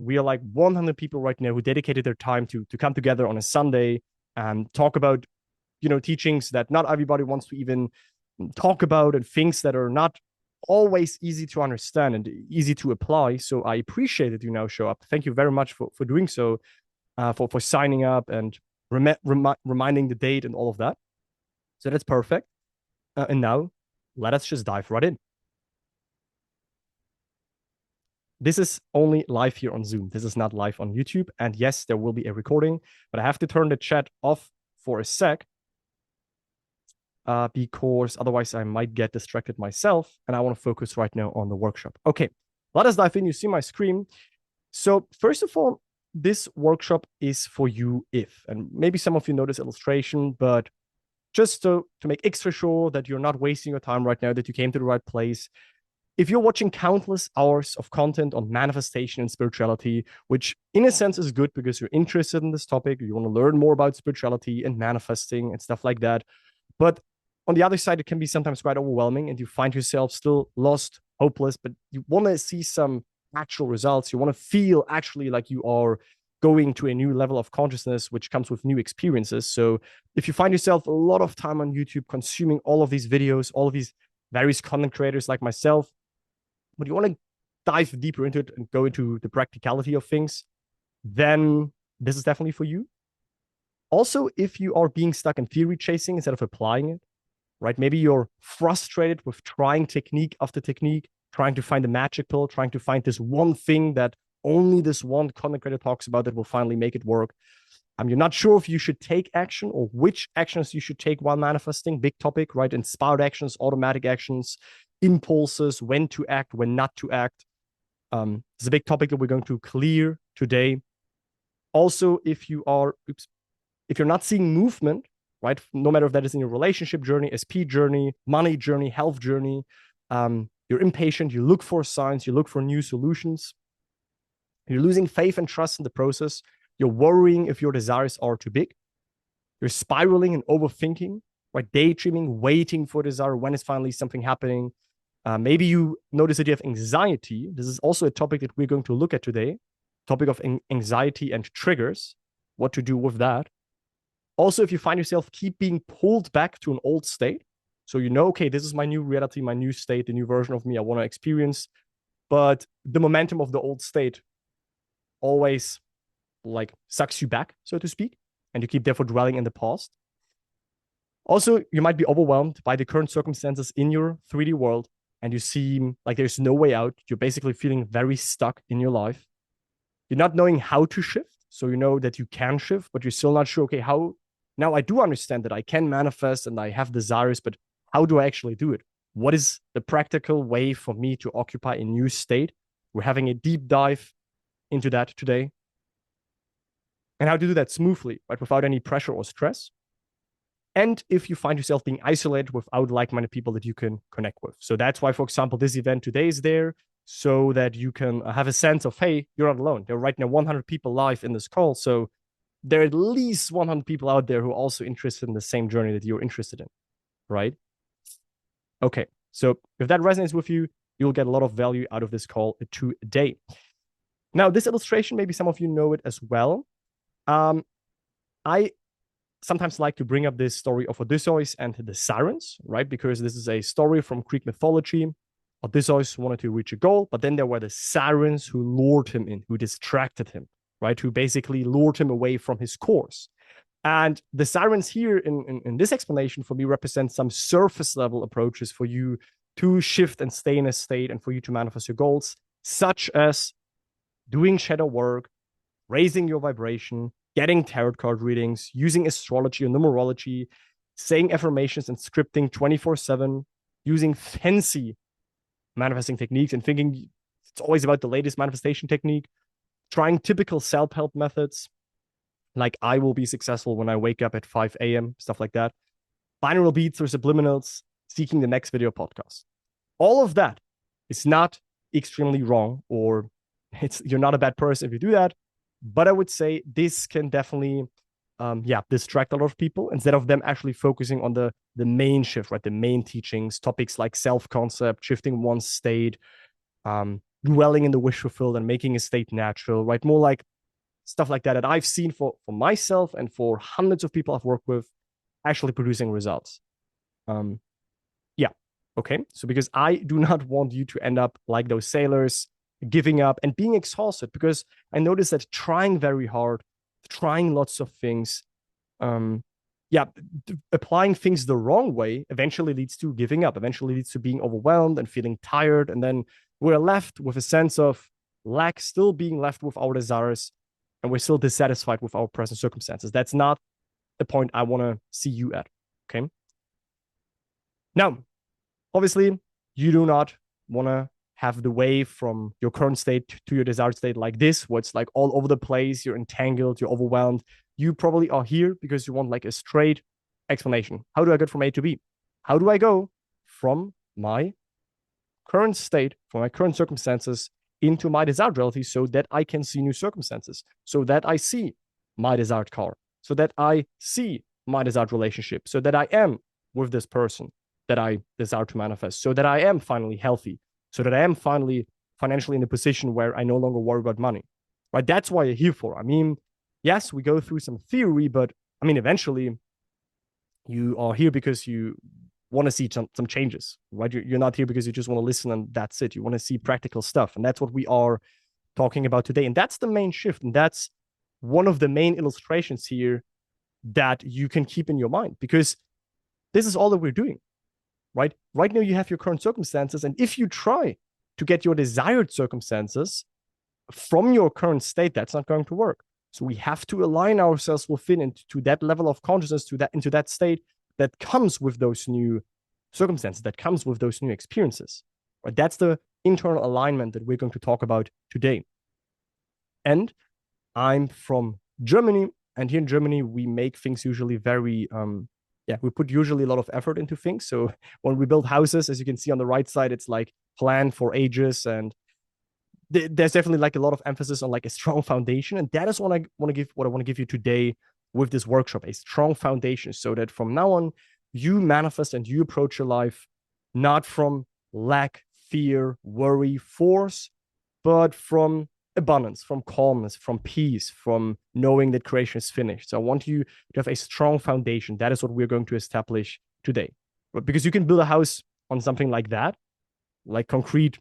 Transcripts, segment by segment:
We are like 100 people right now who dedicated their time to come together on a Sunday and talk about, teachings that not everybody wants to even talk about, and things that are not always easy to understand and easy to apply. So I appreciate that you now show up. Thank you very much for doing so, for signing up and reminding the date and all of that. So that's perfect. And now let us just dive right in. This is only live here on Zoom. This is not live on YouTube. And yes, there will be a recording, but I have to turn the chat off for a sec, because otherwise I might get distracted myself, and I want to focus right now on the workshop. Okay, let us dive in. You see my screen. So first of all, this workshop is for you and maybe some of you know this illustration, but just to make extra sure that you're not wasting your time right now, that you came to the right place. If you're watching countless hours of content on manifestation and spirituality, which in a sense is good because you're interested in this topic, you want to learn more about spirituality and manifesting and stuff like that. But on the other side, it can be sometimes quite overwhelming and you find yourself still lost, hopeless, but you want to see some actual results. You want to feel actually like you are going to a new level of consciousness, which comes with new experiences. So if you find yourself a lot of time on YouTube consuming all of these videos, all of these various content creators like myself, but you want to dive deeper into it and go into the practicality of things, then this is definitely for you. Also, if you are being stuck in theory chasing instead of applying it, right? Maybe you're frustrated with trying technique after technique, trying to find the magic pill, trying to find this one thing that only this one content creator talks about that will finally make it work. You're not sure if you should take action or which actions you should take while manifesting. Big topic, right? Inspired actions, automatic actions, impulses, when to act, when not to act. It's a big topic that we're going to clear today. Also, if you're not seeing movement, right? No matter if that is in your relationship journey, SP journey, money journey, health journey, you're impatient, you look for signs, you look for new solutions, you're losing faith and trust in the process, you're worrying if your desires are too big, you're spiraling and overthinking, right? Daydreaming, waiting for desire, when is finally something happening. Maybe you notice that you have anxiety. This is also a topic that we're going to look at today. Topic of anxiety and triggers, what to do with that. Also, if you find yourself keep being pulled back to an old state, so okay, this is my new reality, my new state, the new version of me I want to experience, but the momentum of the old state always like sucks you back, so to speak, and you keep therefore dwelling in the past. Also, you might be overwhelmed by the current circumstances in your 3D world, and you seem like there's no way out. You're basically feeling very stuck in your life. You're not knowing how to shift. So you know that you can shift, but you're still not sure, okay, how? Now I do understand that I can manifest and I have desires, but how do I actually do it? What is the practical way for me to occupy a new state? We're having a deep dive into that today. And how to do that smoothly, right? Without any pressure or stress. And if you find yourself being isolated without like-minded people that you can connect with. So that's why, for example, this event today is there, so that you can have a sense of, hey, you're not alone. There are right now 100 people live in this call. So there are at least 100 people out there who are also interested in the same journey that you're interested in, right? Okay, so if that resonates with you, you'll get a lot of value out of this call today. Now, this illustration, maybe some of you know it as well. I sometimes like to bring up this story of Odysseus and the Sirens, right? Because this is a story from Greek mythology. Odysseus wanted to reach a goal, but then there were the Sirens who lured him in, who distracted him, right? Who basically lured him away from his course. And the Sirens here in this explanation for me represent some surface level approaches for you to shift and stay in a state and for you to manifest your goals, such as doing shadow work, raising your vibration, getting tarot card readings, using astrology or numerology, saying affirmations and scripting 24/7, using fancy manifesting techniques and thinking it's always about the latest manifestation technique, trying typical self-help methods, like I will be successful when I wake up at 5 a.m., stuff like that, binaural beats or subliminals, seeking the next video podcast. All of that is not extremely wrong, or you're not a bad person if you do that. But I would say this can definitely, distract a lot of people instead of them actually focusing on the main shift, right? The main teachings, topics like self-concept, shifting one's state, dwelling in the wish fulfilled and making a state natural, right? More like stuff like that I've seen for myself and for hundreds of people I've worked with actually producing results. Yeah. Okay. So because I do not want you to end up like those sailors, giving up and being exhausted, because I noticed that trying very hard, trying lots of things, yeah, applying things the wrong way eventually leads to giving up, eventually leads to being overwhelmed and feeling tired. And then we're left with a sense of lack, still being left with our desires, and we're still dissatisfied with our present circumstances. That's not the point I want to see you at. Okay. Now, obviously, you do not want to have the way from your current state to your desired state like this, where it's like all over the place, you're entangled, you're overwhelmed. You probably are here because you want like a straight explanation. How do I get from A to B? How do I go from my current state, from my current circumstances into my desired reality so that I can see new circumstances, so that I see my desired car, so that I see my desired relationship, so that I am with this person that I desire to manifest, so that I am finally healthy, so that I am finally financially in a position where I no longer worry about money, right? That's why you're here for. I mean, yes, we go through some theory, but I mean, eventually you are here because you want to see some changes, right? You're not here because you just want to listen and that's it. You want to see practical stuff. And that's what we are talking about today. And that's the main shift. And that's one of the main illustrations here that you can keep in your mind, because this is all that we're doing, right? Right now you have your current circumstances. And if you try to get your desired circumstances from your current state, that's not going to work. So we have to align ourselves within into that level of consciousness, into that state that comes with those new circumstances, that comes with those new experiences. Right? That's the internal alignment that we're going to talk about today. And I'm from Germany, and here in Germany we make things usually very we put usually a lot of effort into things. So when we build houses, as you can see on the right side, it's like planned for ages, and there's definitely like a lot of emphasis on like a strong foundation. And that is what I want to give you today with this workshop, a strong foundation, so that from now on you manifest and you approach your life not from lack, fear, worry, force, but from abundance, from calmness, from peace, from knowing that creation is finished. So I want you to have a strong foundation. That is what we're going to establish today. Because you can build a house on something like that, like concrete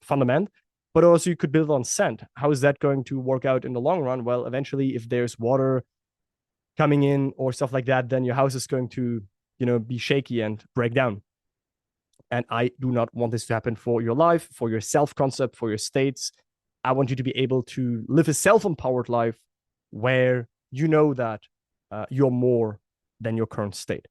fundament, but also you could build on sand. How is that going to work out in the long run? Well, eventually, if there's water coming in or stuff like that, then your house is going to, be shaky and break down. And I do not want this to happen for your life, for your self-concept, for your states. I want you to be able to live a self-empowered life where you know that you're more than your current state.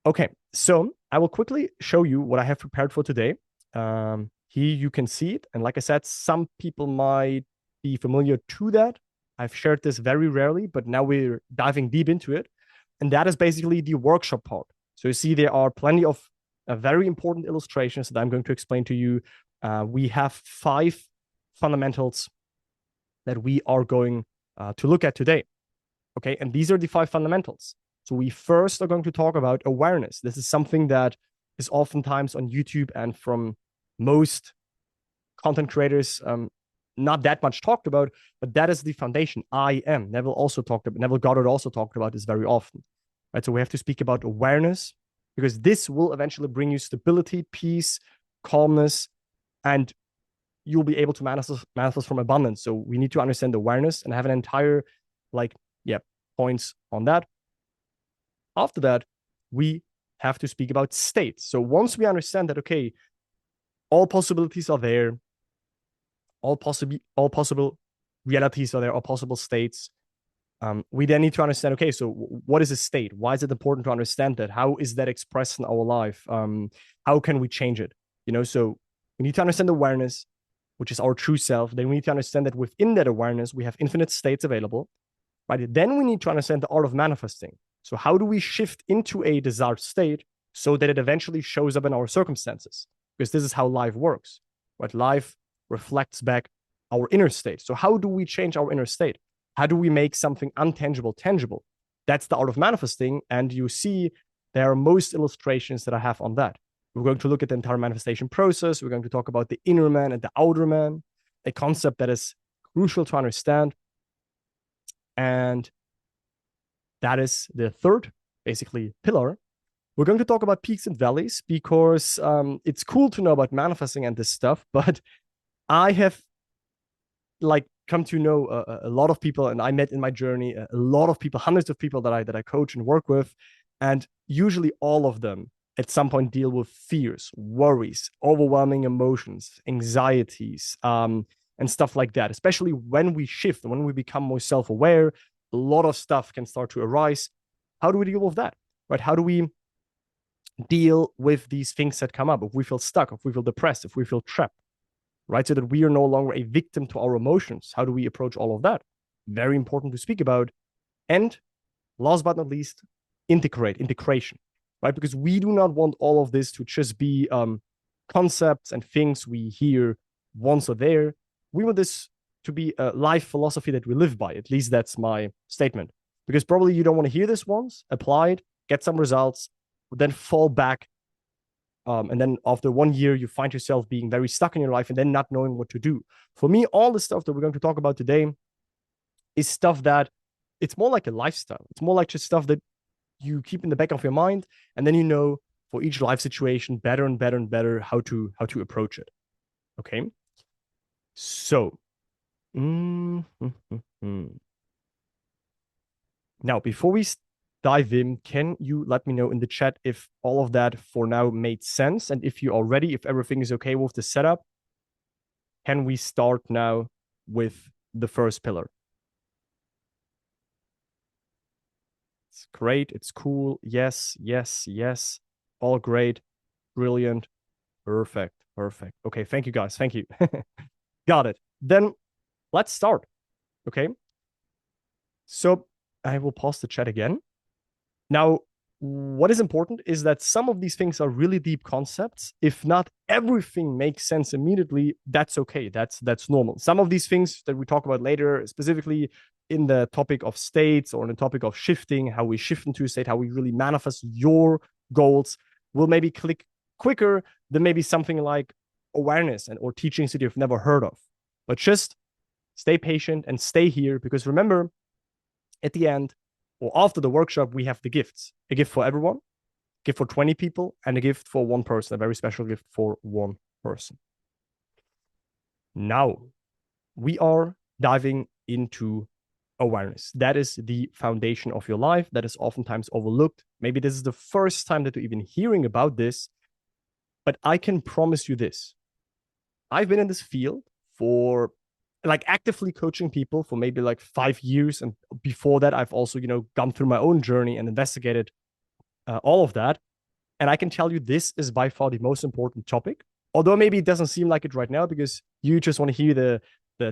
Okay, so I will quickly show you what I have prepared for today. Here you can see it. And like I said, some people might be familiar to that. I've shared this very rarely, but now we're diving deep into it. And that is basically the workshop part. So you see there are plenty of very important illustrations that I'm going to explain to you. We have 5 fundamentals that we are going to look at today. Okay, and these are the 5 fundamentals. So we first are going to talk about awareness. This is something that is oftentimes on YouTube and from most content creators not that much talked about, but that is the foundation. I am. Neville Goddard also talked about this very often. Right? So we have to speak about awareness, because this will eventually bring you stability, peace, calmness, and you'll be able to manifest from abundance. So we need to understand awareness and have an entire points on that. After that, we have to speak about states. So once we understand that, okay, all possibilities are there, all possible realities are there, all possible states, we then need to understand, okay, so what is a state? Why is it important to understand that? How is that expressed in our life? How can we change it? So we need to understand awareness, which is our true self. Then we need to understand that within that awareness, we have infinite states available, right? Then we need to understand the art of manifesting. So how do we shift into a desired state so that it eventually shows up in our circumstances? Because this is how life works, right? Life reflects back our inner state. So how do we change our inner state? How do we make something untangible tangible? That's the art of manifesting. And you see there are most illustrations that I have on that. We're going to look at the entire manifestation process. We're going to talk about the inner man and the outer man, a concept that is crucial to understand. And that is the third, basically, pillar. We're going to talk about peaks and valleys because it's cool to know about manifesting and this stuff, but I have come to know a lot of people, and I met in my journey a lot of people, hundreds of people that I coach and work with, and usually all of them at some point deal with fears, worries, overwhelming emotions, anxieties, and stuff like that. Especially when we shift, when we become more self-aware, a lot of stuff can start to arise. How do we deal with that, right? How do we deal with these things that come up? If we feel stuck, if we feel depressed, if we feel trapped, right? So that we are no longer a victim to our emotions. How do we approach all of that? Very important to speak about. And last but not least, integration, right? Because we do not want all of this to just be concepts and things we hear once or there. We want this to be a life philosophy that we live by. At least that's my statement. Because probably you don't want to hear this once, apply it, get some results, then fall back. And then after 1 year, you find yourself being very stuck in your life and then not knowing what to do. For me, all the stuff that we're going to talk about today is stuff that it's more like a lifestyle. It's more like just stuff that you keep in the back of your mind, and then you know for each life situation better and better and better how to approach it. Okay. So now before we dive in, can you let me know in the chat if all of that for now made sense, and if everything is okay with the setup? Can we start now with the first pillar? It's great. It's cool. Yes, yes, yes. All great. Brilliant. Perfect. Perfect. Okay. Thank you, guys. Thank you. Got it. Then let's start. Okay. So I will pause the chat again. Now, what is important is that some of these things are really deep concepts. If not everything makes sense immediately, that's okay. That's normal. Some of these things that we talk about later, specifically in the topic of states or in the topic of shifting, how we shift into a state, how we really manifest your goals, will maybe click quicker than maybe something like awareness or teachings that you've never heard of. But just stay patient and stay here, because remember, at the end or after the workshop, we have the gifts. A gift for everyone, a gift for 20 people, and a gift for one person, a very special gift for one person. Now, we are diving into awareness. That is the foundation of your life. That is oftentimes overlooked. Maybe this is the first time that you're even hearing about this, but I can promise you this. I've been in this field for actively coaching people for maybe 5 years. And before that, I've also, gone through my own journey and investigated all of that. And I can tell you this is by far the most important topic. Although maybe it doesn't seem like it right now, because you just want to hear the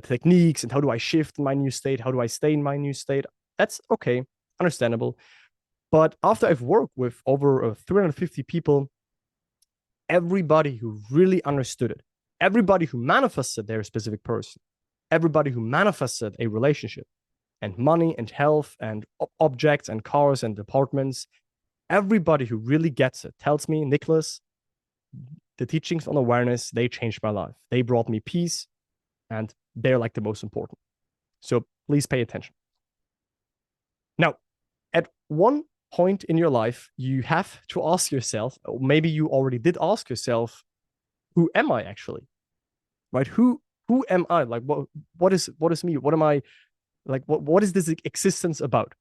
techniques and how do I shift in my new state? How do I stay in my new state? That's okay, understandable. But after I've worked with over 350 people, everybody who really understood it, everybody who manifested their specific person, everybody who manifested a relationship and money and health and objects and cars and apartments, everybody who really gets it tells me, Nicholas, the teachings on awareness, they changed my life. They brought me peace, and they're the most important. So please pay attention. Now, at one point in your life, you have to ask yourself, or maybe you already did ask yourself, who am I actually? Right? Who am I? What is me? What am I? What is this existence about?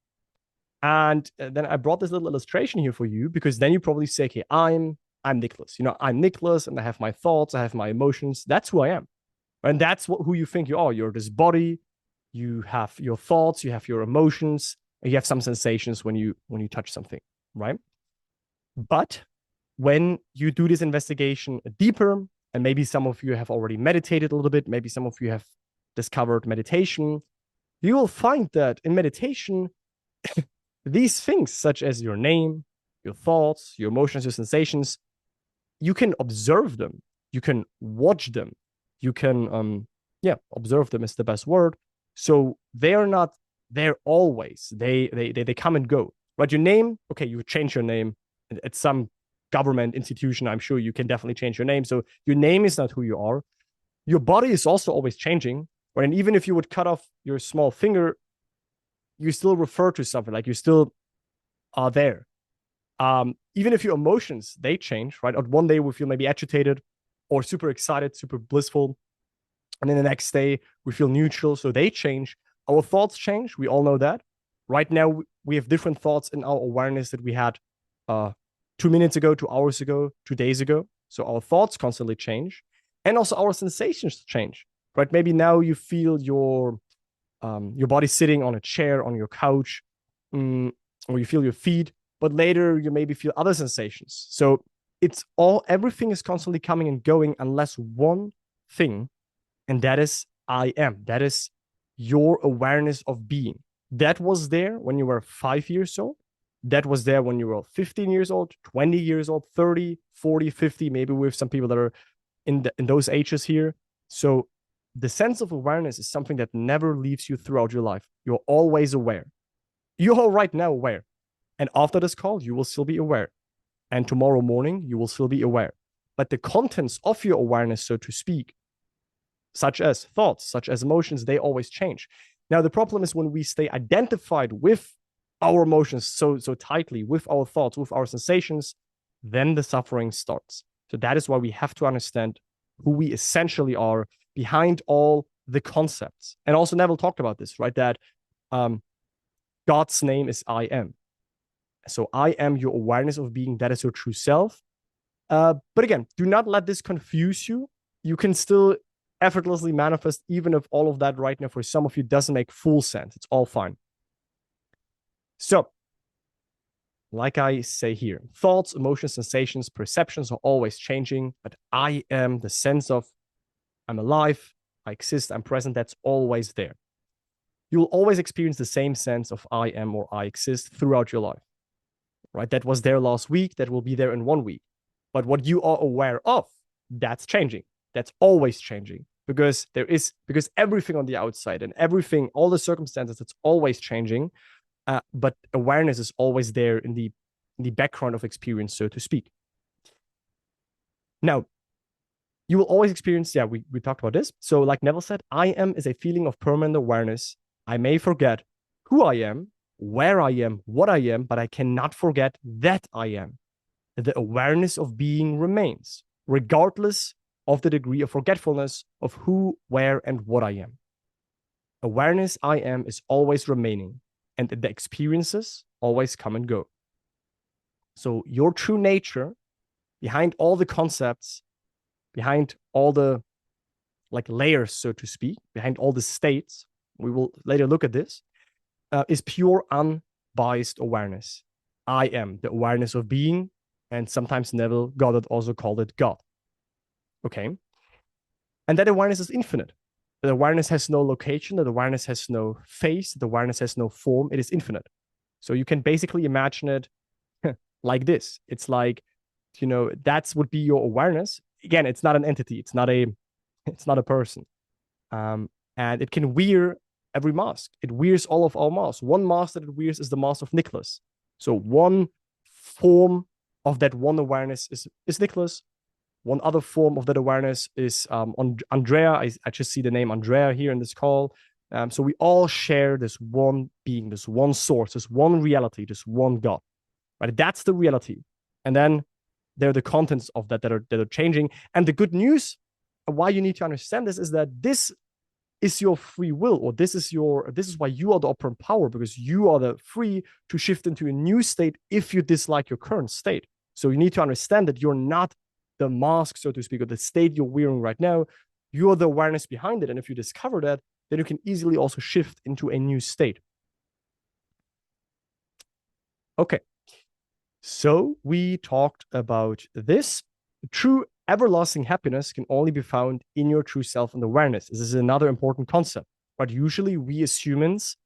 And then I brought this little illustration here for you, because then you probably say, okay, I'm Nicholas. I'm Nicholas, and I have my thoughts, I have my emotions. That's who I am. And that's who you think you are. You're this body, you have your thoughts, you have your emotions, and you have some sensations when you touch something, right? But when you do this investigation deeper, and maybe some of you have already meditated a little bit, maybe some of you have discovered meditation, you will find that in meditation, these things, such as your name, your thoughts, your emotions, your sensations, you can observe them, you can watch them, you can observe them is the best word. So they are not there always. They come and go. Right? Your name, okay, you change your name at some government institution, I'm sure you can definitely change your name. So your name is not who you are. Your body is also always changing, right? And even if you would cut off your small finger, you still refer to something, like you still are there. Even if your emotions, they change, right? On one day we feel maybe agitated or super excited, super blissful. And then the next day we feel neutral. So they change. Our thoughts change. We all know that. Right now we have different thoughts in our awareness that we had 2 minutes ago, 2 hours ago, 2 days ago. So our thoughts constantly change. And also our sensations change, right? Maybe now you feel your body sitting on a chair, on your couch, or you feel your feet, but later you maybe feel other sensations. So everything is constantly coming and going unless one thing, and that is I am. That is your awareness of being. That was there when you were 5 years old. That was there when you were 15 years old, 20 years old, 30, 40, 50. Maybe we have some people that are in those ages here. So the sense of awareness is something that never leaves you throughout your life. You're always aware. You are right now aware. And after this call, you will still be aware. And tomorrow morning, you will still be aware. But the contents of your awareness, so to speak, such as thoughts, such as emotions, they always change. Now, the problem is when we stay identified with our emotions so tightly, with our thoughts, with our sensations, then the suffering starts. So that is why we have to understand who we essentially are behind all the concepts. And also Neville talked about this, right? That God's name is I am. So I am your awareness of being. That is your true self. But again, do not let this confuse you. You can still effortlessly manifest, even if all of that right now for some of you doesn't make full sense. It's all fine. So, like I say here, thoughts, emotions, sensations, perceptions are always changing, but I am, the sense of I'm alive, I exist, I'm present, that's always there. You will always experience the same sense of I am or I exist throughout your life, right? That was there last week, that will be there in 1 week. But what you are aware of, that's changing. That's always changing because everything on the outside and everything, all the circumstances, it's always changing. But awareness is always there in the background of experience, so to speak. Now, you will always experience, we talked about this. So like Neville said, I am is a feeling of permanent awareness. I may forget who I am, where I am, what I am, but I cannot forget that I am. The awareness of being remains, regardless of the degree of forgetfulness of who, where, and what I am. Awareness I am is always remaining, and the experiences always come and go. So your true nature, behind all the concepts, behind all the layers, so to speak, behind all the states, we will later look at this, is pure unbiased awareness. I am, the awareness of being, and sometimes Neville Goddard also called it God. Okay. And that awareness is infinite. That awareness has no location, that awareness has no face, that awareness has no form. It is infinite. So you can basically imagine it like this. It's like, that would be your awareness. Again, it's not an entity. It's not a person. And it can wear every mask. It wears all of our masks. One mask that it wears is the mask of Nicholas. So one form of that one awareness is Nicholas. One other form of that awareness is Andrea. I just see the name Andrea here in this call. So we all share this one being, this one source, this one reality, this one God. Right? That's the reality. And then there are the contents of that are changing. And the good news, why you need to understand this, is that this is your free will, or this is why you are the operant power, because you are the free to shift into a new state if you dislike your current state. So you need to understand that you're not the mask, so to speak, or the state you're wearing right now. You're the awareness behind it. And if you discover that, then you can easily also shift into a new state. Okay. So we talked about this. True everlasting happiness can only be found in your true self and awareness. This is another important concept. But usually we as humans,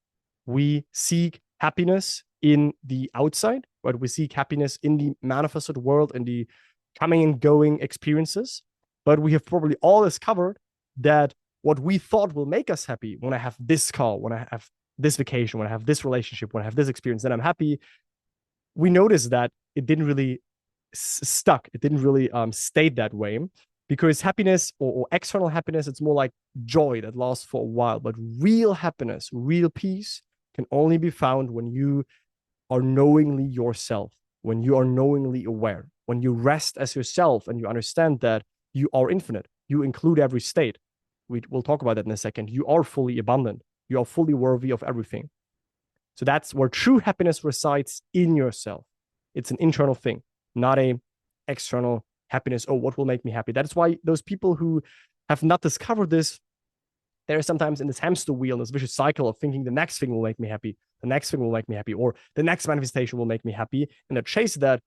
we seek happiness in the outside, but we seek happiness in the manifested world and the coming and going experiences. But we have probably all discovered that what we thought will make us happy, when I have this car, when I have this vacation, when I have this relationship, when I have this experience, then I'm happy. We noticed that it didn't really stuck. It didn't really state that way, because happiness or external happiness, it's more like joy that lasts for a while. But real happiness, real peace can only be found when you are knowingly yourself, when you are knowingly aware, when you rest as yourself and you understand that you are infinite. You include every state. We'll talk about that in a second. You are fully abundant. You are fully worthy of everything. So that's where true happiness resides, in yourself. It's an internal thing, not a external happiness. Oh, what will make me happy? That's why those people who have not discovered this, they're sometimes in this hamster wheel, this vicious cycle of thinking the next thing will make me happy, the next thing will make me happy, or the next manifestation will make me happy. And they chase that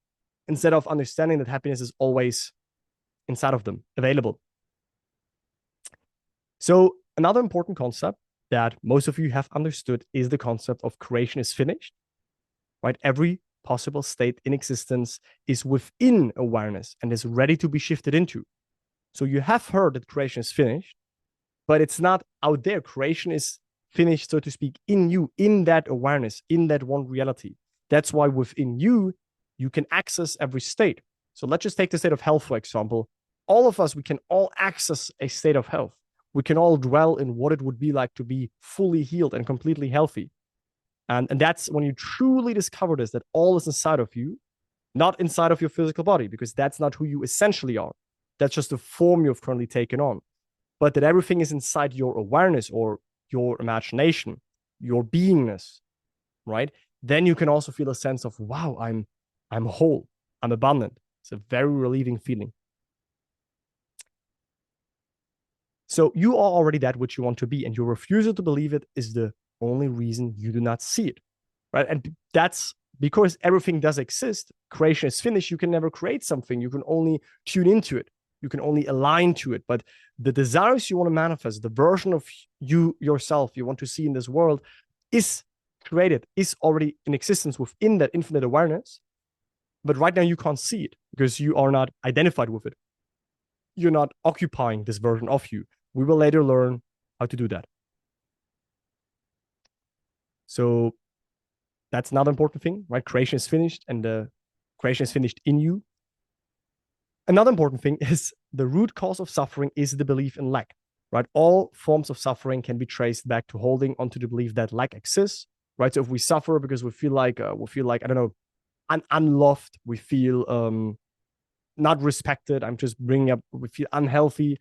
instead of understanding that happiness is always inside of them, available. So another important concept that most of you have understood is the concept of creation is finished, right? Every possible state in existence is within awareness and is ready to be shifted into. So you have heard that creation is finished, but it's not out there. Creation is finished, so to speak, in you, in that awareness, in that one reality. That's why within you, you can access every state. So let's just take the state of health, for example. All of us, we can all access a state of health. We can all dwell in what it would be like to be fully healed and completely healthy. And that's when you truly discover this, that all is inside of you, not inside of your physical body, because that's not who you essentially are. That's just the form you've currently taken on. But that everything is inside your awareness or your imagination, your beingness, right? Then you can also feel a sense of, wow, I'm whole, I'm abundant. It's a very relieving feeling. So you are already that which you want to be, and your refusal to believe it is the only reason you do not see it, right? And that's because everything does exist. Creation is finished. You can never create something. You can only tune into it. You can only align to it. But the desires you want to manifest, the version of you yourself you want to see in this world is created, is already in existence within that infinite awareness. But right now you can't see it because you are not identified with it. You're not occupying this version of you. We will later learn how to do that. So that's another important thing, right? Creation is finished, and the creation is finished in you. Another important thing is the root cause of suffering is the belief in lack, right? All forms of suffering can be traced back to holding onto the belief that lack exists, right? So if we suffer because we feel like I don't know, unloved, we feel not respected. I'm just bringing up, we feel unhealthy,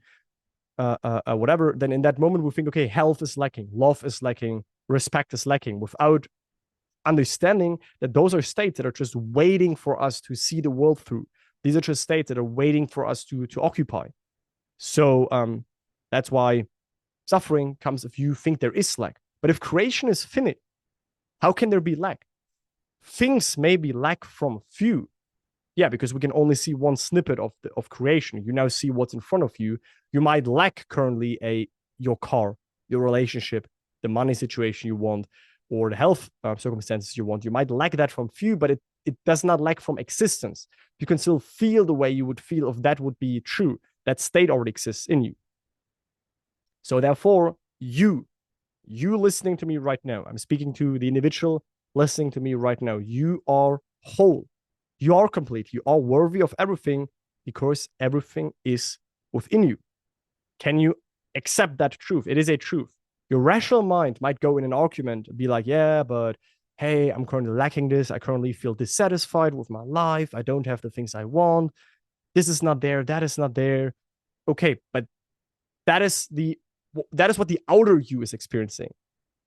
whatever. Then in that moment we think, okay, health is lacking, love is lacking, respect is lacking, without understanding that those are states that are just waiting for us to see the world through. These are just states that are waiting for us to occupy. So that's why suffering comes if you think there is lack. But if creation is finite, how can there be lack? Things may be lack from few. Yeah, because we can only see one snippet of creation. You now see what's in front of you. You might lack currently your car, your relationship, the money situation you want, or the health circumstances you want. You might lack that from few, but it does not lack from existence. You can still feel the way you would feel if that would be true. That state already exists in you. So therefore, you listening to me right now, I'm speaking to the individual listening to me right now. You are whole. You are complete. You are worthy of everything because everything is within you. Can you accept that truth? It is a truth. Your rational mind might go in an argument and be like, yeah, but hey, I'm currently lacking this. I currently feel dissatisfied with my life. I don't have the things I want. This is not there. That is not there. Okay, but that is what the outer you is experiencing.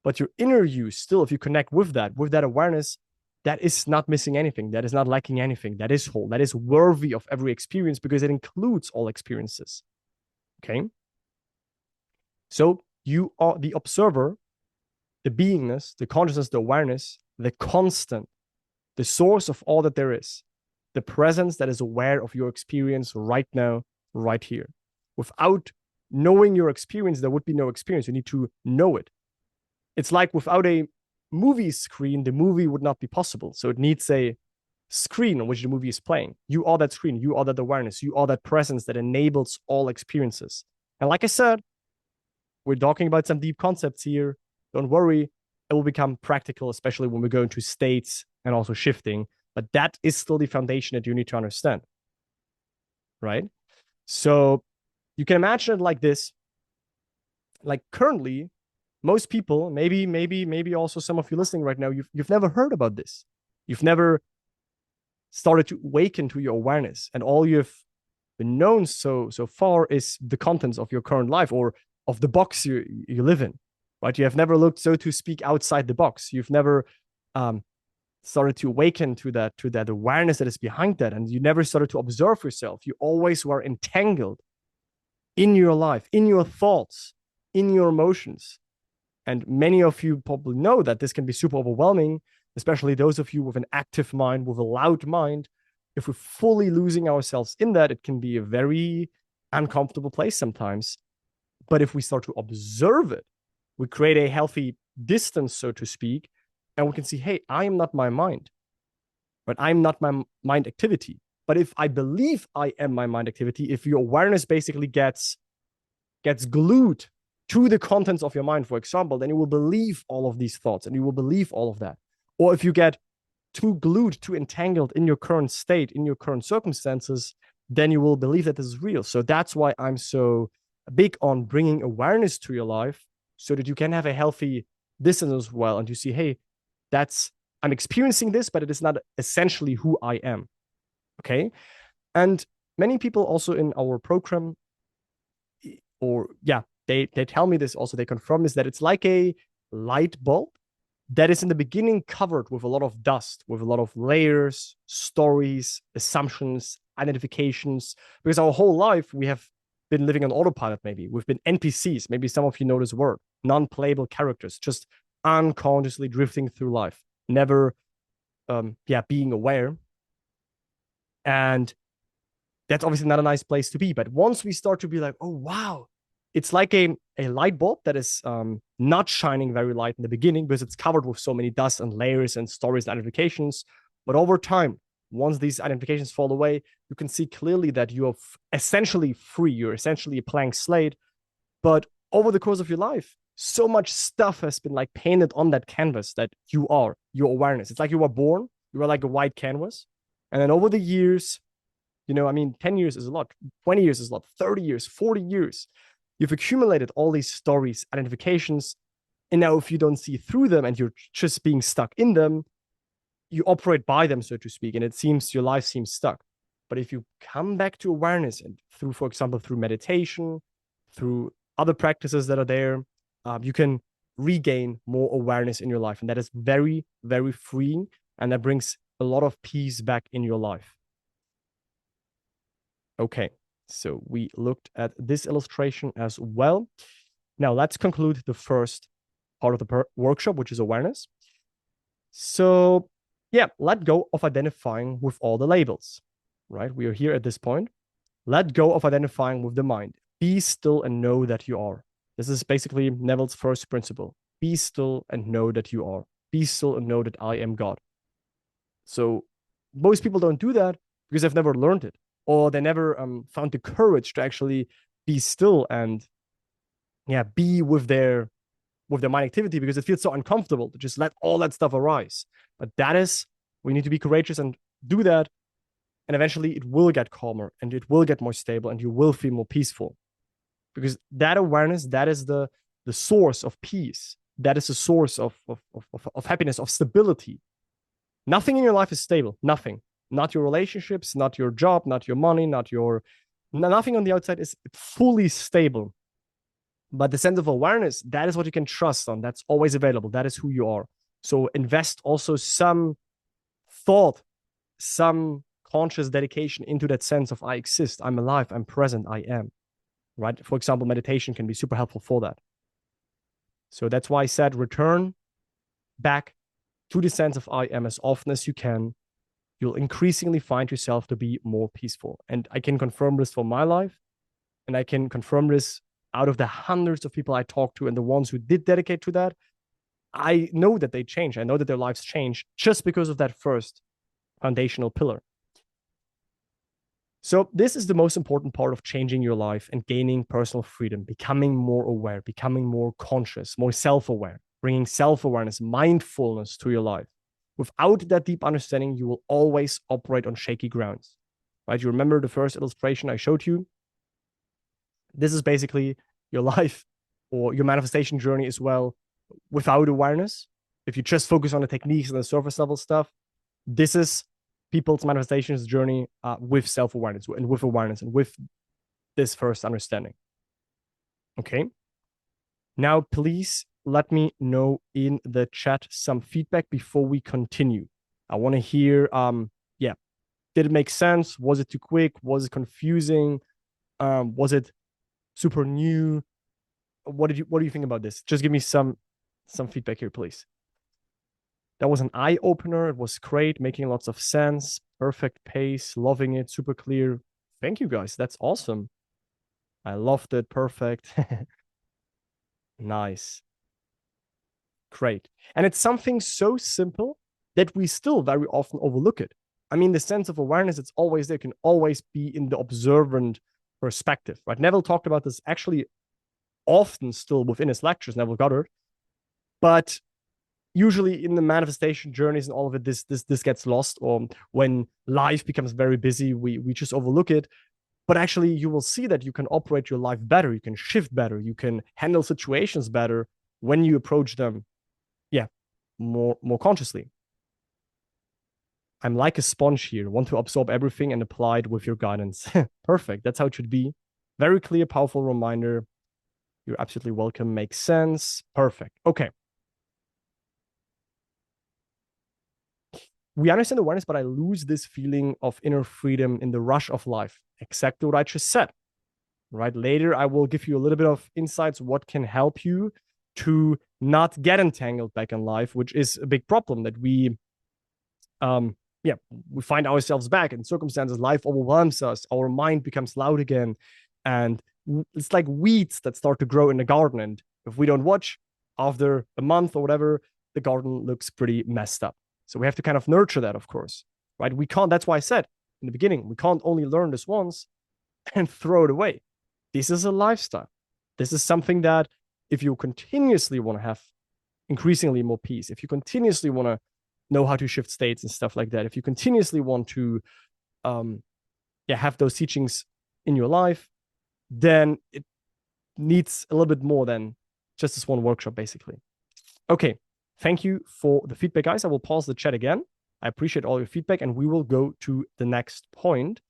But your inner you still, if you connect with that awareness, that is not missing anything. That is not lacking anything. That is whole. That is worthy of every experience because it includes all experiences. Okay? So you are the observer, the beingness, the consciousness, the awareness, the constant, the source of all that there is, the presence that is aware of your experience right now, right here. Without knowing your experience, there would be no experience. You need to know it. It's like without a movie screen, the movie would not be possible. So it needs a screen on which the movie is playing. You are that screen. You are that awareness. You are that presence that enables all experiences. And like I said, we're talking about some deep concepts here. Don't worry. It will become practical, especially when we go into states and also shifting. But that is still the foundation that you need to understand. right? So you can imagine it like this. Like currently, most people, maybe also some of you listening right now, you've never heard about this. You've never started to awaken to your awareness, and all you've been known so far is the contents of your current life or of the box you live in, right? You have never looked, so to speak, outside the box. You've never started to awaken to that awareness that is behind that, and you never started to observe yourself. You always were entangled in your life, in your thoughts, in your emotions. And many of you probably know that this can be super overwhelming, especially those of you with an active mind, with a loud mind. If we're fully losing ourselves in that, it can be a very uncomfortable place sometimes. But if we start to observe it, we create a healthy distance, so to speak, and we can see, hey, I am not my mind, but I'm not my mind activity. But if I believe I am my mind activity, if your awareness basically gets glued to the contents of your mind, for example, then you will believe all of these thoughts and you will believe all of that. Or if you get too glued, too entangled in your current state, in your current circumstances, then you will believe that this is real. So that's why I'm so big on bringing awareness to your life so that you can have a healthy distance as well. And you see, hey, I'm experiencing this, but it is not essentially who I am. Okay. And many people also in our program, or yeah, they tell me this also, they confirm this, that it's like a light bulb that is in the beginning covered with a lot of dust, with a lot of layers, stories, assumptions, identifications, because our whole life we have been living on autopilot. Maybe we've been NPCs. Maybe some of you know this word, non-playable characters, just unconsciously drifting through life, never being aware. And that's obviously not a nice place to be. But once we start to be like, oh, wow, it's like a light bulb that is not shining very light in the beginning because it's covered with so many dust and layers and stories and identifications. But over time, once these identifications fall away, you can see clearly that you're essentially free. You're essentially a blank slate. But over the course of your life, so much stuff has been like painted on that canvas that you are, your awareness. It's like you were born, you were like a white canvas. And then over the years, 10 years is a lot, 20 years is a lot, 30 years, 40 years. You've accumulated all these stories, identifications. And now if you don't see through them and you're just being stuck in them, you operate by them, so to speak. And it seems your life seems stuck. But if you come back to awareness and through, for example, through meditation, through other practices that are there, you can regain more awareness in your life. And that is very, very freeing. And that brings a lot of peace back in your life. Okay, so we looked at this illustration as well. Now let's conclude the first part of the workshop, which is awareness. So yeah, let go of identifying with all the labels, right? We are here at this point. Let go of identifying with the mind. Be still and know that you are. This is basically Neville's first principle. Be still and know that you are. Be still and know that I am God. So most people don't do that because they've never learned it, or they never found the courage to actually be still and be with their mind activity, because it feels so uncomfortable to just let all that stuff arise. But we need to be courageous and do that. And eventually it will get calmer and it will get more stable and you will feel more peaceful, because that awareness, that is the source of peace. That is the source of happiness, of stability. Nothing in your life is stable. Nothing. Not your relationships, not your job, not your money, nothing on the outside is fully stable. But the sense of awareness, that is what you can trust on. That's always available. That is who you are. So invest also some thought, some conscious dedication into that sense of I exist, I'm alive, I'm present, I am. Right? For example, meditation can be super helpful for that. So that's why I said return back to the sense of I am as often as you can. You'll increasingly find yourself to be more peaceful. And I can confirm this for my life. And I can confirm this out of the hundreds of people I talked to and the ones who did dedicate to that. I know that they change. I know that their lives change just because of that first foundational pillar. So this is the most important part of changing your life and gaining personal freedom, becoming more aware, becoming more conscious, more self-aware, bringing self-awareness, mindfulness to your life. Without that deep understanding, you will always operate on shaky grounds. right? You remember the first illustration I showed you? This is basically your life or your manifestation journey as well without awareness. If you just focus on the techniques and the surface level stuff, this is people's manifestations journey with self-awareness and with awareness and with this first understanding. Okay. Now, please let me know in the chat some feedback before we continue. I want to hear, yeah, did it make sense? Was it too quick? Was it confusing? Was it super new? What do you think about this? Just give me some feedback here, please. That was an eye opener. It was great, making lots of sense. Perfect pace, loving it, super clear. Thank you guys. That's awesome. I loved it. Perfect. Nice. Great. And it's something so simple that we still very often overlook it. I mean, the sense of awareness, it's always there, can always be in the observant perspective, right? Neville talked about this actually often still within his lectures, Neville Goddard. But usually in the manifestation journeys and all of it, this gets lost, or when life becomes very busy, we just overlook it. But actually, you will see that you can operate your life better, you can shift better, you can handle situations better when you approach them, yeah, more consciously. I'm like a sponge here, want to absorb everything and apply it with your guidance. Perfect. That's how it should be. Very clear, powerful reminder. You're absolutely welcome. Makes sense. Perfect. Okay. We understand awareness, but I lose this feeling of inner freedom in the rush of life. Exactly what I just said. Right. Later, I will give you a little bit of insights what can help you to not get entangled back in life, which is a big problem that we we find ourselves back in circumstances. Life overwhelms us. Our mind becomes loud again. And it's like weeds that start to grow in the garden. And if we don't watch, after a month or whatever, the garden looks pretty messed up. So we have to kind of nurture that, of course, right? We can't, that's why I said in the beginning, we can't only learn this once and throw it away. This is a lifestyle. This is something that if you continuously want to have increasingly more peace, if you continuously want to know how to shift states and stuff like that, if you continuously want to have those teachings in your life, then it needs a little bit more than just this one workshop, basically. Okay, thank you for the feedback, guys. I will pause the chat again. I appreciate all your feedback, and we will go to the next point.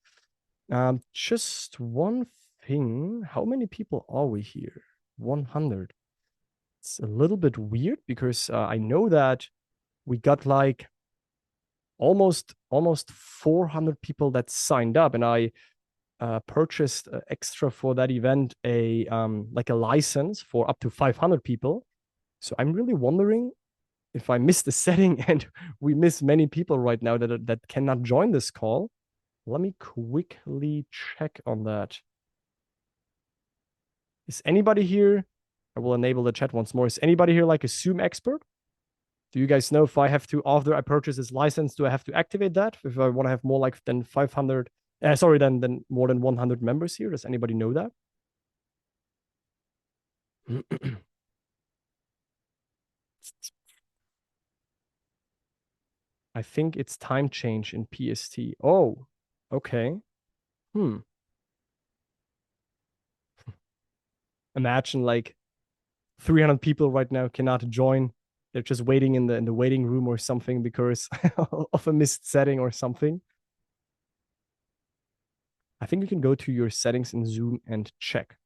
Just one thing. How many people are we here? 100. It's a little bit weird because I know that we got like almost 400 people that signed up, and I purchased extra for that event a like a license for up to 500 people. So I'm really wondering if I missed the setting and we miss many people right now that cannot join this call. Let me quickly check on that. Is anybody here? I will enable the chat once more. Is anybody here like a Zoom expert? Do you guys know if I have to, after I purchase this license, do I have to activate that? If I want to have more like than 500, than more than 100 members here? Does anybody know that? I think it's time change in PST. Oh, okay. Imagine like 300 people right now cannot join. They're just waiting in the waiting room or something because of a missed setting or something. I think you can go to your settings in Zoom and check.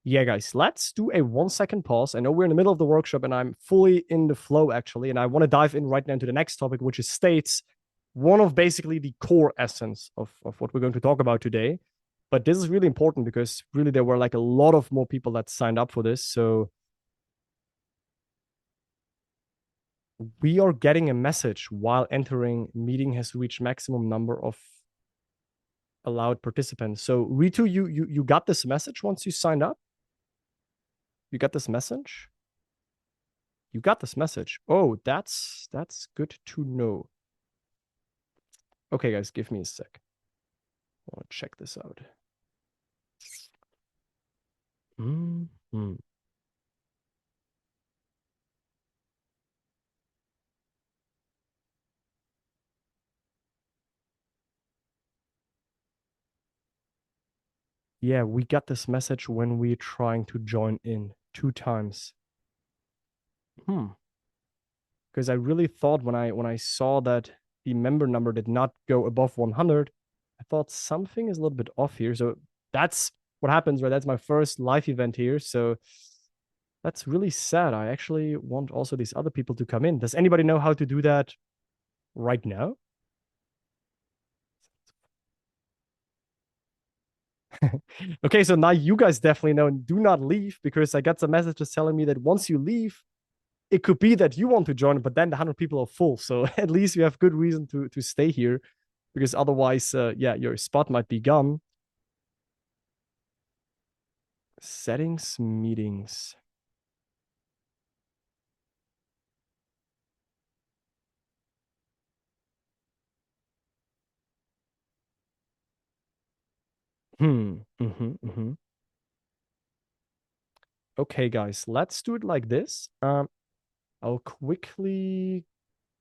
Yeah, guys, let's do a 1 second pause. I know we're in the middle of the workshop and I'm fully in the flow actually. And I want to dive in right now into the next topic, which is states, one of basically the core essence of what we're going to talk about today. But this is really important because really there were like a lot of more people that signed up for this. So we are getting a message while entering. Meeting has reached maximum number of allowed participants. So Ritu, you got this message once you signed up? You got this message? You got this message. Oh, that's good to know. Okay, guys, give me a sec. I want to check this out. Mm-hmm. Yeah, we got this message when we're trying to join in 2 times. Hmm. Because I really thought when I saw that the member number did not go above 100, I thought something is a little bit off here. So that's what happens, right? That's my first live event here. So that's really sad. I actually want also these other people to come in. Does anybody know how to do that right now? Okay, so now you guys definitely know and do not leave because I got some messages telling me that once you leave, it could be that you want to join, but then the 100 people are full. So at least you have good reason to stay here because otherwise, yeah, your spot might be gone. Settings, meetings. Mm-hmm. Okay, guys, let's do it like this. I'll quickly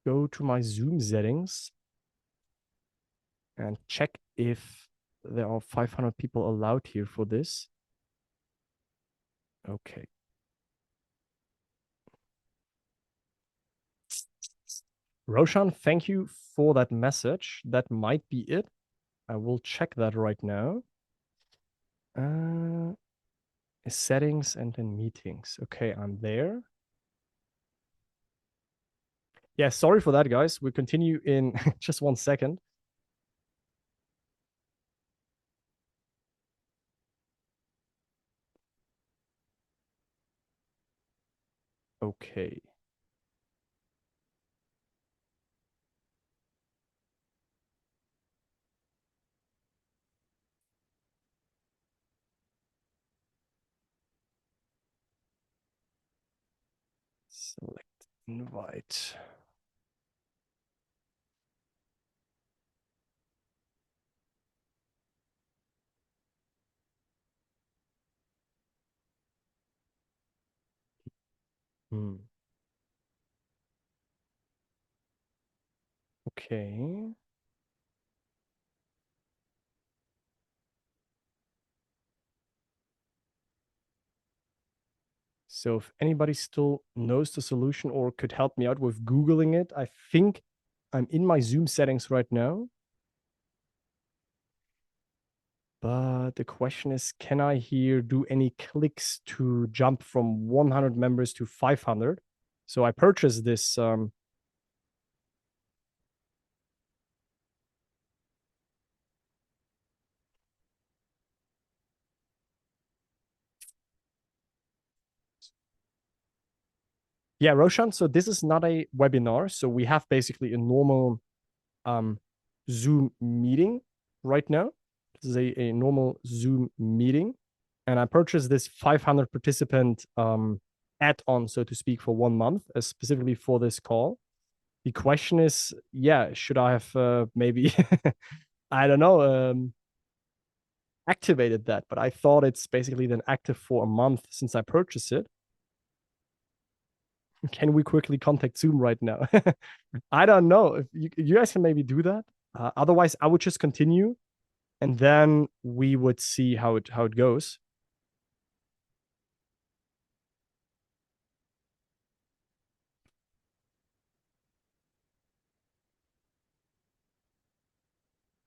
go to my Zoom settings and check if there are 500 people allowed here for this. Okay. Roshan, thank you for that message. That might be it. I will check that right now. Uh, settings and then meetings. Okay, I'm there. Yeah, sorry for that, guys. We'll continue in just 1 second. Okay. Select invite. Hmm. Okay. So if anybody still knows the solution or could help me out with Googling it, I think I'm in my Zoom settings right now. But the question is, can I here do any clicks to jump from 100 members to 500? So I purchased this. Yeah, Roshan. So this is not a webinar. So we have basically a normal um, Zoom meeting right now. This is a normal Zoom meeting. And I purchased this 500 participant add-on, so to speak, for 1 month, specifically for this call. The question is, yeah, should I have maybe, I don't know, activated that? But I thought it's basically then active for a month since I purchased it. Can we quickly contact Zoom right now? I don't know if you guys can maybe do that. Otherwise, I would just continue, and then we would see how it goes.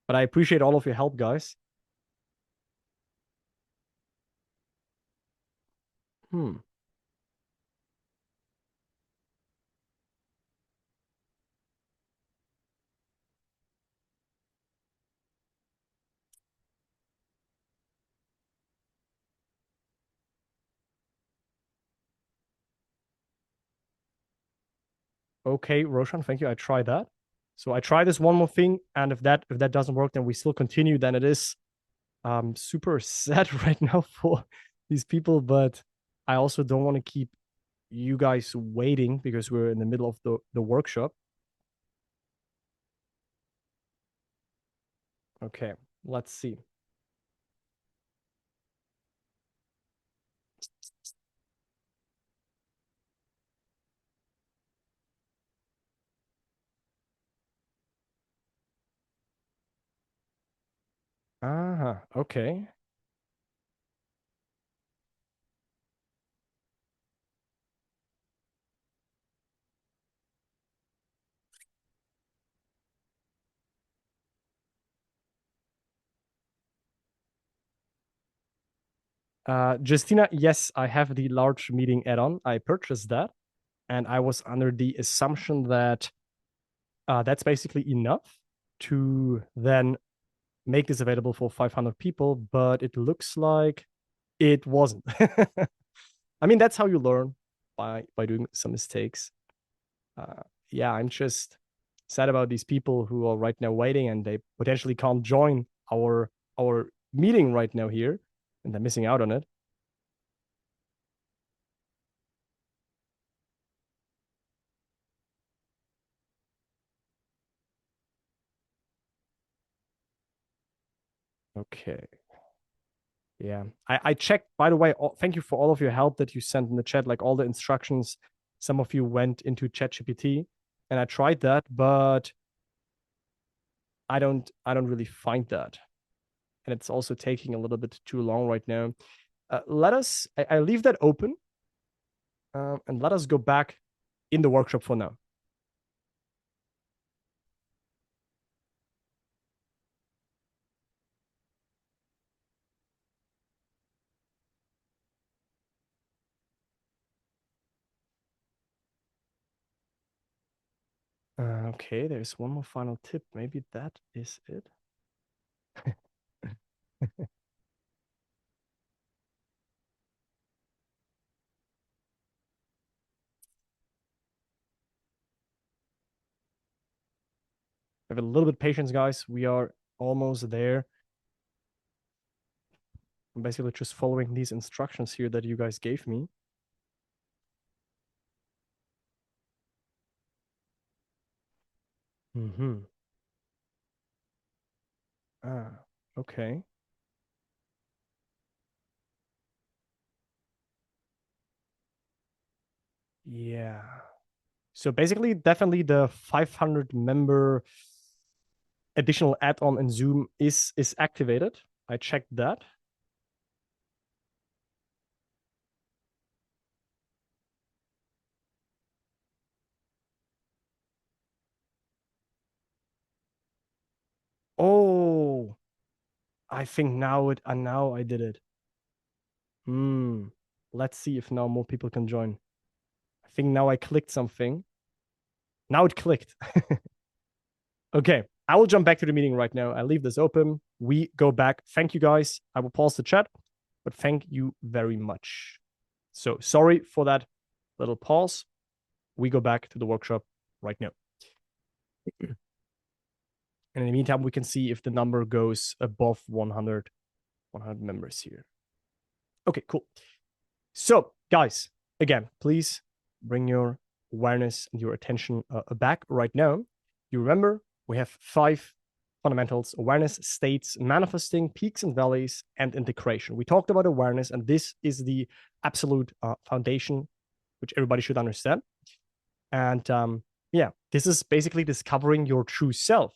But I appreciate all of your help, guys. Hmm. Okay, Roshan, thank you. I try that. So I try this one more thing, and if that doesn't work, then we still continue. Then it is super sad right now for these people, but I also don't want to keep you guys waiting because we're in the middle of the workshop. Okay, let's see. Okay. Justina, yes, I have the large meeting add-on. I purchased that, and I was under the assumption that that's basically enough to then make this available for 500 people, but it looks like it wasn't. I mean, that's how you learn by doing some mistakes. Yeah, I'm just sad about these people who are right now waiting and they potentially can't join our meeting right now here, and they're missing out on it. Okay. Yeah. I checked, by the way, thank you for all of your help that you sent in the chat, like all the instructions. Some of you went into ChatGPT and I tried that, but I don't really find that. And it's also taking a little bit too long right now. I leave that open, and let us go back in the workshop for now. Okay, there's one more final tip. Maybe that is it. Have a little bit of patience, guys. We are almost there. I'm basically just following these instructions here that you guys gave me. Mm-hmm. Okay. Yeah. So basically, definitely the 500 member additional add-on in Zoom is activated. I checked that. Oh, I think now I did it. Hmm. Let's see if now more people can join. I think now I clicked something. Now it clicked. Okay, I will jump back to the meeting right now. I leave this open. We go back. Thank you guys. I will pause the chat, but thank you very much. So sorry for that little pause. We go back to the workshop right now. And in the meantime, we can see if the number goes above 100 members here. Okay, cool. So, guys, again, please bring your awareness and your attention back right now. You remember we have 5 fundamentals: awareness, states, manifesting, peaks and valleys, and integration. We talked about awareness, and this is the absolute foundation which everybody should understand. And yeah, this is basically discovering your true self.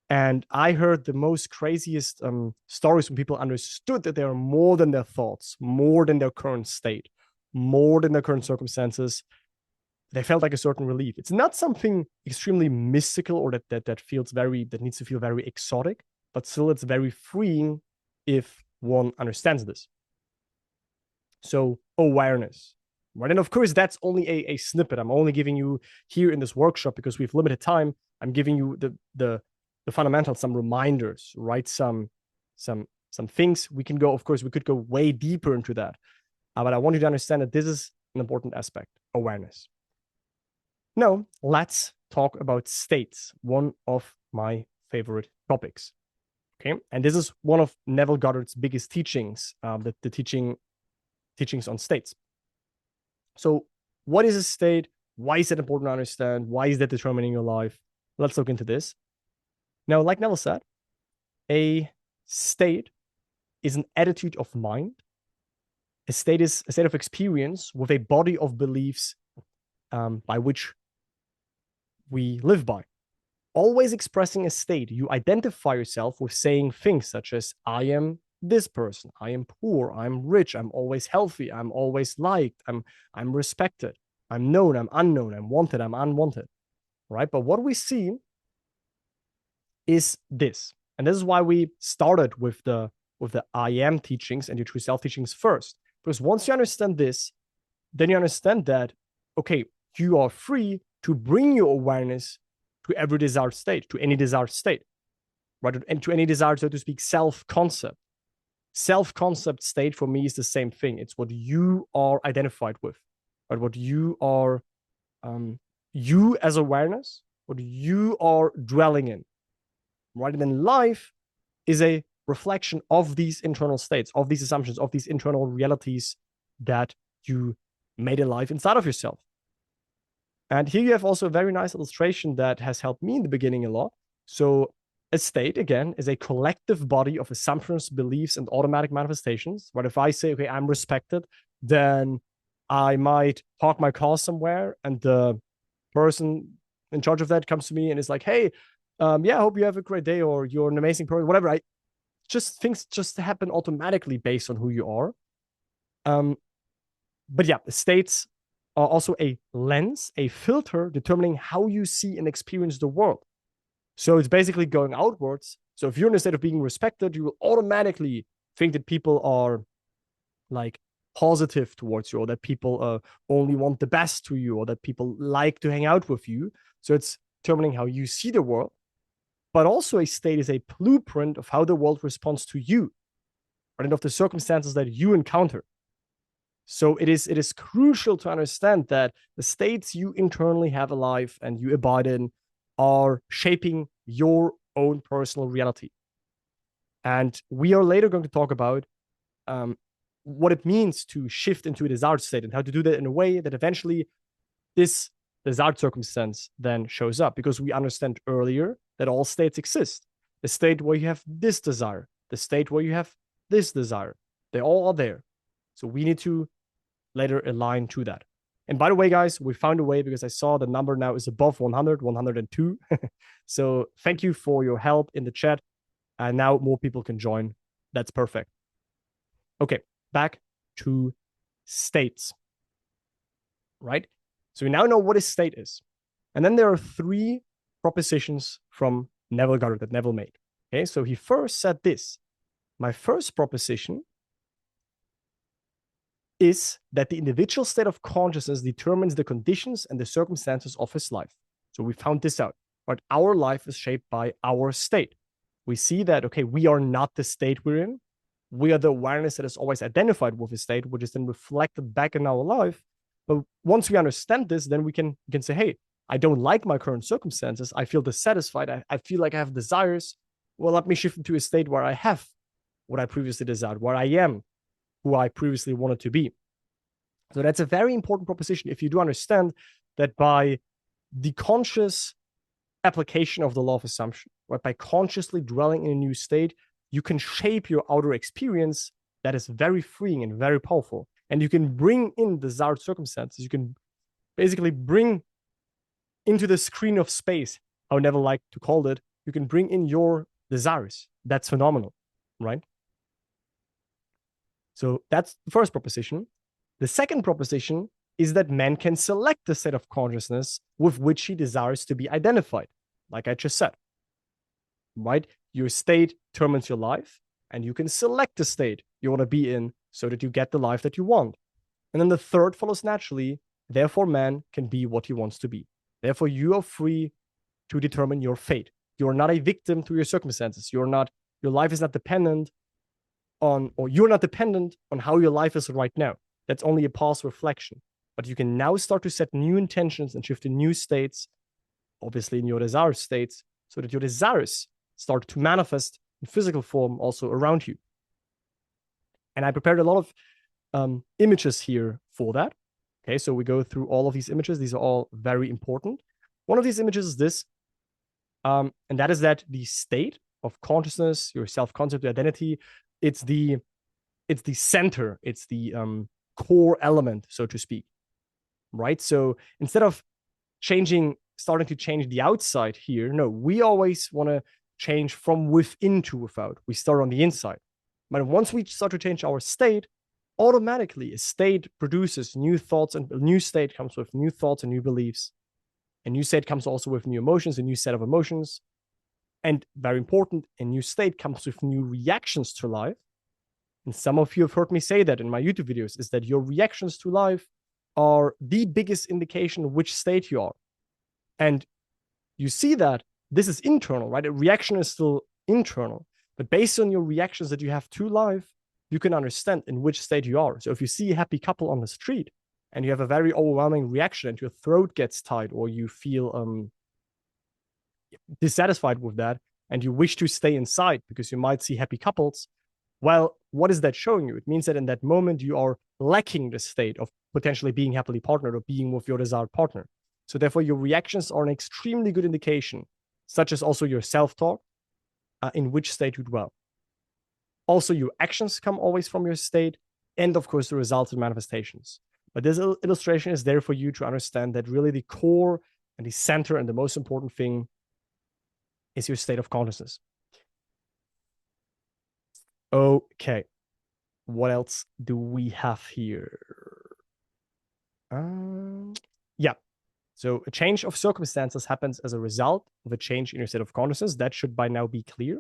And I heard the most craziest stories when people understood that they are more than their thoughts, more than their current state, more than their current circumstances. They felt like a certain relief. It's not something extremely mystical or that feels that needs to feel very exotic, but still it's very freeing if one understands this. So awareness, right? And of course, that's only a snippet. I'm only giving you here in this workshop because we have limited time. I'm giving you the fundamentals, some reminders, right? Some things we can go. Of course, we could go way deeper into that, but I want you to understand that this is an important aspect: awareness. Now, let's talk about states, one of my favorite topics. Okay, and this is one of Neville Goddard's biggest teachings, the teachings on states. So, what is a state? Why is it important to understand? Why is that determining your life? Let's look into this. Now, like Neville said, a state is an attitude of mind. A state is a state of experience with a body of beliefs by which we live by. Always expressing a state, you identify yourself with saying things such as, I am this person, I am poor, I'm rich, I'm always healthy, I'm always liked, I'm respected, I'm known, I'm unknown, I'm wanted, I'm unwanted. Right? But what we see is this. And this is why we started with the with the I am teachings and your true self teachings first. Because once you understand this, then you understand that, okay, you are free to bring your awareness to every desired state, to any desired state, right? And to any desired, so to speak, self-concept. Self-concept state for me is the same thing. It's what you are identified with, right? What you are, you as awareness, what you are dwelling in, right? And then life is a reflection of these internal states, of these assumptions, of these internal realities that you made alive inside of yourself. And here you have also a very nice illustration that has helped me in the beginning a lot. So a state, again, is a collective body of assumptions, beliefs, and automatic manifestations. But if I say, okay, I'm respected, then I might park my car somewhere and the person in charge of that comes to me and is like, hey, yeah, I hope you have a great day, or you're an amazing person, whatever. Things just happen automatically based on who you are. But yeah, states are also a lens, a filter determining how you see and experience the world. So it's basically going outwards. So if you're in a state of being respected, you will automatically think that people are like positive towards you, or that people only want the best to you, or that people like to hang out with you. So it's determining how you see the world. But also a state is a blueprint of how the world responds to you, right, and of the circumstances that you encounter. So it is crucial to understand that the states you internally have alive and you abide in are shaping your own personal reality. And we are later going to talk about what it means to shift into a desired state and how to do that in a way that eventually this desired circumstance then shows up, because we understand earlier that all states exist. The state where you have this desire, the state where you have this desire, they all are there. So we need to later align to that. And by the way, guys, we found a way, because I saw the number now is above 100, 102. So thank you for your help in the chat. And now more people can join. That's perfect. Okay, back to states, right? So we now know what a state is. And then there are 3 propositions from Neville Goddard that Neville made. Okay, so he first said this: my first proposition is that the individual state of consciousness determines the conditions and the circumstances of his life. So we found this out, but our life is shaped by our state. We see that, okay, we are not the state we're in. We are the awareness that is always identified with a state, which is then reflected back in our life. But once we understand this, then we can say, hey, I don't like my current circumstances. I feel dissatisfied. I feel like I have desires. Well, let me shift into a state where I have what I previously desired, where I am who I previously wanted to be. So that's a very important proposition if you do understand that by the conscious application of the law of assumption, right, by consciously dwelling in a new state, you can shape your outer experience that is very freeing and very powerful. And you can bring in desired circumstances. You can basically bring into the screen of space, I would never like to call it, you can bring in your desires. That's phenomenal, right? So that's the first proposition. The second proposition is that man can select the state of consciousness with which he desires to be identified, like I just said, right? Your state determines your life, and you can select the state you want to be in so that you get the life that you want. And then the third follows naturally. Therefore, man can be what he wants to be. Therefore, you are free to determine your fate. You're not a victim to your circumstances. Your life is not dependent on, or you're not dependent on how your life is right now. That's only a past reflection. But you can now start to set new intentions and shift to new states, obviously in your desire states, so that your desires start to manifest in physical form also around you. And I prepared a lot of images here for that. Okay, so we go through all of these images. These are all very important. One of these images is this, and that is that the state of consciousness, your self-concept, your identity, it's the center, it's the core element, so to speak, right? So instead of starting to change the outside here, no, we always want to change from within to without. We start on the inside. But once we start to change our state, automatically a state produces new thoughts, and a new state comes with new thoughts and new beliefs. A new state comes also with new emotions, a new set of emotions. And very important, a new state comes with new reactions to life. and some of you have heard me say that in my YouTube videos, is that your reactions to life are the biggest indication of which state you are. And you see that this is internal, right? A reaction is still internal, but based on your reactions that you have to life, you can understand in which state you are. So if you see a happy couple on the street and you have a very overwhelming reaction and your throat gets tight, or you feel dissatisfied with that and you wish to stay inside because you might see happy couples, well, what is that showing you? It means that in that moment you are lacking the state of potentially being happily partnered or being with your desired partner. So therefore, your reactions are an extremely good indication, such as also your self-talk, in which state you dwell. Also, your actions come always from your state, and of course, the results and manifestations. But this illustration is there for you to understand that really the core and the center and the most important thing is your state of consciousness. Okay, what else do we have here? Yeah, so a change of circumstances happens as a result of a change in your state of consciousness. That should by now be clear.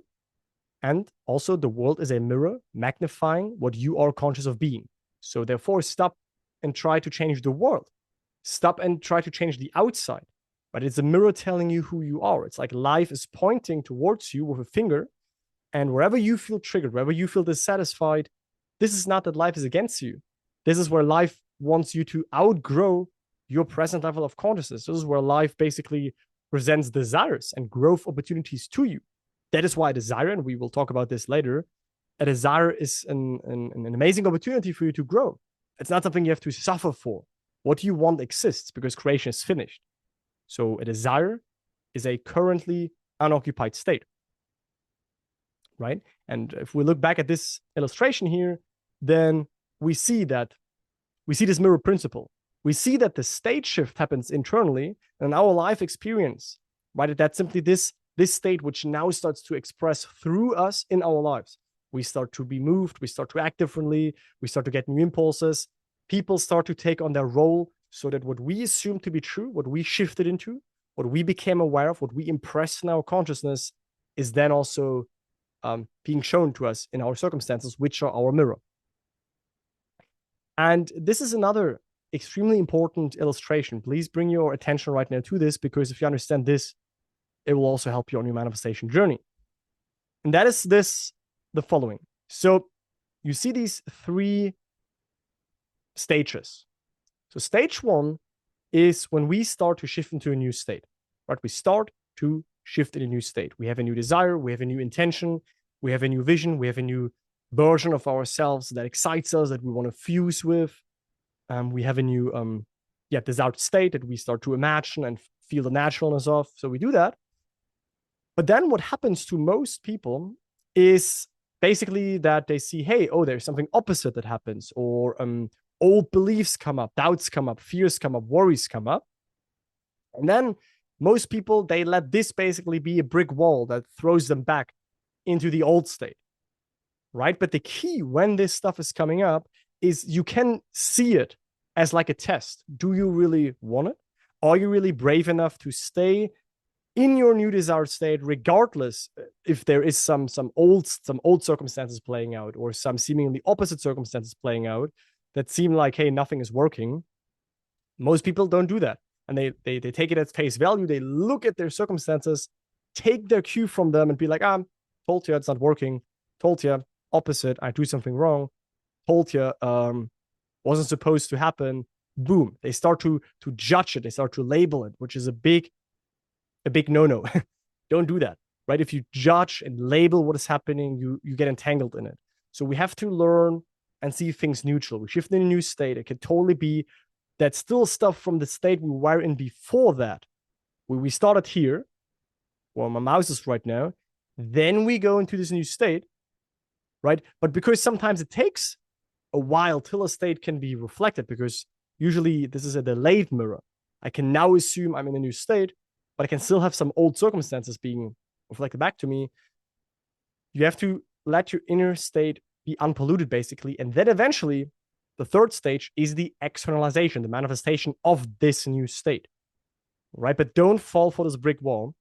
And also the world is a mirror magnifying what you are conscious of being. So therefore, stop and try to change the world. Stop and try to change the outside. But it's a mirror telling you who you are. It's like life is pointing towards you with a finger. And wherever you feel triggered, wherever you feel dissatisfied, this is not that life is against you. This is where life wants you to outgrow your present level of consciousness. This is where life basically presents desires and growth opportunities to you. That is why desire, and we will talk about this later, a desire is an amazing opportunity for you to grow. It's not something you have to suffer for. What you want exists because creation is finished. So a desire is a currently unoccupied state, right? And if we look back at this illustration here, then we see this mirror principle. We see that the state shift happens internally in our life experience, right? That's simply this state which now starts to express through us in our lives. We start to be moved, we start to act differently, we start to get new impulses. People start to take on their role so that what we assume to be true, what we shifted into, what we became aware of, what we impressed in our consciousness is then also being shown to us in our circumstances, which are our mirror. And this is another extremely important illustration. Please bring your attention right now to this, because if you understand this, it will also help you on your manifestation journey. And that is the following. So you see these three stages. So stage one is when we start to shift into a new state, right? We start to shift in a new state. We have a new desire, we have a new intention, we have a new vision, we have a new version of ourselves that excites us, that we want to fuse with. We have a new desired state that we start to imagine and feel the naturalness of. So we do that. But then what happens to most people is basically that they see, hey, oh, there's something opposite that happens, or old beliefs come up, doubts come up, fears come up, worries come up. And then most people, they let this basically be a brick wall that throws them back into the old state, right? But the key when this stuff is coming up is you can see it as like a test. Do you really want it? Are you really brave enough to stay in your new desired state, regardless if there is some old circumstances playing out, or some seemingly opposite circumstances playing out that seem like, hey, nothing is working? Most people don't do that. And they take it at face value. They look at their circumstances, take their cue from them and be like, told you it's not working. Told you opposite, I do something wrong. Told you wasn't supposed to happen. Boom. They start to judge it. They start to label it, which is a big no-no. Don't do that, right? If you judge and label what is happening, you get entangled in it. So we have to learn and see things neutral. We shift in a new state. It could totally be that still stuff from the state we were in before that. We started here, where my mouse is right now. Then we go into this new state, right? But because sometimes it takes a while till a state can be reflected, because usually this is a delayed mirror. I can now assume I'm in a new state, but I can still have some old circumstances being reflected back to me. You have to let your inner state be unpolluted, basically. And then eventually, the third stage is the externalization, the manifestation of this new state, right? But don't fall for this brick wall.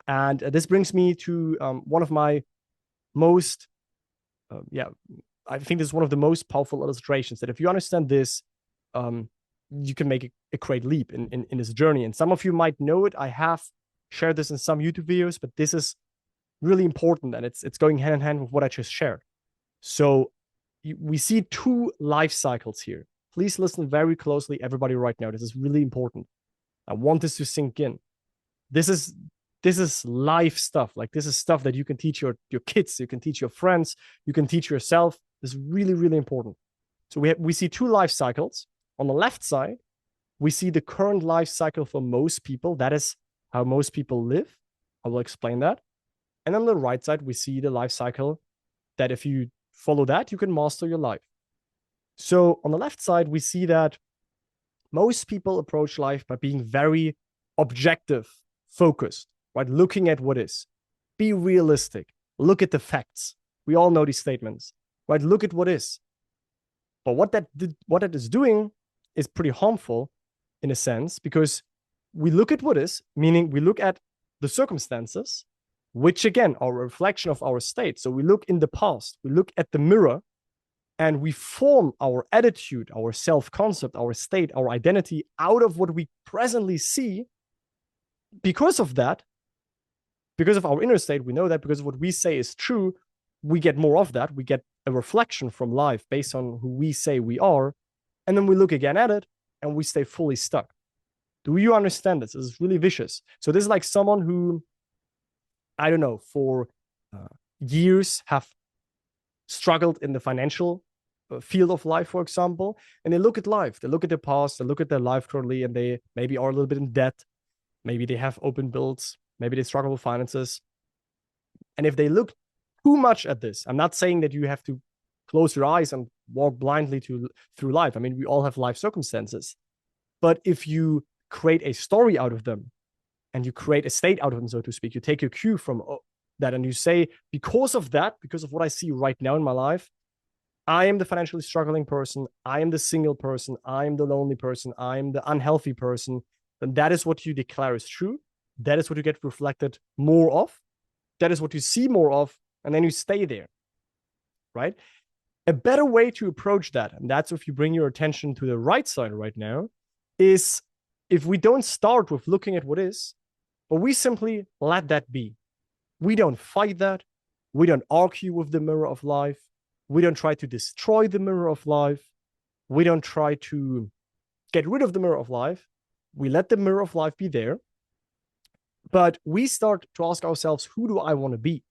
And this brings me to one of my most I think this is one of the most powerful illustrations that if you understand this, you can make a great leap in this journey. And some of you might know it. I have shared this in some YouTube videos, but this is really important, and it's going hand in hand with what I just shared. So we see two life cycles here. Please listen very closely, everybody, right now. This is really important. I want this to sink in. This is life stuff. Like, this is stuff that you can teach your kids, you can teach your friends, you can teach yourself. This is really, really important. So we see two life cycles. On the left side, we see the current life cycle for most people. That is how most people live. I will explain that. And on the right side, we see the life cycle that if you follow that, you can master your life. So on the left side, we see that most people approach life by being very objective, focused, right? Looking at what is. Be realistic. Look at the facts. We all know these statements, right? Look at what is. But what that is doing is pretty harmful in a sense, because we look at what is, meaning we look at the circumstances, which again are a reflection of our state. So we look in the past, we look at the mirror, and we form our attitude, our self-concept, our state, our identity out of what we presently see. Because of that, because of our inner state, we know that because of what we say is true, we get more of that. We get a reflection from life based on who we say we are. And then we look again at it and we stay fully stuck. Do you understand this? This is really vicious. So this is like someone who, I don't know, for years have struggled in the financial field of life, for example, and they look at life, they look at their past, they look at their life currently, and they maybe are a little bit in debt. Maybe they have open bills. Maybe they struggle with finances. And if they look too much at this, I'm not saying that you have to close your eyes and walk blindly through life. I mean, we all have life circumstances. But if you create a story out of them and you create a state out of them, so to speak, you take your cue from that and you say, because of that, because of what I see right now in my life, I am the financially struggling person. I am the single person. I am the lonely person. I am the unhealthy person. Then that is what you declare is true. That is what you get reflected more of. That is what you see more of. And then you stay there, right? A better way to approach that, and that's if you bring your attention to the right side right now, is if we don't start with looking at what is, but we simply let that be. We don't fight that. We don't argue with the mirror of life. We don't try to destroy the mirror of life. We don't try to get rid of the mirror of life. We let the mirror of life be there. But we start to ask ourselves, who do I want to be?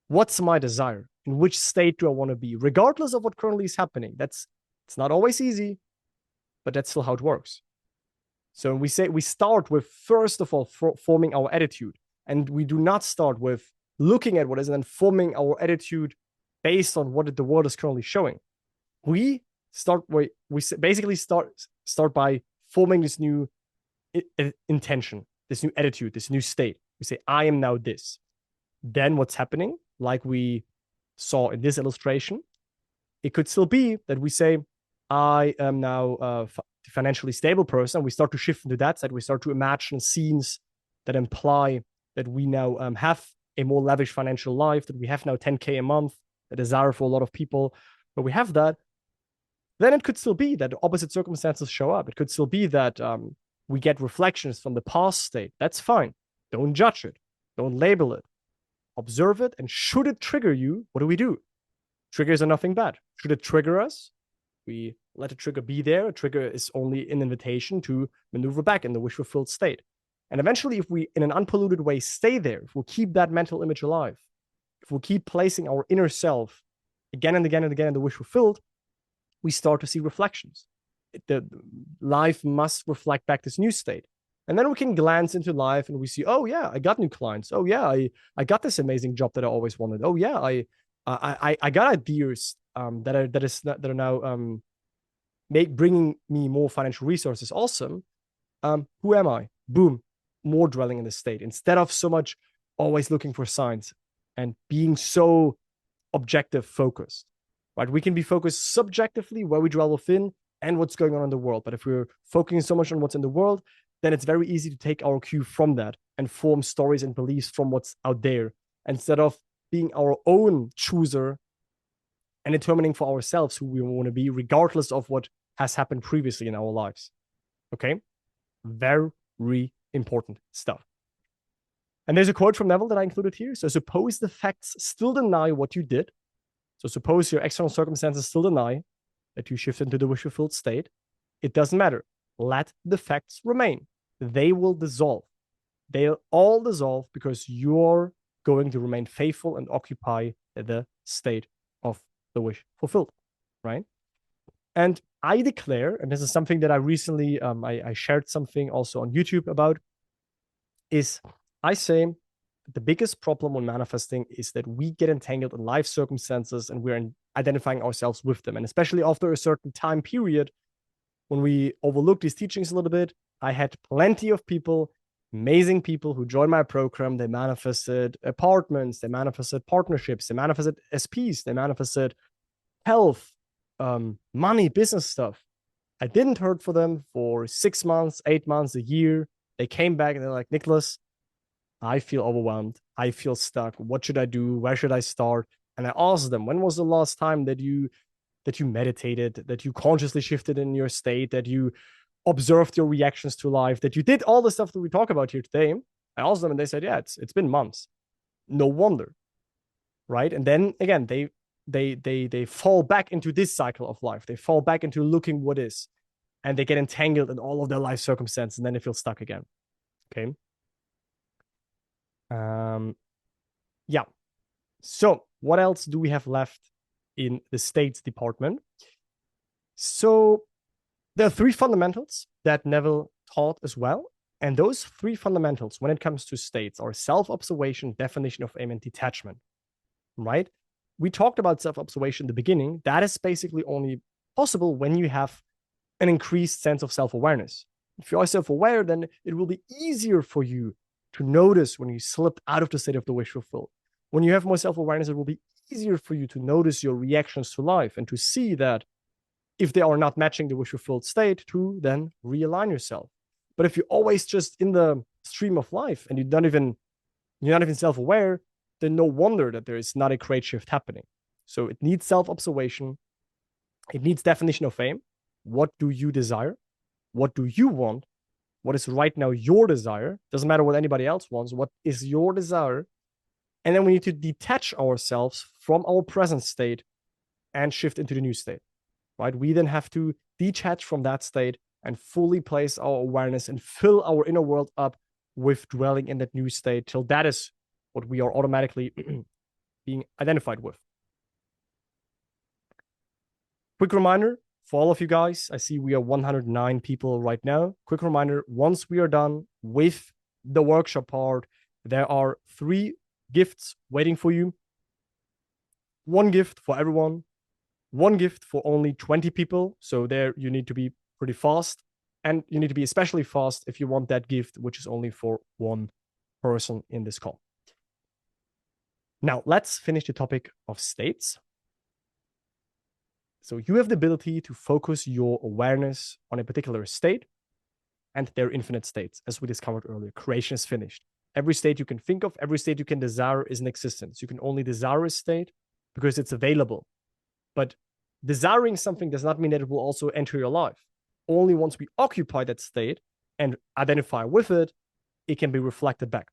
What's my desire? In which state do I want to be? Regardless of what currently is happening. It's not always easy, but that's still how it works. So we start with, first of all, forming our attitude. And we do not start with looking at what is and then forming our attitude based on what the world is currently showing. We basically start by forming this new intention, this new attitude, this new state. We say, I am now this. Then what's happening, like we saw in this illustration, it could still be that we say, I am now a financially stable person. We start to shift into that side. We start to imagine scenes that imply that we now have a more lavish financial life, that we have now 10K a month, a desire for a lot of people. But we have that. Then it could still be that opposite circumstances show up. It could still be that we get reflections from the past state. That's fine. Don't judge it. Don't label it. Observe it. And should it trigger you, what do? Triggers are nothing bad. Should it trigger us? We let the trigger be there. A trigger is only an invitation to maneuver back in the wish-fulfilled state. And eventually, if we, in an unpolluted way, stay there, if we'll keep that mental image alive, if we'll keep placing our inner self again and again and again in the wish-fulfilled, we start to see reflections. The life must reflect back this new state. And then we can glance into life and we see, oh yeah, I got new clients. Oh yeah, I got this amazing job that I always wanted. Oh yeah, I got ideas that are now bringing me more financial resources. Awesome. Who am I? Boom, more dwelling in the state instead of so much always looking for signs and being so objective focused. Right? We can be focused subjectively where we dwell within and what's going on in the world. But if we're focusing so much on what's in the world, then it's very easy to take our cue from that and form stories and beliefs from what's out there instead of being our own chooser and determining for ourselves who we want to be, regardless of what has happened previously in our lives. Okay? Very important stuff. And there's a quote from Neville that I included here. So suppose the facts still deny what you did. So suppose your external circumstances still deny that you shift into the wish-fulfilled state. It doesn't matter. Let the facts remain. They will dissolve. They'll all dissolve because you're going to remain faithful and occupy the state of the wish fulfilled, right? And I declare, and this is something that I recently, I shared something also on YouTube about, is I say the biggest problem when manifesting is that we get entangled in life circumstances and we're identifying ourselves with them. And especially after a certain time period, when we overlook these teachings a little bit, I had plenty of people, amazing people who joined my program. They manifested apartments, they manifested partnerships, they manifested SPs, they manifested health, money, business stuff. I didn't heard for them for 6 months, 8 months, a year. They came back and they're like, Nicholas, I feel overwhelmed. I feel stuck. What should I do? Where should I start? And I asked them, when was the last time that you meditated, that you consciously shifted in your state, that you observed your reactions to life, that you did all the stuff that we talk about here today? I asked them and they said, yeah, it's been months. No wonder, right? And then again, they fall back into this cycle of life. They fall back into looking what is, and they get entangled in all of their life circumstances, and then they feel stuck again. Okay. Yeah. So what else do we have left in the states department? So there are 3 fundamentals that Neville taught as well. And those 3 fundamentals, when it comes to states, are self-observation, definition of aim, and detachment, right? We talked about self-observation in the beginning. That is basically only possible when you have an increased sense of self-awareness. If you are self-aware, then it will be easier for you to notice when you slip out of the state of the wish fulfilled. When you have more self-awareness, it will be easier for you to notice your reactions to life and to see that if they are not matching the wish fulfilled state, to then realign yourself. But if you're always just in the stream of life and you're not even self-aware, then no wonder that there is not a great shift happening. So it needs self-observation. It needs definition of aim. What do you desire? What do you want? What is right now your desire? Doesn't matter what anybody else wants. What is your desire? And then we need to detach ourselves from our present state and shift into the new state, right? We then have to detach from that state and fully place our awareness and fill our inner world up with dwelling in that new state till that is what we are automatically being identified with. Quick reminder for all of you guys, I see we are 109 people right now. Quick reminder, once we are done with the workshop part, there are 3 gifts waiting for you. 1 gift for everyone, 1 gift for only 20 people. So there you need to be pretty fast, and you need to be especially fast if you want that gift, which is only for 1 person in this call. Now, let's finish the topic of states. So you have the ability to focus your awareness on a particular state, and there are infinite states, as we discovered earlier. Creation is finished. Every state you can think of, every state you can desire is in existence. You can only desire a state because it's available. But desiring something does not mean that it will also enter your life. Only once we occupy that state and identify with it, it can be reflected back.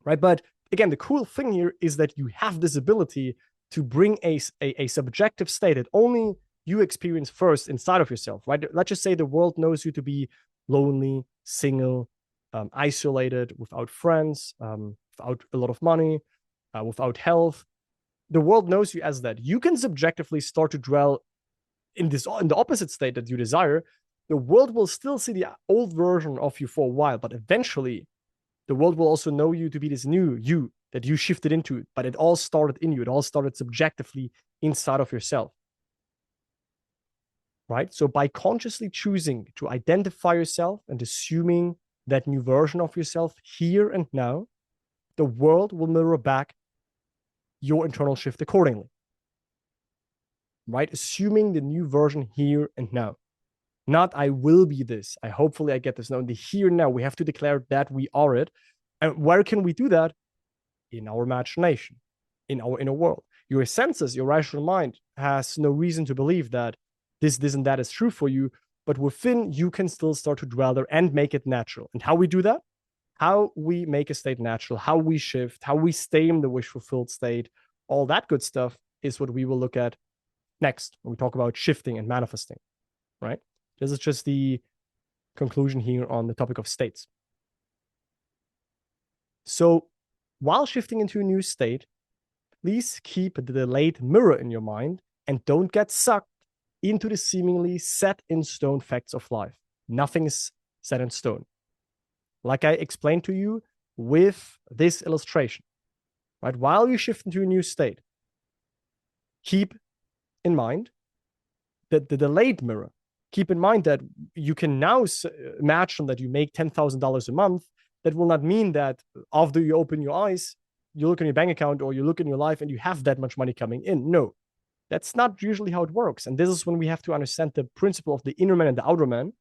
Right? But again, the cool thing here is that you have this ability to bring a subjective state that only you experience first inside of yourself, right? Let's just say the world knows you to be lonely, single, isolated, without friends, without a lot of money, without health. The world knows you as that. You can subjectively start to dwell in the opposite state that you desire. The world will still see the old version of you for a while, but eventually the world will also know you to be this new you that you shifted into, but it all started in you. It all started subjectively inside of yourself, right? So by consciously choosing to identify yourself and assuming that new version of yourself here and now, the world will mirror back your internal shift accordingly, right? Assuming the new version here and now. Not I will be this. Hopefully I get this. No, in the here and now, we have to declare that we are it. And where can we do that? In our imagination, in our inner world. Your senses, your rational mind has no reason to believe that this, and that is true for you. But within, you can still start to dwell there and make it natural. And how we do that? How we make a state natural, how we shift, how we stay in the wish fulfilled state, all that good stuff is what we will look at next when we talk about shifting and manifesting, right? This is just the conclusion here on the topic of states. So while shifting into a new state, please keep the delayed mirror in your mind and don't get sucked into the seemingly set in stone facts of life. Nothing is set in stone. Like I explained to you with this illustration, right? While you shift into a new state, keep in mind that the delayed mirror. Keep in mind that you can now imagine that you make $10,000 a month. That will not mean that after you open your eyes, you look in your bank account or you look in your life and you have that much money coming in. No, that's not usually how it works. And this is when we have to understand the principle of the inner man and the outer man,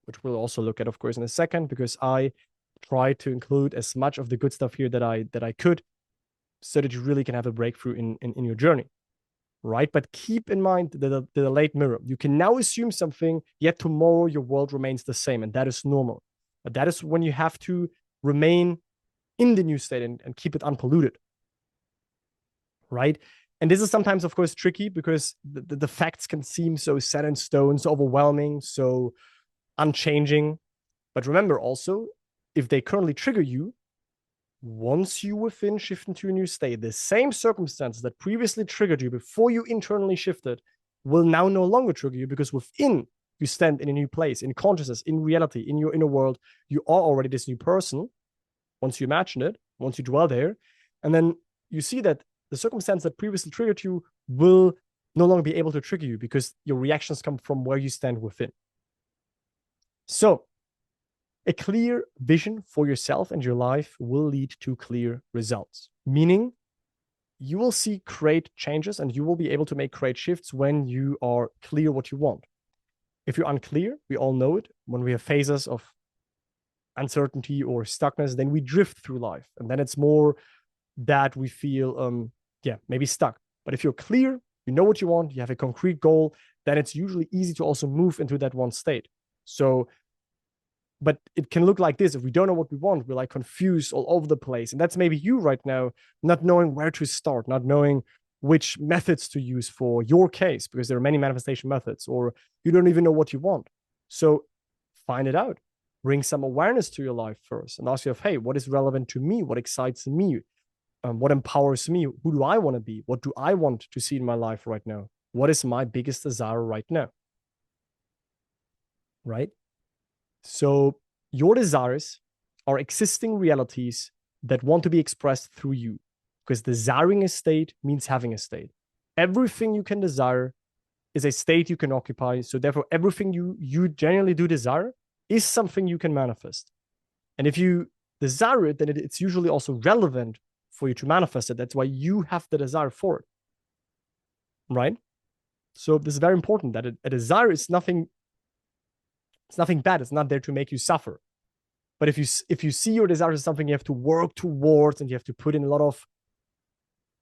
which we'll also look at, of course, in a second, because I tried to include as much of the good stuff here that I could, so that you really can have a breakthrough in your journey, right? But keep in mind the delayed mirror. You can now assume something, yet tomorrow your world remains the same, and that is normal. But that is when you have to remain in the new state and keep it unpolluted, right? And this is sometimes, of course, tricky because the facts can seem so set in stone, so overwhelming, so unchanging. But remember also, if they currently trigger you, once you within shift into a new state, the same circumstances that previously triggered you before you internally shifted will now no longer trigger you, because within you stand in a new place, in consciousness, in reality, in your inner world. You are already this new person once you imagine it, once you dwell there. And then you see that the circumstance that previously triggered you will no longer be able to trigger you because your reactions come from where you stand within. So a clear vision for yourself and your life will lead to clear results, meaning you will see great changes and you will be able to make great shifts when you are clear what you want. If you're unclear, we all know it, when we have phases of uncertainty or stuckness, then we drift through life. And then it's more that we feel, maybe stuck. But if you're clear, you know what you want, you have a concrete goal, then it's usually easy to also move into that one state. So, but it can look like this. If we don't know what we want, we're like confused all over the place. And that's maybe you right now, not knowing where to start, not knowing which methods to use for your case, because there are many manifestation methods, or you don't even know what you want. So find it out. Bring some awareness to your life first and ask yourself, hey, what is relevant to me? What excites me? What empowers me? Who do I want to be? What do I want to see in my life right now? What is my biggest desire right now? Right? So your desires are existing realities that want to be expressed through you, because desiring a state means having a state. Everything you can desire is a state you can occupy. So therefore, everything you genuinely do desire is something you can manifest. And if you desire it, then it's usually also relevant for you to manifest it. That's why you have the desire for it, right? So this is very important, that a desire is nothing. It's nothing bad. It's not there to make you suffer. But if you see your desire as something you have to work towards, and you have to put in a lot of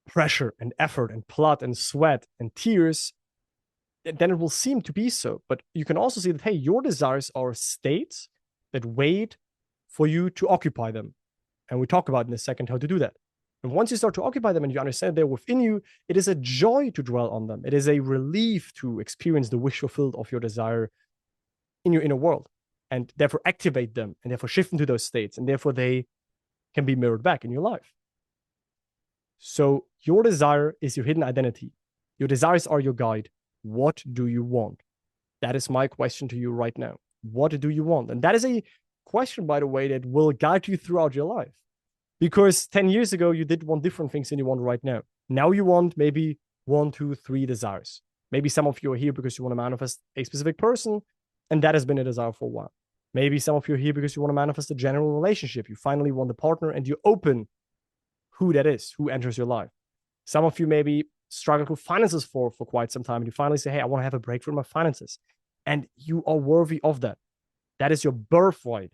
pressure and effort and blood and sweat and tears, then it will seem to be so. But you can also see that, hey, your desires are states that wait for you to occupy them. And we talk about in a second how to do that. And once you start to occupy them and you understand they're within you, it is a joy to dwell on them. It is a relief to experience the wish fulfilled of your desire in your inner world, and therefore activate them, and therefore shift into those states, and therefore they can be mirrored back in your life. So your desire is your hidden identity. Your desires are your guide. What do you want? That is my question to you right now. What do you want? And that is a question, by the way, that will guide you throughout your life. Because 10 years ago, you did want different things than you want right now. Now you want maybe 1, 2, 3 desires. Maybe some of you are here because you want to manifest a specific person, and that has been a desire for a while. Maybe some of you are here because you want to manifest a general relationship. You finally want a partner and you open who that is, who enters your life. Some of you maybe struggled with finances for quite some time, and you finally say, hey, I want to have a breakthrough in my finances. And you are worthy of that. That is your birthright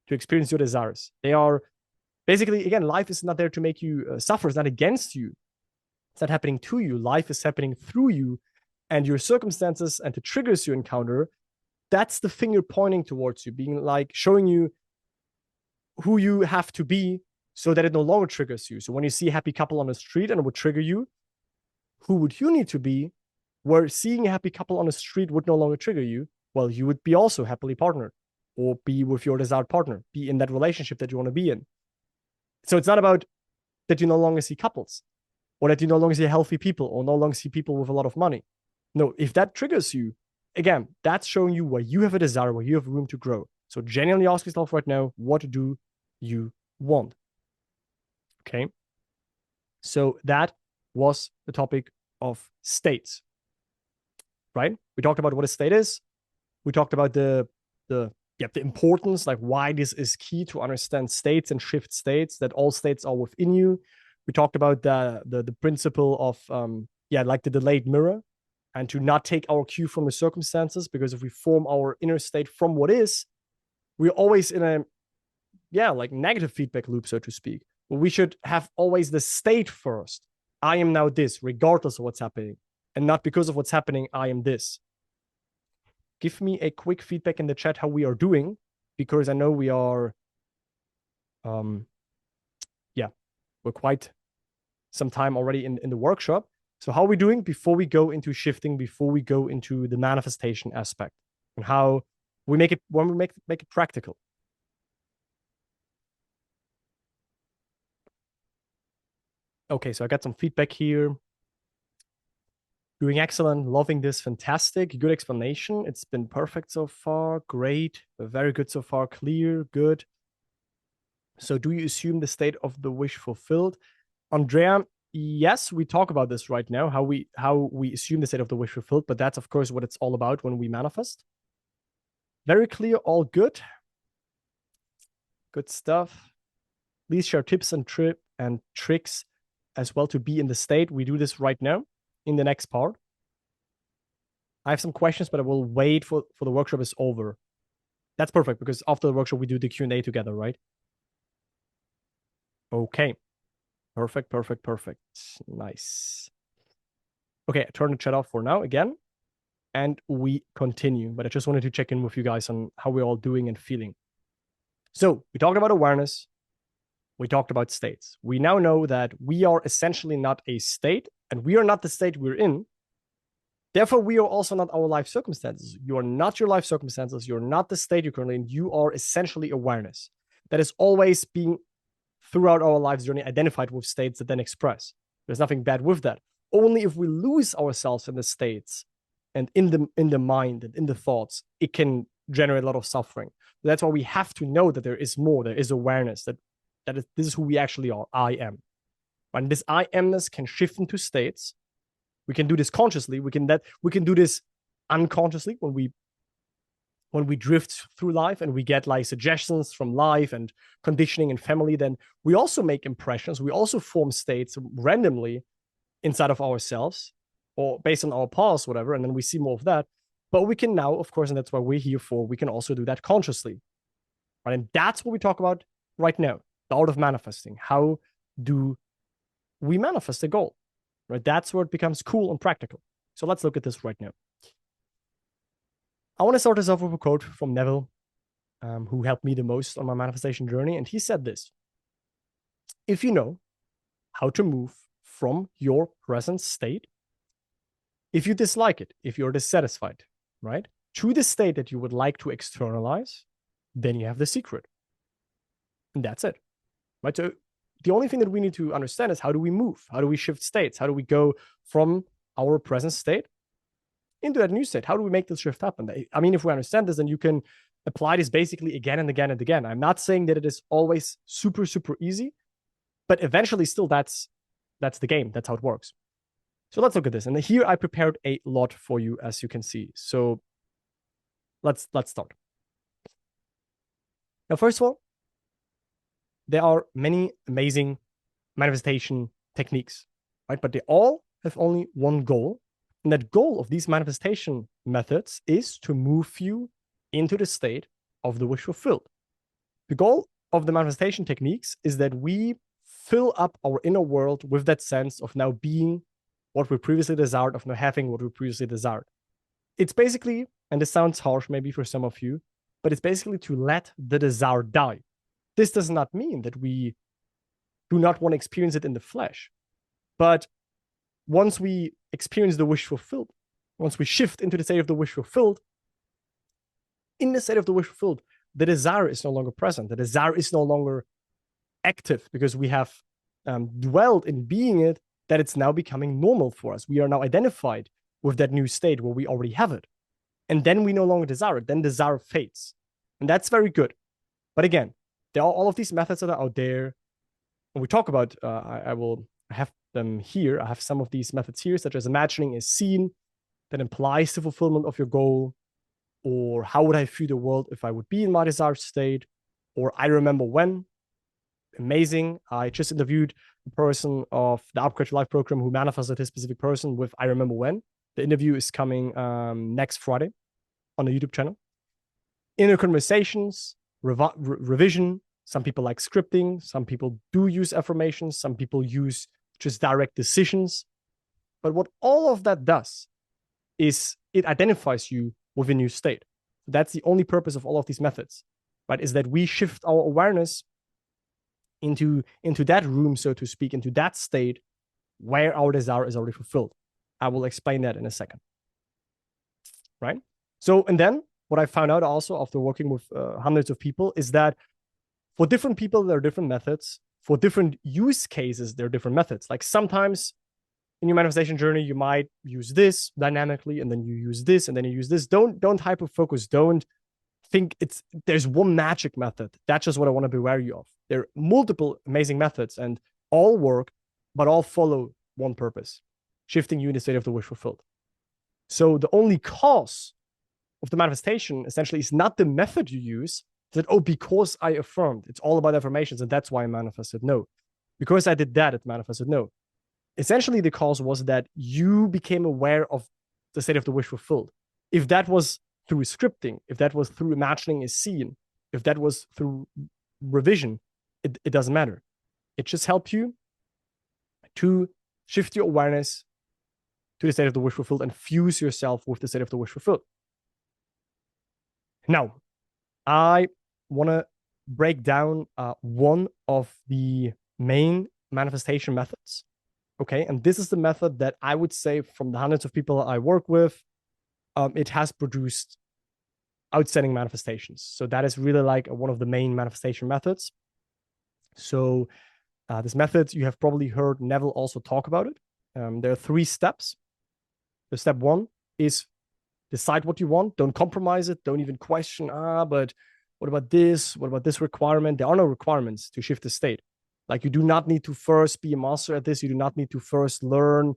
to experience your desires. They are basically, again, life is not there to make you suffer. It's not against you. It's not happening to you. Life is happening through you, and your circumstances and the triggers you encounter, that's the finger pointing towards you, being like showing you who you have to be so that it no longer triggers you. So when you see a happy couple on the street and it would trigger you, who would you need to be where seeing a happy couple on the street would no longer trigger you? Well, you would be also happily partnered or be with your desired partner, be in that relationship that you want to be in. So it's not about that you no longer see couples or that you no longer see healthy people or no longer see people with a lot of money. No, if that triggers you, again, that's showing you where you have a desire, where you have room to grow. So genuinely ask yourself right now, what do you want? Okay. So that was the topic of states, right? We talked about what a state is. We talked about the importance, like why this is key to understand states and shift states, that all states are within you. We talked about the principle of like the delayed mirror, and to not take our cue from the circumstances, because if we form our inner state from what is, we're always in a like negative feedback loop, so to speak. But we should have always the state first. I am now this, regardless of what's happening, and not because of what's happening, I am this. Give me a quick feedback in the chat how we are doing, because I know we are, we're quite some time already in the workshop. So how are we doing before we go into shifting, before we go into the manifestation aspect, and how we make it, when we make it practical? Okay, so I got some feedback here. Doing excellent, loving this, fantastic, good explanation. It's been perfect so far, great, very good so far, clear, good. So do you assume the state of the wish fulfilled? Andrea, yes, we talk about this right now, how we assume the state of the wish fulfilled, but that's of course what it's all about when we manifest. Very clear, all good. Good stuff. Please share tips and tricks as well to be in the state. We do this right now in the next part. I have some questions, but I will wait for the workshop is over. That's perfect, because after the workshop, we do the Q&A together, right? Okay. Perfect. Nice. Okay, I turn the chat off for now again, and we continue. But I just wanted to check in with you guys on how we're all doing and feeling. So we talked about awareness. We talked about states. We now know that we are essentially not a state, and we are not the state we're in. Therefore, we are also not our life circumstances. You are not your life circumstances. You're not the state you're currently in. You are essentially awareness. That is always being, throughout our lives journey, identified with states that then express. There's nothing bad with that. Only if we lose ourselves in the states and in the mind and in the thoughts, it can generate a lot of suffering. That's why we have to know that there is more. There is awareness that this is who we actually are. I am. And this I amness can shift into states. We can do this consciously. We can do this unconsciously when we drift through life and we get like suggestions from life and conditioning and family. Then we also make impressions. We also form states randomly inside of ourselves or based on our past, whatever. And then we see more of that. But we can now, of course, and that's what we're here for, we can also do that consciously. Right? And that's what we talk about right now, the art of manifesting. How do we manifest a goal? Right? That's where it becomes cool and practical. So let's look at this right now. I want to start this off with a quote from Neville, who helped me the most on my manifestation journey. And he said this: if you know how to move from your present state, if you dislike it, if you're dissatisfied, right, to the state that you would like to externalize, then you have the secret. And that's it, right? So the only thing that we need to understand is how do we move? How do we shift states? How do we go from our present state into that new state? How do we make this shift happen? I mean, if we understand this, then you can apply this basically again and again and again. I'm not saying that it is always super, super easy, but eventually still that's the game. That's how it works. So let's look at this. And here I prepared a lot for you, as you can see. So let's start. Now, first of all, there are many amazing manifestation techniques, right? But they all have only one goal. And that goal of these manifestation methods is to move you into the state of the wish fulfilled. The goal of the manifestation techniques is that we fill up our inner world with that sense of now being what we previously desired, of now having what we previously desired. It's basically, and this sounds harsh maybe for some of you, but it's basically to let the desire die. This does not mean that we do not want to experience it in the flesh. But once we experience the wish fulfilled, once we shift into the state of the wish fulfilled, in the state of the wish fulfilled, the desire is no longer present. The desire is no longer active because we have dwelled in being it, that it's now becoming normal for us. We are now identified with that new state where we already have it. And then we no longer desire it. Then desire fades. And that's very good. But again, there are all of these methods that are out there. When we talk about, I have them here. I have some of these methods here, such as imagining a scene that implies the fulfillment of your goal, or how would I view the world if I would be in my desired state, or I remember when. Amazing. I just interviewed a person of the Upgrade Your Life program who manifested his specific person with I remember when. The interview is coming next Friday on the YouTube channel. Inner conversations, revision. Some people like scripting. Some people do use affirmations. Some people use just direct decisions. But what all of that does is it identifies you with a new state. That's the only purpose of all of these methods, right? Is that we shift our awareness into that room, so to speak, into that state where our desire is already fulfilled. I will explain that in a second, right? So, and then what I found out also after working with hundreds of people is that for different people, there are different methods. For different use cases, there are different methods. Like sometimes in your manifestation journey, you might use this dynamically, and then you use this, and then you use this. Don't hyper focus. Don't think there's one magic method. That's just what I want to be wary of. There are multiple amazing methods, and all work, but all follow one purpose: shifting you in the state of the wish fulfilled. So the only cause of the manifestation essentially is not the method you use. That, oh, because I affirmed, it's all about affirmations, and that's why I manifested. No. Because I did that, it manifested. No. Essentially, the cause was that you became aware of the state of the wish fulfilled. If that was through scripting, if that was through imagining a scene, if that was through revision, it doesn't matter. It just helps you to shift your awareness to the state of the wish fulfilled and fuse yourself with the state of the wish fulfilled. Now, I want to break down one of the main manifestation methods. Okay, and this is the method that I would say from the hundreds of people I work with, it has produced outstanding manifestations. So that is really like one of the main manifestation methods. So this method, you have probably heard Neville also talk about it. There are 3 steps. The step 1 is decide what you want. Don't compromise it. Don't even question, but what about this? What about this requirement? There are no requirements to shift the state. Like, you do not need to first be a master at this. You do not need to first learn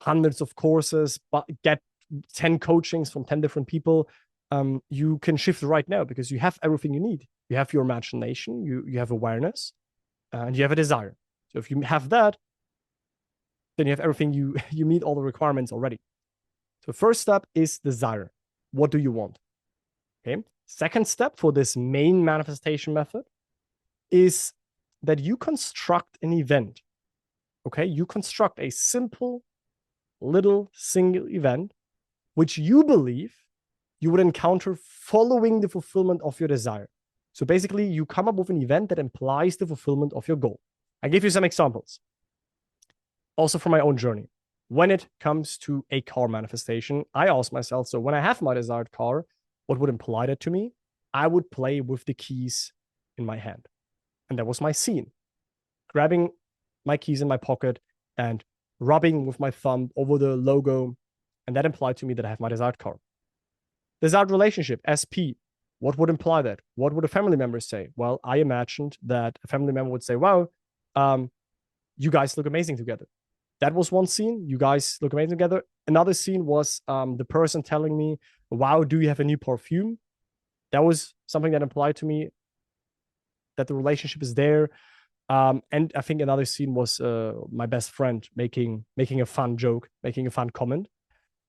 hundreds of courses, but get 10 coachings from 10 different people. You can shift right now because you have everything you need. You have your imagination, you have awareness, and you have a desire. So if you have that, then you have everything you meet all the requirements already. So first step is desire. What do you want? Okay. Second step for this main manifestation method is that you construct an event. Okay. You construct a simple little single event which you believe you would encounter following the fulfillment of your desire. So basically, you come up with an event that implies the fulfillment of your goal. I give you some examples. Also from my own journey. When it comes to a car manifestation, I ask myself, so when I have my desired car, what would imply that to me? I would play with the keys in my hand. And that was my scene. Grabbing my keys in my pocket and rubbing with my thumb over the logo. And that implied to me that I have my desired car. Desired relationship, SP. What would imply that? What would a family member say? Well, I imagined that a family member would say, wow, you guys look amazing together. That was one scene. You guys look amazing together. Another scene was the person telling me, wow, do you have a new perfume? That was something that implied to me that the relationship is there. And I think another scene was my best friend making a fun joke, making a fun comment.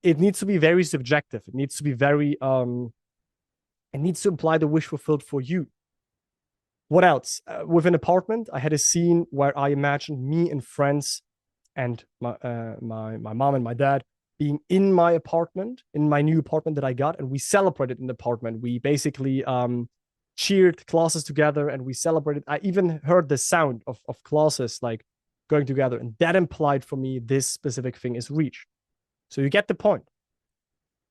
It needs to be very subjective. It needs to be very, it needs to imply the wish fulfilled for you. What else? With an apartment, I had a scene where I imagined me and friends and my mom and my dad being in my apartment, in my new apartment that I got, and we celebrated in the apartment. We basically cheered classes together, and we celebrated. I even heard the sound of classes like going together, and that implied for me this specific thing is reached. So you get the point,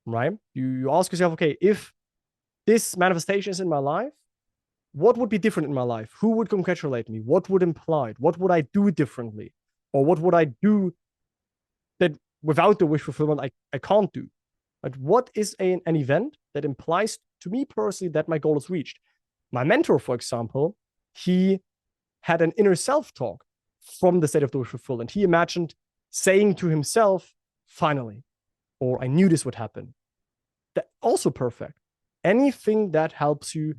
right? You ask yourself, okay, if this manifestation is in my life, what would be different in my life? Who would congratulate me? What would imply it? What would I do differently? Or what would I do that without the wish fulfillment I can't do? But what is an event that implies to me personally that my goal is reached? My mentor, for example, he had an inner self-talk from the state of the wish fulfillment. He imagined saying to himself, finally, or I knew this would happen. That also perfect. Anything that helps you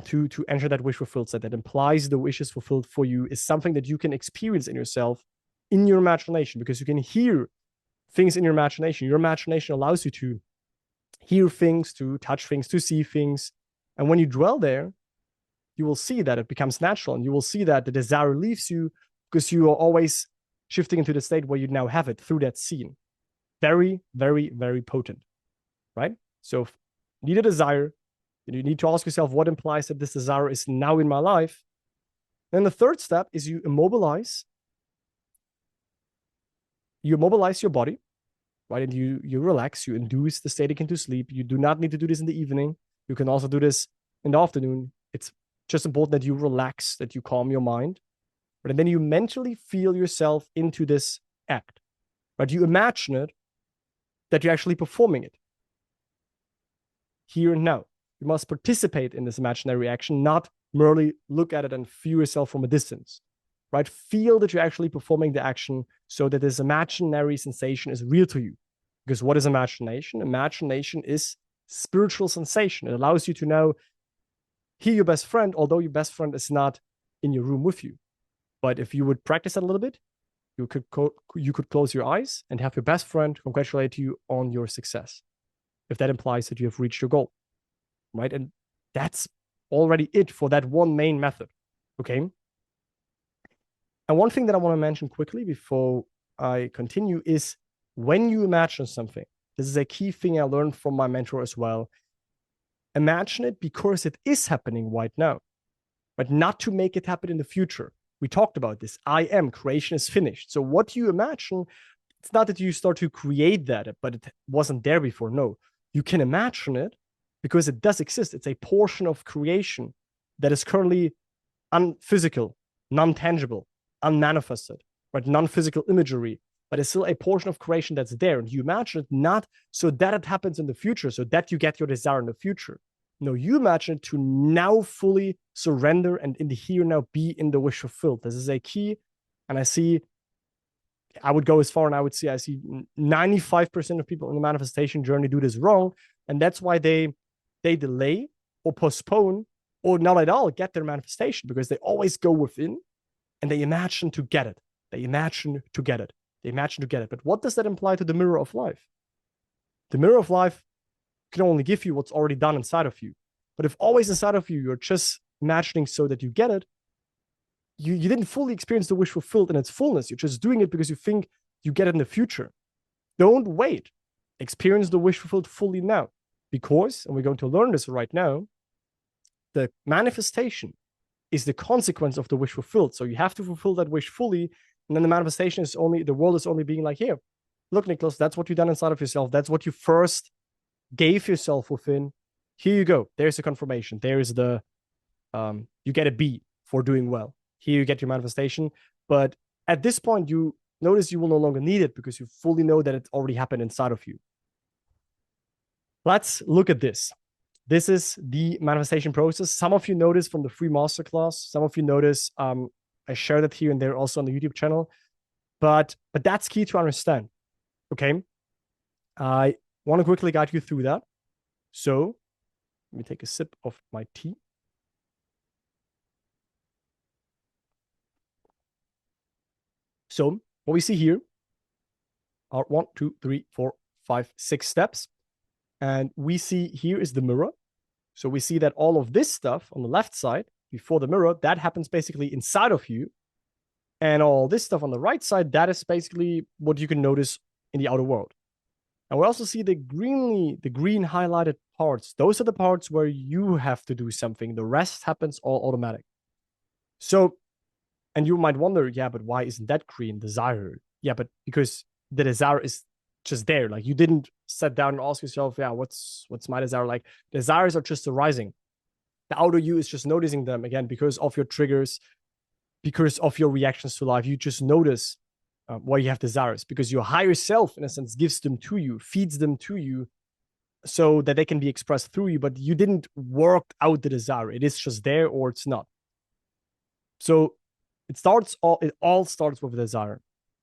to enter that wish fulfilled state, that implies the wish is fulfilled for you, is something that you can experience in yourself, in your imagination, because you can hear things in your imagination. Your imagination allows you to hear things, to touch things, to see things. And when you dwell there, you will see that it becomes natural, and you will see that the desire leaves you because you are always shifting into the state where you now have it through that scene. Very, very, very potent, right? So if you need a desire, you need to ask yourself what implies that this desire is now in my life. Then the third step is you immobilize your body, right? And you relax, you induce the static into sleep. You do not need to do this in the evening. You can also do this in the afternoon. It's just important that you relax, that you calm your mind. But and then you mentally feel yourself into this act, right? You imagine it, that you're actually performing it here and now. You must participate in this imaginary action, not merely look at it and feel yourself from a distance, right? Feel that you're actually performing the action so that this imaginary sensation is real to you. Because what is imagination? Imagination is spiritual sensation. It allows you to now hear your best friend, although your best friend is not in your room with you. But if you would practice that a little bit, you could close your eyes and have your best friend congratulate you on your success, if that implies that you have reached your goal, right? And that's already it for that one main method, okay? And one thing that I want to mention quickly before I continue is when you imagine something, this is a key thing I learned from my mentor as well. Imagine it because it is happening right now, but not to make it happen in the future. We talked about this. I am, creation is finished. So what you imagine, it's not that you start to create that, but it wasn't there before. No, you can imagine it because it does exist. It's a portion of creation that is currently unphysical, non-tangible, unmanifested, right? Non-physical imagery, but it's still a portion of creation that's there. And you imagine it not so that it happens in the future, so that you get your desire in the future. No, you imagine it to now fully surrender and in the here now be in the wish fulfilled. This is a key. And I would go as far and I see 95% of people in the manifestation journey do this wrong. And that's why they delay or postpone or not at all get their manifestation, because they always go within and they imagine to get it. They imagine to get it. They imagine to get it. But what does that imply to the mirror of life? The mirror of life can only give you what's already done inside of you. But if always inside of you, you're just imagining so that you get it, you didn't fully experience the wish fulfilled in its fullness. You're just doing it because you think you get it in the future. Don't wait. Experience the wish fulfilled fully now. Because, and we're going to learn this right now, the manifestation is the consequence of the wish fulfilled. So you have to fulfill that wish fully, and then the manifestation is only, the world is only being like, here, look, Nicholas, that's what you've done inside of yourself. That's what you first gave yourself within. Here you go. There's the confirmation. There is the, you get a B for doing well. Here you get your manifestation. But at this point, you notice you will no longer need it because you fully know that it already happened inside of you. Let's look at this. This is the manifestation process. Some of you notice from the free masterclass. Some of you notice I shared it here and there also on the YouTube channel. But that's key to understand. Okay. I want to quickly guide you through that. So let me take a sip of my tea. So what we see here are 1, 2, 3, 4, 5, 6 steps. And we see here is the mirror. So we see that all of this stuff on the left side before the mirror, that happens basically inside of you. And all this stuff on the right side, that is basically what you can notice in the outer world. And we also see the green highlighted parts. Those are the parts where you have to do something. The rest happens all automatic. So, and you might wonder, yeah, but why isn't that green desire? Yeah, but because the desire is just there. Like you didn't sit down and ask yourself, yeah, what's my desire? Like desires are just arising. The outer you is just noticing them again because of your triggers, because of your reactions to life. You just notice why you have desires, because your higher self, in a sense, gives them to you, feeds them to you, so that they can be expressed through you. But you didn't work out the desire; it is just there, or it's not. So it all starts with a desire.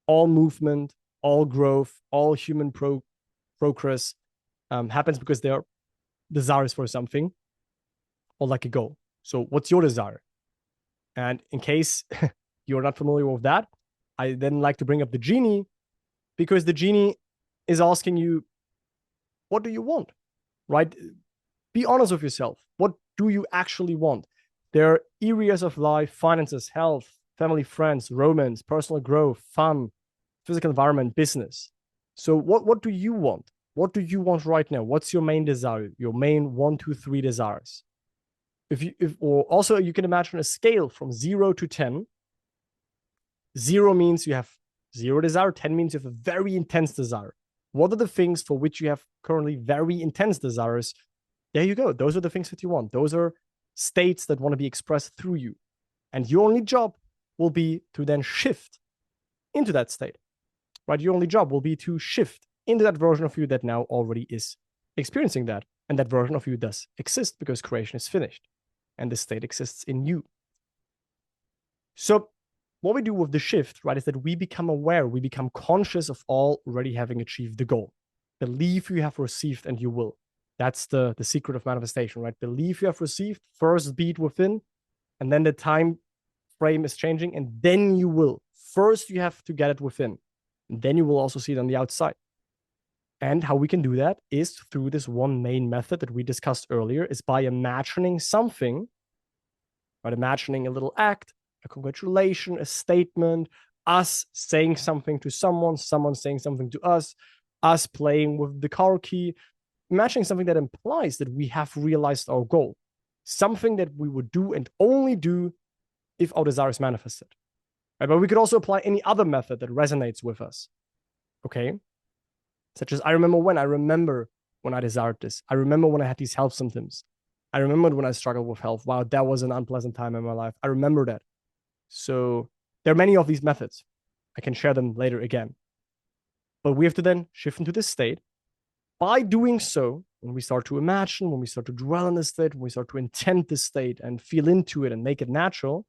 All movement, all growth, all human progress happens because there are desires for something, or like a goal. So what's your desire? And in case you're not familiar with that, I then like to bring up the genie, because the genie is asking you, what do you want? Right? Be honest with yourself. What do you actually want? There are areas of life: finances, health, family, friends, romance, personal growth, fun, physical environment, business. So what do you want? What do you want right now? What's your main desire? Your main 1, 2, 3 desires. Or also you can imagine a scale from 0 to 10. 0 means you have zero desire. 10 means you have a very intense desire. What are the things for which you have currently very intense desires? There you go. Those are the things that you want. Those are states that want to be expressed through you. And your only job will be to then shift into that state, right? Your only job will be to shift into that version of you that now already is experiencing that. And that version of you does exist because creation is finished and the state exists in you. So what we do with the shift, right, is that we become aware, we become conscious of already having achieved the goal. Believe you have received and you will. That's the secret of manifestation, right? Believe you have received, first beat within, and then the time frame is changing, and then you will. First, you have to get it within, and then you will also see it on the outside. And how we can do that is through this one main method that we discussed earlier, is by imagining something, right? Imagining a little act, a congratulation, a statement, us saying something to someone, someone saying something to us playing with the car key, imagining something that implies that we have realized our goal, something that we would do and only do if our desire is manifested. Right? But we could also apply any other method that resonates with us. Okay? Such as I remember when I desired this. I remember when I had these health symptoms. I remembered when I struggled with health. Wow, that was an unpleasant time in my life. I remember that. So there are many of these methods. I can share them later again. But we have to then shift into this state. By doing so, when we start to imagine, when we start to dwell in this state, when we start to intend this state and feel into it and make it natural,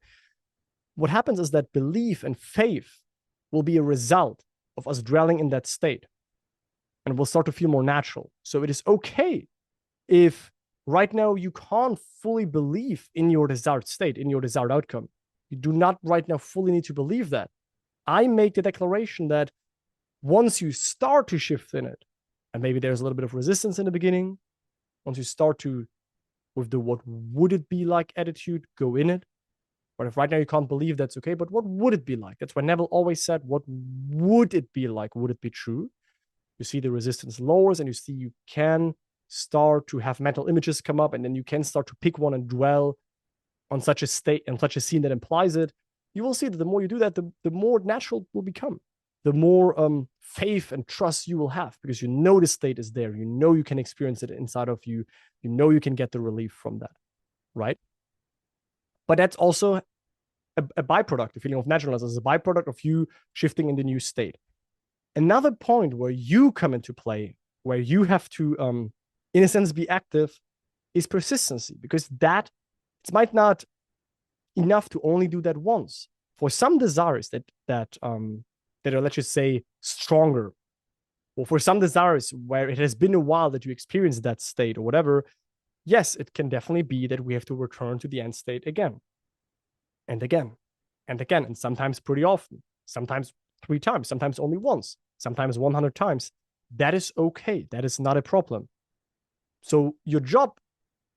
what happens is that belief and faith will be a result of us dwelling in that state. And will start to feel more natural. So it is okay if right now you can't fully believe in your desired state, in your desired outcome. You do not right now fully need to believe that. I make the declaration that once you start to shift in it, and maybe there's a little bit of resistance in the beginning, once you start to, with the what would it be like attitude, go in it. But if right now you can't believe, that's okay. But what would it be like? That's why Neville always said, what would it be like? Would it be true? You see the resistance lowers, and you see you can start to have mental images come up, and then you can start to pick one and dwell on such a state and such a scene that implies it. You will see that the more you do that, the more natural it will become. The more faith and trust you will have, because you know the state is there. You know you can experience it inside of you. You know you can get the relief from that, right? But that's also a byproduct. The feeling of naturalness is a byproduct of you shifting in the new state. Another point where you come into play, where you have to, in a sense, be active, is persistency, because that it might not enough to only do that once. For some desires that are, let's just say, stronger, or for some desires where it has been a while that you experienced that state or whatever, yes, it can definitely be that we have to return to the end state again and again and again, and sometimes pretty often, sometimes 3 times, sometimes only once, sometimes 100 times. That is okay. That is not a problem. So your job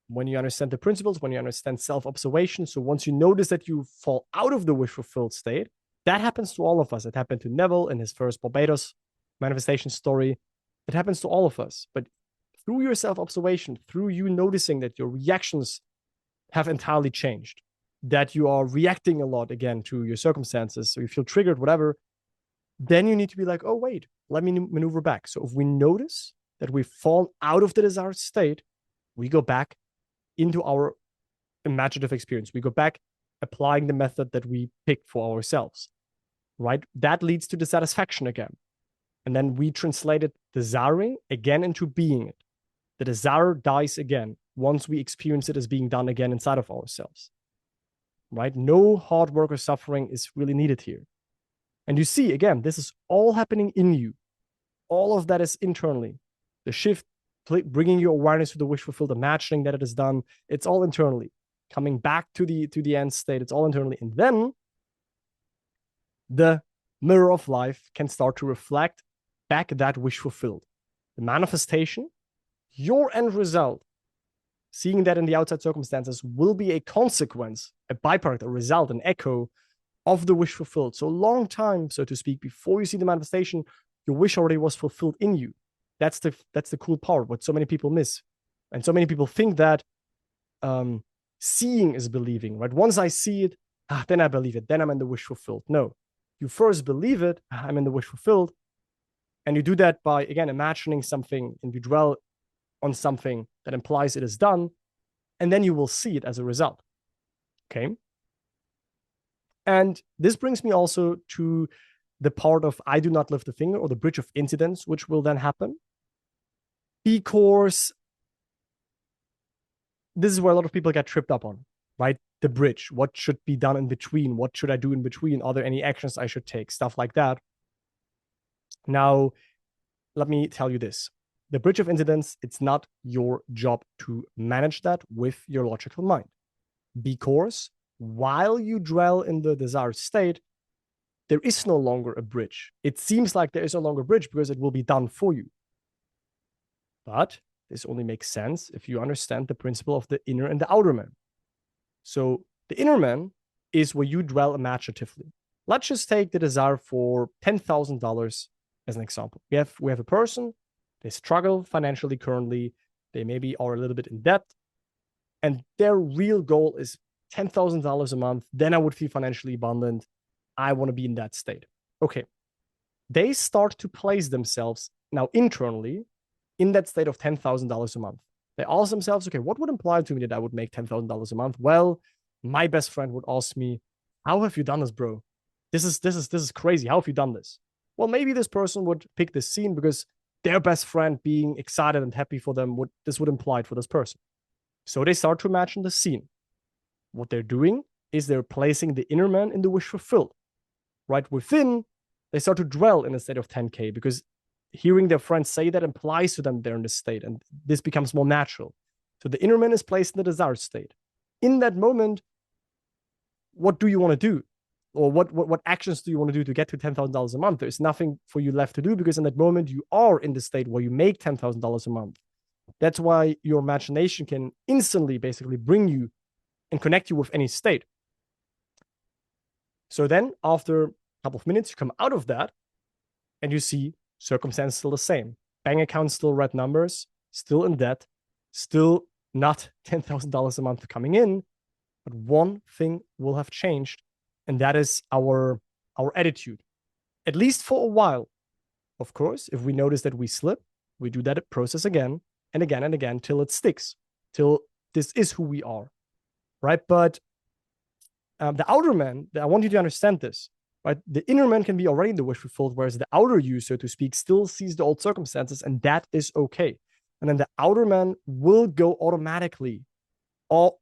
when you understand the principles, when you understand self-observation. So once you notice that you fall out of the wish-fulfilled state, that happens to all of us. It happened to Neville in his first Barbados manifestation story. It happens to all of us. But through your self-observation, through you noticing that your reactions have entirely changed, that you are reacting a lot again to your circumstances, so you feel triggered, whatever, then you need to be like, oh, wait, let me maneuver back. So if we notice that we've fallen out of the desired state, we go back into our imaginative experience. We go back applying the method that we picked for ourselves, right? That leads to dissatisfaction again. And then we translated desiring again into being it. The desire dies again once we experience it as being done again inside of ourselves, right? No hard work or suffering is really needed here. And you see, again, this is all happening in you. All of that is internally. The shift, bringing your awareness to the wish fulfilled, imagining that it is done, it's all internally. Coming back to the end state, it's all internally. And then the mirror of life can start to reflect back that wish fulfilled. The manifestation, your end result, seeing that in the outside circumstances will be a consequence, a byproduct, a result, an echo of the wish fulfilled. So a long time, so to speak, before you see the manifestation, your wish already was fulfilled in you. That's the cool part, what so many people miss. And so many people think that seeing is believing, right? Once I see it, then I believe it. Then I'm in the wish fulfilled. No, you first believe it, I'm in the wish fulfilled. And you do that by, again, imagining something, and you dwell on something that implies it is done. And then you will see it as a result. Okay. And this brings me also to the part of I do not lift the finger, or the bridge of incidents, which will then happen. Because this is where a lot of people get tripped up on, right? The bridge, what should be done in between? What should I do in between? Are there any actions I should take? Stuff like that. Now, let me tell you this. The bridge of incidents, it's not your job to manage that with your logical mind. Because while you dwell in the desired state, there is no longer a bridge. It seems like there is no longer a bridge because it will be done for you. But this only makes sense if you understand the principle of the inner and the outer man. So the inner man is where you dwell imaginatively. Let's just take the desire for $10,000 as an example. We have a person, they struggle financially currently, they maybe are a little bit in debt, and their real goal is $10,000 a month. Then I would feel financially abundant. I want to be in that state. Okay. They start to place themselves now internally in that state of $10,000 a month. They ask themselves, okay, what would imply to me that I would make $10,000 a month? Well, my best friend would ask me, how have you done this, bro? This is crazy. How have you done this? Well, maybe this person would pick this scene because their best friend being excited and happy for them, this would imply it for this person. So they start to imagine the scene. What they're doing is they're placing the inner man in the wish fulfilled. Right within, they start to dwell in a state of 10K because hearing their friends say that implies to them they're in this state, and this becomes more natural. So the inner man is placed in the desired state. In that moment, what do you want to do? Or what actions do you want to do to get to $10,000 a month? There's nothing for you left to do because in that moment, you are in the state where you make $10,000 a month. That's why your imagination can instantly basically bring you and connect you with any state. So then after a couple of minutes, you come out of that and you see circumstances still the same. Bank account still red numbers, still in debt, still not $10,000 a month coming in. But one thing will have changed, and that is our attitude, at least for a while. Of course, if we notice that we slip, we do that process again and again and again till it sticks, till this is who we are, right? But the outer man, I want you to understand this, right? The inner man can be already in the wish fulfilled, whereas the outer you, so to speak, still sees the old circumstances, and that is okay. And then the outer man will go automatically. The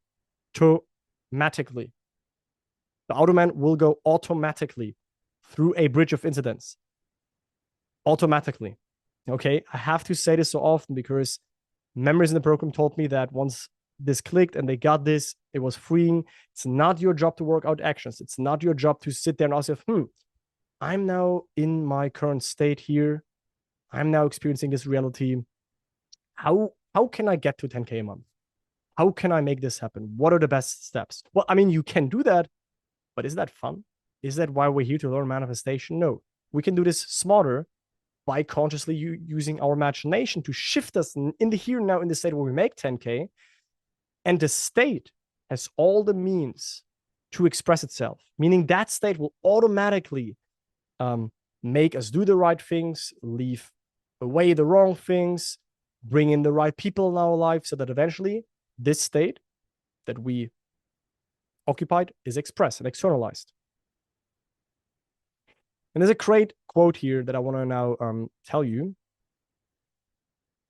outer man will go automatically through a bridge of incidents. Automatically. Okay, I have to say this so often because members in the program told me that once this clicked and they got this, it was freeing. It's not your job to work out actions. It's not your job to sit there and ask yourself, I'm now in my current state here. I'm now experiencing this reality. How can I get to 10K a month? How can I make this happen? What are the best steps? Well, I mean, you can do that, but is that fun? Is that why we're here to learn manifestation? No. We can do this smarter by consciously using our imagination to shift us in the here and now, in the state where we make 10K. And the state has all the means to express itself, meaning that state will automatically make us do the right things, leave away the wrong things, bring in the right people in our life, so that eventually this state that we occupied is expressed and externalized. And there's a great quote here that I want to now tell you.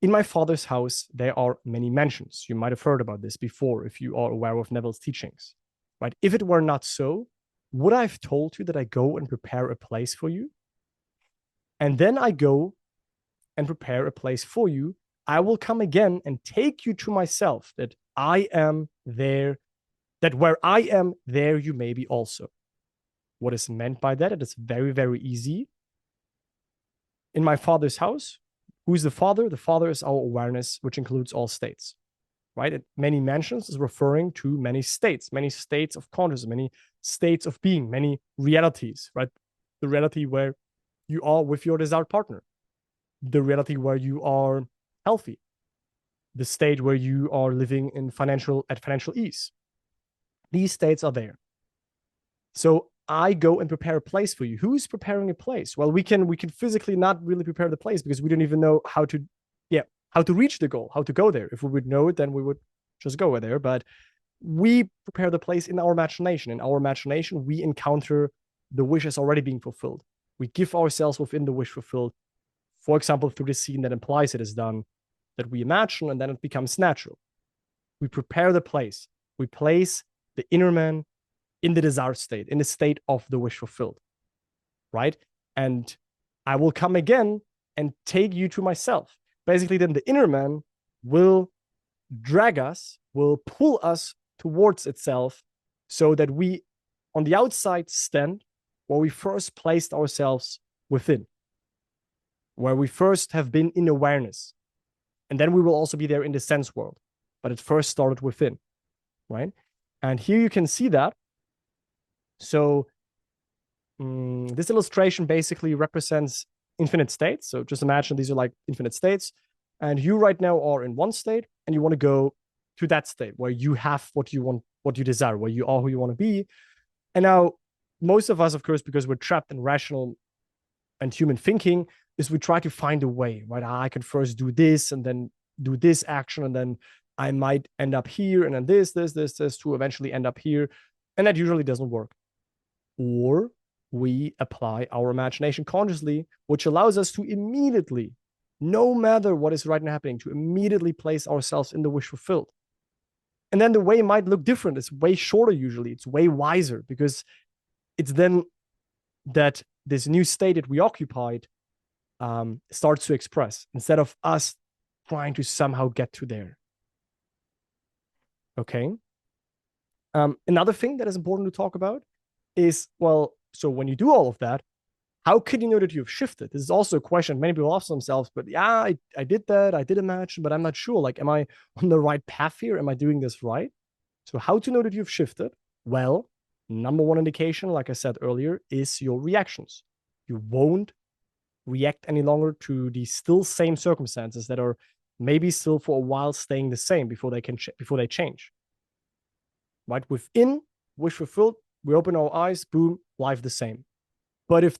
In my father's house, there are many mansions. You might have heard about this before if you are aware of Neville's teachings, right? If it were not so, would I have told you that I go and prepare a place for you? And then I go and prepare a place for you. I will come again and take you to myself, that I am there, that where I am, there you may be also. What is meant by that? It is very, very easy. In my father's house, who's the father? The father is our awareness, which includes all states, right? And many mansions is referring to many states of consciousness, many states of being, many realities, right? The reality where you are with your desired partner, the reality where you are healthy, the state where you are living in financial ease. These states are there. So I go and prepare a place for you. Who's preparing a place? Well, we can physically not really prepare the place because we don't even know how to reach the goal, how to go there. If we would know it, then we would just go there. But we prepare the place in our imagination. In our imagination, we encounter the wish as already being fulfilled. We give ourselves within the wish fulfilled. For example, through the scene that implies it is done, that we imagine, and then it becomes natural. We prepare the place. We place the inner man in the desired state, in the state of the wish fulfilled, right? And I will come again and take you to myself. Basically, then the inner man will drag us, will pull us towards itself, so that we, on the outside, stand where we first placed ourselves within, where we first have been in awareness. And then we will also be there in the sense world. But it first started within, right? And here you can see that. So this illustration basically represents infinite states. So just imagine these are like infinite states. And you right now are in one state, and you want to go to that state where you have what you want, what you desire, where you are who you want to be. And now most of us, of course, because we're trapped in rational and human thinking, is we try to find a way, right? I can first do this and then do this action, and then I might end up here, and then this to eventually end up here. And that usually doesn't work. Or we apply our imagination consciously, which allows us to immediately, no matter what is right now happening, to immediately place ourselves in the wish fulfilled. And then the way might look different. It's way shorter usually. It's way wiser, because it's then that this new state that we occupied starts to express, instead of us trying to somehow get to there. Okay. Another thing that is important to talk about is, well, so when you do all of that, how can you know that you've shifted? This is also a question many people ask themselves, but yeah, I did that. I did imagine, but I'm not sure. Like, am I on the right path here? Am I doing this right? So how to know that you've shifted? Well, number one indication, like I said earlier, is your reactions. You won't react any longer to the still same circumstances that are maybe still for a while staying the same before they change. Right? Within wish fulfilled, we open our eyes, boom, life the same. But if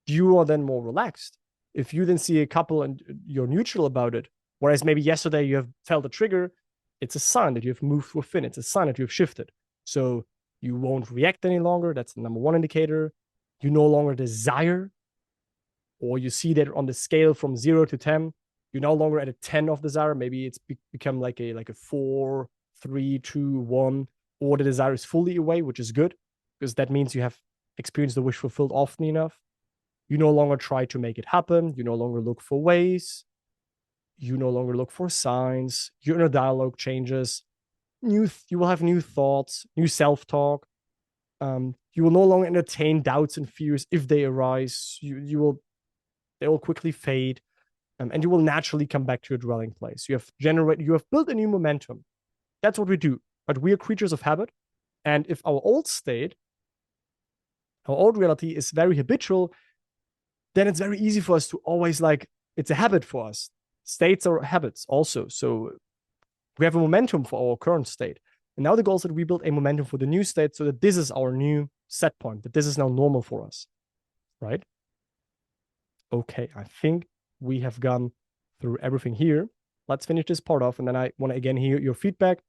you are then more relaxed, if you then see a couple and you're neutral about it, whereas maybe yesterday you have felt a trigger, it's a sign that you've moved within. It's a sign that you've shifted. So you won't react any longer. That's the number one indicator. You no longer desire, or you see that on the scale from 0 to 10, you're no longer at a 10 of desire. Maybe it's become like a 4, 3, 2, 1, or the desire is fully away, which is good, because that means you have experienced the wish fulfilled often enough. You no longer try to make it happen. You no longer look for ways. You no longer look for signs. Your inner dialogue changes. You will have new thoughts, new self-talk. You will no longer entertain doubts and fears if they arise. They will quickly fade, and you will naturally come back to your dwelling place. You have built a new momentum. That's what we do. But we are creatures of habit. And if our old state, our old reality is very habitual, then it's very easy for us to always it's a habit for us. States are habits also. So we have a momentum for our current state. And now the goal is that we build a momentum for the new state so that this is our new set point, that this is now normal for us, right? Okay, I think we have gone through everything here. Let's finish this part off. And then I want to again hear your feedback.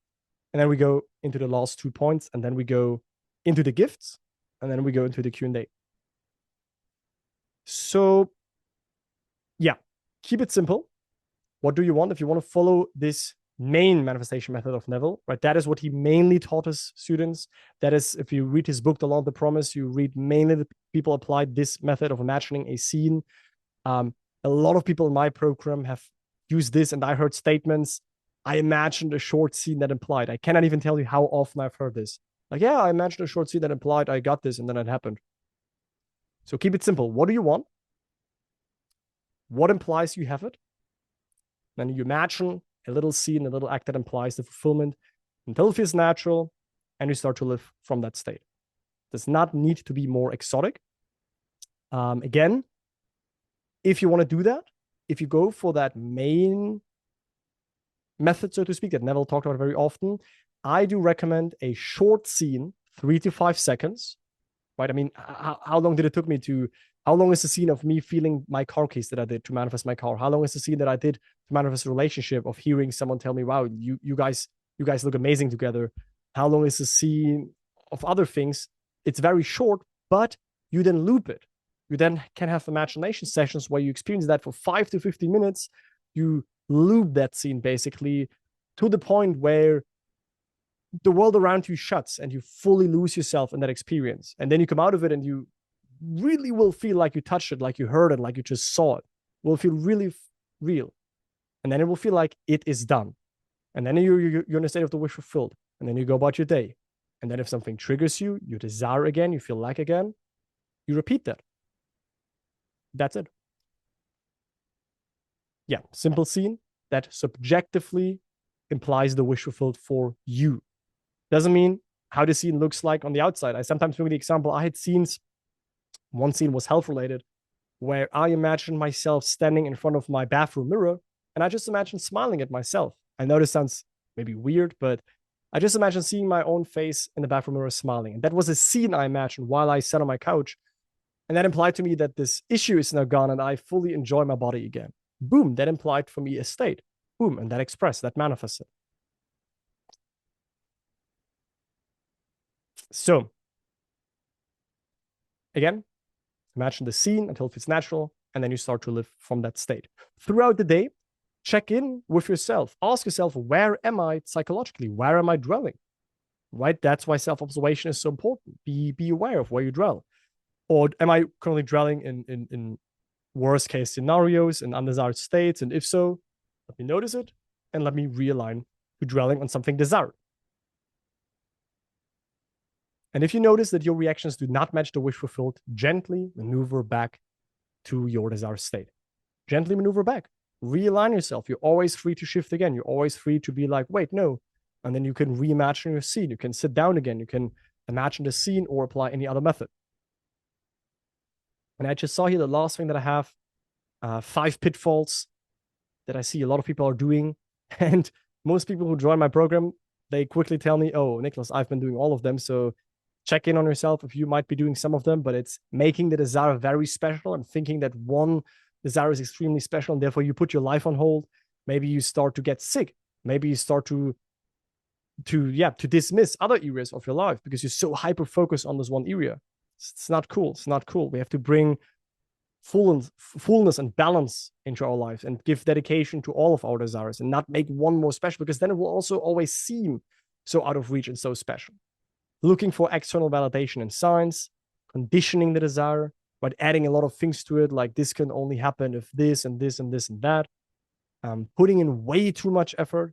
And then we go into the last 2 points. And then we go into the gifts. And then we go into the Q&A. So yeah, keep it simple. What do you want? If you want to follow this main manifestation method of Neville, right? That is what he mainly taught his students. That is, if you read his book, The Law of the Promise, you read mainly the people applied this method of imagining a scene. A lot of people in my program have used this, and I heard statements. I imagined a short scene that implied. I cannot even tell you how often I've heard this. Like, yeah, I imagined a short scene that implied I got this, and then it happened. So keep it simple. What do you want? What implies you have it? Then you imagine a little scene, a little act that implies the fulfillment until it feels natural, and you start to live from that state. It does not need to be more exotic. Again, if you want to do that, if you go for that main method, so to speak, that Neville talked about very often, I do recommend a short scene, 3 to 5 seconds, right? I mean, how long did it took me to, how long is the scene of me feeling my car keys that I did to manifest my car? How long is the scene that I did to manifest a relationship, of hearing someone tell me, wow, you guys look amazing together? How long is the scene of other things? It's very short, but you then loop it. You then can have imagination sessions where you experience that for 5 to 15 minutes. You loop that scene basically to the point where the world around you shuts and you fully lose yourself in that experience. And then you come out of it and you really will feel like you touched it, like you heard it, like you just saw it. It will feel really real. And then it will feel like it is done. And then you're in a state of the wish fulfilled. And then you go about your day. And then if something triggers you, you desire again, you feel like again, you repeat that. That's it. Yeah, simple scene that subjectively implies the wish fulfilled for you. Doesn't mean how the scene looks like on the outside. I sometimes bring the example, I had scenes, one scene was health related, where I imagined myself standing in front of my bathroom mirror, and I just imagined smiling at myself. I know this sounds maybe weird, but I just imagined seeing my own face in the bathroom mirror smiling. And that was a scene I imagined while I sat on my couch. And that implied to me that this issue is now gone and I fully enjoy my body again. Boom, that implied for me a state. Boom, and that expressed, that manifested. So, again, imagine the scene until it feels natural, and then you start to live from that state. Throughout the day, check in with yourself. Ask yourself, where am I psychologically? Where am I dwelling? Right? That's why self-observation is so important. Be aware of where you dwell. Or am I currently dwelling in worst case scenarios, in undesired states? And if so, let me notice it and let me realign to dwelling on something desired. And if you notice that your reactions do not match the wish fulfilled, gently maneuver back to your desired state. Gently maneuver back. Realign yourself. You're always free to shift again. You're always free to be like, wait, no. And then you can reimagine your scene. You can sit down again. You can imagine the scene or apply any other method. And I just saw here the last thing that I have, 5 pitfalls that I see a lot of people are doing. And most people who join my program, they quickly tell me, oh, Nicholas, I've been doing all of them. So check in on yourself if you might be doing some of them, but it's making the desire very special and thinking that one desire is extremely special and therefore you put your life on hold. Maybe you start to get sick. Maybe you start to dismiss other areas of your life because you're so hyper-focused on this one area. It's not cool. It's not cool. We have to bring fullness and balance into our lives and give dedication to all of our desires and not make one more special, because then it will also always seem so out of reach and so special. Looking for external validation and signs, conditioning the desire, but adding a lot of things to it, like this can only happen if this and this and this and that. Putting in way too much effort,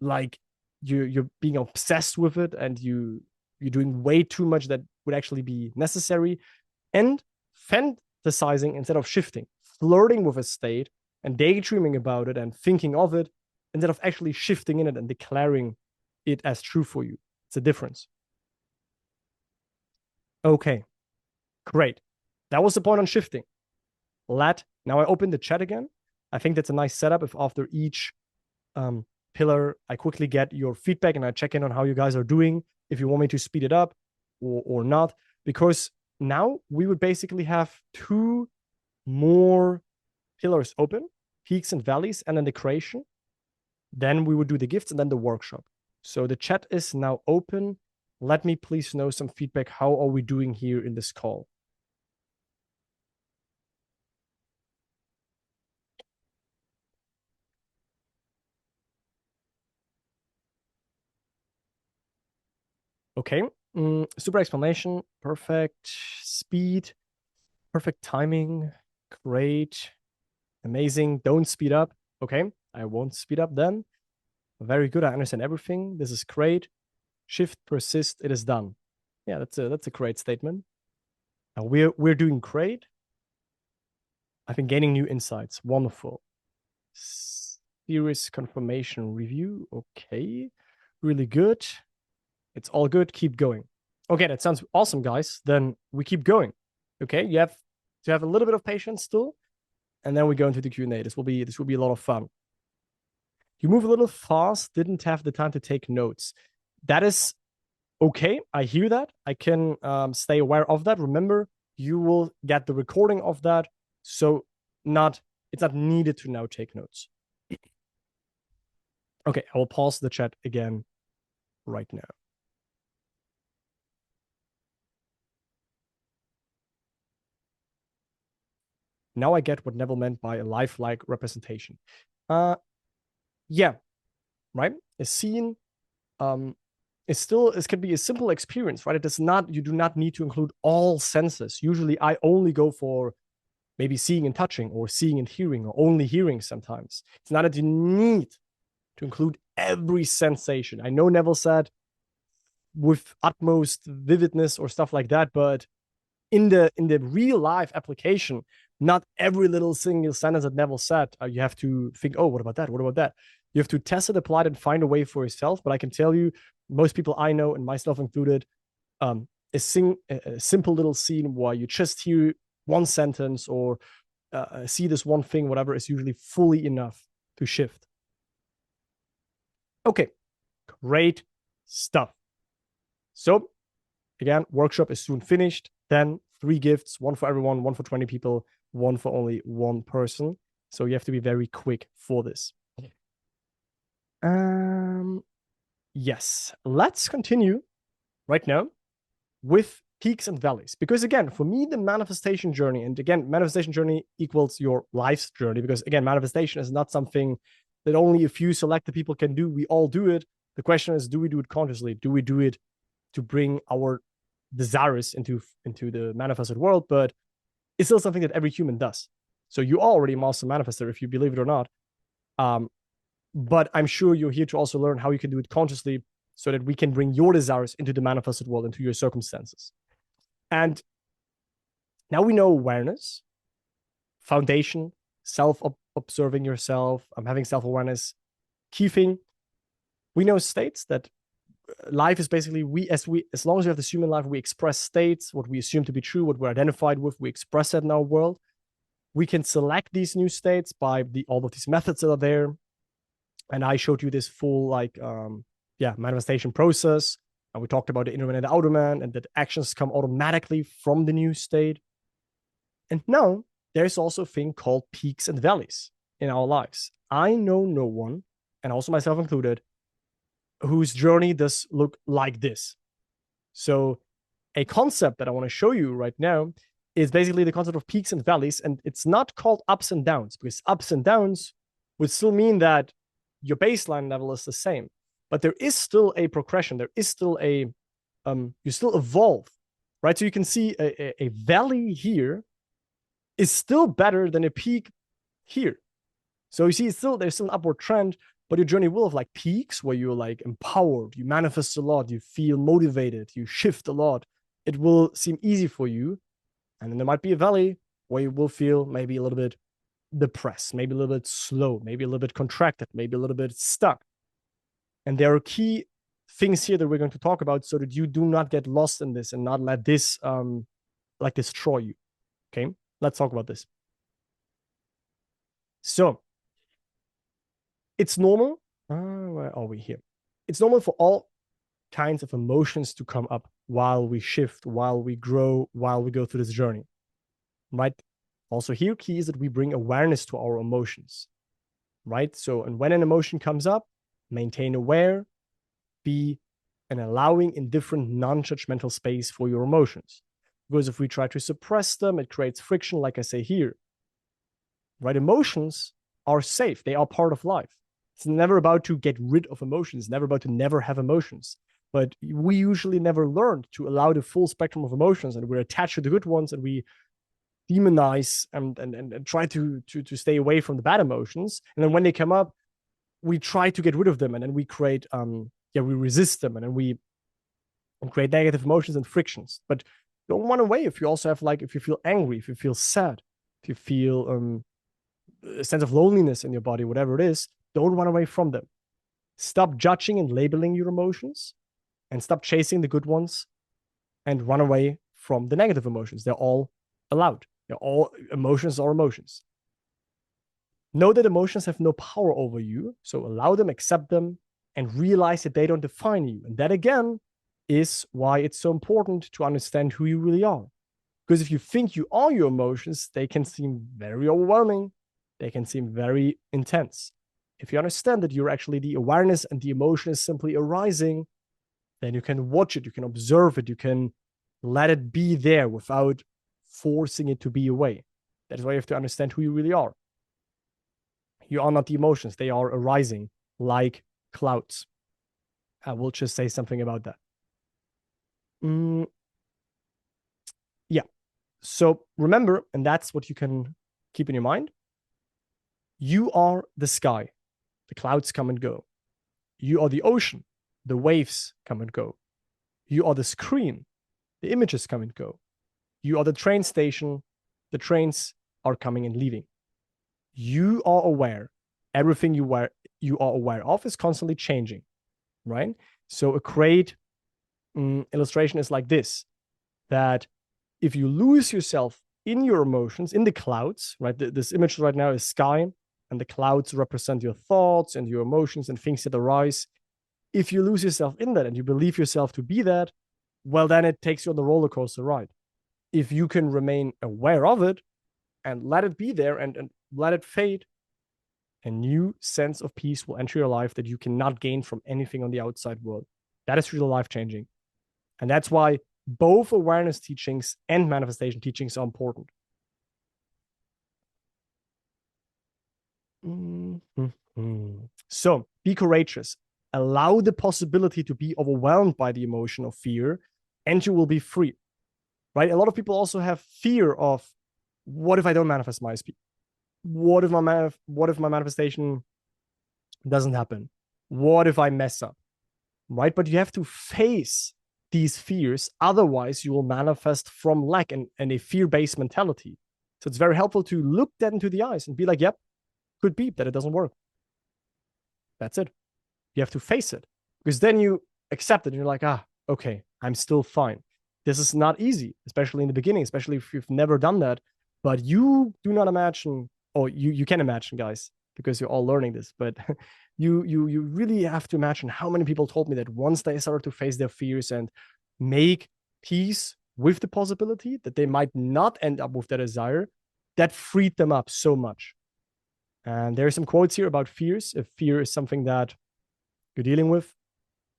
like you're being obsessed with it and you're doing way too much that would actually be necessary, and fantasizing instead of shifting, flirting with a state and daydreaming about it and thinking of it instead of actually shifting in it and declaring it as true for you. It's a difference. Okay, great. That was the point on shifting. Now I open the chat again. I think that's a nice setup if after each pillar, I quickly get your feedback and I check in on how you guys are doing, if you want me to speed it up or not, because now we would basically have 2 more pillars open, peaks and valleys, and then the creation. Then we would do the gifts and then the workshop. So the chat is now open. Let me please know some feedback. How are we doing here in this call? Okay. Super explanation. Perfect speed. Perfect timing. Great. Amazing. Don't speed up. Okay. I won't speed up then. Very good. I understand everything. This is great. Shift, persist. It is done. Yeah, that's a great statement. Now we're doing great. I've been gaining new insights. Wonderful. Serious confirmation review. Okay. Really good. It's all good. Keep going. Okay, that sounds awesome, guys. Then we keep going. Okay, you have to have a little bit of patience still, and then we go into the Q&A. This will be a lot of fun. You move a little fast, didn't have the time to take notes. That is okay. I hear that. I can stay aware of that. Remember, you will get the recording of that, so it's not needed to now take notes. Okay, I will pause the chat again right now. Now I get what Neville meant by a lifelike representation. Yeah, right? A scene it can be a simple experience, right? You do not need to include all senses. Usually I only go for maybe seeing and touching, or seeing and hearing, or only hearing sometimes. It's not that you need to include every sensation. I know Neville said with utmost vividness or stuff like that, but in the real life application, not every little single sentence that Neville said, you have to think, oh, what about that? What about that? You have to test it, apply it, and find a way for yourself. But I can tell you, most people I know, and myself included, a simple little scene where you just hear one sentence or see this one thing, whatever, is usually fully enough to shift. Okay, great stuff. So again, workshop is soon finished. Then 3 gifts, 1 for everyone, 1 for 20 people, 1 for only 1 person. So you have to be very quick for this. Yes, let's continue right now with peaks and valleys. Because again, for me, the manifestation journey, and again, manifestation journey equals your life's journey. Because again, manifestation is not something that only a few selected people can do. We all do it. The question is, do we do it consciously? Do we do it to bring our desires into the manifested world? But it's still something that every human does. So you are already a master manifester, if you believe it or not. But I'm sure you're here to also learn how you can do it consciously, so that we can bring your desires into the manifested world, into your circumstances. And now we know awareness, foundation, self-observing yourself, having self-awareness. Key thing, we know states that life is basically, as long as we have this human life, we express states, what we assume to be true, what we're identified with, we express that in our world. We can select these new states by all of these methods that are there. And I showed you this full manifestation process. And we talked about the inner man and the outer man, and that actions come automatically from the new state. And now there's also a thing called peaks and valleys in our lives. I know no one, and also myself included, whose journey does look like this. So a concept that I want to show you right now is basically the concept of peaks and valleys. And it's not called ups and downs, because ups and downs would still mean that your baseline level is the same. But there is still a progression. There is still you still evolve, right? So you can see a valley here is still better than a peak here. So you see, there's still an upward trend, but your journey will have like peaks where you're like empowered, you manifest a lot, you feel motivated, you shift a lot. It will seem easy for you. And then there might be a valley where you will feel maybe a little bit depressed, maybe a little bit slow, maybe a little bit contracted, maybe a little bit stuck. And there are key things here that we're going to talk about so that you do not get lost in this and not let this like destroy you. Okay, let's talk about this. So it's normal. Where are we here? It's normal for all kinds of emotions to come up while we shift, while we grow, while we go through this journey, right? Also here, key is that we bring awareness to our emotions, right? So, and when an emotion comes up, maintain aware, be an allowing, indifferent, non-judgmental space for your emotions. Because if we try to suppress them, it creates friction, like I say here, right? Emotions are safe. They are part of life. It's never about to get rid of emotions. It's never about to never have emotions. But we usually never learned to allow the full spectrum of emotions, and we're attached to the good ones, and we demonize and try to stay away from the bad emotions. And then when they come up, we try to get rid of them, and then we create we resist them, and then we create negative emotions and frictions. But don't run away if you also have, like, if you feel angry, if you feel sad, if you feel a sense of loneliness in your body, whatever it is, don't run away from them. Stop judging and labeling your emotions, and stop chasing the good ones, and run away from the negative emotions. They're all allowed. They're all emotions are emotions. Know that emotions have no power over you, so allow them, accept them, and realize that they don't define you. And that, again, is why it's so important to understand who you really are. Because if you think you are your emotions, they can seem very overwhelming. They can seem very intense. If you understand that you're actually the awareness and the emotion is simply arising, then you can watch it, you can observe it, you can let it be there without forcing it to be away. That is why you have to understand who you really are. You are not the emotions. They are arising like clouds. I will just say something about that. Yeah. So remember, and that's what you can keep in your mind, you are the sky. The clouds come and go. You are the ocean. The waves come and go. You are the screen. The images come and go. You are the train station. The trains are coming and leaving. You are aware. Everything you are aware of is constantly changing, right? So a great illustration is like this, that if you lose yourself in your emotions, in the clouds, right? This image right now is sky, and the clouds represent your thoughts and your emotions and things that arise. If you lose yourself in that and you believe yourself to be that, well, then it takes you on the roller coaster ride. If you can remain aware of it and let it be there and let it fade, a new sense of peace will enter your life that you cannot gain from anything on the outside world. That is really life-changing. And that's why both awareness teachings and manifestation teachings are important. So be courageous. Allow the possibility to be overwhelmed by the emotion of fear, and you will be free. Right? A lot of people also have fear of, what if I don't manifest my SP? What if my manifestation doesn't happen? What if I mess up? Right? But you have to face these fears. Otherwise, you will manifest from lack and a fear-based mentality. So it's very helpful to look that into the eyes and be like, yep, could be that it doesn't work. That's it. You have to face it, because then you accept it and you're like, okay, I'm still fine. This is not easy, especially in the beginning, especially if you've never done that. But you do not imagine, or you can imagine, guys, because you're all learning this, but you really have to imagine how many people told me that once they started to face their fears and make peace with the possibility that they might not end up with their desire, that freed them up so much. And there are some quotes here about fears. If fear is something that you're dealing with,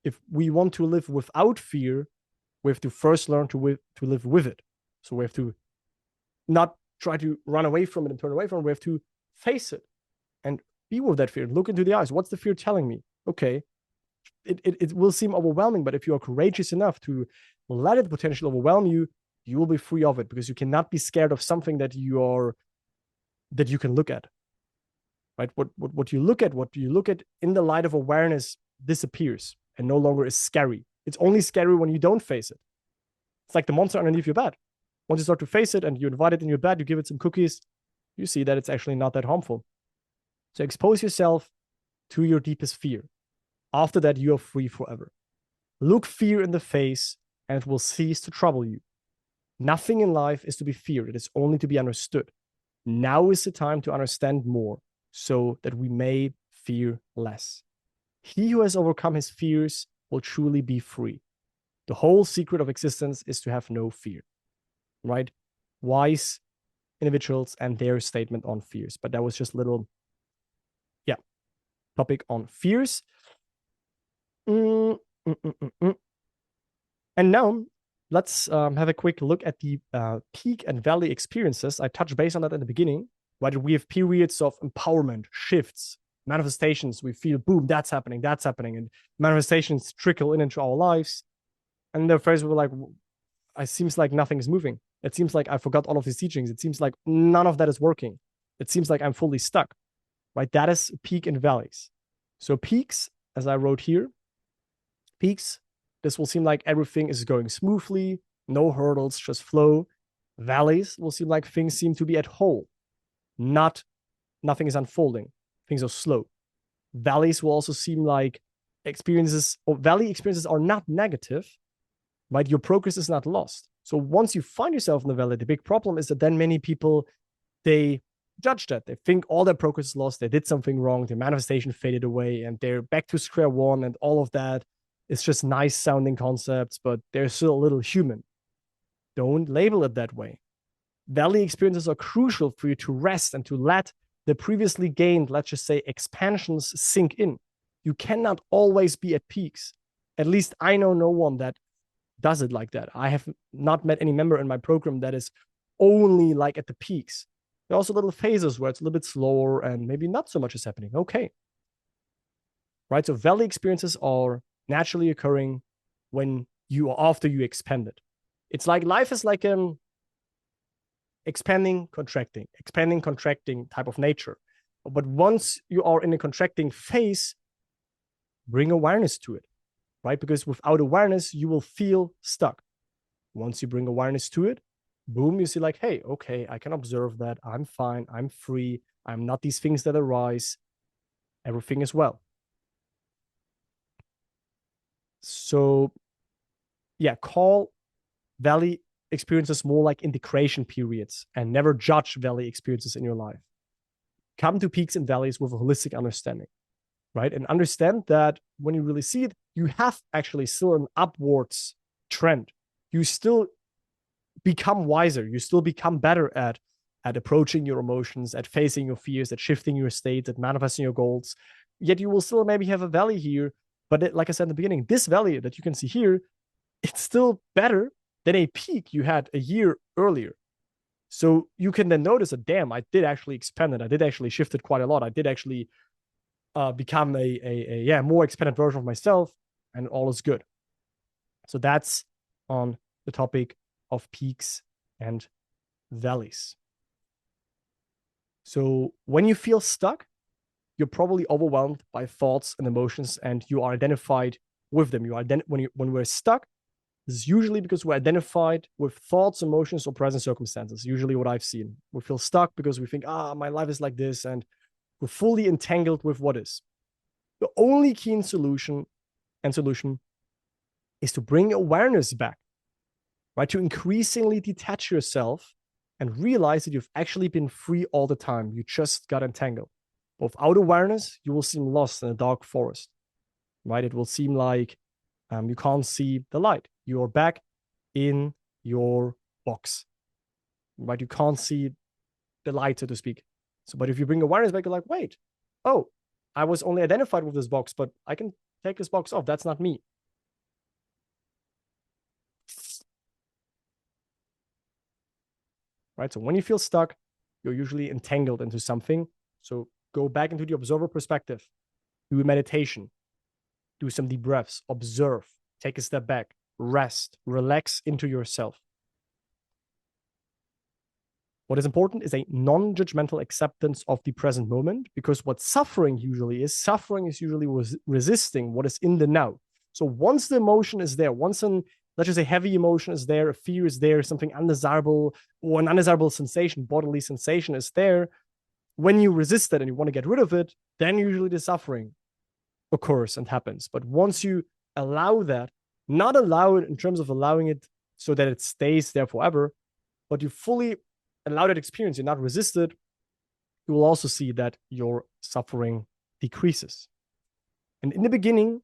if we want to live without fear, we have to first learn to live with it. So we have to not try to run away from it and turn away from it. We have to face it and be with that fear. Look into the eyes. What's the fear telling me? Okay, it will seem overwhelming, but if you are courageous enough to let it potentially overwhelm you, you will be free of it, because you cannot be scared of something that you can look at. Right? What you look at in the light of awareness disappears and no longer is scary. It's only scary when you don't face it. It's like the monster underneath your bed. Once you start to face it and you invite it in your bed, you give it some cookies, you see that it's actually not that harmful. So expose yourself to your deepest fear. After that, you are free forever. Look fear in the face, and it will cease to trouble you. Nothing in life is to be feared, it is only to be understood. Now is the time to understand more, so that we may fear less. He who has overcome his fears will truly be free. The whole secret of existence is to have no fear, right? Wise individuals and their statement on fears. But that was just a little, topic on fears. And now let's have a quick look at the peak and valley experiences. I touched base on that in the beginning, right? We have periods of empowerment, shifts, manifestations. We feel, boom, that's happening. And manifestations trickle into our lives. And the phrase we're like, it seems like nothing is moving. It seems like I forgot all of these teachings. It seems like none of that is working. It seems like I'm fully stuck, right? That is peak and valleys. So peaks, as I wrote here, peaks, this will seem like everything is going smoothly, no hurdles, just flow. Valleys will seem like things seem to be at whole, nothing is unfolding. Things are slow. Valleys will also seem like valley experiences are not negative, right? Your progress is not lost. So once you find yourself in the valley, the big problem is that then many people, they judge that. They think all their progress is lost. They did something wrong. Their manifestation faded away and they're back to square one and all of that. It's just nice sounding concepts, but they're still a little human. Don't label it that way. Valley experiences are crucial for you to rest and to let the previously gained, let's just say, expansions sink in. You cannot always be at peaks. At least I know no one that does it like that. I have not met any member in my program that is only like at the peaks. There are also little phases where it's a little bit slower and maybe not so much is happening. Okay. Right? So valley experiences are naturally occurring when after you expand it. It's like life is like expanding, contracting type of nature. But once you are in a contracting phase, bring awareness to it, right? Because without awareness, you will feel stuck. Once you bring awareness to it, boom, you see like, hey, okay, I can observe that. I'm fine. I'm free. I'm not these things that arise. Everything is well. So yeah, call valley experiences more like integration periods and never judge valley experiences in your life. Come to peaks and valleys with a holistic understanding, right? And understand that when you really see it, you have actually still an upwards trend. You still become wiser. You still become better at approaching your emotions, at facing your fears, at shifting your state, at manifesting your goals. Yet you will still maybe have a valley here. But like I said in the beginning, this valley that you can see here, it's still better than a peak you had a year earlier. So you can then notice that, damn, I did actually expand it. I did actually shift it quite a lot. I did actually become a more expanded version of myself, and all is good. So that's on the topic of peaks and valleys. So when you feel stuck, you're probably overwhelmed by thoughts and emotions, and you are identified with them. When we're stuck, this is usually because we're identified with thoughts, emotions, or present circumstances. Usually what I've seen. We feel stuck because we think, my life is like this, and we're fully entangled with what is. The only key solution is to bring awareness back, right? To increasingly detach yourself and realize that you've actually been free all the time. You just got entangled. Without awareness, you will seem lost in a dark forest, right? It will seem like you can't see the light. You're back in your box, right? You can't see the light, so to speak. So, but if you bring awareness back, you're like, wait, oh, I was only identified with this box, but I can take this box off. That's not me. Right? So when you feel stuck, you're usually entangled into something. So go back into the observer perspective. Do a meditation. Do some deep breaths. Observe. Take a step back. Rest. Relax into yourself. What is important is a non-judgmental acceptance of the present moment, because what suffering is usually resisting what is in the now. So once the emotion is there, once let's just say heavy emotion is there, a fear is there, something undesirable or an undesirable sensation, bodily sensation is there, when you resist it and you want to get rid of it, then usually the suffering occurs and happens. But once you allow that Not allow it in terms of allowing it so that it stays there forever, but you fully allow that experience, you're not resisted, you will also see that your suffering decreases. And in the beginning,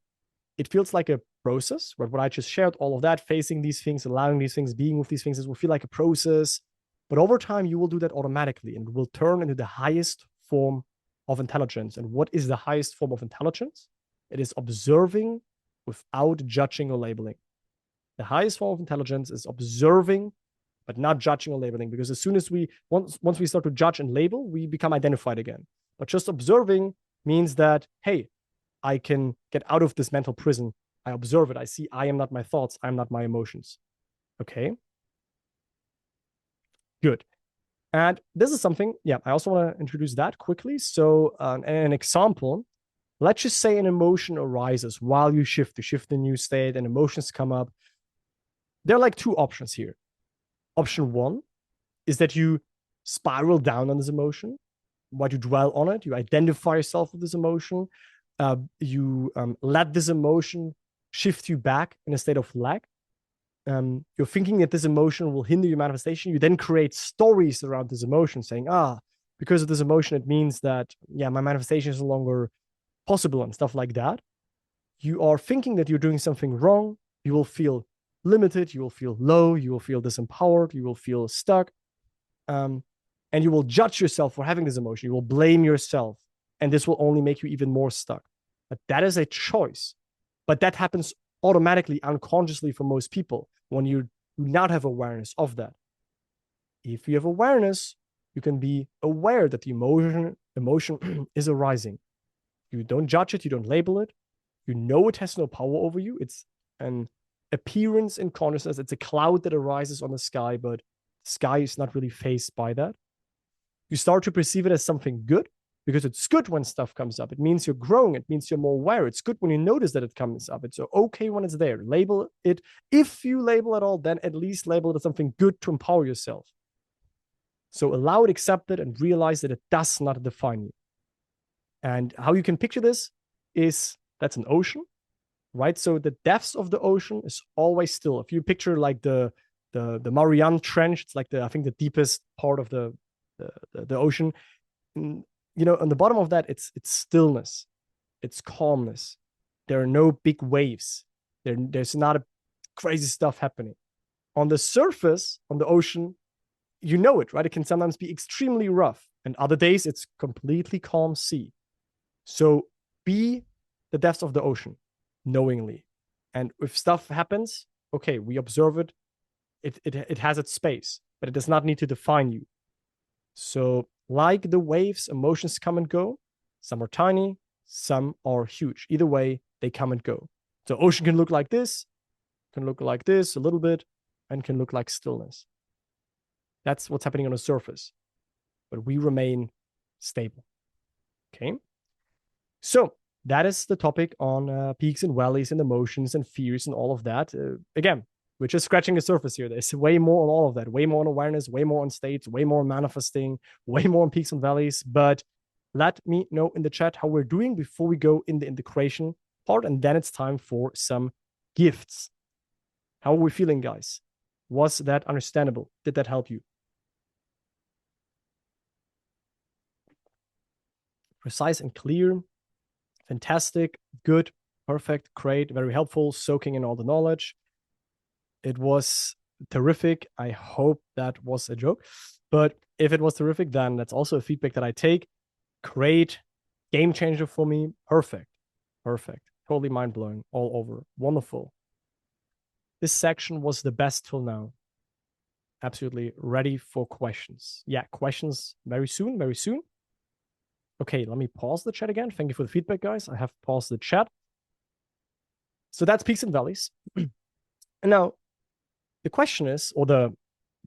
it feels like a process, right? What I just shared, all of that, facing these things, allowing these things, being with these things, it will feel like a process. But over time, you will do that automatically and will turn into the highest form of intelligence. And what is the highest form of intelligence? It is observing without judging or labeling. The highest form of intelligence is observing, but not judging or labeling. Because as soon as once we start to judge and label, we become identified again. But just observing means that, hey, I can get out of this mental prison. I observe it. I see I am not my thoughts. I am not my emotions. Okay. Good. And this is something, yeah, I also want to introduce that quickly. So an example, let's just say an emotion arises while you shift a new state and emotions come up. There are like two options here. Option one is that you spiral down on this emotion, while you dwell on it, you identify yourself with this emotion, you let this emotion shift you back in a state of lack. You're thinking that this emotion will hinder your manifestation. You then create stories around this emotion saying, because of this emotion, it means that, yeah, my manifestation is no longer possible and stuff like that. You are thinking that you're doing something wrong. You will feel limited. You will feel low. You will feel disempowered. You will feel stuck. And you will judge yourself for having this emotion. You will blame yourself. And this will only make you even more stuck. But that is a choice. But that happens automatically, unconsciously for most people when you do not have awareness of that. If you have awareness, you can be aware that the emotion is arising. You don't judge it. You don't label it. You know it has no power over you. It's an appearance in consciousness. It's a cloud that arises on the sky, but the sky is not really faced by that. You start to perceive it as something good because it's good when stuff comes up. It means you're growing. It means you're more aware. It's good when you notice that it comes up. It's okay when it's there. Label it. If you label it all, then at least label it as something good to empower yourself. So allow it, accept it, and realize that it does not define you. And how you can picture this is that's an ocean, right? So the depths of the ocean is always still. If you picture like the Mariana Trench, it's like I think the deepest part of the ocean. You know, on the bottom of that, it's stillness, it's calmness. There are no big waves. There's not a crazy stuff happening. On the surface, on the ocean, you know it, right? It can sometimes be extremely rough, and other days it's completely calm sea. So be the depths of the ocean knowingly. And if stuff happens, okay, we observe it. It has its space, but it does not need to define you. So like the waves, emotions come and go. Some are tiny, some are huge. Either way, they come and go. So ocean can look like this, can look like this a little bit, and can look like stillness. That's what's happening on the surface. But we remain stable. Okay? So that is the topic on peaks and valleys and emotions and fears and all of that. Again, we're just scratching the surface here. There's way more on all of that, way more on awareness, way more on states, way more on manifesting, way more on peaks and valleys. But let me know in the chat how we're doing before we go in the integration part. And then it's time for some gifts. How are we feeling, guys? Was that understandable? Did that help you? Precise and clear. Fantastic. Good. Perfect. Great. Very helpful. Soaking in all the knowledge. It was terrific. I hope that was a joke. But if it was terrific, then that's also a feedback that I take. Great. Game changer for me. Perfect. Perfect. Totally mind-blowing all over. Wonderful. This section was the best till now. Absolutely ready for questions. Yeah, questions very soon, very soon. Okay, let me pause the chat again. Thank you for the feedback, guys. I have paused the chat. So that's peaks and valleys. And now the question is, or the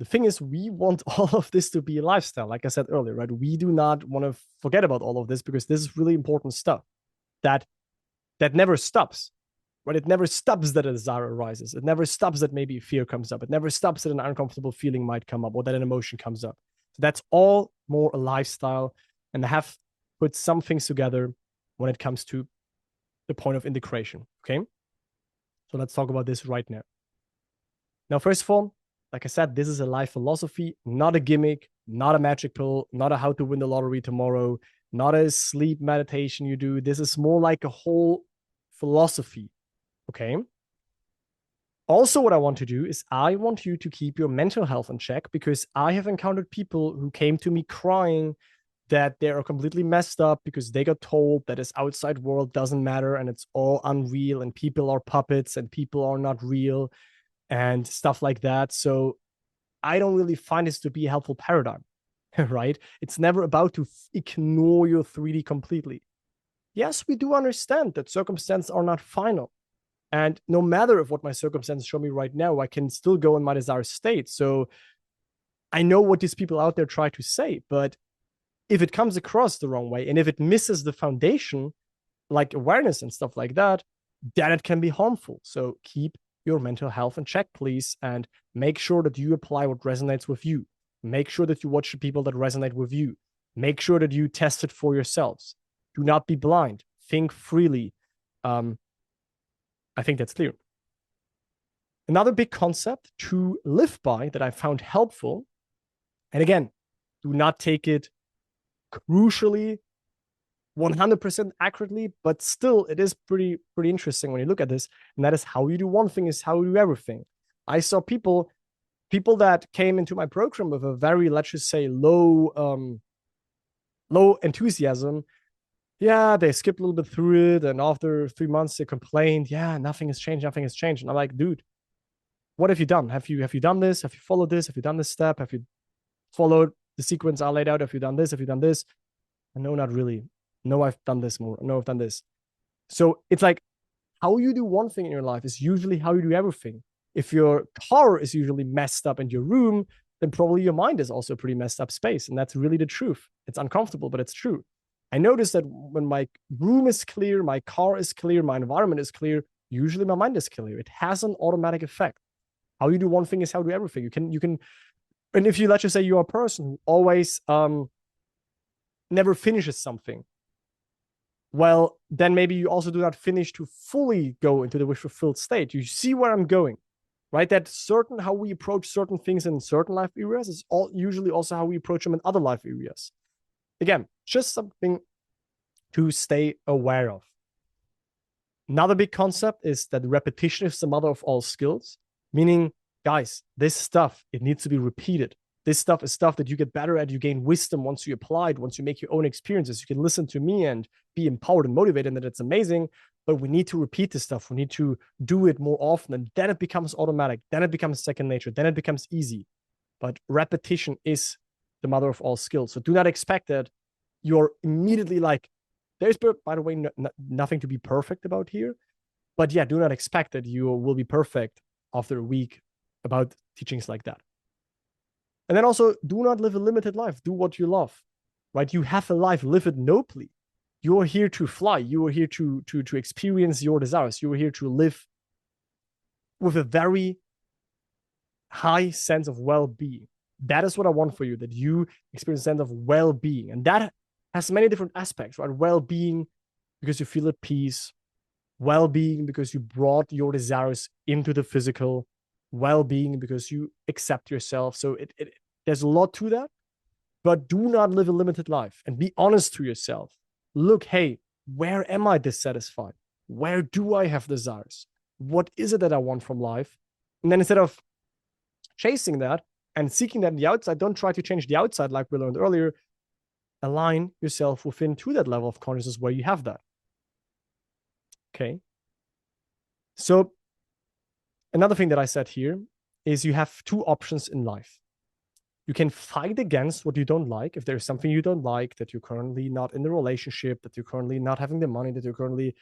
thing is, we want all of this to be a lifestyle. Like I said earlier, right? We do not want to forget about all of this because this is really important stuff that never stops, right? It never stops that a desire arises. It never stops that maybe fear comes up. It never stops that an uncomfortable feeling might come up or that an emotion comes up. So that's all more a lifestyle. And I have put some things together when it comes to the point of integration, okay? So let's talk about this right now. Now, first of all, like I said, this is a life philosophy, not a gimmick, not a magic pill, not a how to win the lottery tomorrow, not a sleep meditation you do. This is more like a whole philosophy. Okay. Also, what I want to do is I want you to keep your mental health in check, because I have encountered people who came to me crying that they are completely messed up because they got told that this outside world doesn't matter and it's all unreal and people are puppets and people are not real and stuff like that. So I don't really find this to be a helpful paradigm, right? It's never about to ignore your 3D completely. Yes, we do understand that circumstances are not final. And no matter of what my circumstances show me right now, I can still go in my desired state. So I know what these people out there try to say, but if it comes across the wrong way and if it misses the foundation, like awareness and stuff like that, then it can be harmful. So keep your mental health in check, please, and make sure that you apply what resonates with you. Make sure that you watch the people that resonate with you. Make sure that you test it for yourselves. Do not be blind. Think freely. I think that's clear. Another big concept to live by that I found helpful, and again, do not take it crucially 100% accurately, but still it is pretty interesting when you look at this, and that is how you do one thing is how you do everything. I saw people that came into my program with a very, let's just say, low enthusiasm. Yeah, they skipped a little bit through it, and after 3 months they complained, yeah, nothing has changed. And I'm like, dude, what have you done? Have you done this? Have you followed this? Have you done this step? Have you followed the sequence I laid out? Have you done this? Have you done this? And no, not really. No, I've done this more. No, I've done this. So it's like how you do one thing in your life is usually how you do everything. If your car is usually messed up in your room, then probably your mind is also a pretty messed up space. And that's really the truth. It's uncomfortable, but it's true. I notice that when my room is clear, my car is clear, my environment is clear, usually my mind is clear. It has an automatic effect. How you do one thing is how you do everything. You can, and if you, let's just say you're a person who always never finishes something, well, then maybe you also do not finish to fully go into the wish fulfilled state. You see where I'm going, right? That certain how we approach certain things in certain life areas is all usually also how we approach them in other life areas. Again, just something to stay aware of. Another big concept is that repetition is the mother of all skills, meaning, guys, this stuff, it needs to be repeated. This stuff is stuff that you get better at. You gain wisdom once you apply it, once you make your own experiences. You can listen to me and be empowered and motivated, and that it's amazing. But we need to repeat this stuff. We need to do it more often. And then it becomes automatic. Then it becomes second nature. Then it becomes easy. But repetition is the mother of all skills. So do not expect that you're immediately like, there's, by the way, nothing to be perfect about here. But yeah, do not expect that you will be perfect after a week about teachings like that. And then also, do not live a limited life. Do what you love, right? You have a life, live it nobly. You are here to fly. You are here to experience your desires. You are here to live with a very high sense of well-being. That is what I want for you, that you experience a sense of well-being. And that has many different aspects, right? Well-being because you feel at peace. Well-being because you brought your desires into the physical. Well-being because you accept yourself. So there's a lot to that, but do not live a limited life and be honest to yourself. Look, hey, where am I dissatisfied? Where do I have desires? What is it that I want from life? And then instead of chasing that and seeking that in the outside, don't try to change the outside like we learned earlier. Align yourself within to that level of consciousness where you have that. Okay. So another thing that I said here is you have two options in life. You can fight against what you don't like. If there's something you don't like, that you're currently not in the relationship, that you're currently not having the money, that you're currently,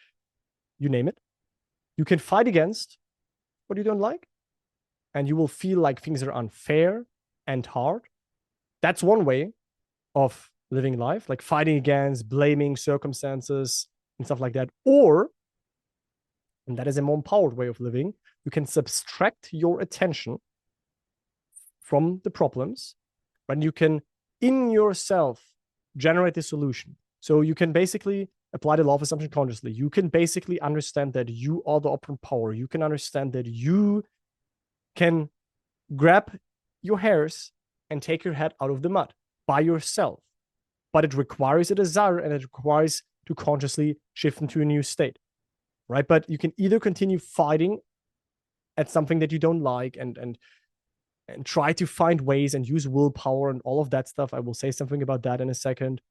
you name it. You can fight against what you don't like, and you will feel like things are unfair and hard. That's one way of living life, like fighting against, blaming circumstances and stuff like that. Or, and that is a more empowered way of living, you can subtract your attention from the problems, when you can in yourself generate the solution. So you can basically apply the law of assumption consciously, you can basically understand that you are the operant power. You can understand that you can grab your hairs and take your head out of the mud by yourself. But it requires a desire, and it requires to consciously shift into a new state, right? But you can either continue fighting at something that you don't like and try to find ways and use willpower and all of that stuff. I will say something about that in a second.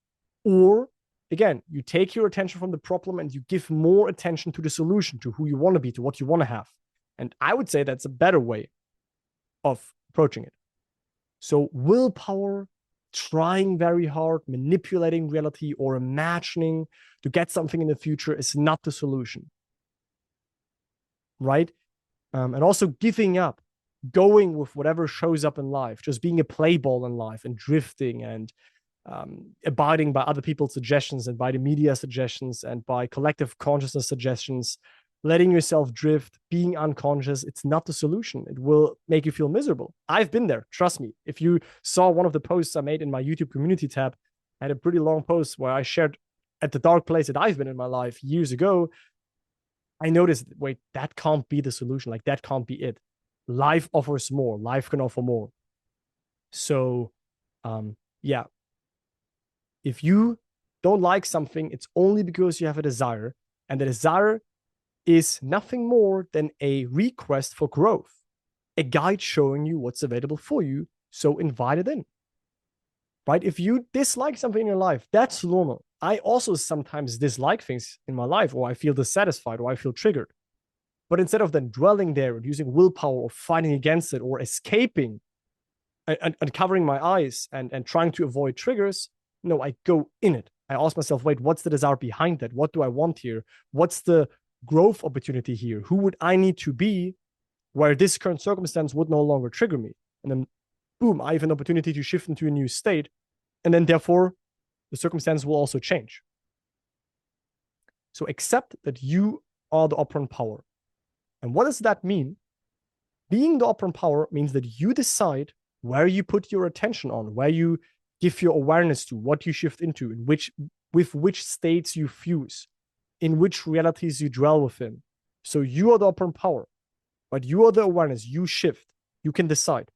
Or again, you take your attention from the problem and you give more attention to the solution, to who you want to be, to what you want to have. And I would say that's a better way of approaching it. So willpower, trying very hard, manipulating reality, or imagining to get something in the future is not the solution, right? And also giving up, going with whatever shows up in life, just being a play ball in life and drifting and abiding by other people's suggestions and by the media suggestions and by collective consciousness suggestions, letting yourself drift, being unconscious, it's not the solution. It will make you feel miserable. I've been there, trust me. If you saw one of the posts I made in my YouTube community tab, I had a pretty long post where I shared at the dark place that I've been in my life years ago. I noticed, wait, that can't be the solution. Like, that can't be it. Life offers more. Life can offer more. So, yeah. If you don't like something, it's only because you have a desire, and the desire is nothing more than a request for growth, a guide showing you what's available for you. So invite it in, right? If you dislike something in your life, that's normal. I also sometimes dislike things in my life, or I feel dissatisfied, or I feel triggered. But instead of then dwelling there and using willpower or fighting against it or escaping and covering my eyes and trying to avoid triggers, no, I go in it. I ask myself, wait, what's the desire behind that? What do I want here? What's the growth opportunity here? Who would I need to be where this current circumstance would no longer trigger me? And then, boom, I have an opportunity to shift into a new state. And then, therefore, the circumstance will also change. So accept that you are the operant power. And what does that mean? Being the operant power means that you decide where you put your attention on, where you give your awareness to, what you shift into, with which states you fuse, in which realities you dwell within. So you are the operant power, but you are the awareness, you shift, you can decide.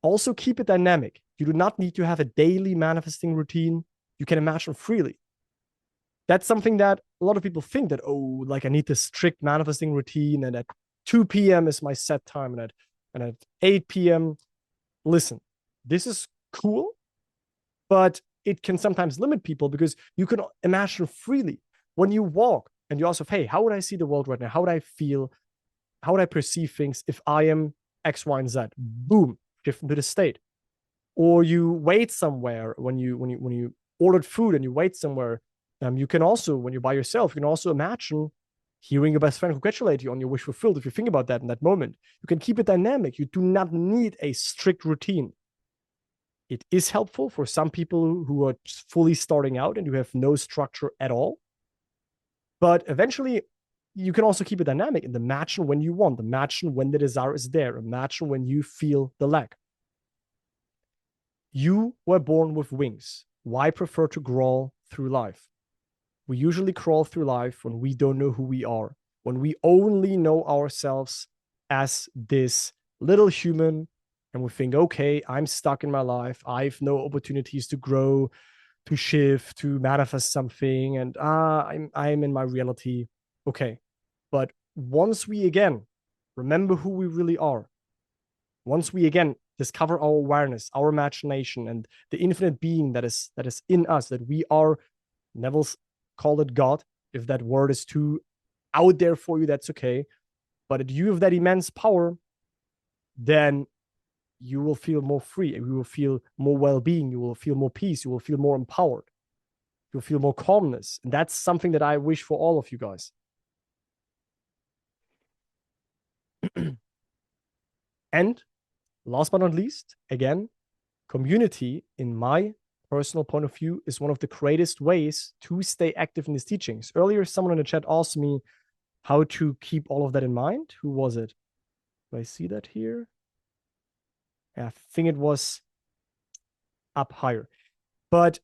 Also keep it dynamic. You do not need to have a daily manifesting routine. You can imagine freely. That's something that a lot of people think that, oh, like I need this strict manifesting routine, and at 2 p.m. is my set time, and at 8 p.m. Listen, this is cool, but it can sometimes limit people because you can imagine freely. When you walk and you ask, hey, how would I see the world right now? How would I feel? How would I perceive things if I am X, Y, and Z? Boom, shift into the state. Or you wait somewhere when you ordered food and you wait somewhere. You can also, when you're by yourself, you can also imagine hearing your best friend congratulate you on your wish fulfilled. If you think about that in that moment, you can keep it dynamic. You do not need a strict routine. It is helpful for some people who are fully starting out and who have no structure at all. But eventually, you can also keep it dynamic and imagine when you want, imagine when the desire is there, imagine when you feel the lack. You were born with wings. Why prefer to crawl through life? We usually crawl through life when we don't know who we are, when we only know ourselves as this little human, and we think, okay, I'm stuck in my life. I have no opportunities to grow, to shift, to manifest something, and I'm in my reality. Okay. But once we again remember who we really are, once we again discover our awareness, our imagination, and the infinite being that is in us, that we are, Neville called it God. If that word is too out there for you, that's okay. But if you have that immense power, then you will feel more free. You will feel more well-being. You will feel more peace. You will feel more empowered. You'll feel more calmness. And that's something that I wish for all of you guys. And last but not least, again, community, in my personal point of view, is one of the greatest ways to stay active in these teachings. Earlier, someone in the chat asked me how to keep all of that in mind. Who was it? Do I see that here? I think it was up higher. But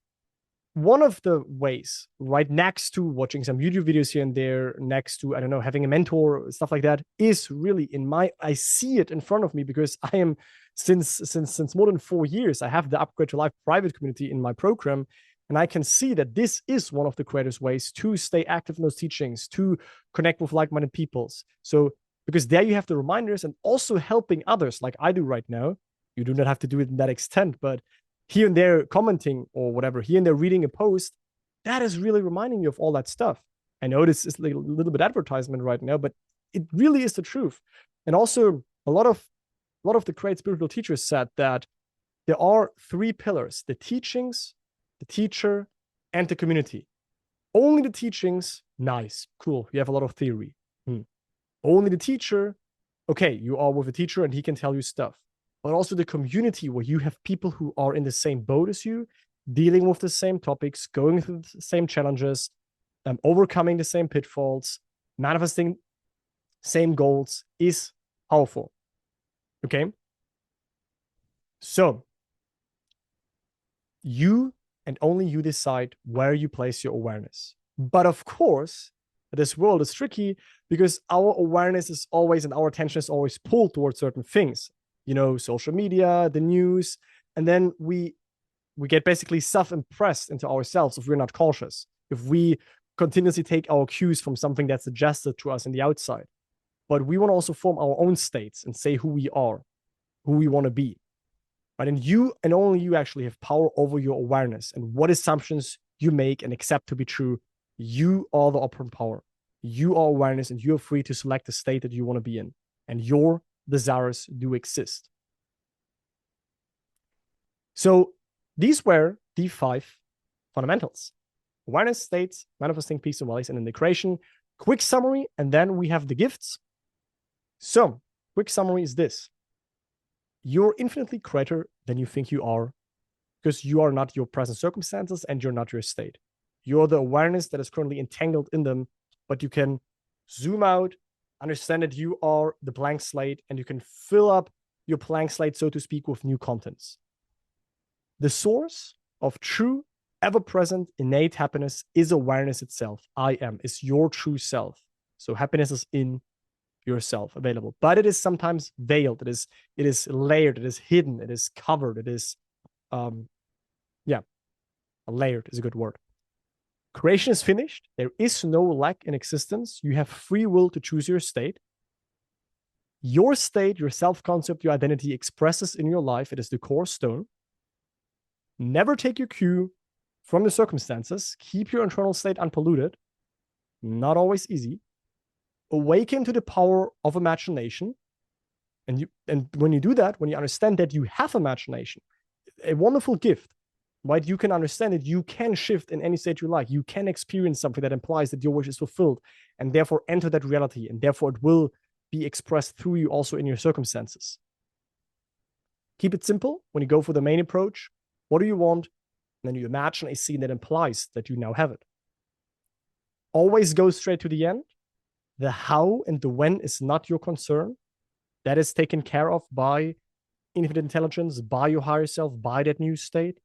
one of the ways, right next to watching some YouTube videos here and there, next to, I don't know, having a mentor, stuff like that, is really I see it in front of me because I am, since more than 4 years, I have the Upgrade to Life private community in my program. And I can see that this is one of the greatest ways to stay active in those teachings, to connect with like-minded peoples. So, because there you have the reminders and also helping others like I do right now. You do not have to do it in that extent, but here and there commenting or whatever, here and there reading a post, that is really reminding you of all that stuff. I know this is like a little bit advertisement right now, but it really is the truth. And also a lot of the great spiritual teachers said that there are 3 pillars: the teachings, the teacher, and the community. Only the teachings, nice, cool, you have a lot of theory. Only the teacher, okay, you are with a teacher and he can tell you stuff. But also the community where you have people who are in the same boat as you, dealing with the same topics, going through the same challenges, overcoming the same pitfalls, manifesting same goals is powerful. Okay? So, you and only you decide where you place your awareness. But of course, this world is tricky because our awareness is always and our attention is always pulled towards certain things. Social media, the news, and then we get basically self-impressed into ourselves if we're not cautious, if we continuously take our cues from something that's suggested to us in the outside. But we want to also form our own states and say who we are, who we want to be. Right? And you and only you actually have power over your awareness and what assumptions you make and accept to be true. You are the operant power. You are awareness, and you're free to select the state that you want to be in. And your desires do exist. So these were the 5 fundamentals: awareness, states, manifesting, peace, and values, and integration. Quick summary, and then we have the gifts. So, quick summary is this: you're infinitely greater than you think you are, because you are not your present circumstances and you're not your state. You're the awareness that is currently entangled in them, but you can zoom out, understand that you are the blank slate, and you can fill up your blank slate, so to speak, with new contents. The source of true, ever-present, innate happiness is awareness itself. I am, is your true self. So happiness is in yourself, available. But it is sometimes veiled. It is layered. It is hidden. It is covered. It is, layered is a good word. Creation is finished. There is no lack in existence. You have free will to choose your state. Your state, your self-concept, your identity expresses in your life. It is the core stone. Never take your cue from the circumstances. Keep your internal state unpolluted. Not always easy. Awaken to the power of imagination. And when you do that, when you understand that you have imagination, a wonderful gift, right? You can understand it. You can shift in any state you like. You can experience something that implies that your wish is fulfilled, and therefore enter that reality. And therefore it will be expressed through you also in your circumstances. Keep it simple. When you go for the main approach, what do you want? And then you imagine a scene that implies that you now have it. Always go straight to the end. The how and the when is not your concern. That is taken care of by infinite intelligence, by your higher self, by that new state,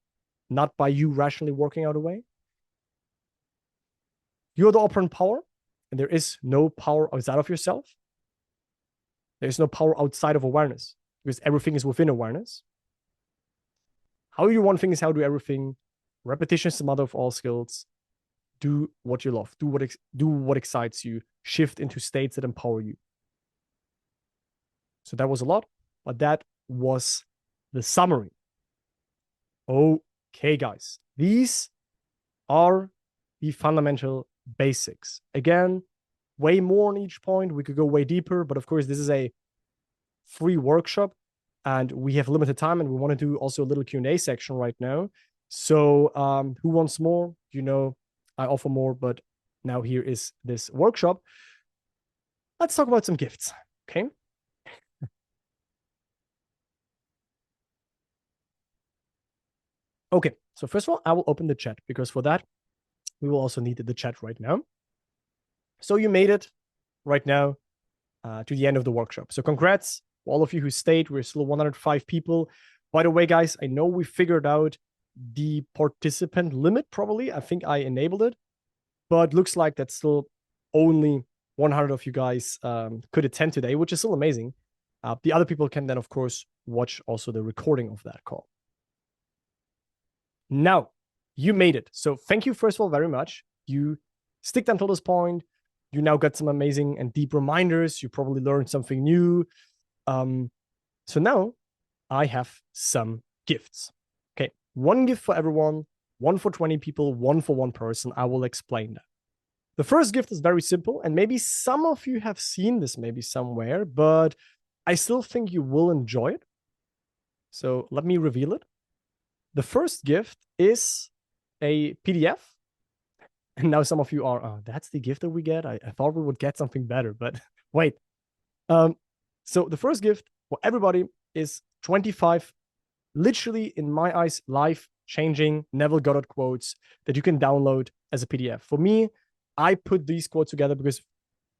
not by you rationally working out a way. You're the operant power, and there is no power outside of yourself. There is no power outside of awareness, because everything is within awareness. How you do one thing is how to do everything. Repetition is the mother of all skills. Do what you love. Do what excites you. Shift into states that empower you. So that was a lot, but that was the summary. Okay, guys. These are the fundamental basics. Again, way more on each point. We could go way deeper, but of course, this is a free workshop, and we have limited time, and we want to do also a little Q&A section right now. So who wants more? I offer more, but now here is this workshop. Let's talk about some gifts, okay? Okay, so first of all, I will open the chat, because for that, we will also need the chat right now. So you made it right now to the end of the workshop. So congrats, all of you who stayed. We're still 105 people. By the way, guys, I know we figured out the participant limit, probably. I think I enabled it, but looks like that's still only 100 of you guys could attend today, which is still amazing. The other people can then, of course, watch also the recording of that call. Now, you made it. So thank you, first of all, very much. You sticked until this point. You now got some amazing and deep reminders. You probably learned something new. So now I have some gifts. Okay, one gift for everyone, one for 20 people, one for one person. I will explain that. The first gift is very simple, and maybe some of you have seen this maybe somewhere, but I still think you will enjoy it. So let me reveal it. The first gift is a PDF. And now some of you are, oh, that's the gift that we get? I thought we would get something better, but wait. So the first gift for everybody is 25, literally, in my eyes, life-changing Neville Goddard quotes that you can download as a PDF. For me, I put these quotes together because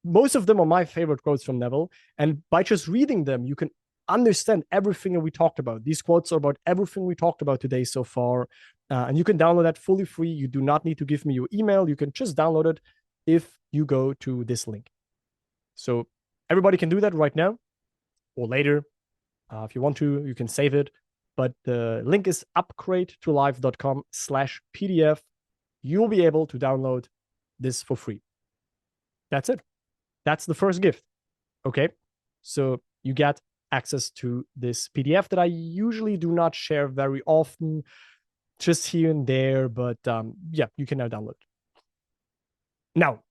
most of them are my favorite quotes from Neville. And by just reading them, you can understand everything that we talked about. These quotes are about everything we talked about today so far. And you can download that fully free. You do not need to give me your email. You can just download it if you go to this link. So everybody can do that right now or later. If you want to, you can save it. But the link is upgradeToLife.com/PDF. You'll be able to download this for free. That's it. That's the first gift. Okay. So you get access to this PDF that I usually do not share very often, just here and there. But yeah, you can now download it. Now,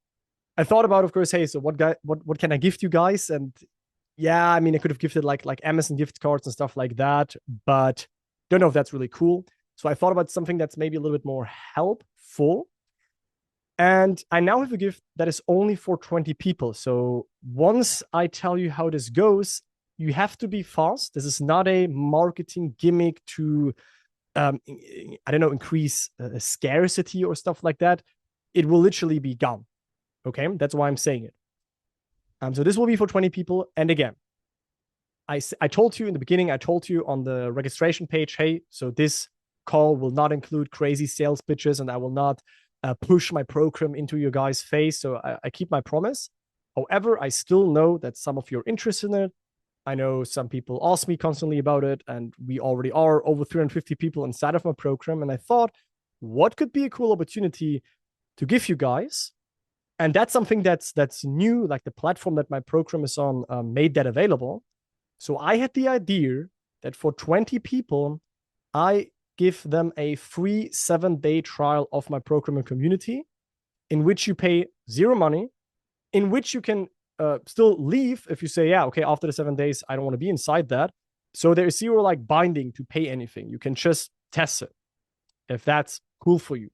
I thought about, of course, hey, so what can I gift you guys? And yeah, I mean, I could have gifted like Amazon gift cards and stuff like that, but don't know if that's really cool. So I thought about something that's maybe a little bit more helpful. And I now have a gift that is only for 20 people. So once I tell you how this goes, you have to be fast. This is not a marketing gimmick to, I don't know, increase scarcity or stuff like that. It will literally be gone. Okay, that's why I'm saying it. So this will be for 20 people. And again, I told you in the beginning, I told you on the registration page, hey, so this call will not include crazy sales pitches, and I will not push my program into your guys' face. So I keep my promise. However, I still know that some of you are interested in it. I know some people ask me constantly about it, and we already are over 350 people inside of my program. And I thought, what could be a cool opportunity to give you guys? And that's something that's new, like the platform that my program is on made that available. So I had the idea that for 20 people, I give them a free 7-day trial of my program and community, in which you pay zero money, in which you can still leave if you say, yeah, okay, after the 7 days, I don't want to be inside that. So there is zero like binding to pay anything. You can just test it if that's cool for you.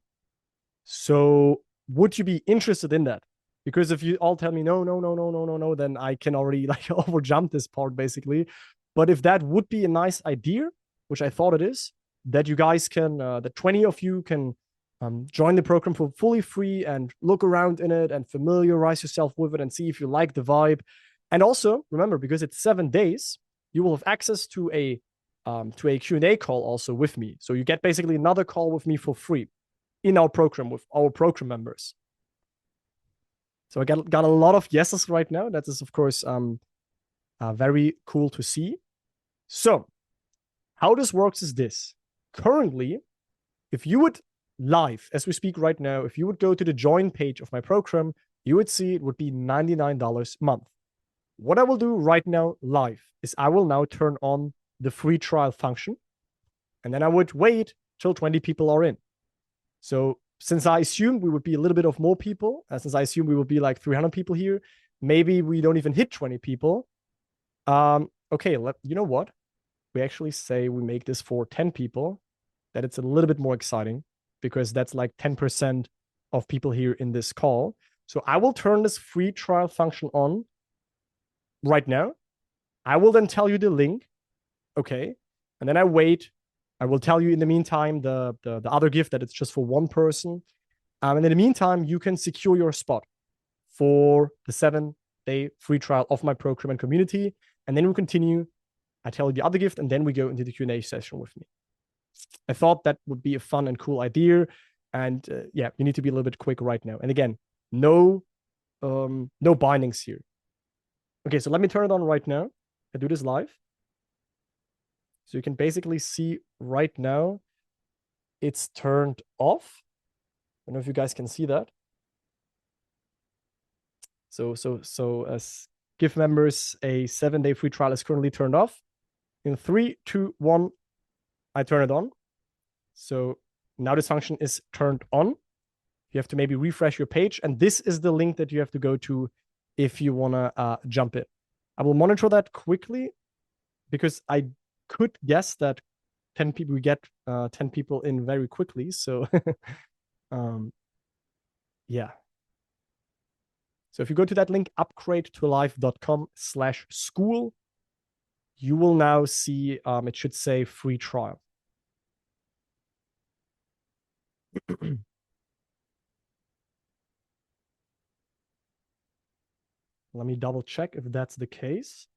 So would you be interested in that? Because if you all tell me no, then I can already like overjump this part basically. But if that would be a nice idea, which I thought it is, that you guys can, that 20 of you can join the program for fully free and look around in it and familiarize yourself with it and see if you like the vibe. And also remember, because it's 7 days, you will have access to a Q&A call also with me. So you get basically another call with me for free in our program with our program members. So I got a lot of yeses right now. That is, of course, very cool to see. So how this works is this. Currently, if you would live, as we speak right now, if you would go to the join page of my program, you would see it would be $99 a month. What I will do right now live is I will now turn on the free trial function, and then I would wait till 20 people are in. So since I assumed we would be a little bit of more people, since I assume we will be like 300 people here, maybe we don't even hit 20 people. Okay, you know what? We actually say we make this for 10 people, that it's a little bit more exciting because that's like 10% of people here in this call. So I will turn this free trial function on right now. I will then tell you the link. Okay. And then I wait. I will tell you in the meantime the other gift that it's just for one person. And in the meantime, you can secure your spot for the 7-day free trial of my program and community. And then we continue. I tell you the other gift, and then we go into the Q&A session with me. I thought that would be a fun and cool idea. And yeah, you need to be a little bit quick right now. And again, no bindings here. Okay, so let me turn it on right now. I do this live. So you can basically see right now it's turned off. I don't know if you guys can see that. So as give members a 7-day free trial is currently turned off. In 3, 2, 1, I turn it on. So now this function is turned on. You have to maybe refresh your page. And this is the link that you have to go to if you want to jump in. I will monitor that quickly because I could guess that 10 people, we get 10 people in very quickly. So yeah. So if you go to that link, upgradetolife.com/school, you will now see, it should say free trial. Let me double check if that's the case.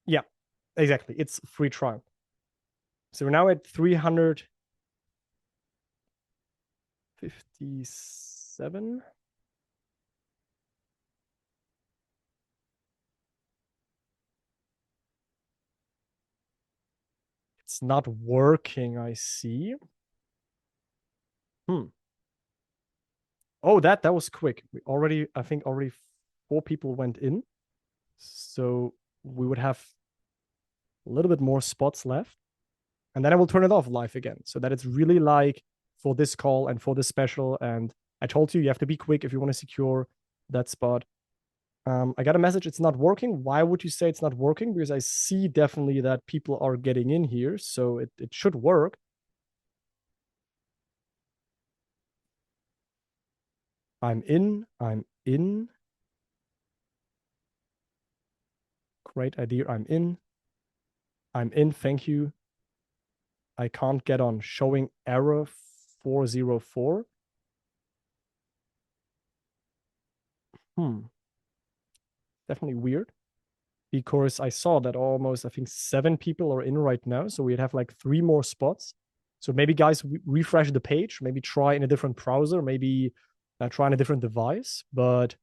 Yeah, exactly. It's free trial. So we're now at 357. It's not working, I see. Oh, that was quick. I think already 4 people went in. So we would have a little bit more spots left. And then I will turn it off live again so that it's really like for this call and for this special. And I told you have to be quick if you want to secure that spot. I got a message, it's not working. Why would you say it's not working? Because I see definitely that people are getting in here. So it should work. I'm in. Great idea. I'm in. Thank you. I can't get on. Showing error 404. Definitely weird. Because I saw that almost, I think 7 people are in right now. So we'd have like 3 more spots. So maybe guys refresh the page, maybe try in a different browser, maybe try on a different device. But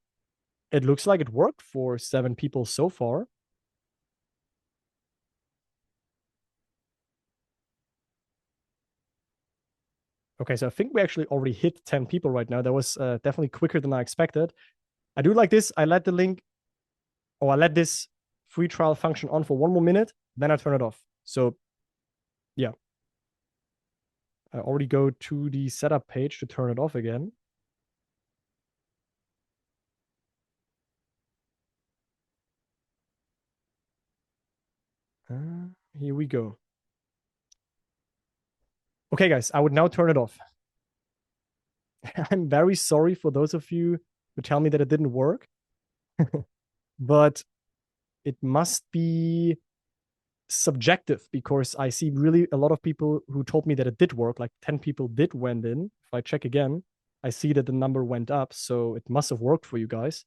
it looks like it worked for 7 people so far. Okay, so I think we actually already hit 10 people right now. That was definitely quicker than I expected. I do like this. I let this free trial function on for 1 more minute, then I turn it off. So yeah. I already go to the setup page to turn it off again. Here we go. Okay, guys, I would now turn it off. I'm very sorry for those of you who tell me that it didn't work, but it must be subjective because I see really a lot of people who told me that it did work, like 10 people did went in. If I check again, I see that the number went up, so it must have worked for you guys.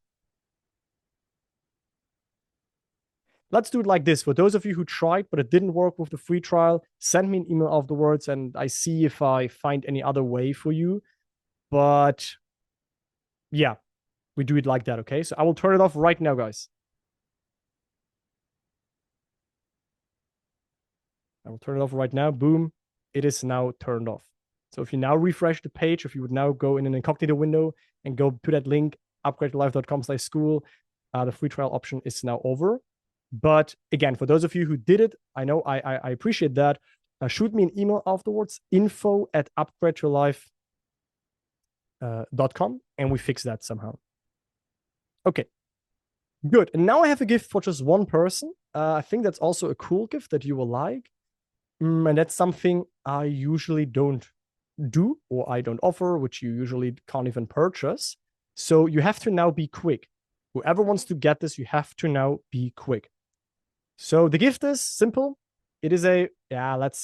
Let's do it like this. For those of you who tried, but it didn't work with the free trial, send me an email afterwards and I see if I find any other way for you. But yeah, we do it like that, okay? So I will turn it off right now, guys. I will turn it off right now. Boom. It is now turned off. So if you now refresh the page, if you would now go in an incognito window and go to that link, upgradetolife.com/school, the free trial option is now over. But again, for those of you who did it, I know I appreciate that. Shoot me an email afterwards, info@upgradetolife.com, and we fix that somehow. Okay, good. And now I have a gift for just one person. I think that's also a cool gift that you will like. And that's something I usually don't do or I don't offer, which you usually can't even purchase. So you have to now be quick. Whoever wants to get this, you have to now be quick. So the gift is simple. It is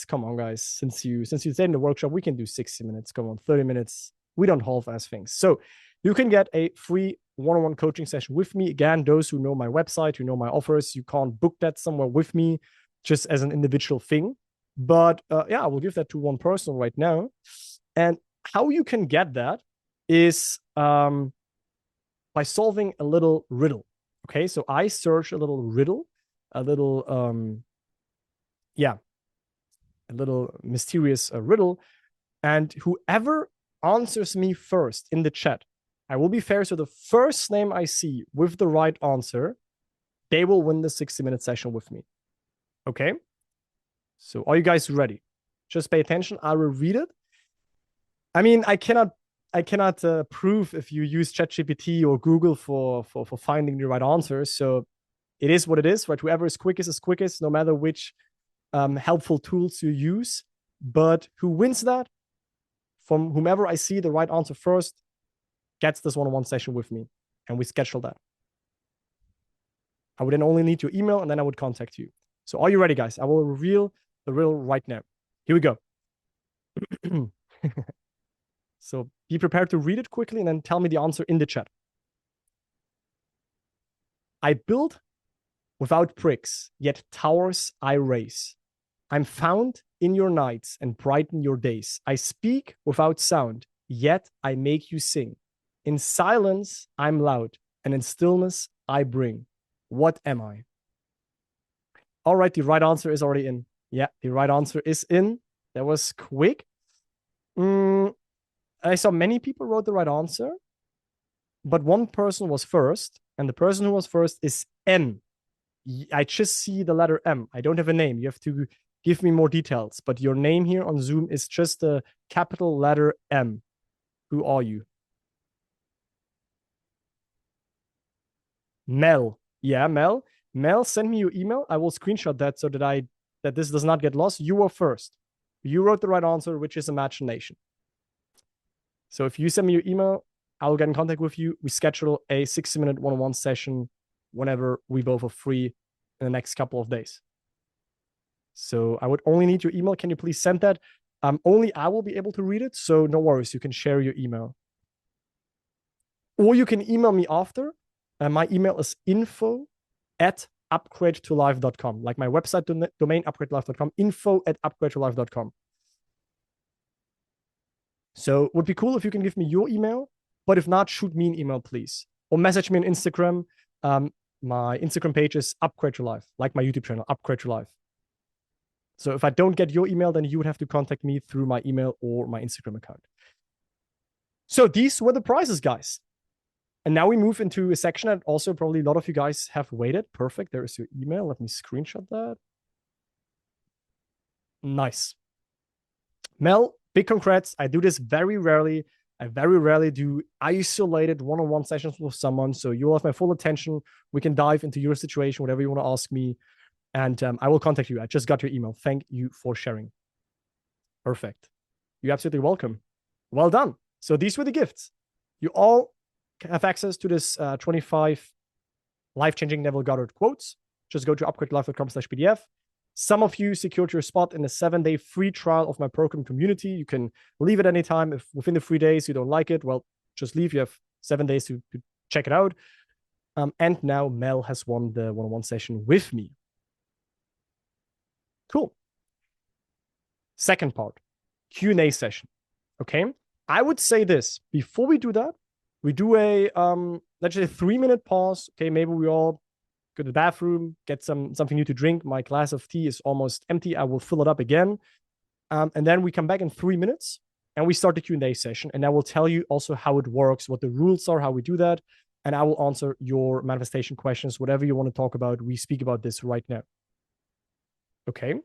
come on, guys. Since you stayed in the workshop, we can do 60 minutes. Come on, 30 minutes. We don't half-ass things. So you can get a free one-on-one coaching session with me. Again, those who know my website, who know my offers, you can't book that somewhere with me. just as an individual thing. But yeah, I will give that to one person right now. And how you can get that is by solving a little riddle. Okay, so I search a little riddle, a little yeah, a little mysterious riddle, and whoever answers me first in the chat, I will be fair. So the first name I see with the right answer, they will win the 60-minute session with me. Okay, so are you guys ready? Just pay attention. I will read it. I mean, I cannot prove if you use ChatGPT or Google for finding the right answers. So it is what it is, right? Whoever is quickest, no matter which helpful tools you use. But who wins that? From whomever I see the right answer first gets this one-on-one session with me, and we schedule that. I would then only need your email, and then I would contact you. So are you ready, guys? I will reveal the riddle right now. Here we go. So be prepared to read it quickly and then tell me the answer in the chat. I build without bricks, yet towers I raise. I'm found in your nights and brighten your days. I speak without sound, yet I make you sing. In silence, I'm loud, and in stillness, I bring. What am I? All right, the right answer is already in. Yeah, the right answer is in. That was quick. I saw many people wrote the right answer, but one person was first, and the person who was first is M. I just see the letter M. I don't have a name. You have to give me more details, but your name here on Zoom is just the capital letter M. Who are you? Mel. Yeah, Mel. Mel, send me your email. I will screenshot that so that this does not get lost. You were first. You wrote the right answer, which is imagination. So if you send me your email, I will get in contact with you. We schedule a 60-minute one-on-one session whenever we both are free in the next couple of days. So I would only need your email. Can you please send that? Only I will be able to read it. So no worries. You can share your email. Or you can email me after. My email is info@upgradeToLife.com. Like my website domain, upgradeToLife.com. info@upgradeToLife.com. So it would be cool if you can give me your email. But if not, shoot me an email, please. Or message me on Instagram. My Instagram page is Upgrade Your Life, like my YouTube channel, Upgrade Your Life. So if I don't get your email, then you would have to contact me through my email or my Instagram account. So these were the prizes, guys. And now we move into a section that also probably a lot of you guys have waited. Perfect. There is your email. Let me screenshot that. Nice. Mel, big congrats. I do this very rarely. I very rarely do isolated one-on-one sessions with someone. So you'll have my full attention. We can dive into your situation, whatever you want to ask me. And I will contact you. I just got your email. Thank you for sharing. Perfect. You're absolutely welcome. Well done. So these were the gifts. You all have access to this 25 life-changing Neville Goddard quotes. Just go to upgradelife.com/PDF. Some of you secured your spot in the 7-day free trial of my program community. You can leave at any time. If within the 3 days you don't like it, well, just leave. You have 7 days to check it out. And now Mel has won the one-on-one session with me. Cool. Second part, Q&A session. Okay. I would say this before we do that, we do a let's say a 3-minute pause. Okay, maybe we all go to the bathroom, get something new to drink. My glass of tea is almost empty. I will fill it up again, and then we come back in 3 minutes and we start the Q&A session. And I will tell you also how it works, what the rules are, how we do that, and I will answer your manifestation questions, whatever you want to talk about. We speak about this right now. Okay.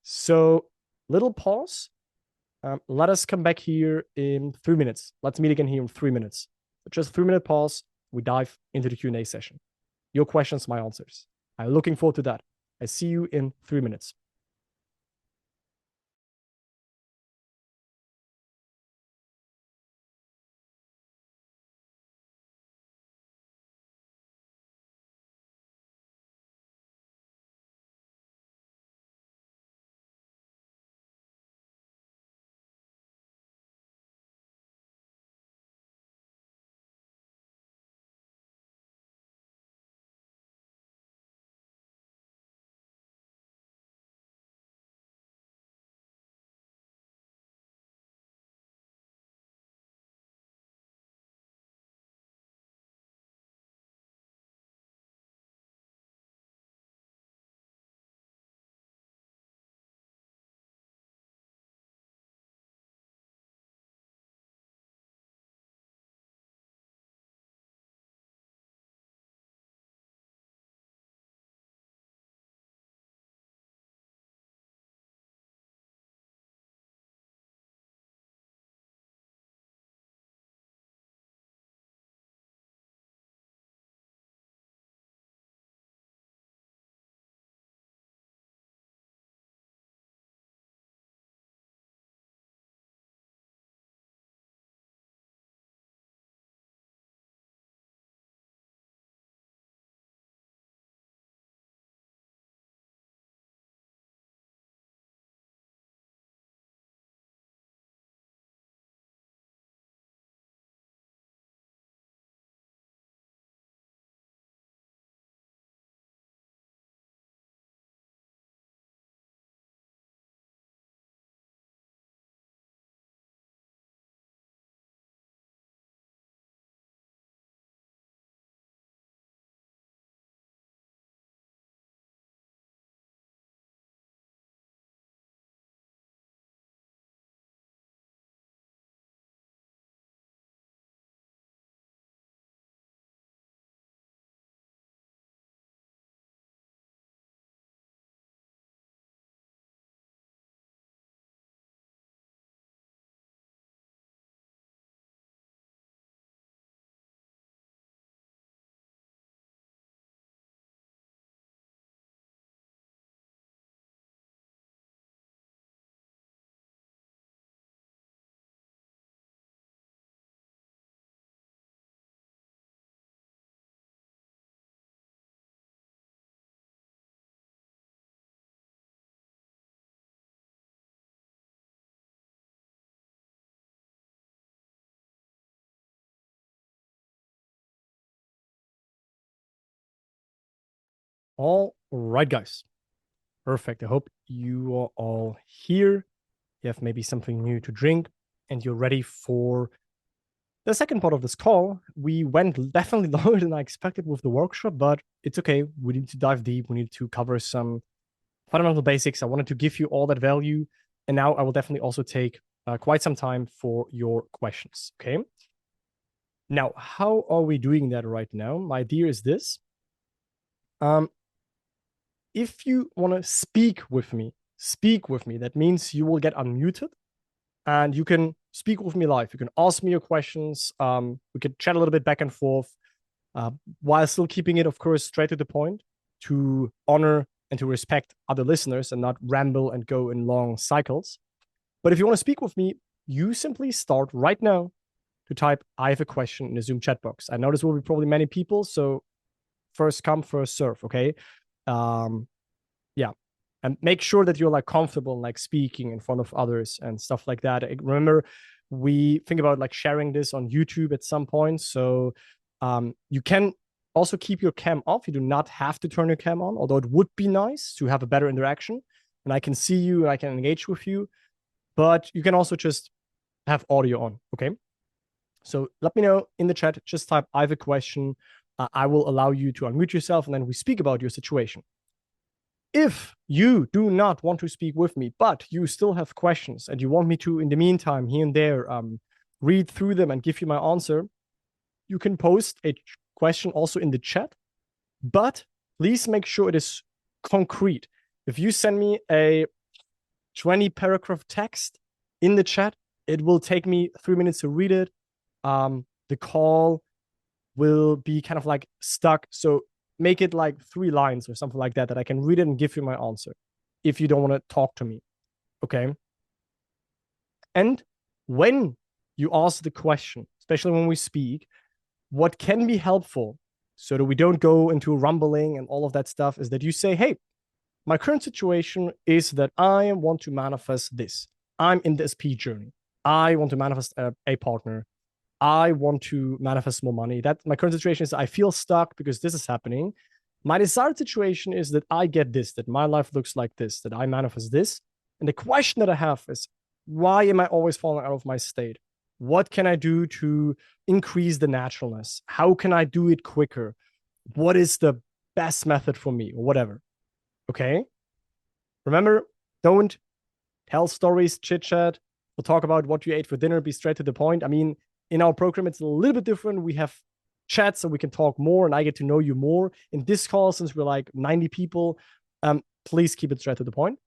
So little pause. Let us come back here in 3 minutes. Let's meet again here in 3 minutes. Just a 3-minute pause. We dive into the Q&A session. Your questions, my answers. I'm looking forward to that. I see you in 3 minutes. All right, guys. Perfect. I hope you are all here. You have maybe something new to drink and you're ready for the second part of this call. We went definitely longer than I expected with the workshop, but it's okay. We need to dive deep. We need to cover some fundamental basics. I wanted to give you all that value. And now I will definitely also take quite some time for your questions. Okay. Now, how are we doing that right now? My idea is this. If you want to speak with me, speak with me. That means you will get unmuted and you can speak with me live. You can ask me your questions. We can chat a little bit back and forth while still keeping it, of course, straight to the point to honor and to respect other listeners and not ramble and go in long cycles. But if you want to speak with me, you simply start right now to type, I have a question in the Zoom chat box. I know this will be probably many people. So first come, first serve. Okay. Yeah. And make sure that you're like comfortable like speaking in front of others and stuff like that. Remember, we think about like sharing this on YouTube at some point. So you can also keep your cam off. You do not have to turn your cam on, although it would be nice to have a better interaction. And I can see you and I can engage with you. But you can also just have audio on. Okay. So let me know in the chat. Just type, I have a question. I will allow you to unmute yourself and then we speak about your situation. If you do not want to speak with me, but you still have questions and you want me to, in the meantime, here and there, read through them and give you my answer, you can post a question also in the chat, but please make sure it is concrete. If you send me a 20 paragraph text in the chat, it will take me 3 minutes to read it. The call will be kind of like stuck. So make it like 3 lines or something like that, that I can read it and give you my answer if you don't want to talk to me. Okay. And when you ask the question, especially when we speak, what can be helpful so that we don't go into rumbling and all of that stuff is that you say, hey, my current situation is that I want to manifest this. I'm in the SP journey. I want to manifest a partner. I want to manifest more money. That my current situation is I feel stuck because this is happening. My desired situation is that I get this, that my life looks like this, that I manifest this. And the question that I have is, why am I always falling out of my state? What can I do to increase the naturalness? How can I do it quicker? What is the best method for me or whatever? Okay. Remember, don't tell stories, chit chat. We'll talk about what you ate for dinner, be straight to the point. I mean, in our program, it's a little bit different. We have chats so we can talk more and I get to know you more. In this call, since we're like 90 people, please keep it straight to the point.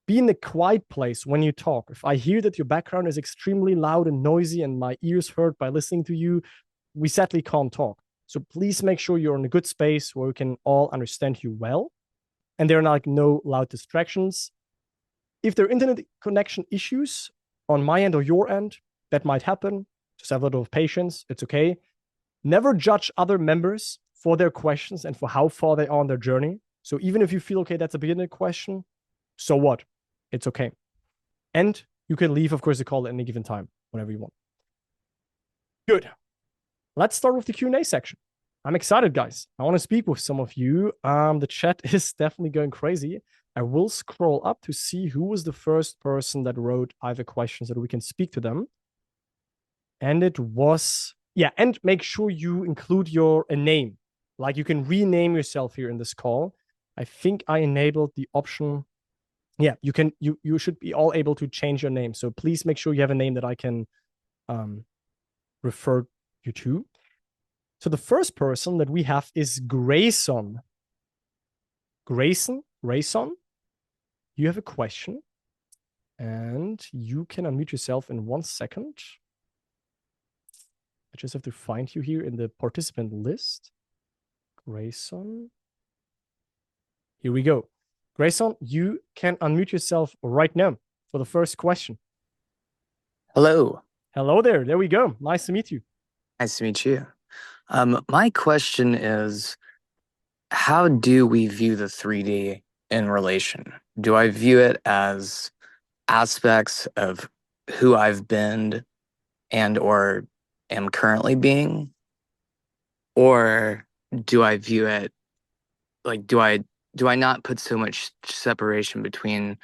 Be in a quiet place when you talk. If I hear that your background is extremely loud and noisy and my ears hurt by listening to you, we sadly can't talk. So please make sure you're in a good space where we can all understand you well. And there are like no loud distractions. If there are internet connection issues on my end or your end, that might happen. Just have a little patience. It's okay. Never judge other members for their questions and for how far they are on their journey. So even if you feel, okay, that's a beginner question, so what? It's okay. And you can leave, of course, the call at any given time, whenever you want. Good. Let's start with the Q&A section. I'm excited, guys. I want to speak with some of you. The chat is definitely going crazy. I will scroll up to see who was the first person that wrote, I have a question so that we can speak to them. And it was, yeah, and make sure you include a name. Like you can rename yourself here in this call. I think I enabled the option. Yeah, you should be all able to change your name. So please make sure you have a name that I can refer you to. So the first person that we have is Grayson. Grayson, you have a question and you can unmute yourself in 1 second. I just have to find you here in the participant list. Grayson. Here we go. Grayson, you can unmute yourself right now for the first question. Hello. Hello there. There we go. Nice to meet you. Nice to meet you. My question is, how do we view the 3D in relation? Do I view it as aspects of who I've been and or am currently being? Or do I view it like, do I do I not put so much separation between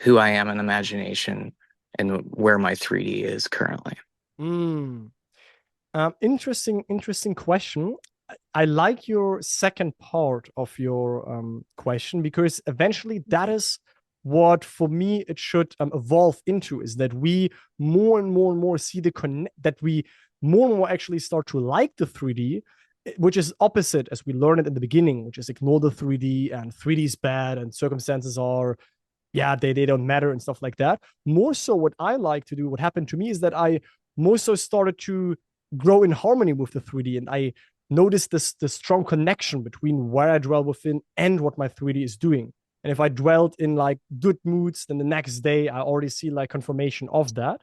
who I am in imagination and where my 3D is currently? Mm. Interesting question. I like your second part of your question because eventually that is what for me it should evolve into is that we more and more and more see that we more and more actually start to like the 3D, which is opposite as we learned it in the beginning, which is ignore the 3D and 3D is bad and circumstances are yeah they don't matter and stuff like that. More so what I like to do, what happened to me is that I more so started to grow in harmony with the 3D and I noticed this strong connection between where I dwell within and what my 3D is doing. And if I dwelled in like good moods, then the next day I already see like confirmation of that.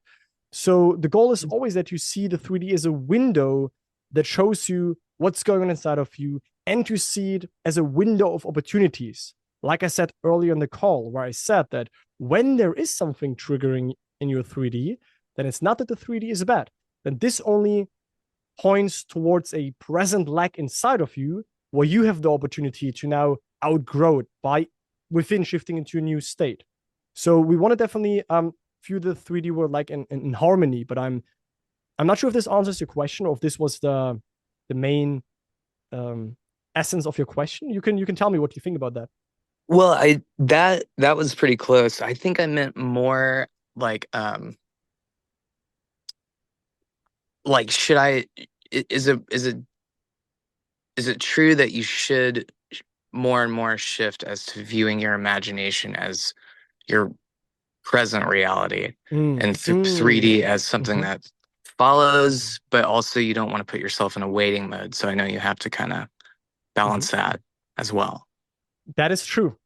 So the goal is always that you see the 3D as a window that shows you what's going on inside of you and you see it as a window of opportunities. Like I said earlier in the call, where I said that when there is something triggering in your 3D, then it's not that the 3D is bad. Then this only points towards a present lack inside of you where you have the opportunity to now outgrow it by within shifting into a new state. So we want to definitely view the 3D world like in harmony, but I'm not sure if this answers your question or if this was the main essence of your question. You can tell me what you think about that. Well, I that was pretty close. I think I meant more like should I is it true that you should more and more shift as to viewing your imagination as your present reality and 3D as something Mhm. that follows, but also you don't want to put yourself in a waiting mode. So I know you have to kind of Mhm. balance that as well. That is true.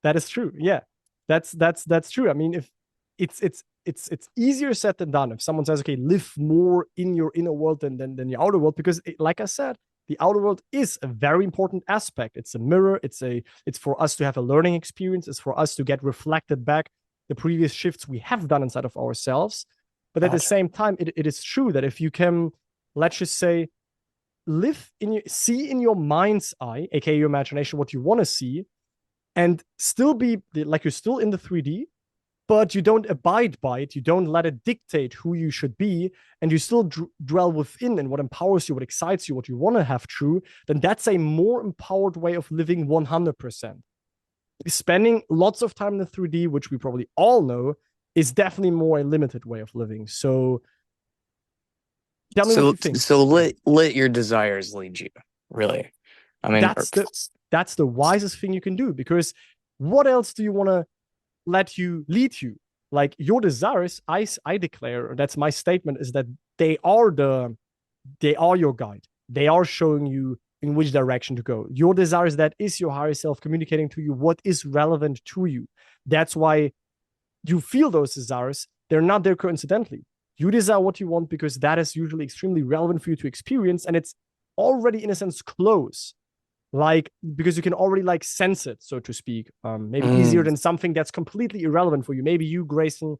That is true. Yeah, that's true. I mean, if it's easier said than done. If someone says, okay, live more in your inner world than your outer world, because like I said, the outer world is a very important aspect. It's a mirror. It's for us to have a learning experience. It's for us to get reflected back the previous shifts we have done inside of ourselves. But at the Gotcha. same time, it is true that if you can, let's just say, see in your mind's eye, aka your imagination, what you want to see, and still be like you're still in the 3D, but you don't abide by it. You don't let it dictate who you should be, and you still dwell within and what empowers you, what excites you, what you want to have true. Then that's a more empowered way of living 100%. Spending lots of time in the 3D, which we probably all know, is definitely more a limited way of living. So tell me what So you think. so let your desires lead you, really. I mean, That's the wisest thing you can do because what else do you want to let you lead you? Like your desires, I declare, that's my statement, is that they are your guide. They are showing you in which direction to go. Your desires, that is your higher self communicating to you what is relevant to you. That's why you feel those desires. They're not there coincidentally. You desire what you want because that is usually extremely relevant for you to experience, and it's already in a sense close, like because you can already like sense it, so to speak, maybe easier mm, than something that's completely irrelevant for you. Maybe you, Grayson,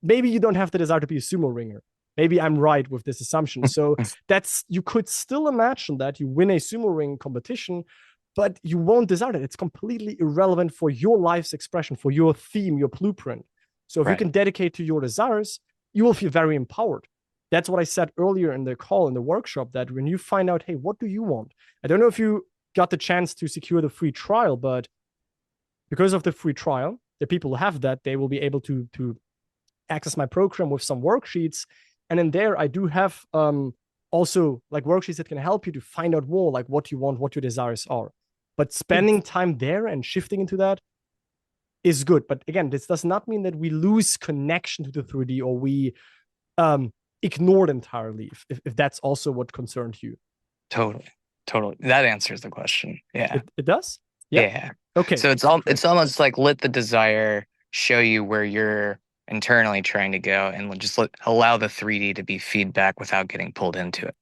maybe you don't have the desire to be a sumo ringer. Maybe I'm right with this assumption. So that's, you could still imagine that you win a sumo ring competition, but you won't desire it. It's completely irrelevant for your life's expression, for your theme, your blueprint. So if you right. can dedicate to your desires, you will feel very empowered. That's what I said earlier in the call, in the workshop, that when you find out, hey, what do you want? I don't know if you got the chance to secure the free trial, but because of the free trial, the people who have that, they will be able to access my program with some worksheets. And in there, I do have also like worksheets that can help you to find out more, like what you want, what your desires are. But spending time there and shifting into that is good. But again, this does not mean that we lose connection to the 3D or we um, ignore it entirely, if that's also what concerned you. Totally. Totally. That answers the question. Yeah. It does? Yeah. Yeah. Okay. So Great. it's almost like let the desire show you where you're internally trying to go and just allow the 3D to be feedback without getting pulled into it.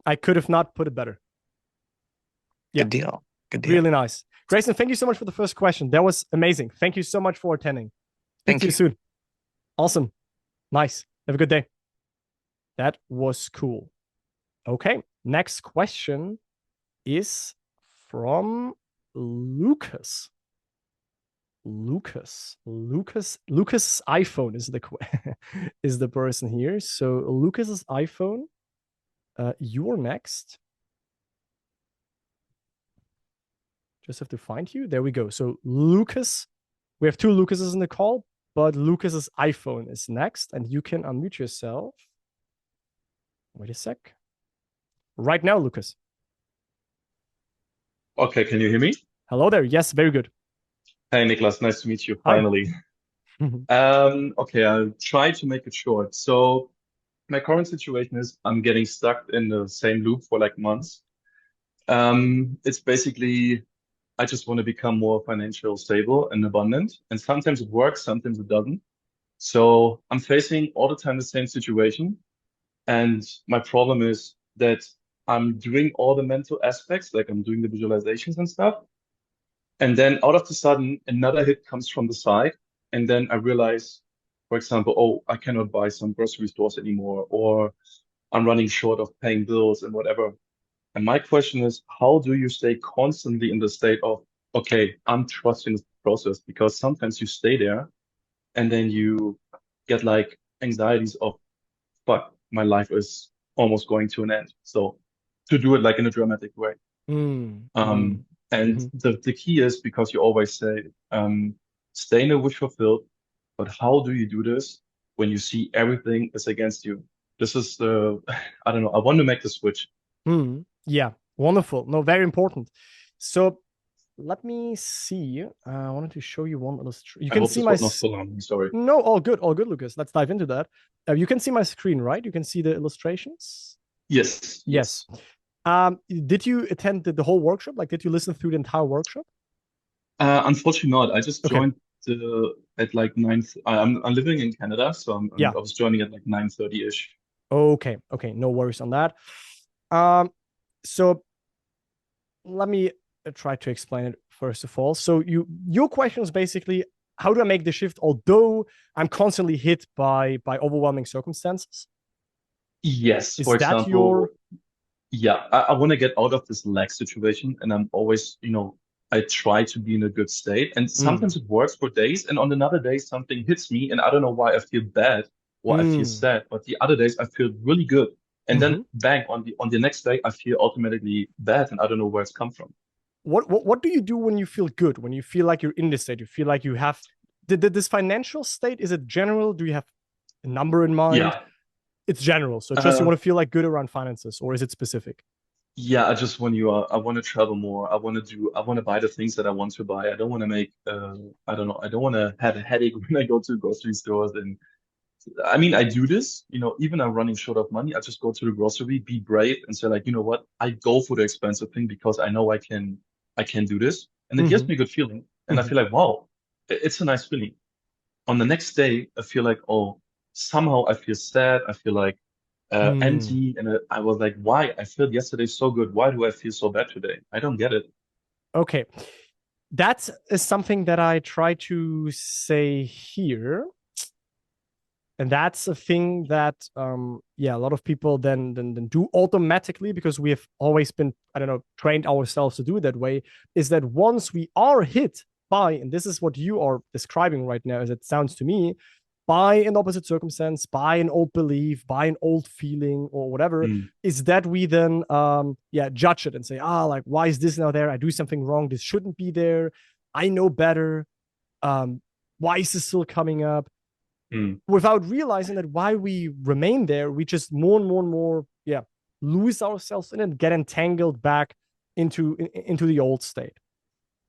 I could have not put it better. Yeah. Good deal. Good deal. Really nice. Grayson, thank you so much for the first question. That was amazing. Thank you so much for attending. Speak to Thank you you. soon. Awesome. Nice. Have a good day. That was cool. Okay. Next question is from Lucas. Lucas's iPhone is the is the person here. So Lucas's iPhone. You're next. Just have to find you. There we go. So Lucas, we have two Lucases in the call, but Lucas's iPhone is next, and you can unmute yourself. Wait a sec. Right now, Lucas. Okay, can you hear me? Hello there. Yes, very good. Hey, Niklas, nice to meet you Hi. finally. Okay, I'll try to make it short. So my current situation is I'm getting stuck in the same loop for like months. It's basically I just want to become more financial stable and abundant, and sometimes it works, sometimes it doesn't. So I'm facing all the time the same situation, and my problem is that I'm doing all the mental aspects, like I'm doing the visualizations and stuff. And then out of the sudden, another hit comes from the side. And then I realize, for example, oh, I cannot buy some grocery stores anymore, or I'm running short of paying bills and whatever. And my question is, how do you stay constantly in the state of, okay, I'm trusting the process? Because sometimes you stay there and then you get like anxieties of, fuck, my life is almost going to an end. So to do it like in a dramatic way. Mm, Um, and mhm. the key is because you always say, stay in a wish fulfilled, but how do you do this when you see everything is against you? This is the, I don't know, I want to make the switch. Yeah, wonderful. No, very important. So let me see. I wanted to show you one illustration. You I can hope see this my. was not so long. Sorry. No, all good, Lucas. Let's dive into that. You can see my screen, right? You can see the illustrations. Yes, Yes. yes. Did you attend the whole workshop? Like, did you listen through the entire workshop? Unfortunately not. I just Okay. joined at like nine. I'm living in Canada, so Yeah. I was joining at like 9:30-ish. Okay. Okay. No worries on that. So let me try to explain it first of all. So your question is basically, how do I make the shift? Although I'm constantly hit by overwhelming circumstances. Yes, Is for that your? example, yeah, I want to get out of this lack situation, and I'm always, I try to be in a good state, and sometimes Mm, it works for days, and on another day something hits me, and I don't know why I feel bad or I feel mm, sad, but the other days I feel really good, and then mhm. bang on the next day I feel automatically bad, and I don't know where it's come from. What do you do when you feel good? When you feel like you're in this state, you feel like you have this financial state. Is it general? Do you have a number in mind? Yeah. It's general. So just you Uh, want to feel like good around finances, or is it specific? Yeah, I just want I want to travel more. I want to buy the things that I want to buy. I don't want to make, I don't know, I don't want to have a headache when I go to grocery stores. And I mean, I do this, even I'm running short of money. I just go to the grocery, be brave and say like, you know what? I go for the expensive thing because I know I can do this. And it gives Mm-hmm. me a good feeling. And I Mm-hmm. feel like, wow, it's a nice feeling. On the next day, I feel like, oh, somehow I feel sad. I feel like Mm. empty. And I was like, why? I felt yesterday so good. Why do I feel so bad today? I don't get it. Okay. That is something that I try to say here. And that's a thing that yeah, a lot of people then do automatically because we have always been, I don't know, trained ourselves to do it that way, is that once we are hit by, and this is what you are describing right now, as it sounds to me, by an opposite circumstance, by an old belief, by an old feeling or whatever, Mm, is that we then yeah, judge it and say, like, why is this now there? I do something wrong. This shouldn't be there. I know better. um why is this still coming up? mm, Without realizing that while we remain there, we just more and more and more, yeah, lose ourselves in it and get entangled back into the old state.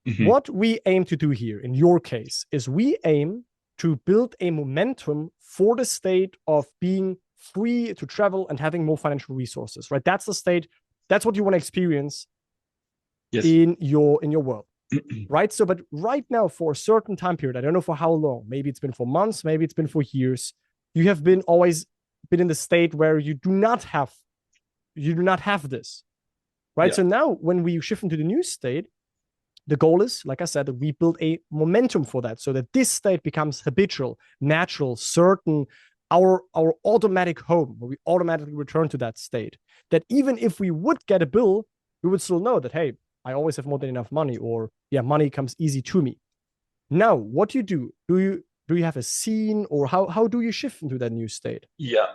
mhm, What we aim to do here, in your case, is we aim to build a momentum for the state of being free to travel and having more financial resources, right? That's the state. That's what you want to experience yes. in your world, right? So, but right now, for a certain time period, I don't know for how long, maybe it's been for months, maybe it's been for years, you have been always been in the state where you do not have this, right? Yeah. So now when we shift into the new state, the goal is, like I said, that we build a momentum for that so that this state becomes habitual, natural, certain, our automatic home, where we automatically return to that state. That even if we would get a bill, we would still know that, hey, I always have more than enough money, or yeah, money comes easy to me. Now, what do you do? Do you have a scene, or how do you shift into that new state? Yeah.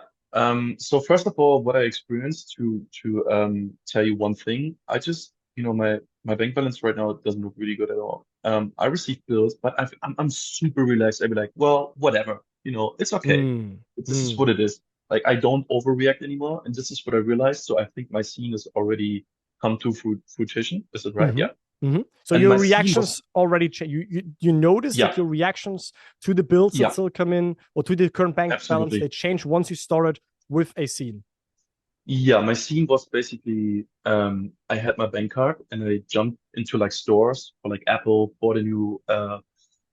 So first of all, what I experienced to tell you one thing, I just, my bank balance right now doesn't look really good at all. I receive bills, but I'm super relaxed. I'd be like, well, whatever, it's okay. Mm, This is mm, what it is. Like I don't overreact anymore, and this is what I realized. So I think my scene has already come to fruition. Is it right? mm-hmm, Yeah. mm-hmm. So And your my scene reactions was, already change. You notice that yeah, your reactions to the bills that yeah, still come in, or to the current bank balance, they absolutely. change once you started with a scene. Yeah, my scene was basically I had my bank card and I jumped into like stores for like Apple, bought a new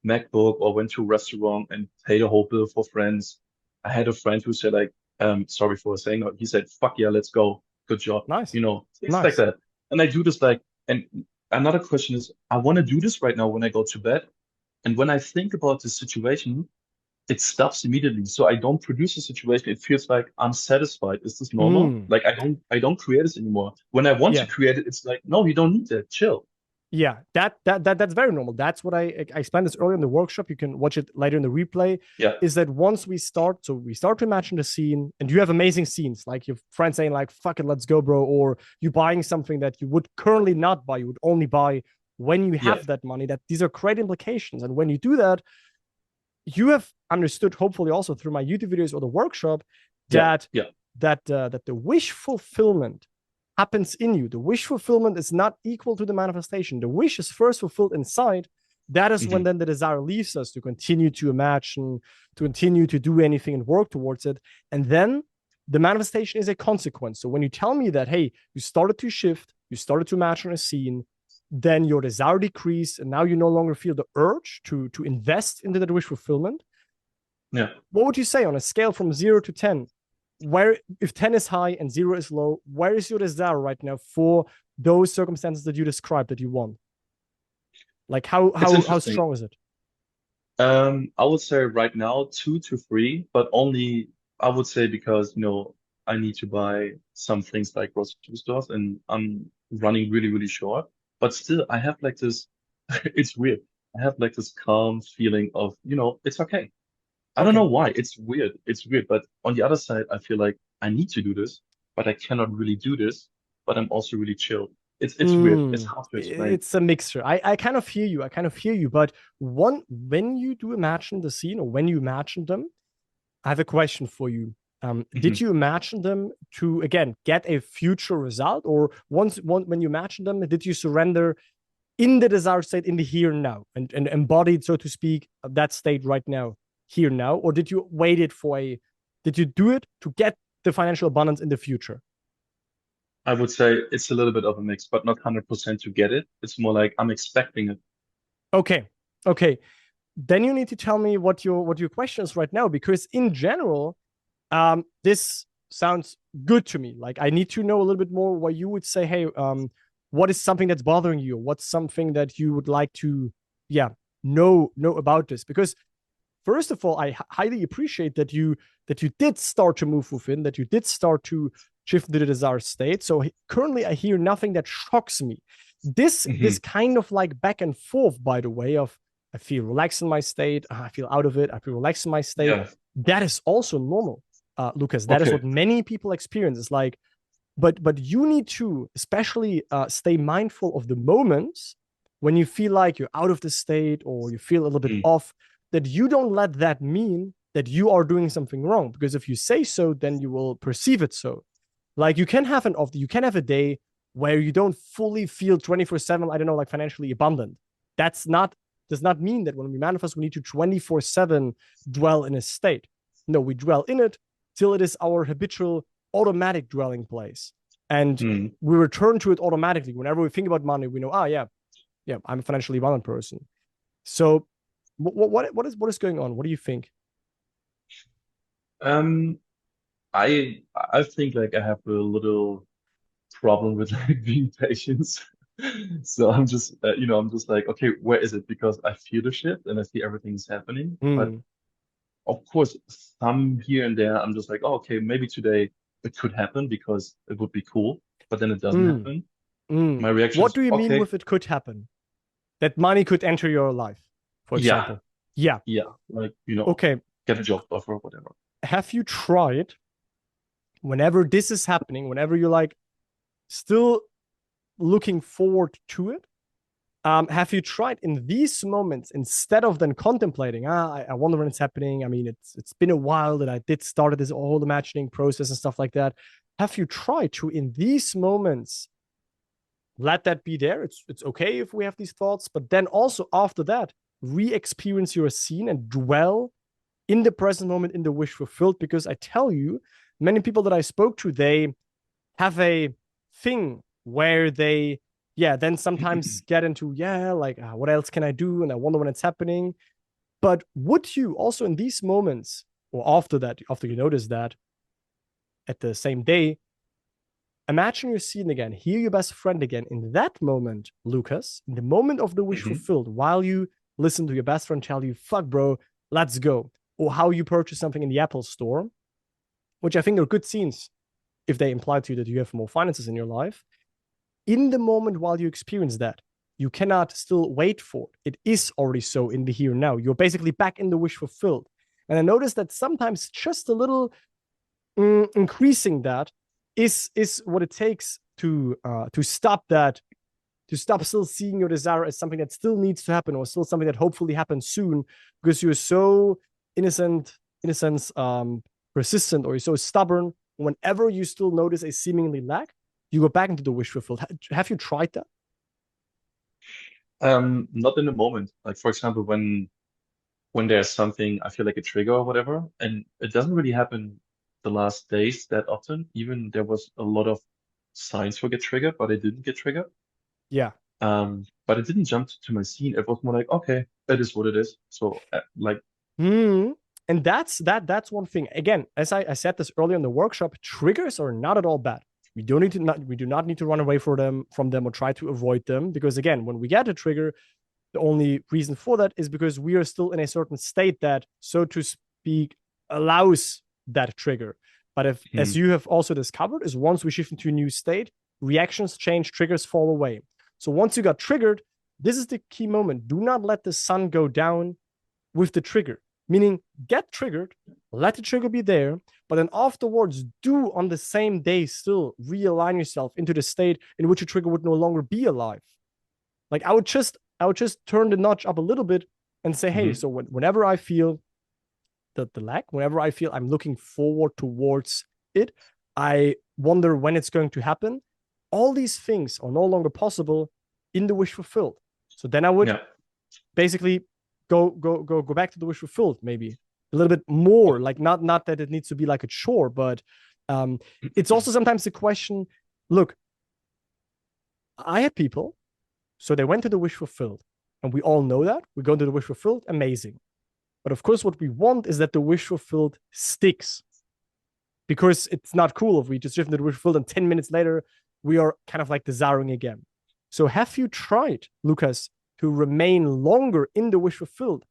MacBook or went to a restaurant and paid a whole bill for friends. I had a friend who said like, sorry for saying that. He said, fuck yeah, let's go. Good job. Nice, Things like nice. that. And I do this like, and another question is, I want to do this right now when I go to bed. And when I think about the situation, it stops immediately. So I don't produce a situation. It feels like I'm satisfied. Is this normal? Mm, Like I don't create this anymore. When I want to yeah. create it, it's like, no, you don't need that. Chill. Yeah, that's very normal. That's what I explained this earlier in the workshop. You can watch it later in the replay. Yeah. Is that once we start, so we start to imagine the scene, and you have amazing scenes, like your friend saying like "fuck it, let's go, bro," or you buying something that you would currently not buy, you would only buy when you Yeah. have that money. That these are great implications, and when you do that, you have understood, hopefully also through my YouTube videos or the workshop, Yeah. that Yeah. that the wish fulfillment happens in you. The wish fulfillment is not equal to the manifestation. The wish is first fulfilled inside. That is when Hmm. then the desire leaves us to continue to imagine, to continue to do anything and work towards it. And then the manifestation is a consequence. So when you tell me that, hey, you started to shift, you started to imagine a scene, then your desire decreased, and now you no longer feel the urge to invest into that wish fulfillment. Yeah. What would you say on a scale from 0 to 10? Where, if 10 is high and 0 is low, where is your desire right now for those circumstances that you described that you want? Like It's how interesting. strong is it? I would say right now 2 to 3, but only I would say because I need to buy some things like grocery stores and I'm running really, really short. But still I have like this it's weird. I have like this calm feeling of, it's okay. I don't know Okay. why. It's weird. It's weird. But on the other side, I feel like I need to do this, but I cannot really do this. But I'm also really chill. It's weird. It's hard to explain. It's a mixture. I kind of hear you. I kind of hear you. But when you do imagine the scene, or when you imagine them, I have a question for you. Did Mhm. you imagine them to again get a future result, or when you imagine them, did you surrender in the desired state in the here and now, and embodied, so to speak, that state right now, here now, or did you wait it for a? Did you do it to get the financial abundance in the future? I would say it's a little bit of a mix, but not 100% to get it. It's more like I'm expecting it. Okay, okay. Then you need to tell me what your question is right now, because in general, this sounds good to me. Like I need to know a little bit more what you would say. Hey, what is something that's bothering you? What's something that you would like to, yeah, know about this? Because first of all, I highly appreciate that you did start to move within, that you did start to shift into the desired state. So currently, I hear nothing that shocks me. This Hmm. kind of like back and forth, by the way, of I feel relaxed in my state, I feel out of it, I feel relaxed in my state. Yeah. That is also normal, Lucas. That is Okay. what many people experience. It's like, but you need to especially stay mindful of the moments when you feel like you're out of the state or you feel a little bit Mm. off, that you don't let that mean that you are doing something wrong, because if you say so, then you will perceive it so. Like you can have a day where you don't fully feel 24/7, I don't know, like financially abundant. That's not does not mean that when we manifest we need to 24/7 dwell in a state. No, we dwell in it till it is our habitual automatic dwelling place, and Mm. we return to it automatically whenever we think about money. We know, yeah, I'm a financially abundant person. So what is going on? What do you think? Um, I think like I have a little problem with like being patient. So I'm just like, okay, where is it? Because I feel the shift and I see everything's happening. But Mm, of course, some here and there, I'm just like, oh, okay, maybe today it could happen because it would be cool, but then it doesn't mm, happen. My reaction What is, do you mean okay, with it could happen? That money could enter your life, for yeah, example. Yeah. yeah, like, Okay. get a job offer or whatever. Have you tried, whenever this is happening, whenever you're like still looking forward to it, have you tried in these moments, instead of then contemplating, I wonder when it's happening. I mean, it's been a while that I did started this whole imagining process and stuff like that. Have you tried to, in these moments, let that be there? It's okay if we have these thoughts, but then also after that, re-experience your scene and dwell in the present moment, in the wish fulfilled. Because I tell you, many people that I spoke to, they have a thing where they, yeah, then sometimes get into, yeah, like, what else can I do? And I wonder when it's happening. But would you also in these moments, or after that, after you notice that, at the same day, imagine you're seeing again, hear your best friend again in that moment, Lucas, in the moment of the wish fulfilled, while you listen to your best friend tell you, fuck, bro, let's go. Or how you purchase something in the Apple store, which I think are good scenes if they imply to you that you have more finances in your life. In the moment while you experience that, you cannot still wait for it. It is already so in the here and now. You're basically back in the wish fulfilled. And I noticed that sometimes just a little increasing that is what it takes to stop that, to stop still seeing your desire as something that still needs to happen, or still something that hopefully happens soon, because you're so innocent, in a sense, persistent, or you're so stubborn. Whenever you still notice a seemingly lack, you go back into the wish fulfilled. Have you tried that? Not in the moment. Like, for example, when there's something I feel like a trigger or whatever, and it doesn't really happen the last days that often. Even there was a lot of signs for get triggered, but I didn't get triggered. Yeah. But it didn't jump to my scene. It was more like, okay, that is what it is. So like, And that's one thing. Again, as I said this earlier in the workshop, triggers are not at all bad. We do not need to run away from them or try to avoid them, because again, when we get a trigger, the only reason for that is because we are still in a certain state that, so to speak, allows that trigger. But if, as you have also discovered, is once we shift into a new state, reactions change, triggers fall away. So once you got triggered, this is the key moment. Do not let the sun go down with the trigger. Meaning, get triggered, let the trigger be there, but then afterwards, do on the same day still realign yourself into the state in which a trigger would no longer be alive. Like, I would just turn the notch up a little bit and say, hey, so whenever I feel the lack, whenever I feel I'm looking forward towards it, I wonder when it's going to happen. All these things are no longer possible in the wish fulfilled. So then I would basically go back to the wish fulfilled, maybe a little bit more, like not that it needs to be like a chore, but it's also sometimes the question, look, I had people, so they went to the wish fulfilled, and we all know that we go to the wish fulfilled, amazing. But of course, what we want is that the wish fulfilled sticks, because it's not cool if we just shift into the wish fulfilled and 10 minutes later we are kind of like desiring again. So have you tried, Lucas, to remain longer in the wish fulfilled?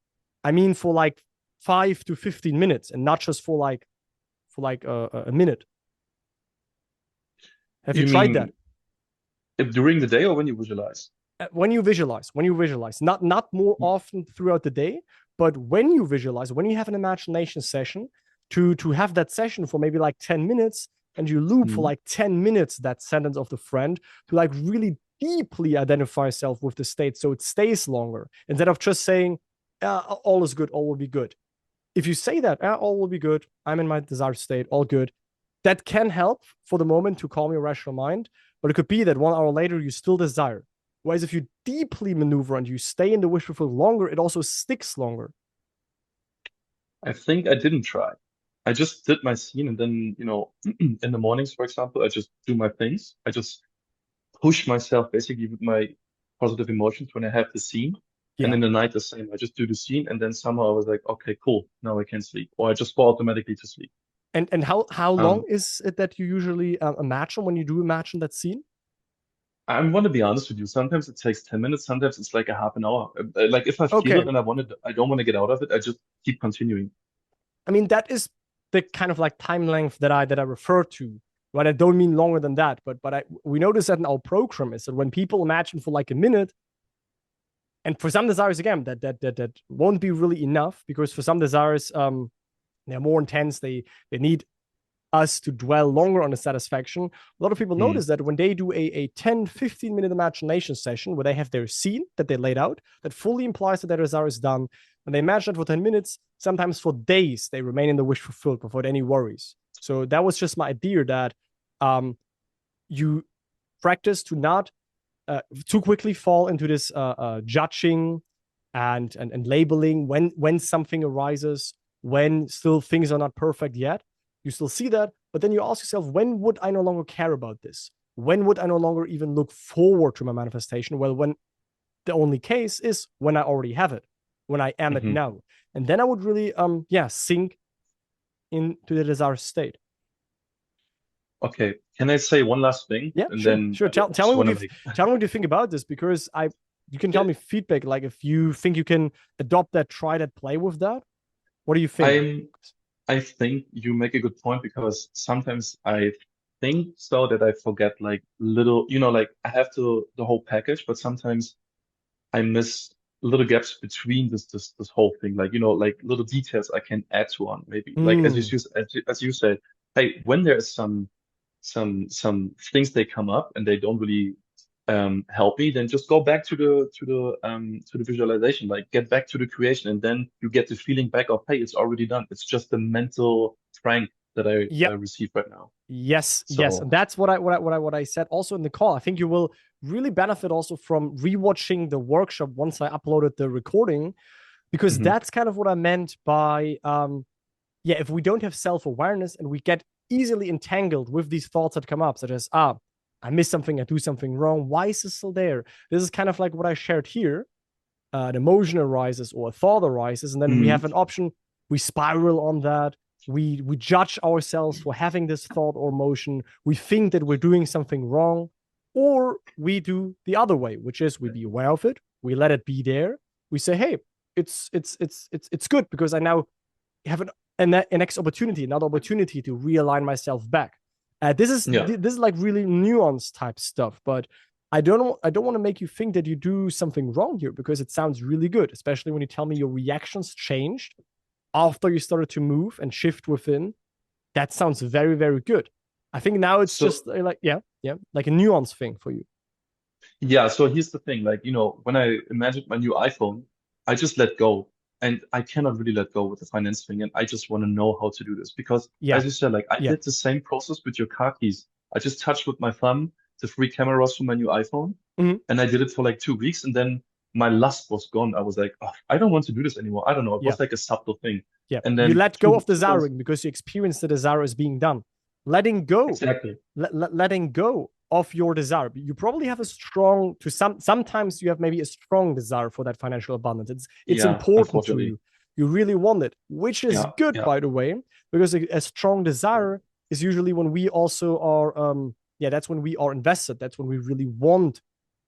I mean, for like 5 to 15 minutes, and not just for like a minute. Have you tried that? During the day or when you visualize? When you visualize, not more often throughout the day, but when you visualize, when you have an imagination session, to have that session for maybe like 10 minutes, and you loop for like 10 minutes that sentence of the friend, to like really deeply identify yourself with the state, so it stays longer, instead of just saying, all is good, all will be good. If you say that, all will be good, I'm in my desired state, all good, that can help for the moment to calm your rational mind, but it could be that 1 hour later you still desire. Whereas if you deeply maneuver and you stay in the wish fulfilled longer, it also sticks longer. I think I didn't try. I just did my scene, and then, in the mornings, for example, I just do my things. I just push myself basically with my positive emotions when I have the scene. Yeah. And in the night, the same. I just do the scene, and then somehow I was like, okay, cool, now I can sleep. Or I just fall automatically to sleep. And how long is it that you usually imagine when you do imagine that scene? I want to be honest with you. Sometimes it takes 10 minutes. Sometimes it's like a half an hour. Like if I feel it and I don't want to get out of it, I just keep continuing. I mean, that is the kind of like time length that I refer to. Right, I don't mean longer than that, but we notice that in our program is that when people imagine for like a minute, and for some desires again, that won't be really enough, because for some desires, they're more intense. They need us to dwell longer on the satisfaction. A lot of people notice that when they do a 10, 15-minute imagination session where they have their scene that they laid out, that fully implies that their desire is done, and they imagine it for 10 minutes, sometimes for days, they remain in the wish fulfilled without any worries. So that was just my idea, that you practice to not too quickly fall into this judging and labeling when something arises, when still things are not perfect yet. You still see that, but then you ask yourself, when would I no longer care about this? When would I no longer even look forward to my manifestation? Well, when the only case is when I already have it, when I am it now. And then I would really, sink into the desired state. Okay. Can I say one last thing? Yeah, and sure, then sure. Tell me what you think about this, because you can tell me feedback, like if you think you can adopt that, try that, play with that. What do you think? I think you make a good point, because sometimes I think so that I forget like little, like I have the whole package, but sometimes I miss little gaps between this whole thing, like like little details I can add to on, maybe like as you said, hey, when there's some things they come up and they don't really help me, then just go back to the visualization, like get back to the creation, and then you get the feeling back of, hey, it's already done. It's just the mental strength that I receive right now. Yes. And that's what I said also in the call. I think you will really benefit also from rewatching the workshop once I uploaded the recording, because that's kind of what I meant by if we don't have self-awareness and we get easily entangled with these thoughts that come up, such as I missed something, I do something wrong, why is this still there? This is kind of like what I shared here. An emotion arises or a thought arises, and then we have an option. We spiral on that. We judge ourselves for having this thought or emotion. We think that we're doing something wrong, or we do the other way, which is we be aware of it. We let it be there. We say, hey, it's good, because I now have an next opportunity, another opportunity to realign myself back. This is like really nuanced type stuff, but I don't want to make you think that you do something wrong here, because it sounds really good, especially when you tell me your reactions changed after you started to move and shift within. That sounds very, very good. I think now it's just like like a nuance thing for you. Yeah. So here's the thing, like when I imagined my new iPhone, I just let go. And I cannot really let go with the finance thing. And I just want to know how to do this, because as you said, like I did the same process with your car keys. I just touched with my thumb the 3 cameras from my new iPhone. And I did it for like 2 weeks. And then my lust was gone. I was like, oh, I don't want to do this anymore. I don't know. It was like a subtle thing. Yeah. And then you let go of desiring because you experienced the desire as being done. Letting go. Exactly. Letting go of your desire. You probably have a strong, sometimes you have maybe a strong desire for that financial abundance. It's important to you. You really want it, which is good, by the way, because a strong desire is usually when we also are, that's when we are invested. That's when we really want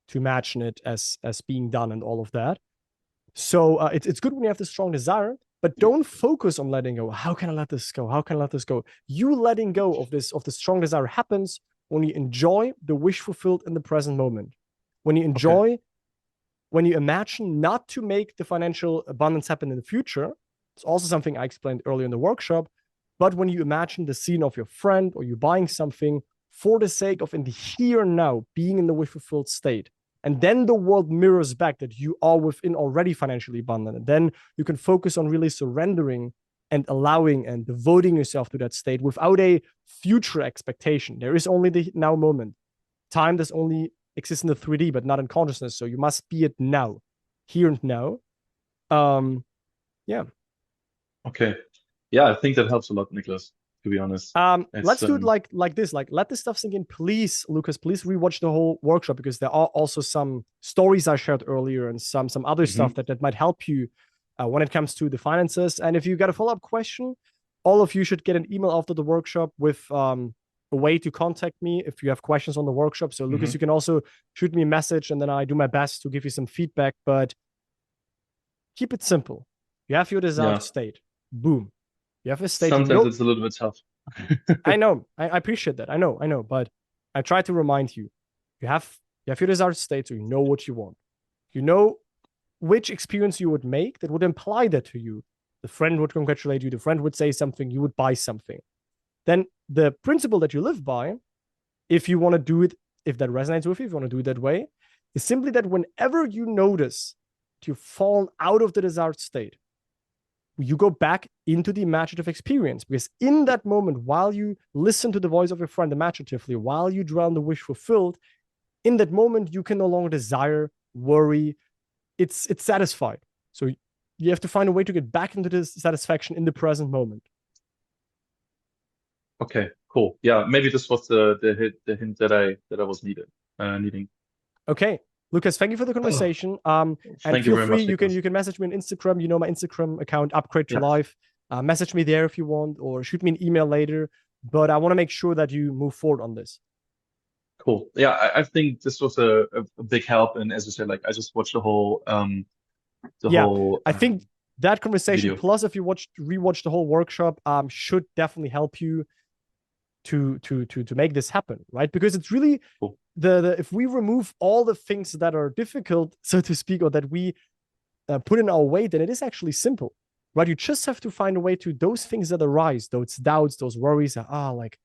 to imagine it as being done and all of that. So it's good when you have the strong desire, but don't focus on letting go. How can I let this go? How can I let this go? You letting go of the strong desire happens when you enjoy the wish fulfilled in the present moment. When you enjoy, when you imagine not to make the financial abundance happen in the future. It's also something I explained earlier in the workshop. But when you imagine the scene of your friend or you buying something for the sake of in the here and now being in the wish fulfilled state, and then the world mirrors back that you are within already financially abundant, and then you can focus on really surrendering and allowing and devoting yourself to that state without a future expectation. There is only the now moment. Time does only exist in the 3D, but not in consciousness. So you must be it now, here and now. Okay. Yeah, I think that helps a lot, Nicholas, to be honest. Let's do it like this. Like, let this stuff sink in. Please, Lucas, please rewatch the whole workshop, because there are also some stories I shared earlier and some other stuff that might help you when it comes to the finances. And if you got a follow-up question, all of you should get an email after the workshop with a way to contact me if you have questions on the workshop. So Lucas, you can also shoot me a message, and then I do my best to give you some feedback, but keep it simple. You have your desired state. Boom. You have a state. Sometimes it's a little bit tough. I know. I appreciate that. I know. But I try to remind you, you have your desired state, so you know what you want. You know which experience you would make that would imply that to you. The friend would congratulate you. The friend would say something. You would buy something. Then the principle that you live by, if you want to do it, if that resonates with you, if you want to do it that way, is simply that whenever you notice that you've fallen out of the desired state, you go back into the imaginative experience, because in that moment, while you listen to the voice of your friend imaginatively, while you drown the wish fulfilled, in that moment, you can no longer desire, worry. It's satisfied. So you have to find a way to get back into this satisfaction in the present moment. Okay, cool. Yeah, maybe this was the hint that I was needing. Okay, Lucas, thank you for the conversation. And Thank you feel very free, much, you Nicholas. can message me on Instagram. You know my Instagram account, Upgrade to Yeah. Life. Message me there if you want, or shoot me an email later. But I want to make sure that you move forward on this. Cool. Yeah, I think this was a big help. And as you said, like I just watched the whole I think that conversation video. plus if you rewatch the whole workshop should definitely help you to make this happen, right? Because it's really Cool. the if we remove all the things that are difficult, so to speak, or that we put in our way, then it is actually simple, right? You just have to find a way to those things that arise, those doubts, those worries. Like,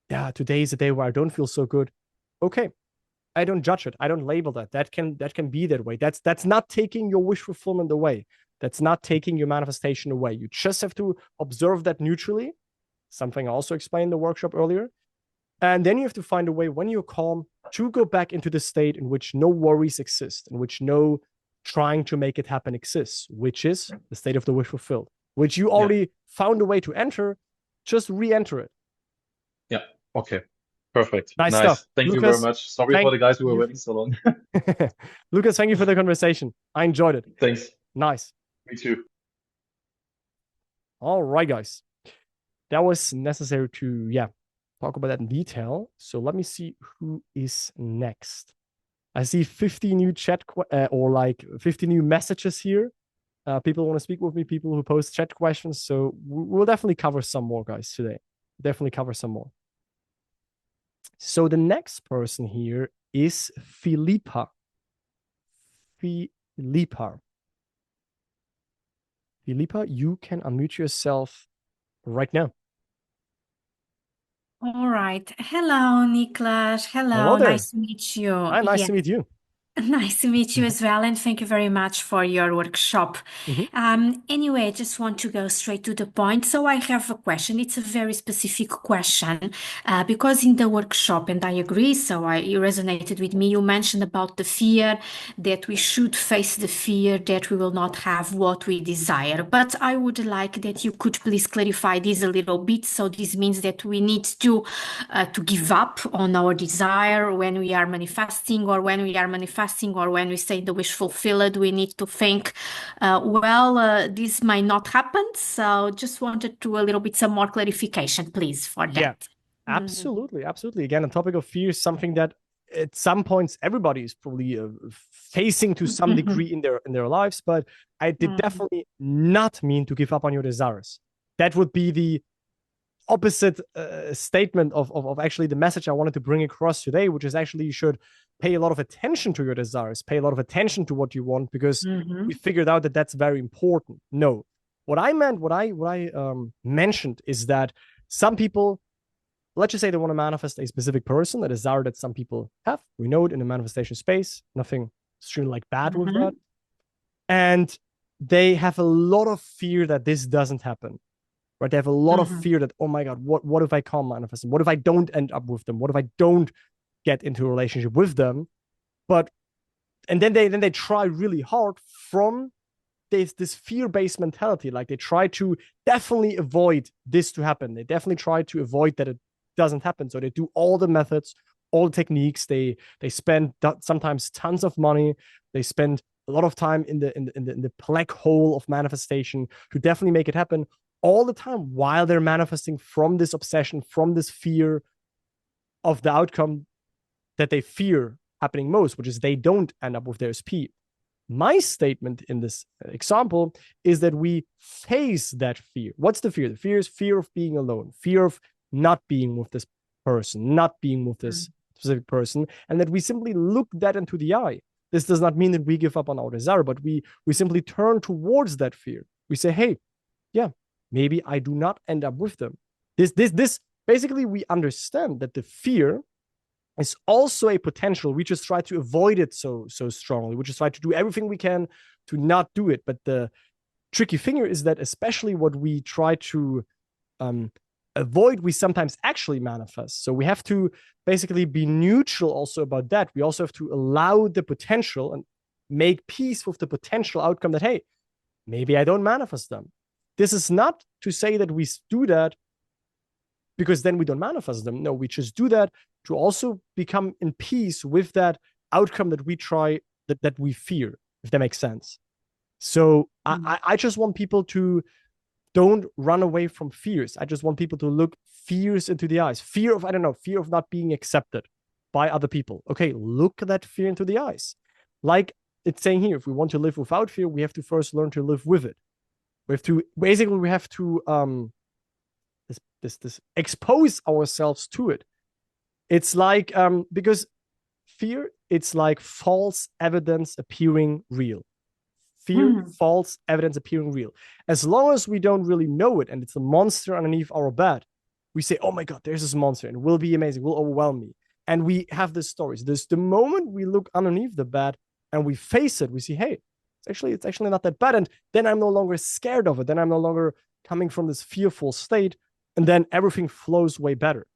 yeah, today is a day where I don't feel so good. Okay, I don't judge it. I don't label that. That can be that way. That's not taking your wish fulfillment away. That's not taking your manifestation away. You just have to observe that neutrally. Something I also explained in the workshop earlier. And then you have to find a way when you're calm to go back into the state in which no worries exist, in which no trying to make it happen exists, which is the state of the wish fulfilled, which you already found a way to enter. Just re-enter it. Yeah. Okay. Perfect. Nice stuff. Thank you Lucas, very much. Sorry for the guys who were waiting so long. Lucas, thank you for the conversation. I enjoyed it. Thanks. Nice. Me too. All right, guys. That was necessary to, talk about that in detail. So let me see who is next. I see 50 new chat or like 50 new messages here. People want to speak with me, people who post chat questions. So we'll definitely cover some more, guys, today. Definitely cover some more. So the next person here is Philippa. Philippa, you can unmute yourself right now. All right. Hello, Niklas. Hello there. Nice to meet you. Hi, nice to meet you. Nice to meet you as well, and thank you very much for your workshop. Anyway, I just want to go straight to the point. So I have a question. It's a very specific question because in the workshop, and I agree, so it resonated with me, you mentioned about the fear, that we should face the fear that we will not have what we desire. But I would like that you could please clarify this a little bit. So this means that we need to give up on our desire when we are manifesting, or when we are manifesting, or when we say the wish fulfilled, we need to think, this might not happen. So just wanted to a little bit some more clarification, please, for that. Yeah, absolutely. Again, the topic of fear is something that at some points everybody is probably facing to some degree in their lives, but I did definitely not mean to give up on your desires. That would be the opposite statement of actually the message I wanted to bring across today, which is actually you should pay a lot of attention to your desires, pay a lot of attention to what you want, because we figured out that that's very important. No, what I meant, what I mentioned is that some people, let's just say they want to manifest a specific person, a desire that some people have. We know it in the manifestation space, nothing extremely like bad with that. And they have a lot of fear that this doesn't happen. Right? They have a lot of fear that, oh my God, what if I can't manifest them? What if I don't end up with them? What if I don't get into a relationship with them? And then they try really hard from this fear-based mentality. Like they try to definitely avoid this to happen. They definitely try to avoid that it doesn't happen. So they do all the methods, all the techniques. They spend sometimes tons of money. They spend a lot of time in the black hole of manifestation to definitely make it happen, all the time while they're manifesting from this obsession, from this fear of the outcome that they fear happening most, which is they don't end up with their SP. My statement in this example is that we face that fear. What's the fear? The fear is fear of being alone, fear of not being with this person, not being with this specific person, and that we simply look that into the eye. This does not mean that we give up on our desire, but we simply turn towards that fear. We say, hey, yeah, maybe I do not end up with them. This basically, we understand that the fear is also a potential. We just try to avoid it so strongly. We just try to do everything we can to not do it. But the tricky thing here is that especially what we try to avoid, we sometimes actually manifest. So we have to basically be neutral also about that. We also have to allow the potential and make peace with the potential outcome that, hey, maybe I don't manifest them. This is not to say that we do that because then we don't manifest them. No, we just do that to also become in peace with that outcome that we try, that we fear, if that makes sense. So I just want people to don't run away from fears. I just want people to look fears into the eyes. Fear of, I don't know, fear of not being accepted by other people. Okay, look that fear into the eyes. Like it's saying here, if we want to live without fear, we have to first learn to live with it. We have to expose ourselves to it. It's like because fear, it's like false evidence appearing real. Fear, false evidence appearing real. As long as we don't really know it and it's a monster underneath our bed, we say, oh my God, there's this monster and it will be amazing, will overwhelm me. And we have these stories. The moment we look underneath the bed and we face it, we see, hey, it's actually not that bad. And then I'm no longer scared of it. Then I'm no longer coming from this fearful state. And then everything flows way better.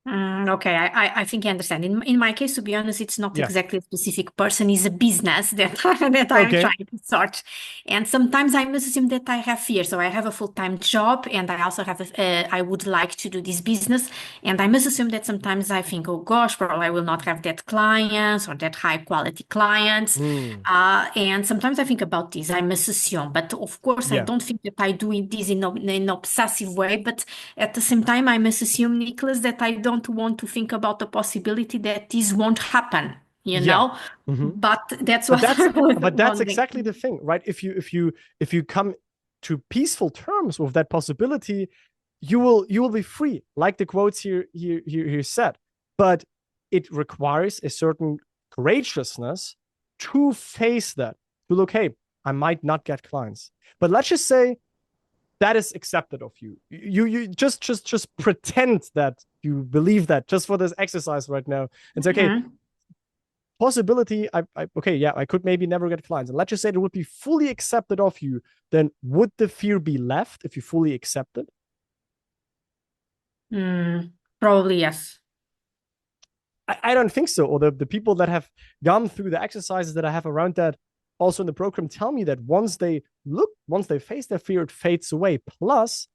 Okay, I think I understand. In my case, to be honest, it's not exactly a specific person. It's a business that I'm trying to sort. And sometimes I must assume that I have fear. So I have a full-time job and I also have I would like to do this business. And I must assume that sometimes I think, oh gosh, probably I will not have that clients or that high quality clients. And sometimes I think about this. I must assume. But of course, I don't think that I do this in an obsessive way. But at the same time, I must assume, Nicholas, that I don't want to think about the possibility that this won't happen, you know. But that's what that's exactly the thing, right? If you come to peaceful terms with that possibility, you will be free, like the quotes here said. But it requires a certain courageousness to face that, to look, hey, I might not get clients, but let's just say that is accepted of you. You just pretend that you believe that just for this exercise right now. It's okay. Possibility, I could maybe never get clients. And let's just say it would be fully accepted of you. Then would the fear be left if you fully accept it? Probably yes. I don't think so. Or the people that have gone through the exercises that I have around that also in the program tell me that once they face their fear, it fades away. Plus,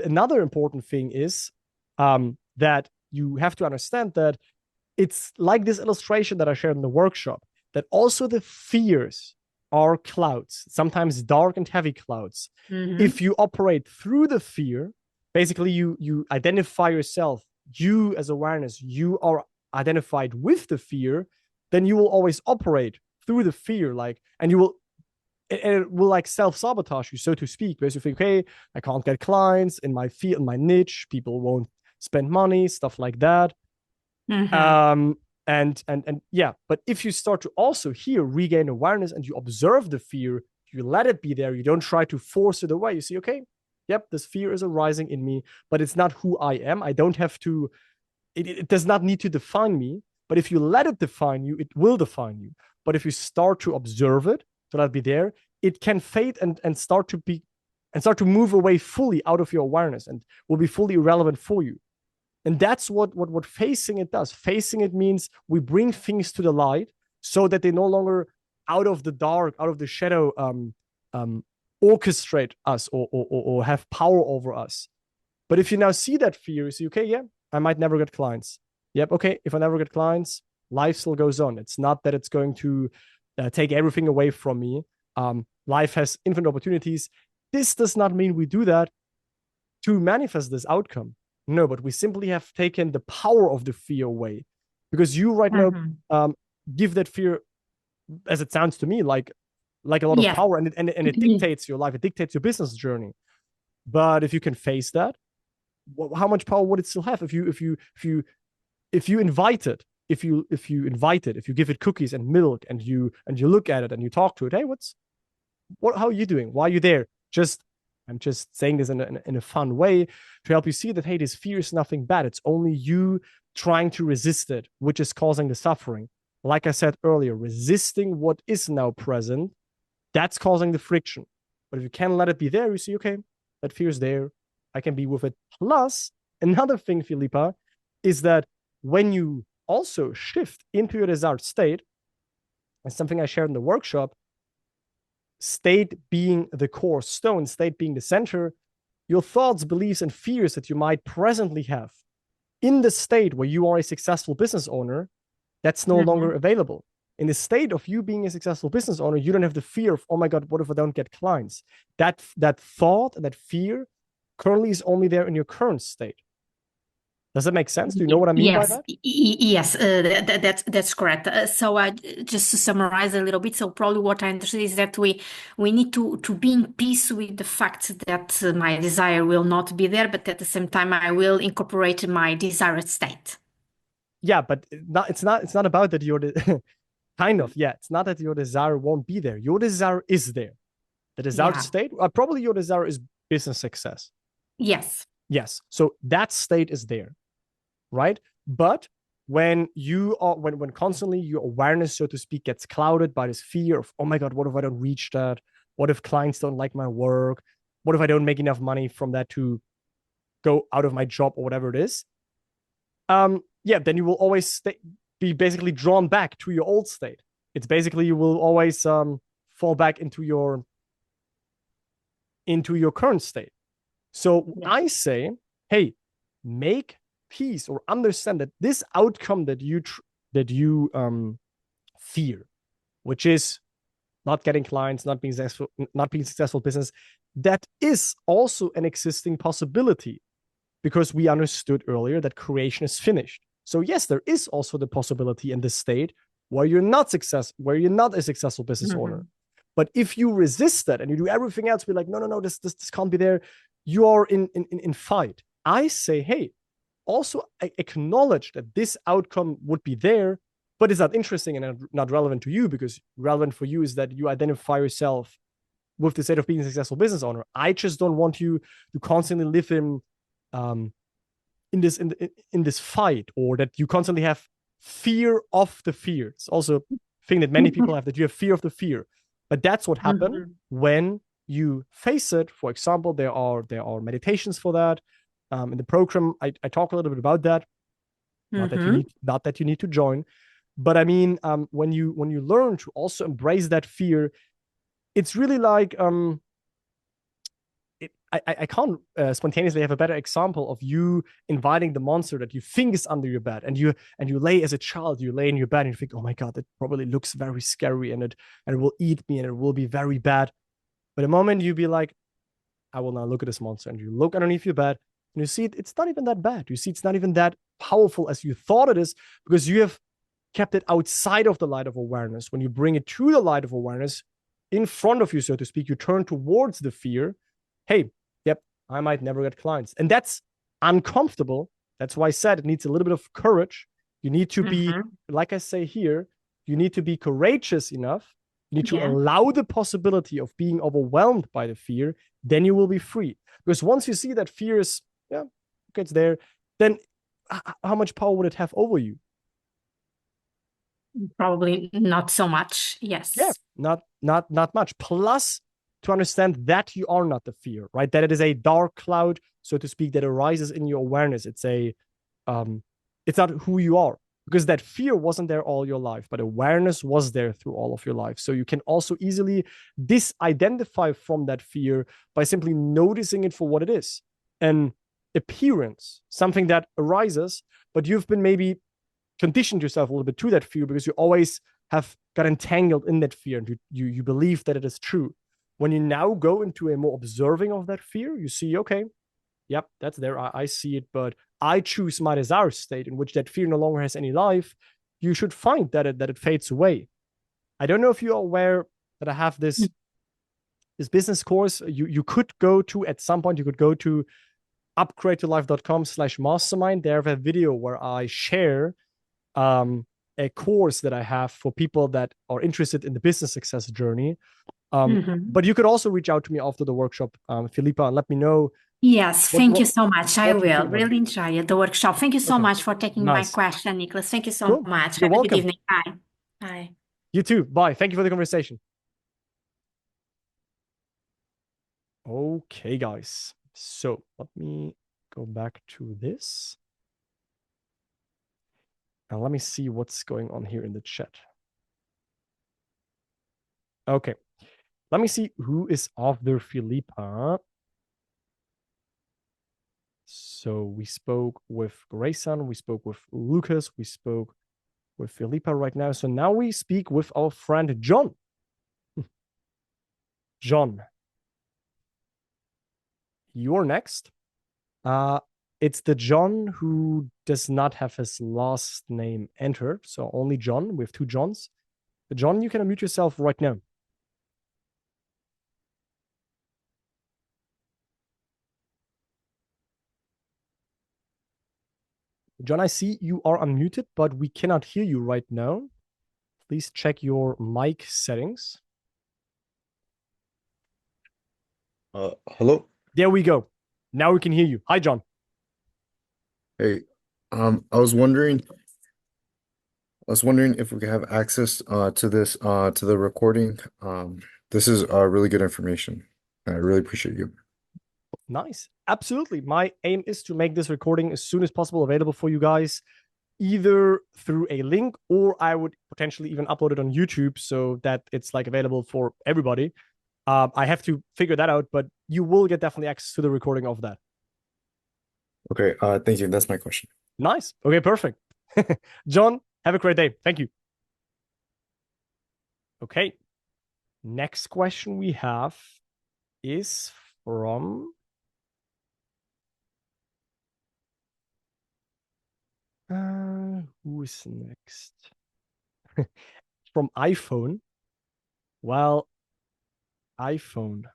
another important thing is that you have to understand that it's like this illustration that I shared in the workshop, that also the fears are clouds, sometimes dark and heavy clouds. If you operate through the fear, basically you identify yourself, you as awareness, you are identified with the fear, then you will always operate through the fear, and it will like self-sabotage you, so to speak, because you think, okay, I can't get clients in my field, in my niche, people won't spend money, stuff like that. And but if you start to also here regain awareness and you observe the fear, you let it be there, you don't try to force it away. You see, okay, yep, this fear is arising in me, but it's not who I am. I don't have to, it does not need to define me. But if you let it define you, it will define you. But if you start to observe it, to let it be there, it can fade and start to move away fully out of your awareness and will be fully irrelevant for you. And that's what facing it does. Facing it means we bring things to the light so that they no longer out of the dark, out of the shadow, orchestrate us or have power over us. But if you now see that fear, you say, okay, yeah, I might never get clients. Yep, okay, if I never get clients, life still goes on. It's not that it's going to take everything away from me. Life has infinite opportunities. This does not mean we do that to manifest this outcome. No, but we simply have taken the power of the fear away, because you right now give that fear, as it sounds to me, like a lot of power, and it dictates your life, it dictates your business journey. But if you can face that, how much power would it still have if you invite it? If you invite it, if you give it cookies and milk, and you look at it and you talk to it, hey, how are you doing? Why are you there? I'm just saying this in a fun way to help you see that, hey, this fear is nothing bad. It's only you trying to resist it, which is causing the suffering. Like I said earlier, resisting what is now present, that's causing the friction. But if you can let it be there, you see, okay, that fear is there. I can be with it. Plus, another thing, Filipa, is that when you also shift into your desired state, and something I shared in the workshop, state being the core stone, state being the center, your thoughts, beliefs, and fears that you might presently have in the state where you are a successful business owner, that's no longer available. In the state of you being a successful business owner, you don't have the fear of, oh my God, what if I don't get clients? That thought, that fear currently is only there in your current state. Does that make sense? Do you know what I mean by that? Yes, that's correct. So just to summarize a little bit, so probably what I understood is that we need to be in peace with the fact that my desire will not be there, but at the same time I will incorporate my desired state. Yeah, but it's not about that you're kind of, yeah. It's not that your desire won't be there. Your desire is there. The desired state, probably your desire is business success. Yes. Yes. So that state is there, right? But when constantly your awareness, so to speak, gets clouded by this fear of, oh my God, what if I don't reach that? What if clients don't like my work? What if I don't make enough money from that to go out of my job or whatever it is? Then you will always be basically drawn back to your old state. It's basically, you will always fall back into your current state. So I say, hey, make peace or understand that this outcome that you fear, which is not getting clients, not being successful business, that is also an existing possibility, because we understood earlier that creation is finished. So yes, there is also the possibility in this state where you're not a successful business owner. But if you resist that and you do everything else, be like, no, this can't be there, you are in fight. I say, hey, also acknowledge that this outcome would be there, but it's not interesting and not relevant to you, because relevant for you is that you identify yourself with the state of being a successful business owner. I just don't want you to constantly live in this fight, or that you constantly have fear of the fear. It's also a thing that many people have, that you have fear of the fear. But that's what happened when you face it. For example, there are meditations for that. In the program, I talk a little bit about that. Not that you need to join, but I mean, when you learn to also embrace that fear, it's really like I can't spontaneously have a better example of you inviting the monster that you think is under your bed, and you lay as a child, you lay in your bed and you think, oh my God, it probably looks very scary, and it will eat me and it will be very bad. But the moment you be like, I will now look at this monster, and you look underneath your bed and you see it's not even that bad. You see it's not even that powerful as you thought it is, because you have kept it outside of the light of awareness. When you bring it to the light of awareness in front of you, so to speak, you turn towards the fear. Hey, yep, I might never get clients. And that's uncomfortable. That's why I said it needs a little bit of courage. You need to be, like I say here, you need to be courageous enough. You need to allow the possibility of being overwhelmed by the fear. Then you will be free. Because once you see that fear is, okay, it's there, then how much power would it have over you? Probably not so much. Yes. Yeah, not much. Plus, to understand that you are not the fear, right? That it is a dark cloud, so to speak, that arises in your awareness. It's not who you are, because that fear wasn't there all your life, but awareness was there through all of your life. So you can also easily disidentify from that fear by simply noticing it for what it is, an appearance, something that arises, but you've been maybe conditioned yourself a little bit to that fear because you always have got entangled in that fear, and you believe that it is true. When you now go into a more observing of that fear, you see, okay, yep, that's there. I see it, but I choose my desire state in which that fear no longer has any life. You should find that it fades away. I don't know if you are aware that I have this business course. You could go to, at some point, you could go to upgradeToLife.com/mastermind. They have a video where I share a course that I have for people that are interested in the business success journey. But you could also reach out to me after the workshop, Filipa, and let me know. Yes, thank you so much. I what you will think about it. really enjoy the workshop. Thank you so Okay. much for taking my Nice. question, Nicholas. Thank you so Cool. much. You're Have a good welcome. evening. Bye. Bye. You too. Bye. Thank you for the conversation. Okay, guys. So let me go back to this. And let me see what's going on here in the chat. Okay. Let me see who is after Filipa. So we spoke with Grayson, we spoke with Lucas, we spoke with Filipa right now. So now we speak with our friend John. John, you're next. It's the John who does not have his last name entered. So only John. We have two Johns. John, you can unmute yourself right now. John, I see you are unmuted, but we cannot hear you right now. Please check your mic settings. Hello. There we go. Now we can hear you. Hi, John. Hey, I was wondering if we could have access to this to the recording. This is really good information. I really appreciate you. Nice. Absolutely. My aim is to make this recording as soon as possible available for you guys, either through a link or I would potentially even upload it on YouTube so that it's like available for everybody. I have to figure that out, but you will get definitely access to the recording of that. Okay, thank you. That's my question. Nice. Okay, perfect. John, have a great day. Thank you. Okay. Next question we have is from who is next? From iPhone. Well, iPhone.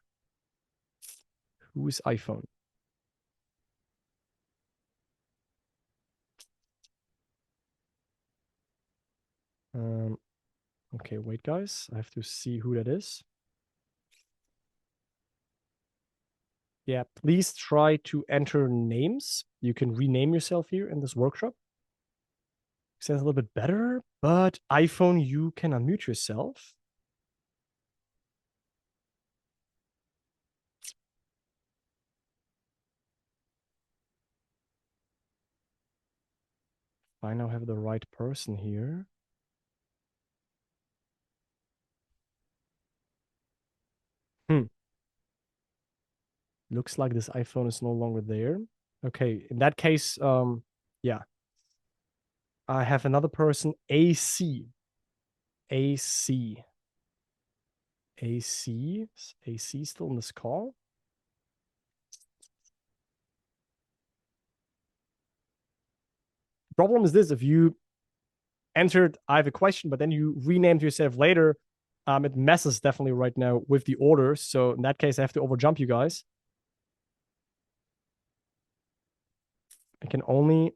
Who is iPhone? Okay, wait, guys. I have to see who that is. Yeah, please try to enter names. You can rename yourself here in this workshop. Sounds a little bit better, but iPhone, you can unmute yourself. I now have the right person here. Looks like this iPhone is no longer there. Okay, in that case, yeah. I have another person, AC. AC. AC. AC still in this call? The problem is this, if you entered, I have a question, but then you renamed yourself later, it messes definitely right now with the order. So in that case, I have to overjump you guys. I can only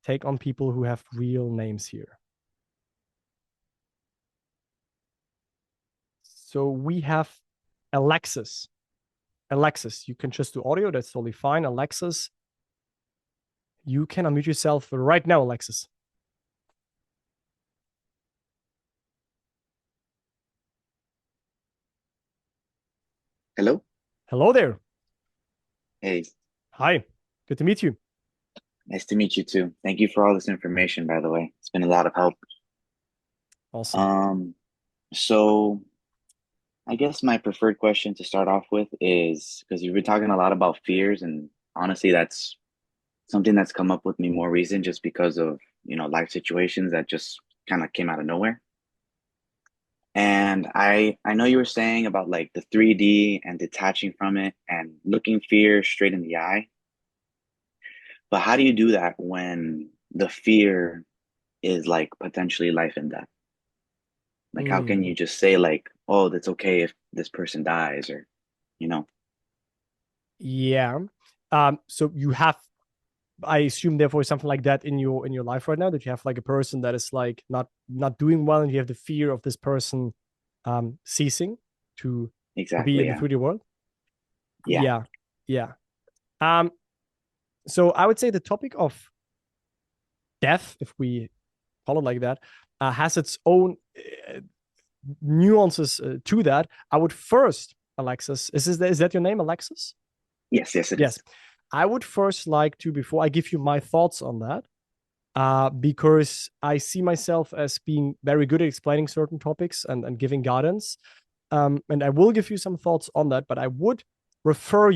take on people who have real names here. So we have Alexis. Alexis, you can just do audio. That's totally fine. Alexis, you can unmute yourself right now, Alexis. Hello? Hello there. Hey, Hi. Good to meet you. nice to meet you too. Thank you for all this information, by the way. It's been a lot of help. Awesome. So I guess my preferred question to start off with is because you've been talking a lot about fears, and honestly, that's something that's come up with me more recent just because of, life situations that just kind of came out of nowhere. And I know you were saying about like the 3D and detaching from it and looking fear straight in the eye. But how do you do that when the fear is like potentially life and death? Like, how can you just say like, oh, that's okay if this person dies, or, Yeah. So you have, I assume, therefore, something like that in your life right now, that you have like a person that is like not doing well, and you have the fear of this person ceasing to be Exactly. in the Yeah. 3D world. Yeah. Yeah. So I would say the topic of death, if we call it like that, has its own nuances to that. I would first, Alexis, is that your name, Alexis? Yes. Yes, it Yes. is. I would first like to, before I give you my thoughts on that, because I see myself as being very good at explaining certain topics and giving guidance. And I will give you some thoughts on that, but I would refer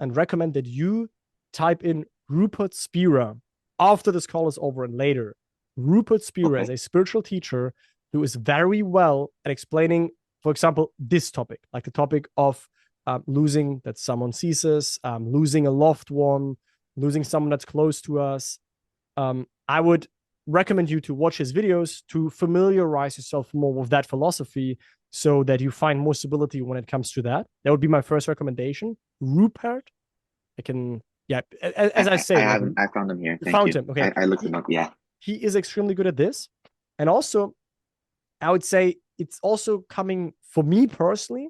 and recommend that you type in Rupert Spira after this call is over and later. Rupert Spira is Okay. a spiritual teacher who is very well at explaining, for example, this topic, like the topic of losing that someone ceases, losing a loved one, losing someone that's close to us. I would recommend you to watch his videos to familiarize yourself more with that philosophy so that you find more stability when it comes to that. That would be my first recommendation. Rupert, as I say, like, I found him here. you Thank found you. him. Okay. I looked him up. Yeah. He is extremely good at this. And also, I would say it's also coming, for me personally,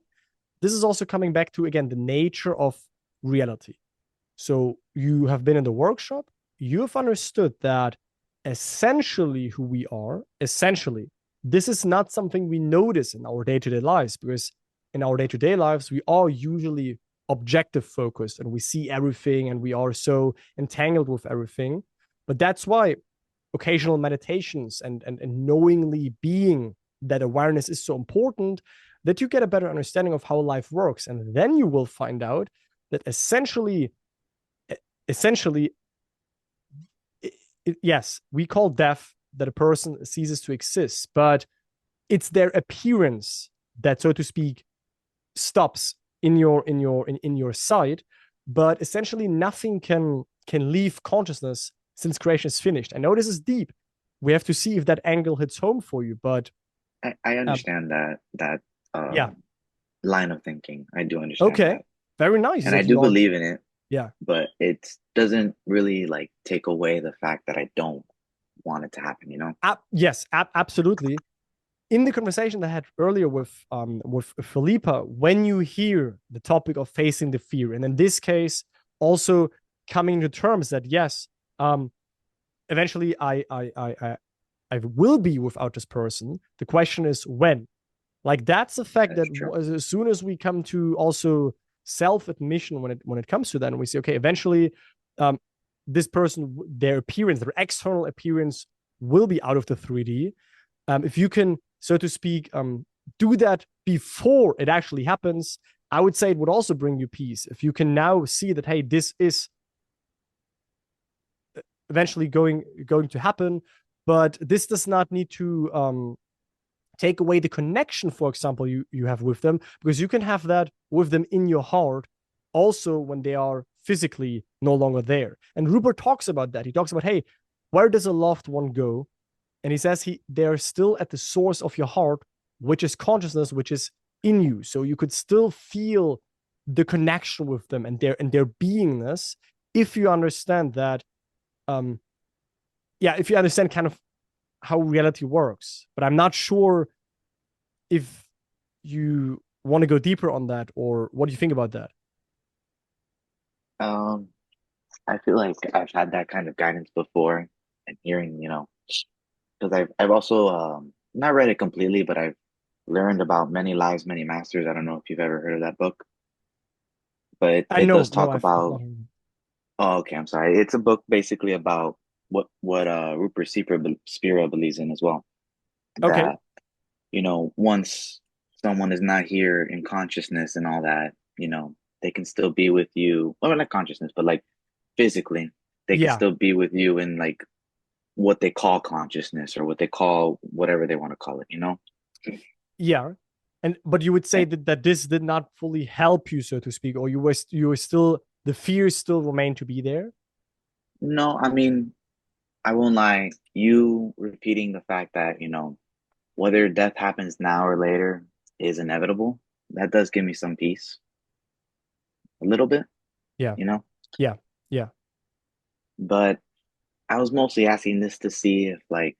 this is also coming back to, again, the nature of reality. So you have been in the workshop, you have understood that essentially who we are, this is not something we notice in our day-to-day lives, because in our day-to-day lives, we are usually objective focused and we see everything and we are so entangled with everything. But that's why occasional meditations and knowingly being that awareness is so important, that you get a better understanding of how life works. And then you will find out that essentially, yes, we call death that a person ceases to exist, but it's their appearance that, so to speak, stops in your sight. But essentially, nothing can leave consciousness since creation is finished. I know this is deep. We have to see if that angle hits home for you, but I understand that yeah. line of thinking. I do understand Okay, that. very nice. And I do believe in it. Yeah. But it doesn't really like take away the fact that I don't want it to happen, you know? Yes, absolutely. In the conversation that I had earlier with Philippa, when you hear the topic of facing the fear, and in this case, also coming to terms that yes, eventually I will be without this person. The question is when. Like, that's the fact That's that true. as soon as we come to also self-admission when it comes to that, and we say, okay, eventually, this person, their appearance, their external appearance, will be out of the 3D. If you can, so to speak, do that before it actually happens, I would say it would also bring you peace. If you can now see that, hey, this is eventually going to happen, but this does not need to take away the connection, for example, you have with them, because you can have that with them in your heart also when they are physically no longer there. And Rupert talks about that. He talks about, hey, where does a loved one go? And he says they're still at the source of your heart, which is consciousness, which is in you. So you could still feel the connection with them and their beingness, if you understand that. If you understand kind of how reality works. But I'm not sure if you want to go deeper on that, or what do you think about that? I feel like I've had that kind of guidance before, and hearing, you know, because I've also not read it completely, but I've learned about Many Lives, Many Masters. I don't know if you've ever heard of that book, but it does talk about. Oh, okay. I'm sorry. It's a book basically about what Rupert Spira believes in as well. Okay. That, you know, once someone is not here in consciousness and all that, you know, they can still be with you. Well, not consciousness, but like physically, they can still be with you in like what they call consciousness, or what they call whatever they want to call it, you know? Yeah. But you would say that this did not fully help you, so to speak, or you were still, the fears still remain to be there? No, I mean, I won't lie. You repeating the fact that, you know, whether death happens now or later is inevitable, that does give me some peace. A little bit. Yeah. you know? Yeah. Yeah. But I was mostly asking this to see if, like,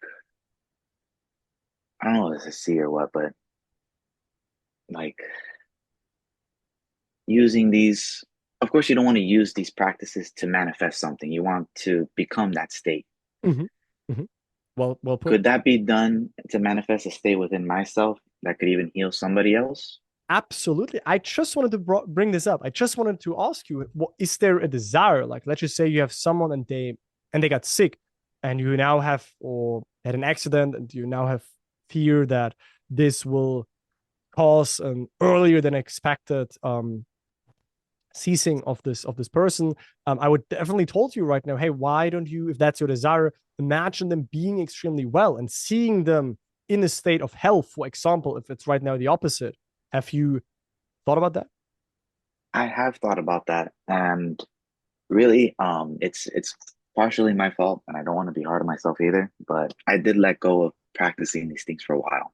I don't know if it's a see or what, but like using these, of course, you don't want to use these practices to manifest something. You want to become that state. Hmm. Hmm. Well put. Could that be done to manifest a state within myself that could even heal somebody else? Absolutely. I just wanted to bring this up. I just wanted to ask you, is there a desire? Like, let's just say you have someone and they got sick, and you now have or had an accident, and you now have fear that this will cause an earlier than expected ceasing of this person. I would definitely told you right now, hey, why don't you, if that's your desire, imagine them being extremely well and seeing them in a state of health, for example, if it's right now the opposite. Have you thought about that? I have thought about that, and really, it's partially my fault, and I don't want to be hard on myself either. But I did let go of practicing these things for a while.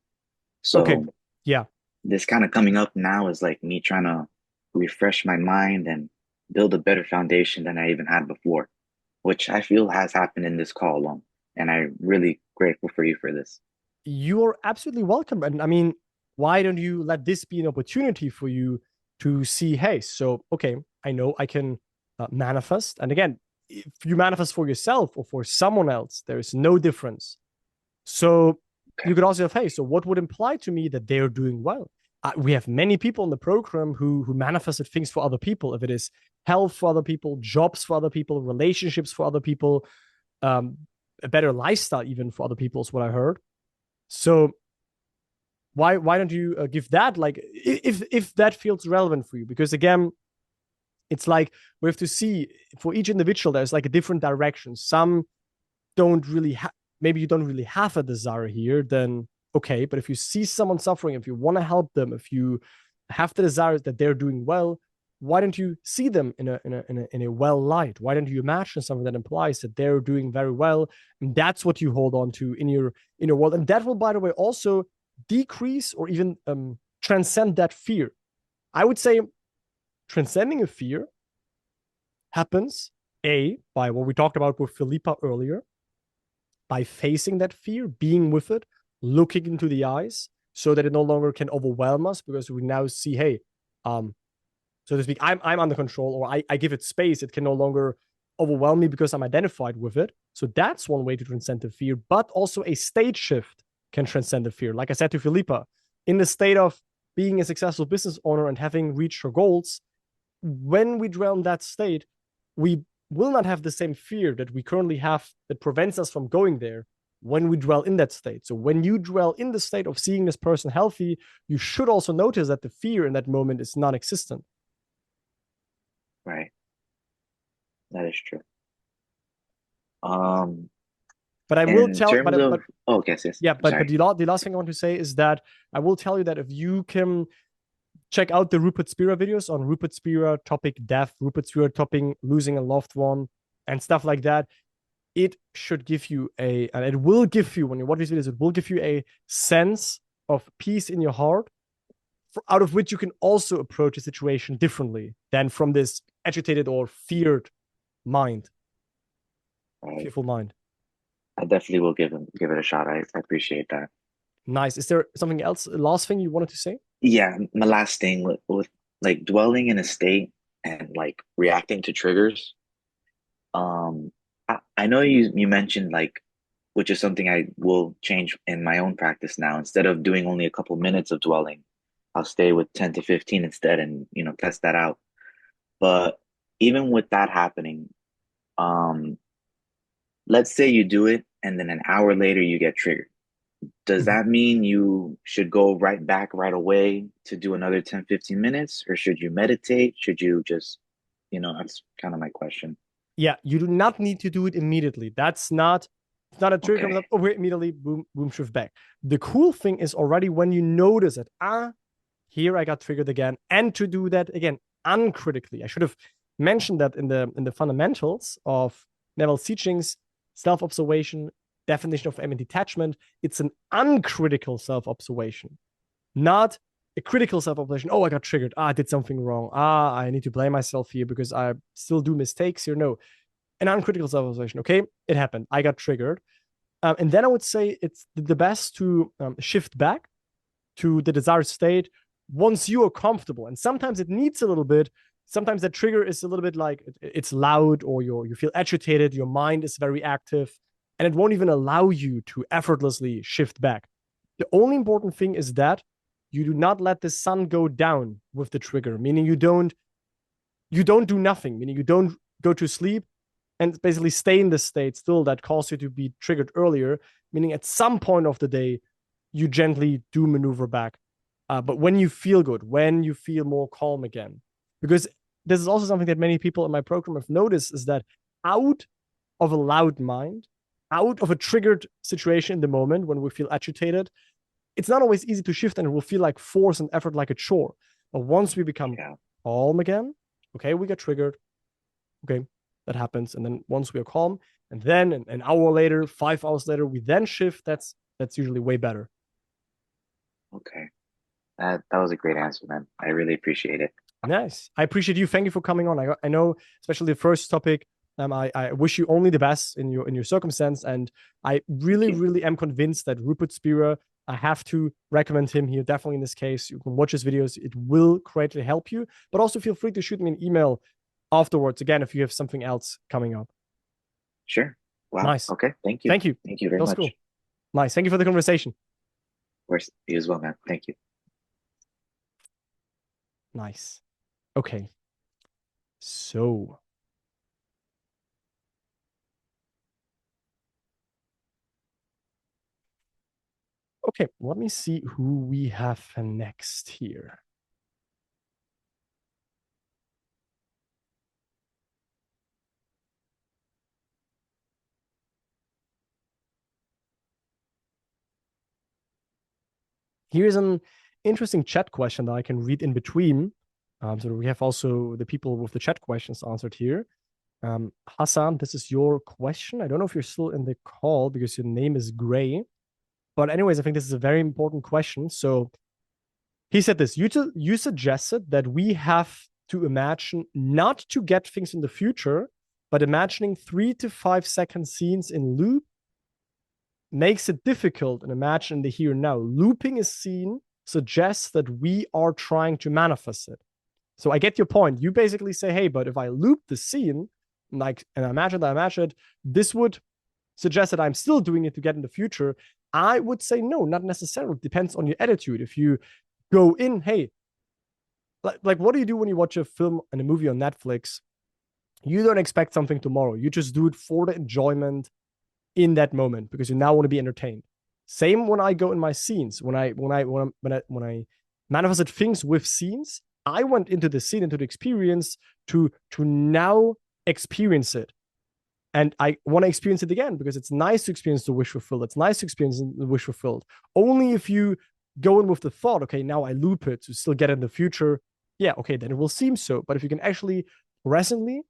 Okay. So Yeah. this kind of coming up now is like me trying to refresh my mind and build a better foundation than I even had before, which I feel has happened in this call alone. And I'm really grateful for you for this. You're absolutely welcome. And I mean, why don't you let this be an opportunity for you to see, hey, so, okay, I know I can manifest. And again, if you manifest for yourself or for someone else, there is no difference. So you could also have, hey, so what would imply to me that they're doing well? We have many people in the program who manifested things for other people. If it is health for other people, jobs for other people, relationships for other people, a better lifestyle even for other people is what I heard. So why don't you give that, like, if that feels relevant for you? Because again, it's like we have to see for each individual there's like a different direction. Some don't really maybe you don't really have a desire here, then okay. But if you see someone suffering, if you want to help them, if you have the desire that they're doing well, why don't you see them in a well light? Why don't you imagine something that implies that they're doing very well, and that's what you hold on to in your world? And that will, by the way, also decrease or even transcend that fear. I would say transcending a fear happens by what we talked about with Philippa earlier, by facing that fear, being with it, looking into the eyes, so that it no longer can overwhelm us, because we now see, hey, so to speak, I'm under control, or I give it space. It can no longer overwhelm me because I'm identified with it. So that's one way to transcend the fear, but also a state shift can transcend the fear. Like I said to Philippa, in the state of being a successful business owner and having reached her goals, when we dwell in that state, we will not have the same fear that we currently have that prevents us from going there when we dwell in that state. So when you dwell in the state of seeing this person healthy, you should also notice that the fear in that moment is non-existent. Right. That is true. But I will tell, oh, yes. Yeah, but the last thing I want to say is that I will tell you that if you can check out the Rupert Spira videos on Rupert Spira topic death, Rupert Spira topic losing a loved one, and stuff like that, it should give you and it will give you, when you watch these videos, it will give you a sense of peace in your heart, out of which you can also approach a situation differently than from this agitated or feared mind, fearful mind. I definitely will give it a shot. I appreciate that. Nice. Is there something else, last thing you wanted to say? Yeah, my last thing with like dwelling in a state and like reacting to triggers. I know you mentioned, like, which is something I will change in my own practice now. Instead of doing only a couple minutes of dwelling, I'll stay with 10 to 15 instead, and test that out. But even with that happening, let's say you do it and then an hour later you get triggered. Does that mean you should go right back right away to do another 10, 15 minutes? Or should you meditate? Should you just, that's kind of my question. Yeah, you do not need to do it immediately. It's not a trigger comes up, immediately, boom, shift back. The cool thing is already when you notice it, here I got triggered again, and to do that again uncritically. I should have mentioned that in the fundamentals of Neville Teachings, self-observation, definition of aim and detachment. It's an uncritical self-observation, not a critical self-observation. Oh, I got triggered. I did something wrong. I need to blame myself here because I still do mistakes here. No, an uncritical self-observation. Okay, it happened. I got triggered. And then I would say it's the best to shift back to the desired state once you are comfortable. And sometimes it needs a little bit. Sometimes that trigger is a little bit like it's loud, or you feel agitated, your mind is very active, and it won't even allow you to effortlessly shift back. The only important thing is that you do not let the sun go down with the trigger, meaning you don't do nothing, meaning you don't go to sleep and basically stay in this state still that caused you to be triggered earlier, meaning at some point of the day, you gently do maneuver back. But when you feel good, when you feel more calm again, because this is also something that many people in my program have noticed, is that out of a loud mind, out of a triggered situation in the moment when we feel agitated, it's not always easy to shift, and it will feel like force and effort, like a chore. But once we become calm again, okay, we get triggered. Okay, that happens. And then once we are calm, and then an hour later, 5 hours later, we then shift. That's usually way better. Okay. That was a great answer, man. I really appreciate it. Nice. I appreciate you. Thank you for coming on. I know, especially the first topic. I wish you only the best in your circumstance, and I really am convinced that Rupert Spira. I have to recommend him here, definitely in this case. You can watch his videos; it will greatly help you. But also feel free to shoot me an email afterwards. Again, if you have something else coming up. Sure. Wow. Nice. Okay. Thank you. Thank you. Thank you very much. Cool. Nice. Thank you for the conversation. Of course, you as well, man. Thank you. Nice. Okay. So. Okay, let me see who we have next here. Here's an interesting chat question that I can read in between. So we have also the people with the chat questions answered here. Hassan, this is your question. I don't know if you're still in the call because your name is gray. But anyways, I think this is a very important question. So he said this, you suggested that we have to imagine not to get things in the future, but imagining 3 to 5 second scenes in loop makes it difficult and imagine the here and now. Looping a scene suggests that we are trying to manifest it. So I get your point. You basically say, hey, but if I loop the scene, and I imagine it, this would suggest that I'm still doing it to get in the future. I would say no, not necessarily. It depends on your attitude. If you go in, hey, like what do you do when you watch a film and a movie on Netflix? You don't expect something tomorrow. You just do it for the enjoyment in that moment because you now want to be entertained. Same when I go in my scenes. When I manifested things with scenes, I went into the scene, into the experience to now experience it. And I want to experience it again because it's nice to experience the wish fulfilled. It's nice to experience the wish fulfilled. Only if you go in with the thought, okay, now I loop it to still get in the future. Yeah, okay, then it will seem so. But if you can actually presently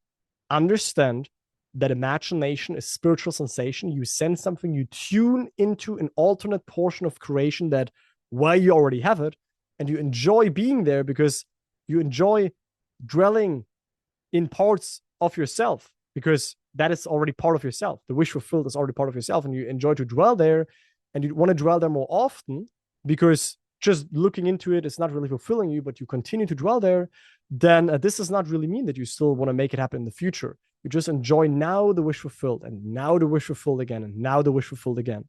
understand that imagination is spiritual sensation, you sense something, you tune into an alternate portion of creation that where you already have it, and you enjoy being there because you enjoy dwelling in parts of yourself because that is already part of yourself. The wish fulfilled is already part of yourself, and you enjoy to dwell there, and you want to dwell there more often because just looking into it is not really fulfilling you, but you continue to dwell there, then this does not really mean that you still want to make it happen in the future. You just enjoy now the wish fulfilled, and now the wish fulfilled again, and now the wish fulfilled again.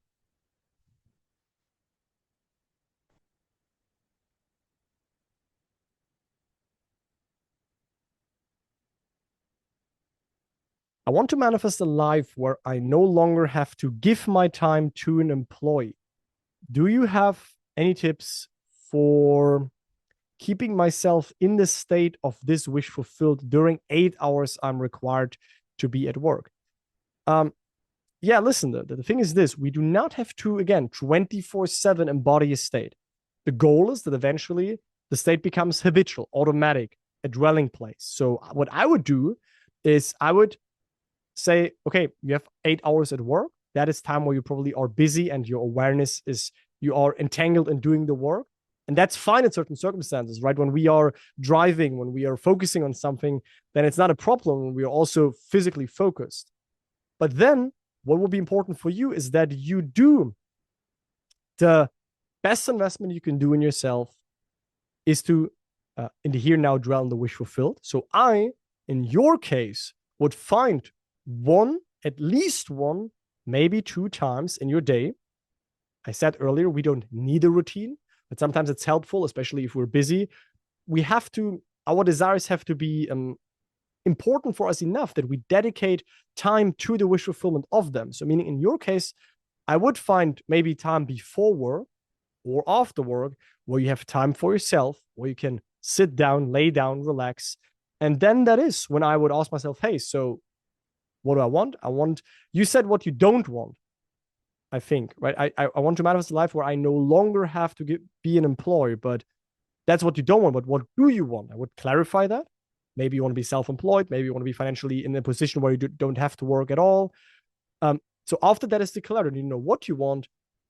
I want to manifest a life where I no longer have to give my time to an employee. Do you have any tips for keeping myself in the state of this wish fulfilled during 8 hours I'm required to be at work? Yeah, listen, the thing is this, we do not have to, again, 24/7 embody a state. The goal is that eventually the state becomes habitual, automatic, a dwelling place. So what I would do is I would say, okay, you have 8 hours at work. That is time where you probably are busy and your awareness is, you are entangled in doing the work. And that's fine in certain circumstances, right? When we are driving, when we are focusing on something, then it's not a problem when we are also physically focused. But then what will be important for you is that you do the best investment you can do in yourself is to, in the here now, dwell on the wish fulfilled. So I, in your case, would find at least one, maybe 2 times in your day. I said earlier, we don't need a routine, but sometimes it's helpful, especially if we're busy. Our desires have to be important for us enough that we dedicate time to the wish fulfillment of them. So meaning in your case, I would find maybe time before work or after work where you have time for yourself, where you can sit down, lay down, relax. And then that is when I would ask myself, hey, so what do I want? You said what you don't want, I think, right? I want to manifest a life where I no longer have to be an employee, but that's what you don't want. But what do you want? I would clarify that. Maybe you want to be self-employed. Maybe you want to be financially in a position where you don't have to work at all. So after that is declared and you know what you want,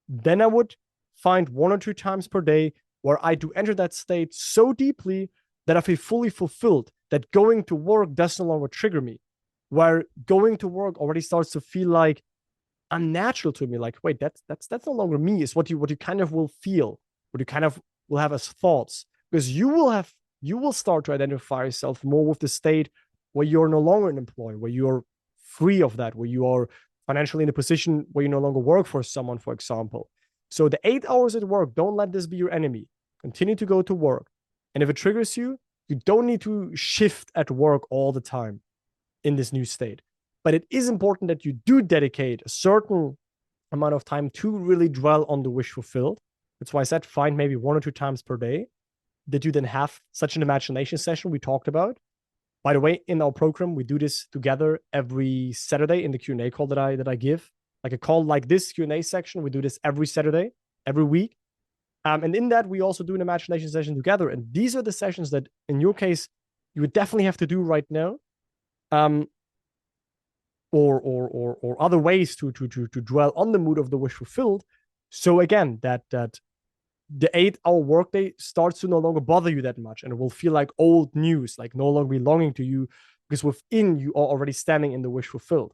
then I would find 1 or 2 times per day where I do enter that state so deeply that I feel fully fulfilled, that going to work does no longer trigger me, where going to work already starts to feel like unnatural to me. Like, wait, that's no longer me. It's what you kind of will feel, what you kind of will have as thoughts, because you will start to identify yourself more with the state where you're no longer an employee, where you're free of that, where you are financially in a position where you no longer work for someone, for example. So the 8 hours at work, don't let this be your enemy. Continue to go to work. And if it triggers you, you don't need to shift at work all the time in this new state. But it is important that you do dedicate a certain amount of time to really dwell on the wish fulfilled. That's why I said find maybe 1 or 2 times per day that you then have such an imagination session we talked about. By the way, in our program, we do this together every Saturday in the Q&A call that I give. Like a call like this Q&A section, we do this every Saturday, every week. And in that, we also do an imagination session together. And these are the sessions that, in your case, you would definitely have to do right now. Or other ways to dwell on the mood of the wish fulfilled. So again, that the 8-hour workday starts to no longer bother you that much, and it will feel like old news, like no longer belonging to you, because within you are already standing in the wish fulfilled.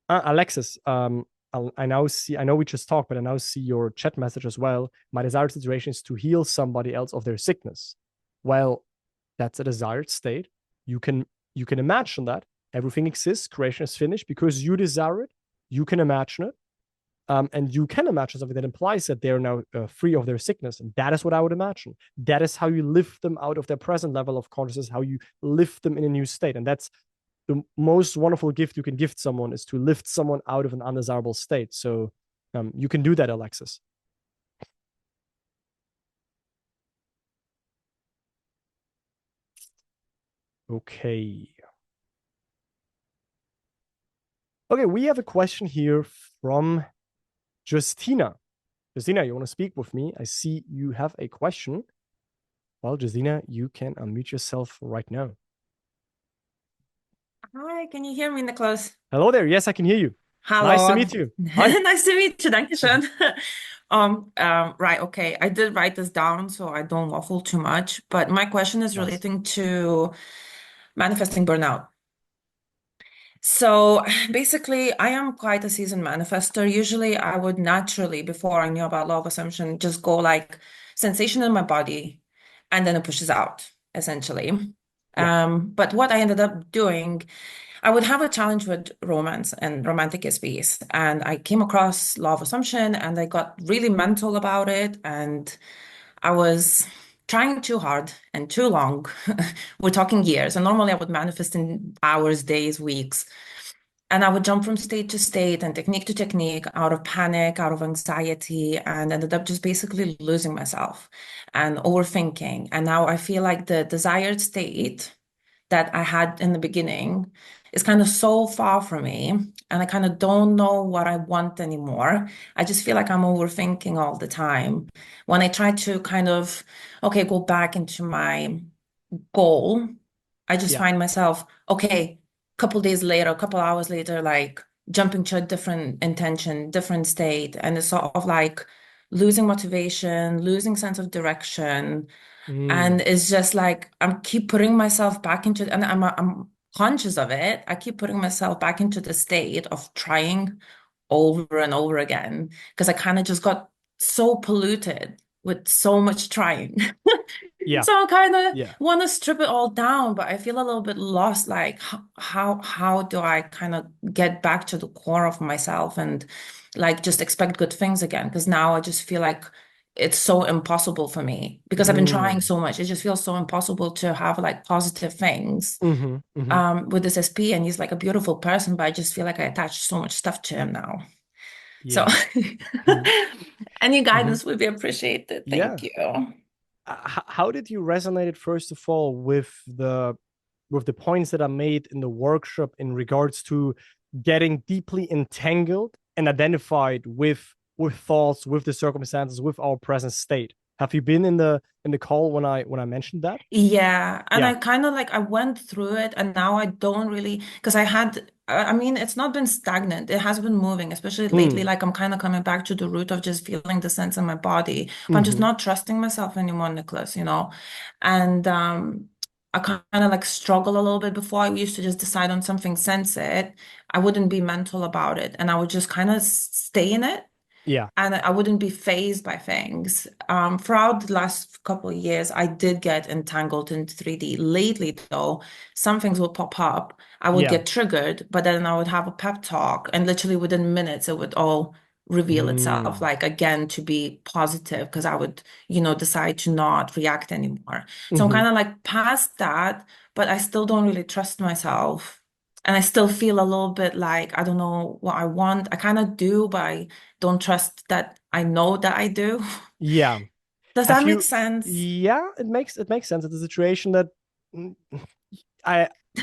Alexis, I know we just talked, but I now see your chat message as well. My desired situation is to heal somebody else of their sickness. Well, that's a desired state. You can imagine that everything exists, creation is finished because you desire it. You can imagine it. And you can imagine something that implies that they're now free of their sickness. And that is what I would imagine. That is how you lift them out of their present level of consciousness, how you lift them in a new state. And that's the most wonderful gift you can gift someone, is to lift someone out of an undesirable state. So you can do that, Alexis. Okay. Okay, we have a question here from Justina. Justina, you want to speak with me? I see you have a question. Well, Justina, you can unmute yourself right now. Hi, can you hear me, Nicholas? Hello there. Yes, I can hear you. Hello. Nice to meet you. Hi. Nice to meet you. Dankeschön. Right, okay. I did write this down so I don't waffle too much, but my question is relating to manifesting burnout. So basically, I am quite a seasoned manifester. Usually I would naturally, before I knew about law of assumption, just go like sensation in my body, and then it pushes out, essentially. But what I ended up doing, I would have a challenge with romance and romantic SPs, and I came across law of assumption, and I got really mental about it, and I was trying too hard and too long. We're talking years, and normally I would manifest in hours, days, weeks. And I would jump from state to state and technique to technique, out of panic, out of anxiety, and ended up just basically losing myself and overthinking. And now I feel like the desired state that I had in the beginning is kind of so far from me, and I kind of don't know what I want anymore. I just feel like I'm overthinking all the time. When I try to kind of, okay, go back into my goal, I just Yeah. find myself, okay, couple days later, a couple hours later, like jumping to a different intention, different state, and it's sort of like losing motivation, losing sense of direction. And it's just like I'm keep putting myself back into, and I'm conscious of it. I keep putting myself back into the state of trying over and over again because I kind of just got so polluted with so much trying. Yeah. So I kind of Yeah. want to strip it all down, but I feel a little bit lost. Like how do I kind of get back to the core of myself and like just expect good things again? Because now I just feel like it's so impossible for me because I've been trying so much. It just feels so impossible to have like positive things with this SP, and he's like a beautiful person, but I just feel like I attach so much stuff to him now. So Yeah. any guidance would be appreciated. Yeah. Thank you. How did you resonate, first of all, with the points that are made in the workshop in regards to getting deeply entangled and identified with thoughts, with the circumstances, with our present state? Have you been in the call when I mentioned that? Yeah, and Yeah. I kind of like I went through it, and now I don't really because I mean, it's not been stagnant. It has been moving, especially lately. Like I'm kind of coming back to the root of just feeling the sense in my body, but I'm just not trusting myself anymore, Nicholas, you know? And I kind of like struggle a little bit before. I used to just decide on something, sense it. I wouldn't be mental about it, and I would just kind of stay in it. Yeah. And I wouldn't be fazed by things. Throughout the last couple of years, I did get entangled in 3D. Lately, though, some things would pop up. I would get triggered, but then I would have a pep talk, and literally within minutes, it would all reveal itself, like again, to be positive, because I would, decide to not react anymore. So I'm kind of like past that, but I still don't really trust myself. And I still feel a little bit like I don't know what I want. I kind of do, but I don't trust that I know that I do. Yeah. Does that make sense? Yeah, it makes sense. It's a situation that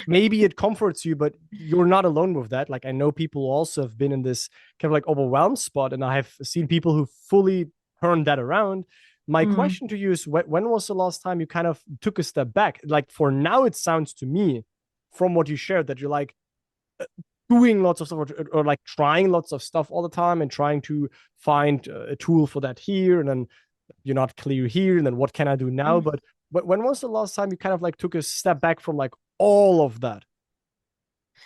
maybe it comforts you, but you're not alone with that. Like I know people also have been in this kind of like overwhelmed spot, and I have seen people who fully turned that around. My question to you is, when was the last time you kind of took a step back? Like for now, it sounds to me from what you shared that you're like doing lots of stuff or like trying lots of stuff all the time and trying to find a tool for that here, and then you're not clear here, and then what can I do now? But when was the last time you kind of like took a step back from like all of that?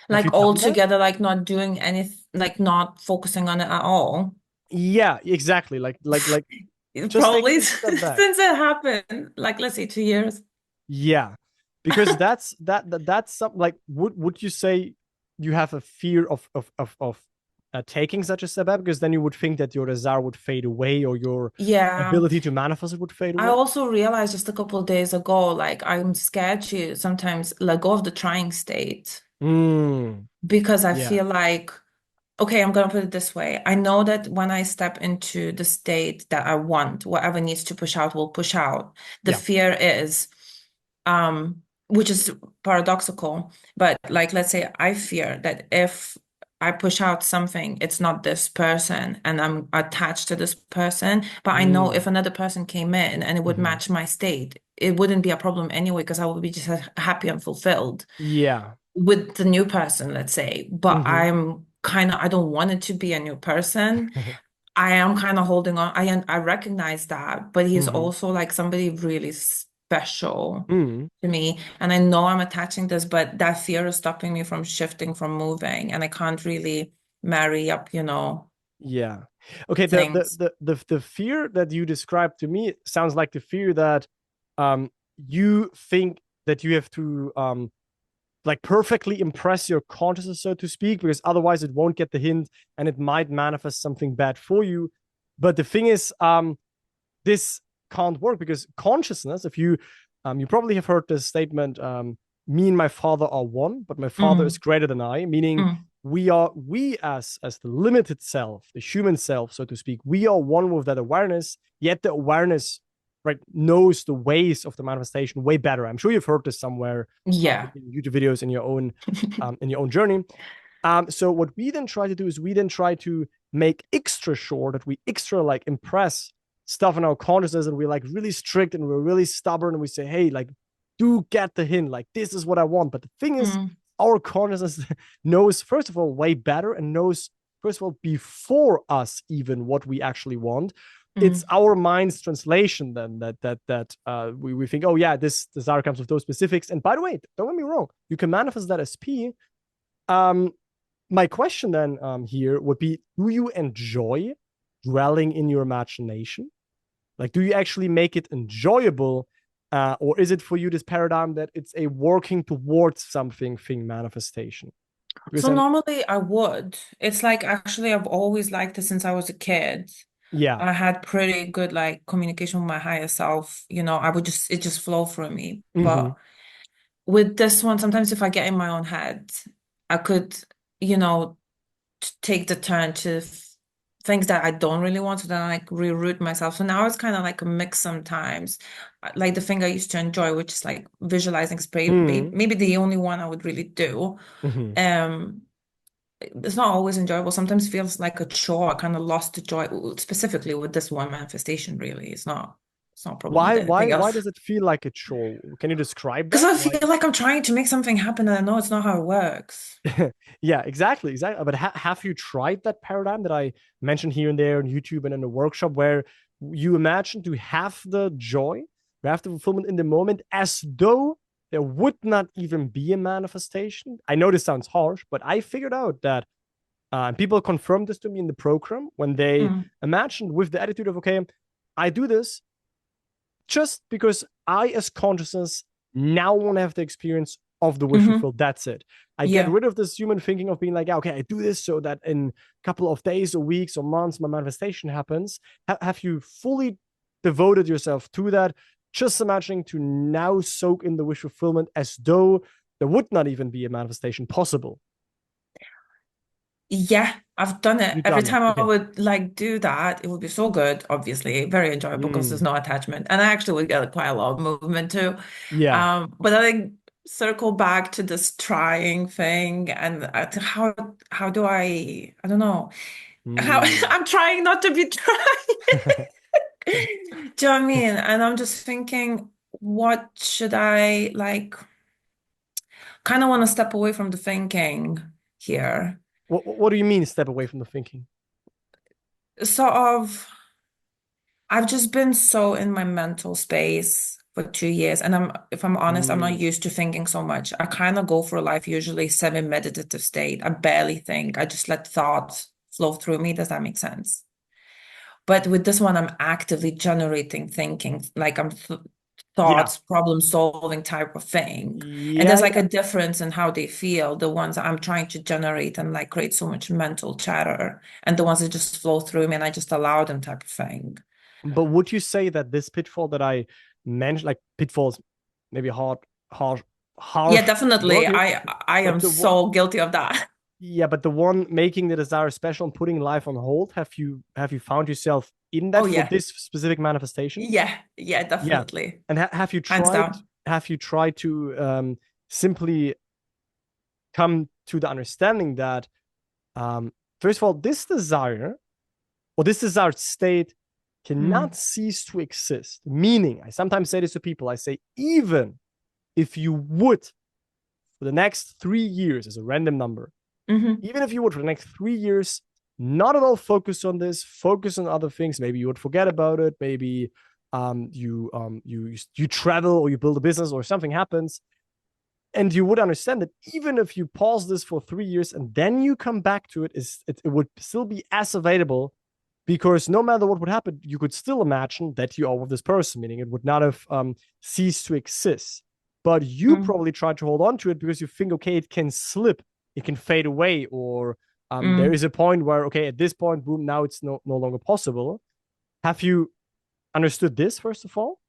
Like all together, like not doing anything, like not focusing on it at all. Yeah, exactly. Like just probably since it happened, like let's say 2 years. Yeah, because that's something like would you say you have a fear of taking such a step back, because then you would think that your desire would fade away, or your ability to manifest it would fade away? I also realized just a couple of days ago, like I'm scared to sometimes let go of the trying state because I feel like, okay, I'm gonna put it this way. I know that when I step into the state that I want, whatever needs to push out will push out. The fear is, which is paradoxical, but like let's say I fear that if I push out something, it's not this person and I'm attached to this person. But I know if another person came in and it would match my state, it wouldn't be a problem anyway, because I would be just happy and fulfilled. Yeah. With the new person, let's say. But I'm kind of, I don't want it to be a new person. I am kind of holding on. I recognize that, but he's also like somebody really special to me. And I know I'm attaching this, but that fear is stopping me from shifting, from moving, and I can't really marry up, Yeah. Okay. things. The fear that you described to me sounds like the fear that you think that you have to like perfectly impress your consciousness, so to speak, because otherwise it won't get the hint and it might manifest something bad for you. But the thing is, this can't work, because consciousness, if you probably have heard this statement, me and my father are one, but my father is greater than I, meaning we as the limited self, the human self, so to speak, we are one with that awareness, yet the awareness knows the ways of the manifestation way better. I'm sure you've heard this somewhere. In YouTube videos, in your own journey. So what we then try to do is we then try to make extra sure that we extra like impress stuff in our consciousness, and we're like really strict and we're really stubborn, and we say, hey, like do get the hint, like this is what I want. But the thing is, our consciousness knows, first of all, way better, and knows, first of all, before us even what we actually want. It's our mind's translation then that we think, oh yeah, this desire comes with those specifics. And by the way, don't get me wrong, you can manifest that as P. My question then here would be, do you enjoy dwelling in your imagination? Like, do you actually make it enjoyable? Or is it for you this paradigm that it's a working towards something thing manifestation? Because So normally I would. It's like, actually, I've always liked it since I was a kid. yeah. I had pretty good like communication with my higher self. You know, it just flow through me. But with this one, sometimes if I get in my own head, I could, you know, take the turn to things that I don't really want to then like reroute myself. So now it's kind of like a mix sometimes. Like the thing I used to enjoy, which is like visualizing spray, maybe the only one I would really do. It's not always enjoyable. Sometimes feels like a chore. I kind of lost the joy, specifically with this one manifestation. Really, it's not a problem with anything Why else. does it feel like a chore? Can you describe Because that? I feel like I'm trying to make something happen, and I know it's not how it works. Yeah, exactly. But have you tried that paradigm that I mentioned here and there on YouTube and in the workshop, where you imagine to have the joy, you have the fulfillment in the moment, as though there would not even be a manifestation? I know this sounds harsh, but I figured out that people confirmed this to me in the program when they imagined with the attitude of, okay, I do this just because I, as consciousness, now want to have the experience of the wish fulfilled. That's it. I get rid of this human thinking of being like, yeah, okay, I do this so that in a couple of days or weeks or months, my manifestation happens. Have you fully devoted yourself to that, just imagining to now soak in the wish fulfillment as though there would not even be a manifestation possible? Yeah, I've done it. You've Every done time that. I would like do that, it would be so good, obviously, very enjoyable because there's no attachment. And I actually would get quite a lot of movement too. Yeah. But I think circle back to this trying thing and how do I don't know. How I'm trying not to be trying. Do you know what I mean? And I'm just thinking, what should I like? Kind of want to step away from the thinking here. What do you mean step away from the thinking? Sort of, I've just been so in my mental space for 2 years. And if I'm honest, I'm not used to thinking so much. I kind of go through life usually semi-meditative state. I barely think. I just let thoughts flow through me. Does that make sense? But with this one, I'm actively generating thinking, like I'm thoughts, problem solving type of thing. And there's like a difference in how they feel, the ones that I'm trying to generate and like create so much mental chatter, and the ones that just flow through me and I just allow them type of thing. But would you say that this pitfall that I mentioned, like pitfalls, maybe hard. Yeah, definitely. I am so guilty of that. Yeah, but the one making the desire special and putting life on hold, have you found yourself in that for this specific manifestation? Yeah, definitely. Yeah. And have you tried to simply come to the understanding that first of all, this desire or this desired state cannot cease to exist? Meaning, I sometimes say this to people, I say, even if you would for the next 3 years, as a random number, even if you would for the next 3 years not at all focus on this, focus on other things, maybe you would forget about it, maybe you travel or you build a business or something happens, and you would understand that even if you pause this for 3 years and then you come back to it, it would still be as available, because no matter what would happen, you could still imagine that you are with this person, meaning it would not have ceased to exist. But you probably try to hold on to it because you think, okay, it can slip, it can fade away, or there is a point where, okay, at this point, boom, now it's no longer possible. Have you understood this, first of all?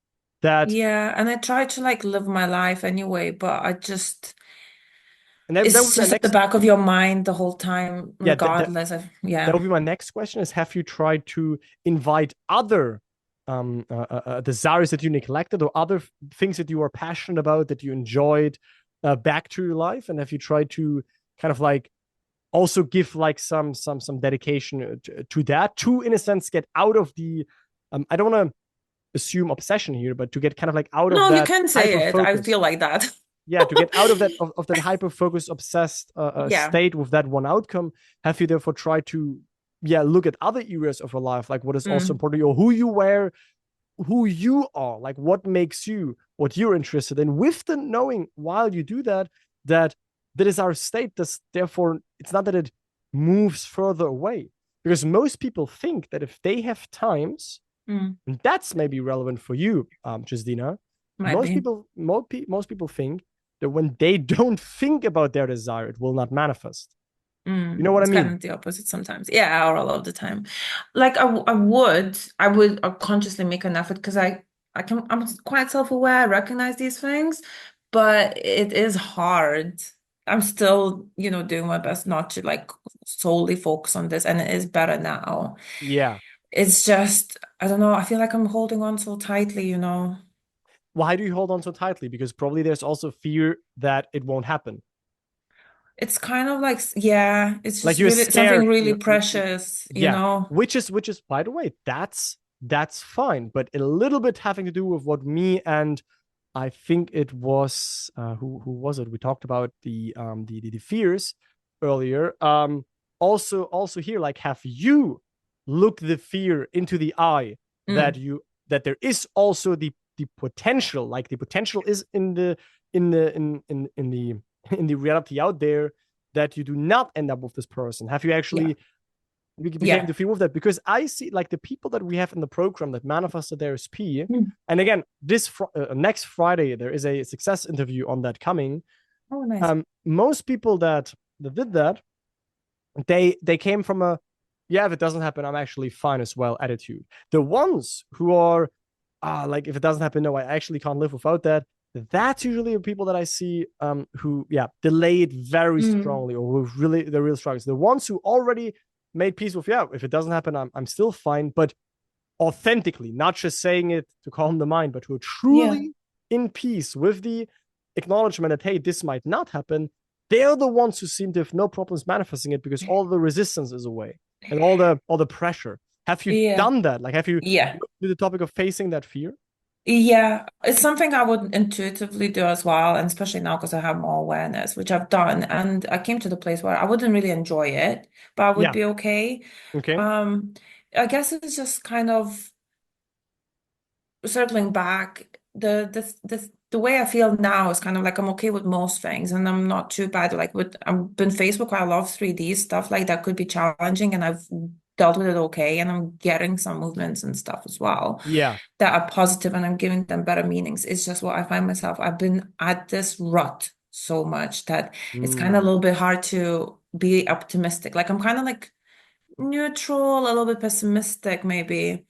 Yeah, and I try to like live my life anyway, but I just it's just at the back of your mind the whole time, regardless of That would be my next question: is have you tried to invite other desires that you neglected or other things that you are passionate about that you enjoyed back to your life, and have you tried to kind of like also give like some dedication to that, to in a sense get out of the I don't want to assume obsession here, but to get kind of like out of No, you that can say it. I hyper-focus. feel like that. Yeah, to get out of that hyper-focus, obsessed Yeah. state with that one outcome, have you therefore tried to look at other areas of your life, like what is also important, or who you were, who you are, like what makes you, what you're interested in, with the knowing while you do that, that is our state. That's therefore, it's not that it moves further away, because most people think that if they have times, and that's maybe relevant for you, Justina. Most people think that when they don't think about their desire, it will not manifest. You know what I mean? It's kind of the opposite sometimes. Yeah, or a lot of the time. Like I would consciously make an effort because I'm quite self-aware, I recognize these things, but it is hard. I'm still, doing my best not to like solely focus on this, and it is better now. Yeah. It's just, I don't know, I feel like I'm holding on so tightly, Why do you hold on so tightly? Because probably there's also fear that it won't happen. It's kind of like, yeah, it's like just you're really scared, something really precious, which is, by the way, that's fine, but a little bit having to do with what me and I think it was who was it? We talked about the fears earlier. Also here, like, have you looked the fear into the eye that there is also the potential, like the potential is in the reality out there that you do not end up with this person? Have you actually became to feel with that? Because I see, like, the people that we have in the program that manifested their SP, and again, this next Friday there is a success interview on that coming. Oh, nice. Most people that did that, they came from a if it doesn't happen, I'm actually fine as well attitude. The ones who are like, if it doesn't happen, no, I actually can't live without that. That's usually the people that I see who delay it very strongly, or who really, the real struggles. The ones who already made peace with, if it doesn't happen, I'm still fine, but authentically, not just saying it to calm the mind, but who are truly in peace with the acknowledgement that, hey, this might not happen. They're the ones who seem to have no problems manifesting it, because all the resistance is away and all the pressure. Have you done that? Like, have you do the topic of facing that fear? Yeah, it's something I would intuitively do as well, and especially now because I have more awareness, which I've done. And I came to the place where I wouldn't really enjoy it, but I would be okay. Okay. I guess it's just kind of circling back. The way I feel now is kind of like I'm okay with most things, and I'm not too bad. Like, I've been faced with quite a lot of 3D stuff, like that could be challenging, and I've dealt with it okay, and I'm getting some movements and stuff as well that are positive, and I'm giving them better meanings. It's just what I find myself, I've been at this rut so much that it's kind of a little bit hard to be optimistic. Like, I'm kind of like neutral, a little bit pessimistic maybe,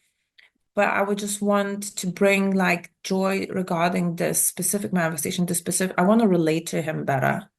but I would just want to bring like joy regarding this specific manifestation, I want to relate to him better.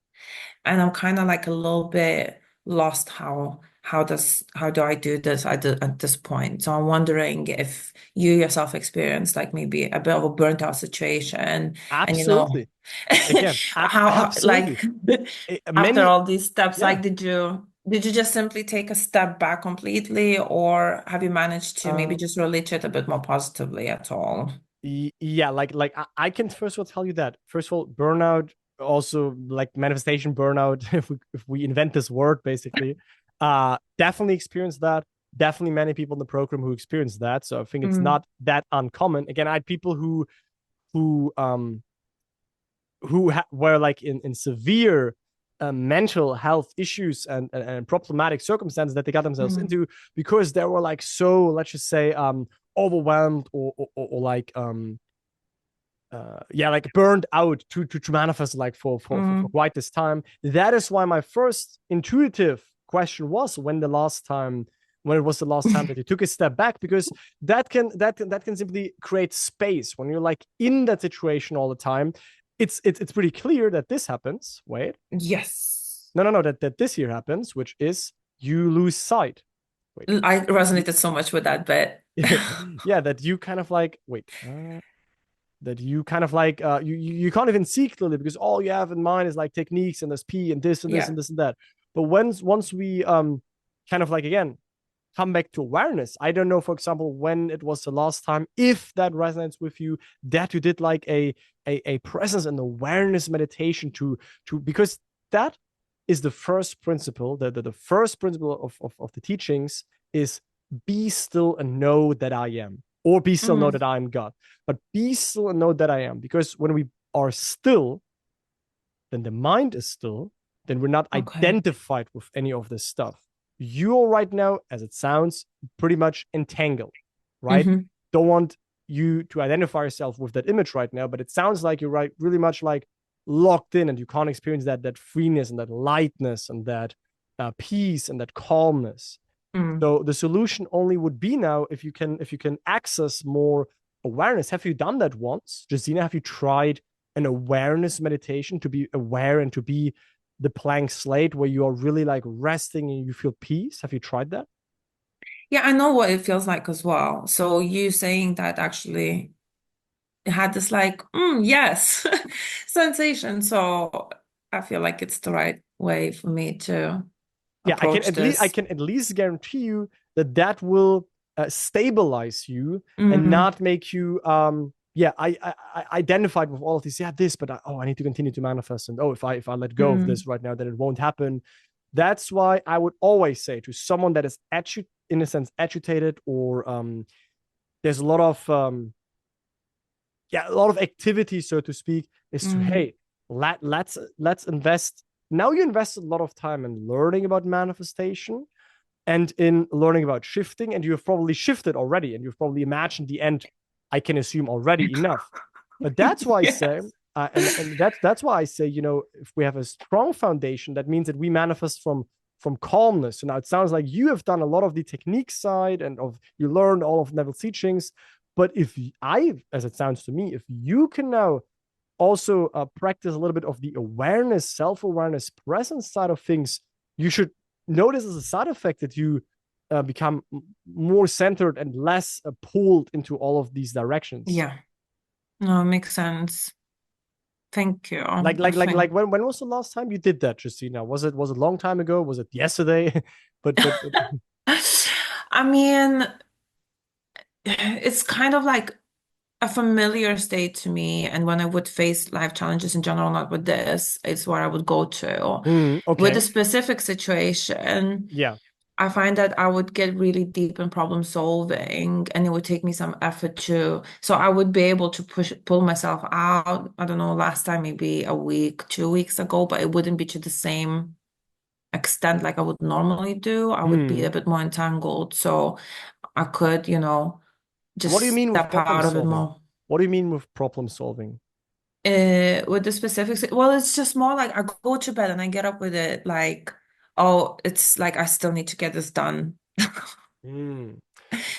And I'm kind of like a little bit lost how do I do this at this point. So I'm wondering if you yourself experienced like maybe a bit of a burnt out situation. Absolutely. And Again, how absolutely. like after all these steps, like did you just simply take a step back completely, or have you managed to maybe just relate to it a bit more positively at all? Yeah, like I can first of all tell you that, first of all, burnout, also like manifestation burnout, if we invent this word, basically, definitely experienced that. Definitely many people in the program who experienced that. So I think it's not that uncommon. Again, I had people who were like in severe mental health issues and problematic circumstances that they got themselves into, because they were like, so let's just say overwhelmed or like like burned out to manifest, like for quite this time. That is why my first intuitive question was, when it was the last time that you took a step back, because that can simply create space when you're like in that situation all the time. It's pretty clear that this happens. Wait. Yes. No, that this here happens, which is you lose sight. Wait. I resonated so much with that bit. That you kind of like, that you kind of like, you can't even see clearly, because all you have in mind is like techniques and this P and this and this and this and that. But once we kind of like, again, come back to awareness. I don't know, for example, when it was the last time, if that resonates with you, that you did like a presence and awareness meditation to because that is the first principle. The first principle of the teachings is be still and know that I am, or be still, know that I am God. But be still and know that I am, because when we are still, then the mind is still, then we're not identified with any of this stuff. You're right now, as it sounds, pretty much entangled, right? Don't want you to identify yourself with that image right now, but it sounds like you're right, really much like locked in, and you can't experience that freeness and that lightness and that peace and that calmness. So the solution only would be now if you can access more awareness. Have you done that once, Gesine? Have you tried an awareness meditation to be aware and to be the blank slate where you are really like resting and you feel peace? Have you tried that? Yeah, I know what it feels like as well. So you saying that actually had this like, yes, sensation. So I feel like it's the right way for me to approach this. I can at least guarantee you that will stabilize you and not make you I identified with all of this. Yeah, this, but I need to continue to manifest. And if I let go of this right now, then it won't happen. That's why I would always say to someone that is in a sense agitated, or there's a lot of activity, so to speak, is to hey, let's invest. Now you invest a lot of time in learning about manifestation and in learning about shifting, and you have probably shifted already, and you've probably imagined the end, I can assume, already enough. But that's why I say, and that's why I say, if we have a strong foundation, that means that we manifest from calmness. So now it sounds like you have done a lot of the technique side and you learned all of Neville's teachings. But as it sounds to me, if you can now also practice a little bit of the awareness, self-awareness, presence side of things, you should notice as a side effect that you become more centered and less pulled into all of these directions. Yeah, no, it makes sense. Thank you. Like when was the last time you did that, Justina? Was it a long time ago? Was it yesterday? but I mean, it's kind of like a familiar state to me, and when I would face life challenges in general, not with this, it's where I would go to. With a specific situation, I find that I would get really deep in problem solving, and it would take me some effort so I would be able to pull myself out. I don't know, last time maybe a week, 2 weeks ago, but it wouldn't be to the same extent like I would normally do. I would be a bit more entangled, so I could, just what do you mean step out of it more. What do you mean with problem solving? With the specifics, well, it's just more like I go to bed and I get up with it like, oh, it's like I still need to get this done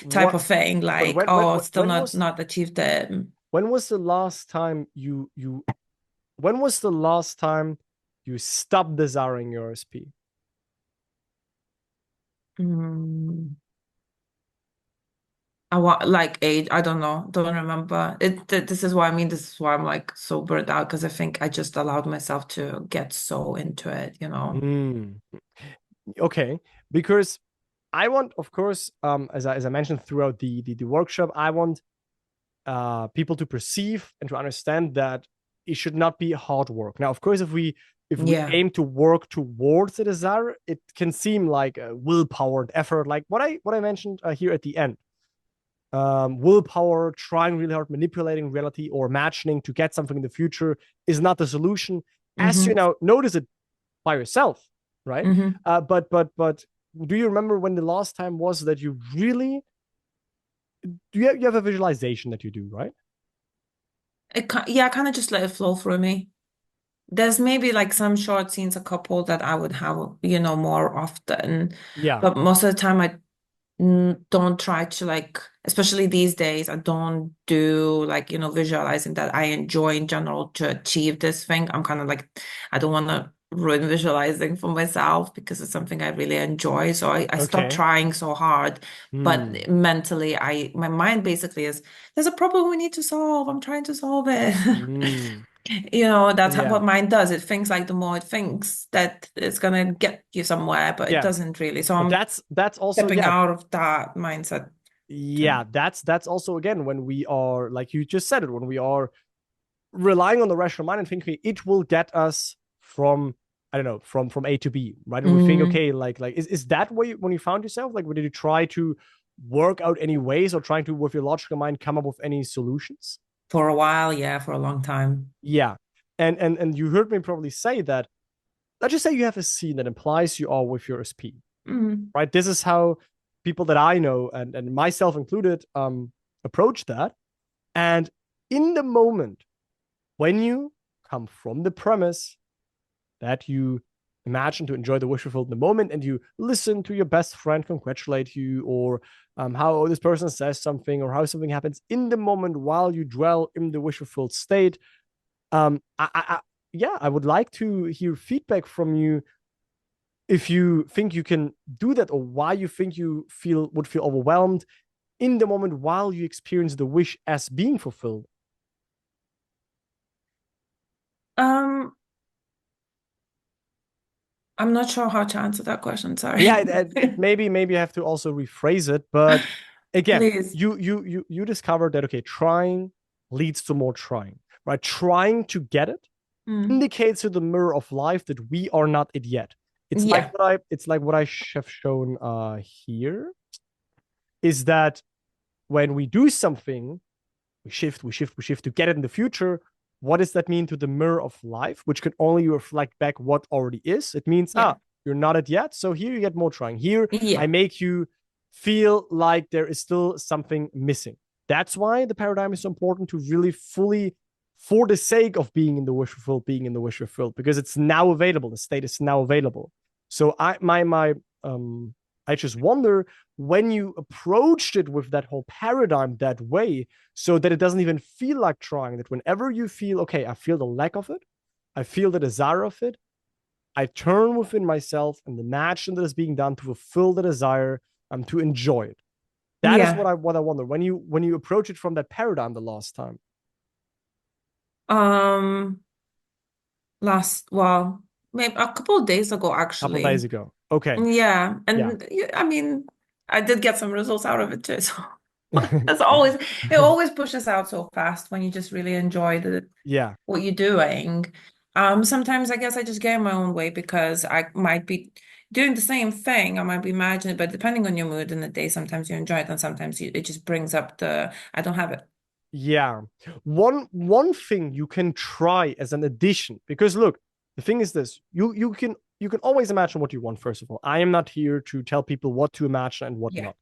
type of thing. Like, still not achieved it. When was the last time when was the last time you stopped desiring your SP? I don't know, don't remember it. This is why I'm like so burnt out, because I think I just allowed myself to get so into it, Okay, because I want, of course, as I mentioned throughout the workshop, I want people to perceive and to understand that it should not be hard work. Now, of course, if we aim to work towards a desire, it can seem like a willpower and effort, like what I mentioned here at the end. Willpower, trying really hard, manipulating reality, or imagining to get something in the future is not the solution, as you now notice it by yourself, right? But do you remember when the last time was that you really you have a visualization that you do, right? I kind of just let it flow through me. There's maybe like some short scenes, a couple that I would have, more often. Yeah. But most of the time I don't try to, like, especially these days, I don't do like, visualizing that I enjoy in general to achieve this thing. I'm kind of like, I don't want to ruin visualizing for myself because it's something I really enjoy. So I stopped trying so hard, but mentally my mind basically is, there's a problem we need to solve. I'm trying to solve it. You know, that's Yeah. what mind does. It thinks like the more it thinks that it's gonna get you somewhere, but Yeah. it doesn't really. So But I'm that's also, stepping yeah, out of that mindset. yeah, that's also, again, when we are, like you just said it, when we are relying on the rational mind and thinking it will get us from, I don't know, from A to B, right? And we think, okay, like is that where when you found yourself? Like, did you try to work out any ways, or trying to, with your logical mind, come up with any solutions? For a while, yeah, for a long time. Yeah. And you heard me probably say that, let's just say you have a scene that implies you are with your SP, right? This is how people that I know, and myself included, approach that. And in the moment, when you come from the premise that you imagine to enjoy the wish fulfilled in the moment, and you listen to your best friend congratulate you, or how this person says something, or how something happens in the moment while you dwell in the wish fulfilled state, I would like to hear feedback from you if you think you can do that, or why you think you would feel overwhelmed in the moment while you experience the wish as being fulfilled. I'm not sure how to answer that question. Sorry. Yeah, maybe I have to also rephrase it, but again, Please. you discovered that, okay, trying leads to more trying, right? Trying to get it indicates to the mirror of life that we are not it yet. It's like what I have shown here, is that when we do something, we shift to get it in the future. What does that mean to the mirror of life, which can only reflect back what already is? It means, you're not it yet, so here you get more trying. Here, I make you feel like there is still something missing. That's why the paradigm is so important, to really fully, for the sake of being in the wish fulfilled, because it's now available. The state is now available. So I just wonder, when you approached it with that whole paradigm that way, so that it doesn't even feel like trying, that whenever you feel, okay, I feel the lack of it, I feel the desire of it, I turn within myself and the action that is being done to fulfill the desire, to enjoy it. That is what I wonder when you approach it from that paradigm the last time. Maybe a couple of days ago, actually. A couple days ago. Okay. Yeah. And I mean, I did get some results out of it too. So it always pushes out so fast when you just really enjoy what you're doing. Sometimes I guess I just get in my own way, because I might be doing the same thing. I might be imagining, but depending on your mood in the day, sometimes you enjoy it, and sometimes it just brings up I don't have it. Yeah. One thing you can try as an addition, because look, the thing is this, you can always imagine what you want. First of all, I am not here to tell people what to imagine and what not.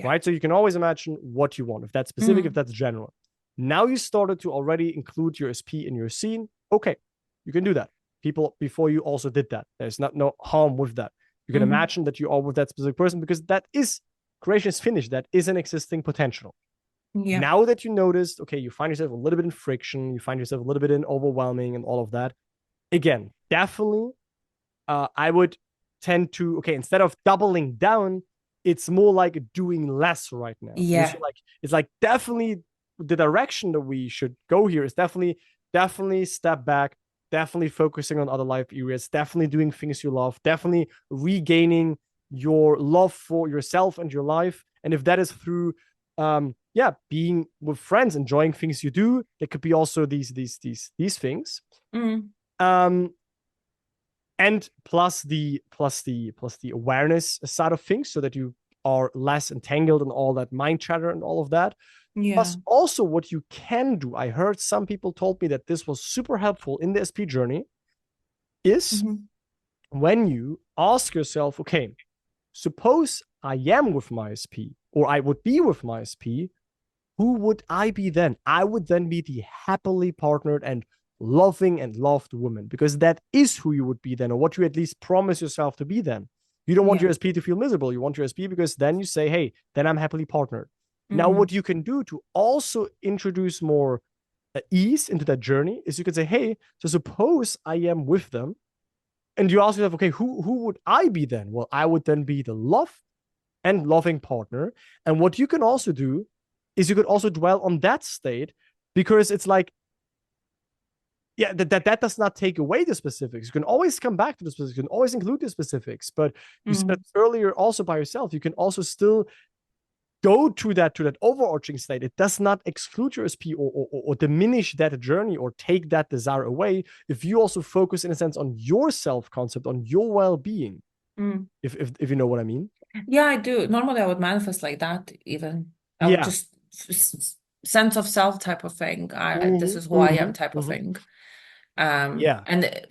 Right? So you can always imagine what you want, if that's specific, if that's general. Now you started to already include your SP in your scene. Okay, you can do that. People before you also did that. There's no harm with that. You can imagine that you are with that specific person, because that is, creation is finished. That is an existing potential. Yeah. Now that you noticed, okay, you find yourself a little bit in friction, you find yourself a little bit in overwhelming and all of that. Again, definitely, I would tend to, okay, instead of doubling down, it's more like doing less right now. Yeah. It's like definitely the direction that we should go here is definitely step back, definitely focusing on other life areas, definitely doing things you love, definitely regaining your love for yourself and your life. And if that is through being with friends, enjoying things you do, it could be also these things. And plus the awareness side of things, so that you are less entangled in all that mind chatter and all of that. Plus also what you can do, I heard some people told me that this was super helpful in the SP journey, is when you ask yourself, okay, suppose I am with my SP, or I would be with my SP, who would I be then? I would then be the happily partnered and loving and loved woman, because that is who you would be then, or what you at least promise yourself to be then. You don't want your SP to feel miserable. You want your SP because then you say, hey, then I'm happily partnered. Now, what you can do to also introduce more ease into that journey is you can say, hey, so suppose I am with them, and you ask yourself, okay, who would I be then? Well, I would then be the loved and loving partner. And what you can also do is you could also dwell on that state, because it's like, yeah, that does not take away the specifics. You can always come back to the specifics. You can always include the specifics. But you said earlier also by yourself, you can also still go to that overarching state. It does not exclude your SP or diminish that journey or take that desire away if you also focus in a sense on your self-concept, on your well-being. If you know what I mean. Yeah, I do. Normally I would manifest like that even. I would just sense of self type of thing. This is who I am type of thing. And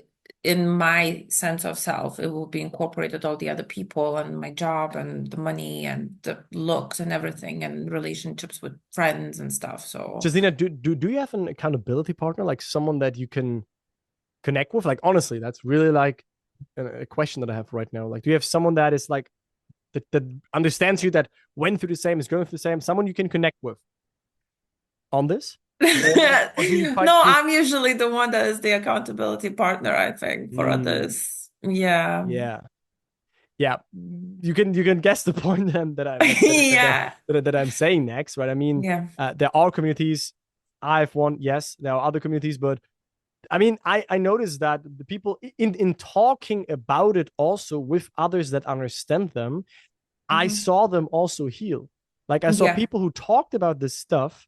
in my sense of self, it will be incorporated all the other people and my job and the money and the looks and everything and relationships with friends and stuff. So Justina, do you have an accountability partner, like someone that you can connect with? Like, honestly, that's really like a question that I have right now. Like, do you have someone that is like that understands you, that went through the same, is going through the same, someone you can connect with on this? No, I'm usually the one that is the accountability partner, I think, for others. Yeah. You can guess the point then that I'm saying next, right? I mean, there are communities. I have one, yes. There are other communities, but I mean, I noticed that the people in talking about it also with others that understand them, I saw them also heal. Like I saw people who talked about this stuff,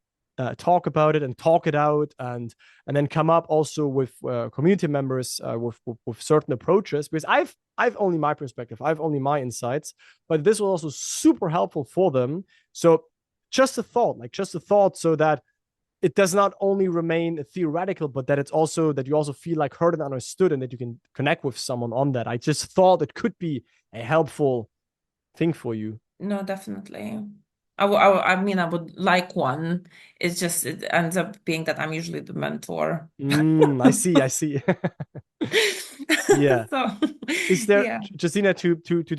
talk about it and talk it out, and then come up also with community members with certain approaches. Because I've only my perspective, I've only my insights, but this was also super helpful for them. So just a thought, so that it does not only remain theoretical, but that it's also that you also feel like heard and understood, and that you can connect with someone on that. I just thought it could be a helpful thing for you. No, definitely. I mean, I would like one. It's just, it ends up being that I'm usually the mentor. I see. Yeah. So, is there, Justina, to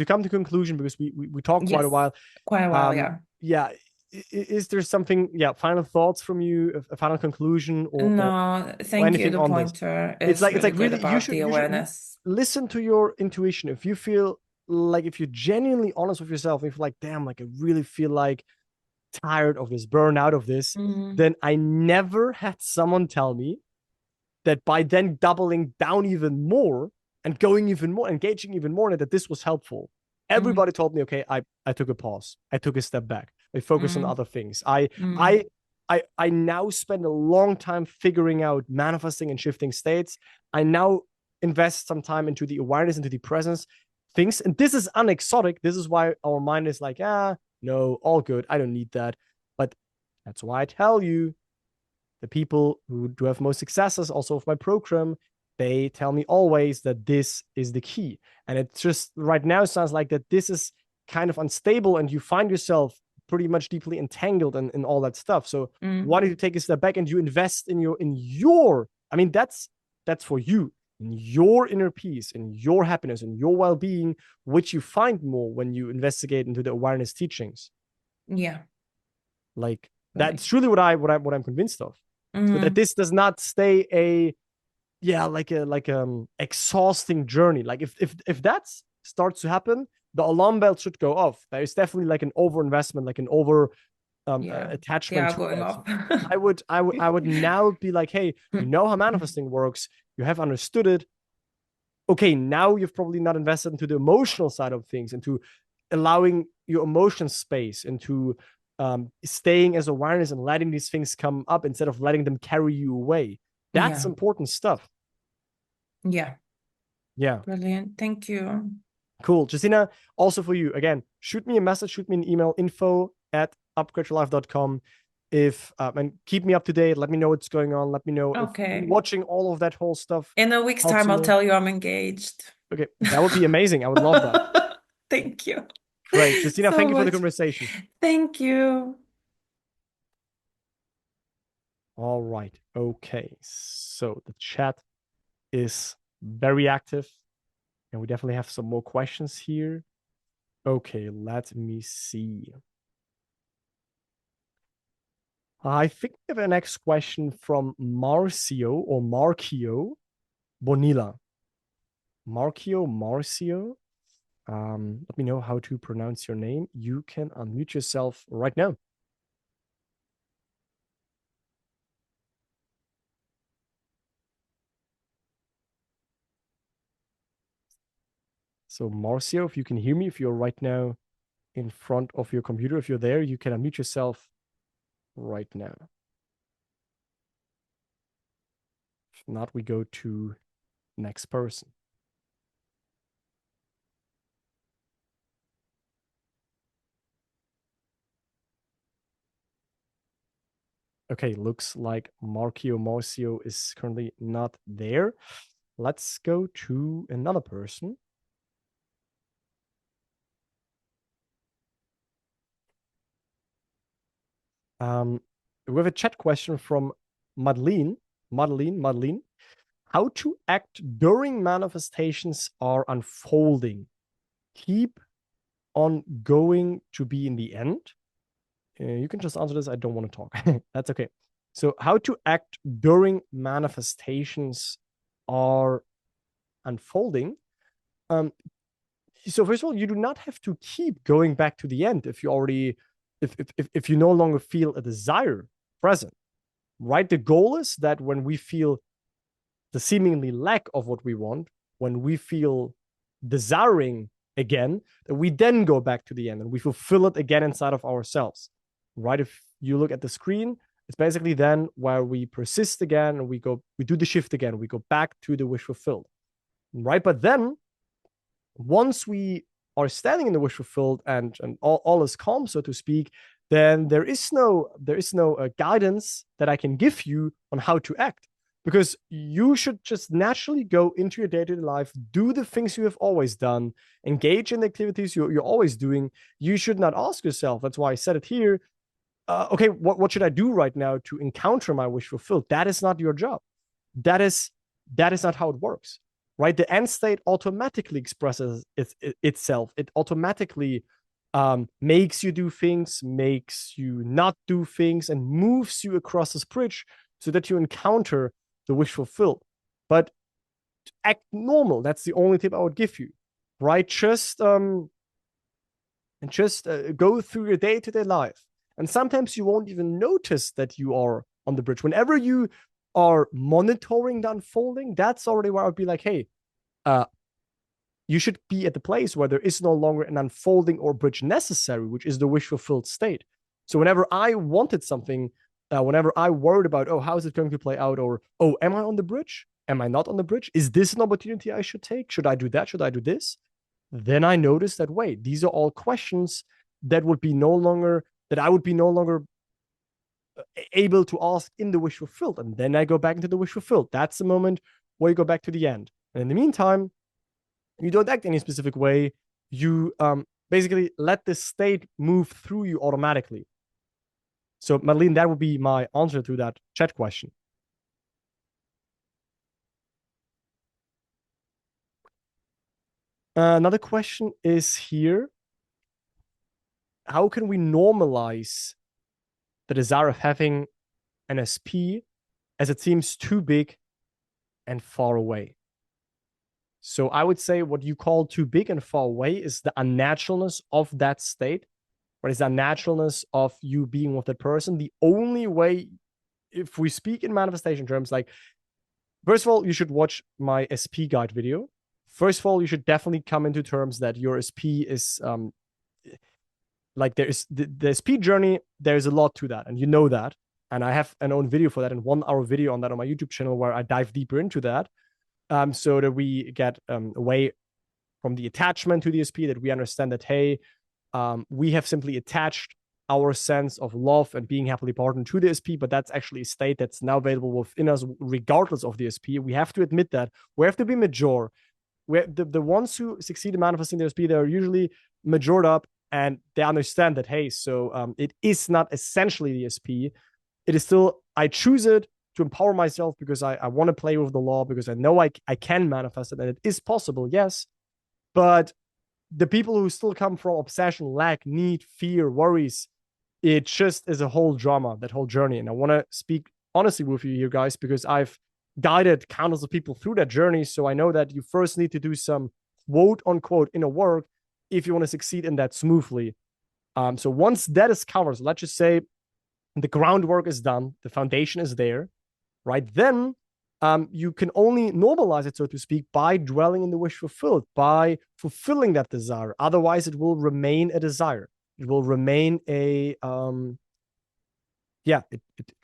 come to conclusion, because we talked quite a while. Quite a while, yeah. Is there something, final thoughts from you, a final conclusion, or no? Thank you. The pointer is really you should awareness. Listen to your intuition. If you feel like, if you're genuinely honest with yourself, if you're like, damn, like I really feel like tired of this, burn out of this, then I never had someone tell me that by then doubling down even more and going even more, engaging even more, that this was helpful. Everybody told me, okay, I took a pause. I took a step back. I focused on other things. I now spend a long time figuring out manifesting and shifting states. I now invest some time into the awareness, into the presence things. And this is unexotic. This is why our mind is like, no, all good. I don't need that. But that's why I tell you, the people who do have most successes also with my program, they tell me always that this is the key. And it just right now sounds like that this is kind of unstable and you find yourself pretty much deeply entangled in all that stuff. So why don't you take a step back and you invest in your, I mean, that's for you, in your inner peace, in your happiness, in your well-being, which you find more when you investigate into the awareness teachings. Yeah. Like that's truly what I'm convinced of. So that this does not stay like exhausting journey. Like if that starts to happen, the alarm bell should go off. There is definitely like an overinvestment, like an over attachment to going it. off. I would now be like, hey, you know how manifesting works, you have understood it. Okay, now you've probably not invested into the emotional side of things, into allowing your emotion space, into staying as awareness and letting these things come up instead of letting them carry you away. That's important stuff. Yeah. Yeah. Brilliant. Thank you. Cool. Justina, also for you, again, shoot me a message, shoot me an email, info@upgradeyourlife.com. And keep me up to date. Let me know what's going on. Let me know if watching all of that whole stuff. In a week's time, I'll tell you I'm engaged. Okay. That would be amazing. I would love that. Thank you. Great. Justina, thank you for the conversation. Thank you. All right. Okay. So the chat is very active. And we definitely have some more questions here. Okay, let me see. I think we have a next question from Marcio Bonilla. Marcio. Let me know how to pronounce your name. You can unmute yourself right now. So Marcio, if you can hear me, if you're right now in front of your computer, if you're there, you can unmute yourself right now. If not, we go to next person. Okay, looks like Marcio is currently not there. Let's go to another person. We have a chat question from Madeline. Madeline. How to act during manifestations are unfolding. Keep on going to be in the end. You can just answer this. I don't want to talk. That's okay. So how to act during manifestations are unfolding. So first of all, you do not have to keep going back to the end if you already, if you no longer feel a desire present, right? The goal is that when we feel the seemingly lack of what we want, when we feel desiring again, that we then go back to the end and we fulfill it again inside of ourselves, right? If you look at the screen, it's basically then where we persist again and we do the shift again, we go back to the wish fulfilled, right? But then once we are standing in the wish fulfilled and all is calm, so to speak, then there is no guidance that I can give you on how to act, because you should just naturally go into your day-to-day life, do the things you have always done, engage in the activities you're always doing. You should not ask yourself, that's why I said it here, okay, what should I do right now to encounter my wish fulfilled? That is not your job. That is not how it works, right? The end state automatically expresses itself. It automatically makes you do things, makes you not do things, and moves you across this bridge so that you encounter the wish fulfilled. But act normal. That's the only tip I would give you, right? Just go through your day-to-day life. And sometimes you won't even notice that you are on the bridge. Whenever you are monitoring the unfolding, that's already where I would be like, hey, you should be at the place where there is no longer an unfolding or bridge necessary, which is the wish fulfilled state. So whenever I wanted something, whenever I worried about, oh, how is it going to play out? Or, oh, am I on the bridge? Am I not on the bridge? Is this an opportunity I should take? Should I do that? Should I do this? Then I noticed that, wait, these are all questions that I would be no longer able to ask in the wish fulfilled. And then I go back into the wish fulfilled. That's the moment where you go back to the end. And in the meantime, you don't act any specific way. You basically let the state move through you automatically. So, Madeline, that would be my answer to that chat question. Another question is here. How can we normalize the desire of having an SP as it seems too big and far away? So I would say what you call too big and far away is the unnaturalness of that state, or is the unnaturalness of you being with that person. The only way, if we speak in manifestation terms, like, first of all, you should watch my SP guide video. First of all, you should definitely come into terms that your SP is like, there is the SP journey, there's a lot to that, and you know that. And I have an own video for that, and 1 hour video on that on my YouTube channel where I dive deeper into that, so that we get away from the attachment to the SP, that we understand that, hey, we have simply attached our sense of love and being happily partnered to the SP, but that's actually a state that's now available within us regardless of the SP. We have to admit that. We have to be mature. The ones who succeed in manifesting their SP, they're usually matured up, and they understand that, hey, so it is not essentially the SP. It is still, I choose it to empower myself because I want to play with the law, because I know I can manifest it, and it is possible, yes. But the people who still come from obsession, lack, need, fear, worries, it just is a whole drama, that whole journey. And I want to speak honestly with you here, guys, because I've guided countless of people through that journey. So I know that you first need to do some quote unquote inner work if you want to succeed in that smoothly. So once that is covered, so let's just say the groundwork is done, the foundation is there, right? Then you can only normalize it, so to speak, by dwelling in the wish fulfilled, by fulfilling that desire. Otherwise, it will remain a desire. It will remain it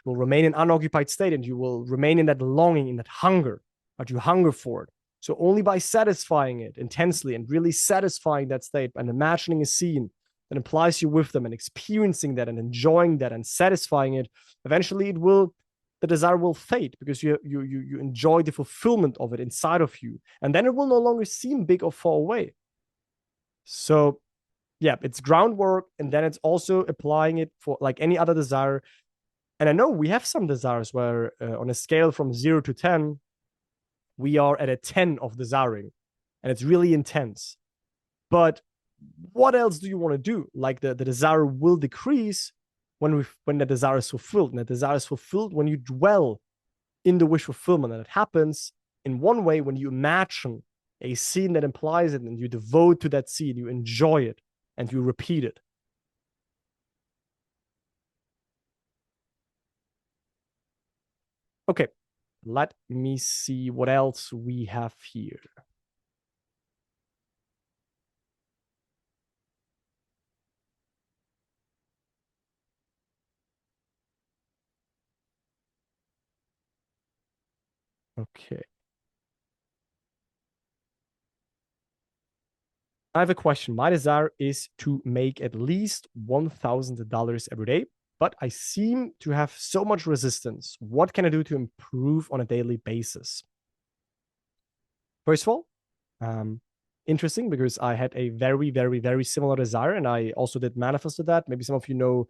will remain an unoccupied state, and you will remain in that longing, in that hunger, but you hunger for it. So only by satisfying it intensely and really satisfying that state and imagining a scene that implies you with them and experiencing that and enjoying that and satisfying it, eventually the desire will fade because you enjoy the fulfillment of it inside of you. And then it will no longer seem big or far away. So yeah, it's groundwork, and then it's also applying it for like any other desire. And I know we have some desires where on a scale from 0 to 10, we are at a 10 of desiring, and it's really intense. But what else do you want to do? Like the desire will decrease when the desire is fulfilled. And the desire is fulfilled when you dwell in the wish fulfillment. And it happens in one way when you imagine a scene that implies it, and you devote to that scene, you enjoy it, and you repeat it. Okay, let me see what else we have here. Okay. I have a question. My desire is to make at least $1,000 every day, but I seem to have so much resistance. What can I do to improve on a daily basis? First of all, interesting, because I had a very, very, very similar desire, and I also did manifest that. Maybe some of you know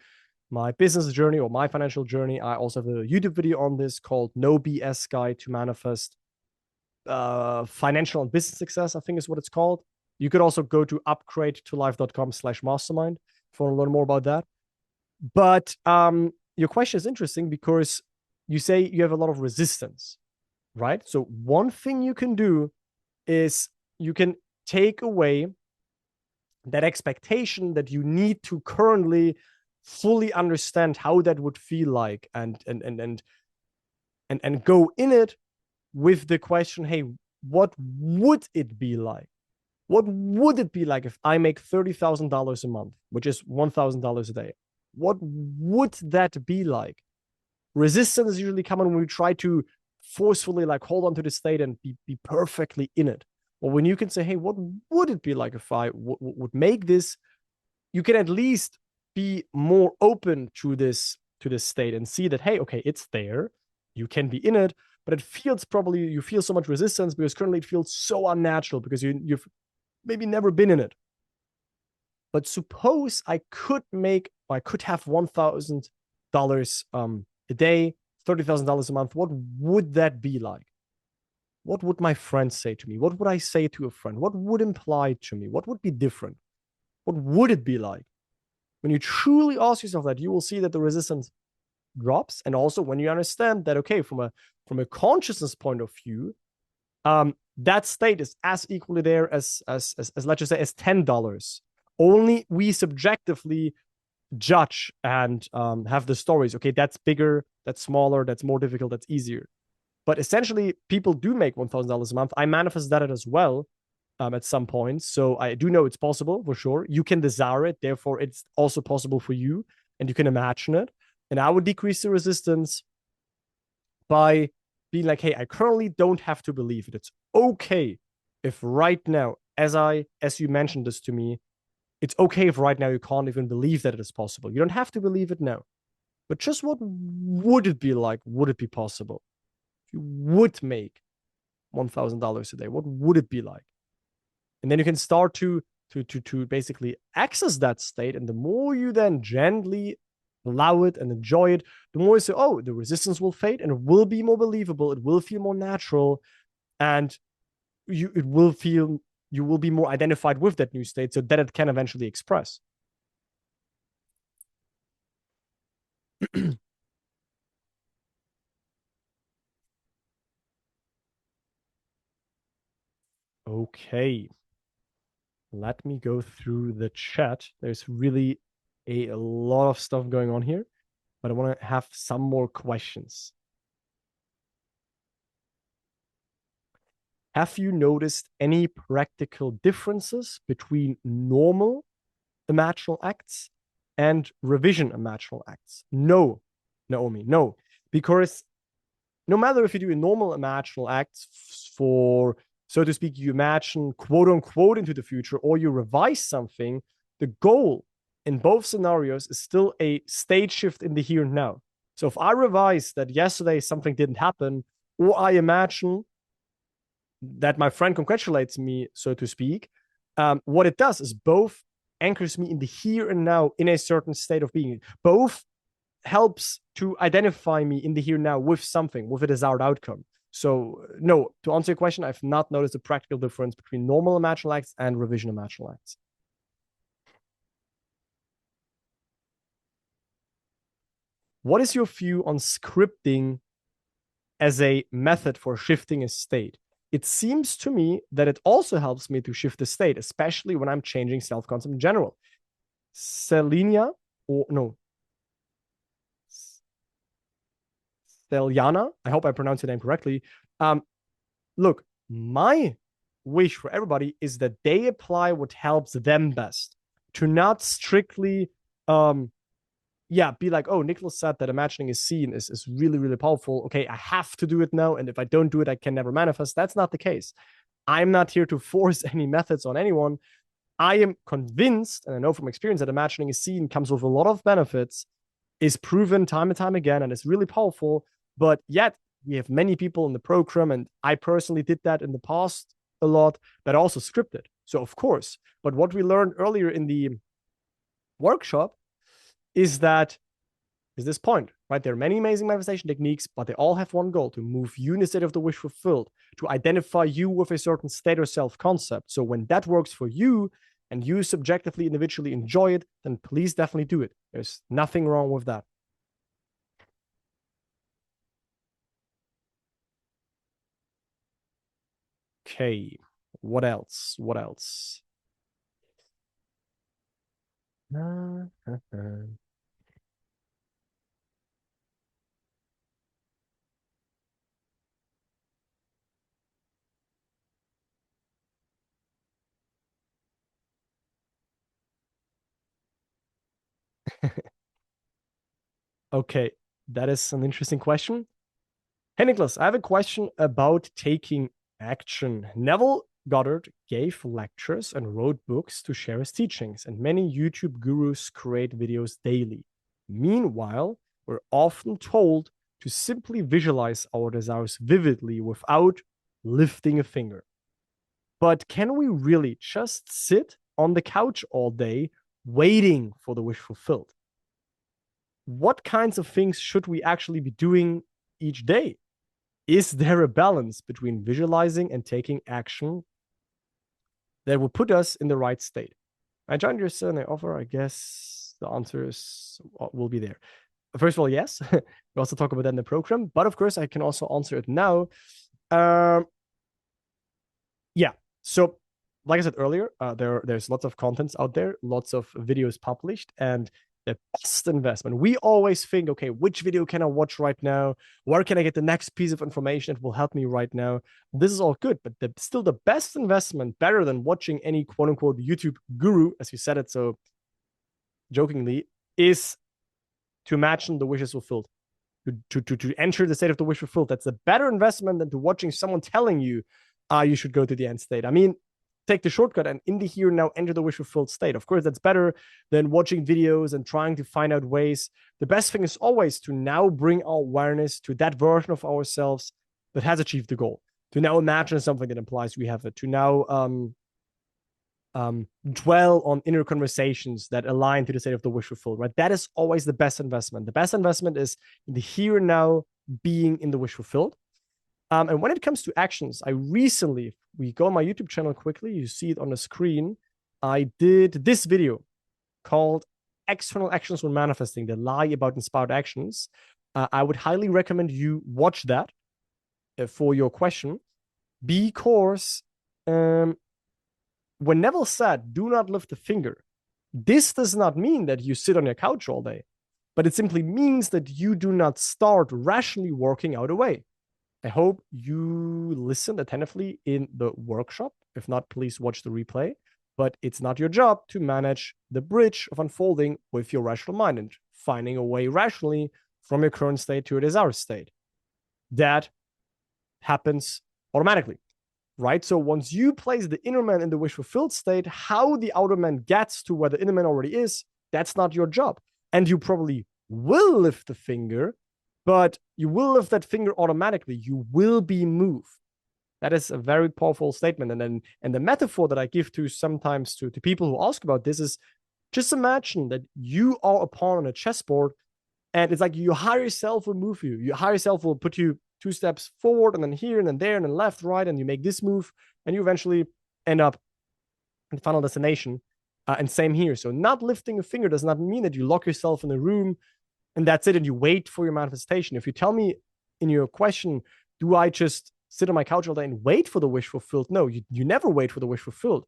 my business journey or my financial journey. I also have a YouTube video on this called No BS Guide to Manifest Financial and Business Success, I think is what it's called. You could also go to upgradetolife.com/mastermind if you want to learn more about that. But your question is interesting because you say you have a lot of resistance, right? So one thing you can do is you can take away that expectation that you need to currently fully understand how that would feel like, and go in it with the question, hey, what would it be like? What would it be like if I make $30,000 a month, which is $1,000 a day? What would that be like? Resistance is usually common when we try to forcefully like hold on to the state and be perfectly in it. Or when you can say, hey, what would it be like if I would make this? You can at least be more open to this state and see that, hey, okay, it's there. You can be in it, but it feels you feel so much resistance because currently it feels so unnatural because you've maybe never been in it. But suppose I could have $1,000 a day, $30,000 a month. What would that be like? What would my friends say to me? What would I say to a friend? What would imply to me? What would be different? What would it be like? When you truly ask yourself that, you will see that the resistance drops. And also when you understand that, okay, from a consciousness point of view, that state is as equally there as let's just say as $10. Only we subjectively judge and have the stories. Okay, that's bigger, that's smaller, that's more difficult, that's easier. But essentially, people do make $1,000 a month. I manifest that as well at some point. So I do know it's possible for sure. You can desire it. Therefore, it's also possible for you, and you can imagine it. And I would decrease the resistance by being like, hey, I currently don't have to believe it. It's okay if right now, as you mentioned this to me, it's okay if right now you can't even believe that it is possible. You don't have to believe it now. But just what would it be like? Would it be possible? If you would make $1,000 a day, what would it be like? And then you can start to basically access that state. And the more you then gently allow it and enjoy it, the more you say, oh, the resistance will fade and it will be more believable. It will feel more natural, and you will be more identified with that new state so that it can eventually express. Okay. Let me go through the chat. There's really a lot of stuff going on here, but I want to have some more questions. have you noticed any practical differences between normal imaginal acts and revision imaginal acts? No, Naomi, no. Because no matter if you do a normal imaginal acts for, so to speak, you imagine quote unquote into the future, or you revise something, the goal in both scenarios is still a state shift in the here and now. So if I revise that yesterday something didn't happen, or I imagine that my friend congratulates me, so to speak, what it does is both anchors me in the here and now in a certain state of being. Both helps to identify me in the here and now with something, with a desired outcome. So no, to answer your question, I've not noticed a practical difference between normal imaginal acts and revision imaginal acts. What is your view on scripting as a method for shifting a state? It seems to me that it also helps me to shift the state, especially when I'm changing self-concept in general. Celiana, I hope I pronounced your name correctly. Look, my wish for everybody is that they apply what helps them best, to not strictly be like, oh, Nicholas said that imagining a scene is really, really powerful. Okay, I have to do it now. And if I don't do it, I can never manifest. That's not the case. I'm not here to force any methods on anyone. I am convinced, and I know from experience, that imagining a scene comes with a lot of benefits, is proven time and time again, and it's really powerful. But yet, we have many people in the program, and I personally did that in the past a lot, that also scripted. So, of course. But what we learned earlier in the workshop is this point, right? There are many amazing manifestation techniques, but they all have one goal: to move you in the state of the wish fulfilled, to identify you with a certain state or self-concept. So when that works for you and you subjectively, individually enjoy it, then please definitely do it. There's nothing wrong with that. Okay, what else? What else? Okay, that is an interesting question. Hey, Nicholas, I have a question about taking action. Neville Goddard gave lectures and wrote books to share his teachings, and many YouTube gurus create videos daily. Meanwhile, we're often told to simply visualize our desires vividly without lifting a finger. But can we really just sit on the couch all day waiting for the wish fulfilled? What kinds of things should we actually be doing each day? Is there a balance between visualizing and taking action that will put us in the right state? I joined your Sunday offer. I guess the answers will be there. First of all, yes. We also talk about that in the program, but of course I can also answer it now. Yeah. So like I said earlier, there's lots of contents out there, lots of videos published, and the best investment. We always think, okay, which video can I watch right now? Where can I get the next piece of information that will help me right now? This is all good, but still the best investment, better than watching any quote unquote YouTube guru, as you said it so jokingly, is to imagine the wishes fulfilled, to enter the state of the wish fulfilled. That's a better investment than to watching someone telling you you should go to the end state. I mean, take the shortcut and in the here now enter the wish fulfilled state. Of course, that's better than watching videos and trying to find out ways. The best thing is always to now bring our awareness to that version of ourselves that has achieved the goal, to now imagine something that implies we have it, to now dwell on inner conversations that align to the state of the wish fulfilled, right? That is always the best investment. The best investment is in the here and now being in the wish fulfilled. And when it comes to actions, we go on my YouTube channel quickly, you see it on the screen. I did this video called External Actions When Manifesting, the lie about inspired actions. I would highly recommend you watch that for your question, because when Neville said, do not lift a finger, this does not mean that you sit on your couch all day, but it simply means that you do not start rationally working out a way. I hope you listened attentively in the workshop. If not, please watch the replay. But it's not your job to manage the bridge of unfolding with your rational mind and finding a way rationally from your current state to your desired state. That happens automatically, right? So once you place the inner man in the wish fulfilled state, how the outer man gets to where the inner man already is, that's not your job. And you probably will lift the finger, but you will lift that finger automatically. You will be moved. That is a very powerful statement. And the metaphor that I give to sometimes to people who ask about this is, just imagine that you are a pawn on a chessboard, and it's like your higher self will move you. Your higher self will put you 2 steps forward, and then here, and then there, and then left, right, and you make this move, and you eventually end up in the final destination. And same here. So not lifting a finger does not mean that you lock yourself in a room and that's it, and you wait for your manifestation. If you tell me in your question, do I just sit on my couch all day and wait for the wish fulfilled? No, you never wait for the wish fulfilled.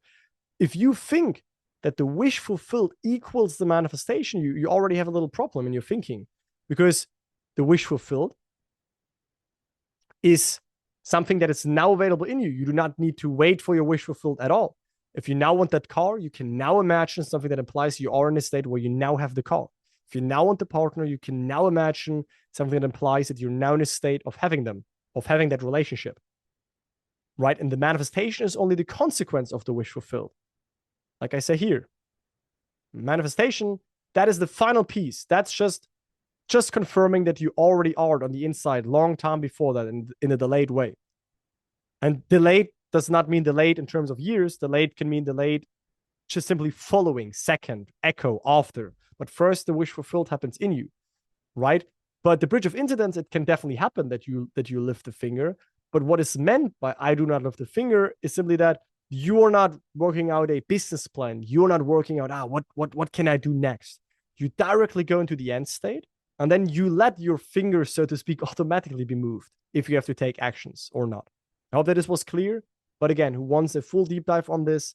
If you think that the wish fulfilled equals the manifestation, you already have a little problem in your thinking, because the wish fulfilled is something that is now available in you. You do not need to wait for your wish fulfilled at all. If you now want that car, you can now imagine something that implies you are in a state where you now have the car. If you now want the partner, you can now imagine something that implies that you're now in a state of having them, of having that relationship, right? And the manifestation is only the consequence of the wish fulfilled. Like I say here, manifestation, that is the final piece. That's just confirming that you already are on the inside long time before that, in a delayed way. And delayed does not mean delayed in terms of years. Delayed can mean delayed just simply following, second, echo, after. But first, the wish fulfilled happens in you, right? But the bridge of incidents, it can definitely happen that you lift the finger. But what is meant by I do not lift the finger is simply that you are not working out a business plan. You're not working out, what can I do next? You directly go into the end state, and then you let your finger, so to speak, automatically be moved if you have to take actions or not. I hope that this was clear. But again, who wants a full deep dive on this,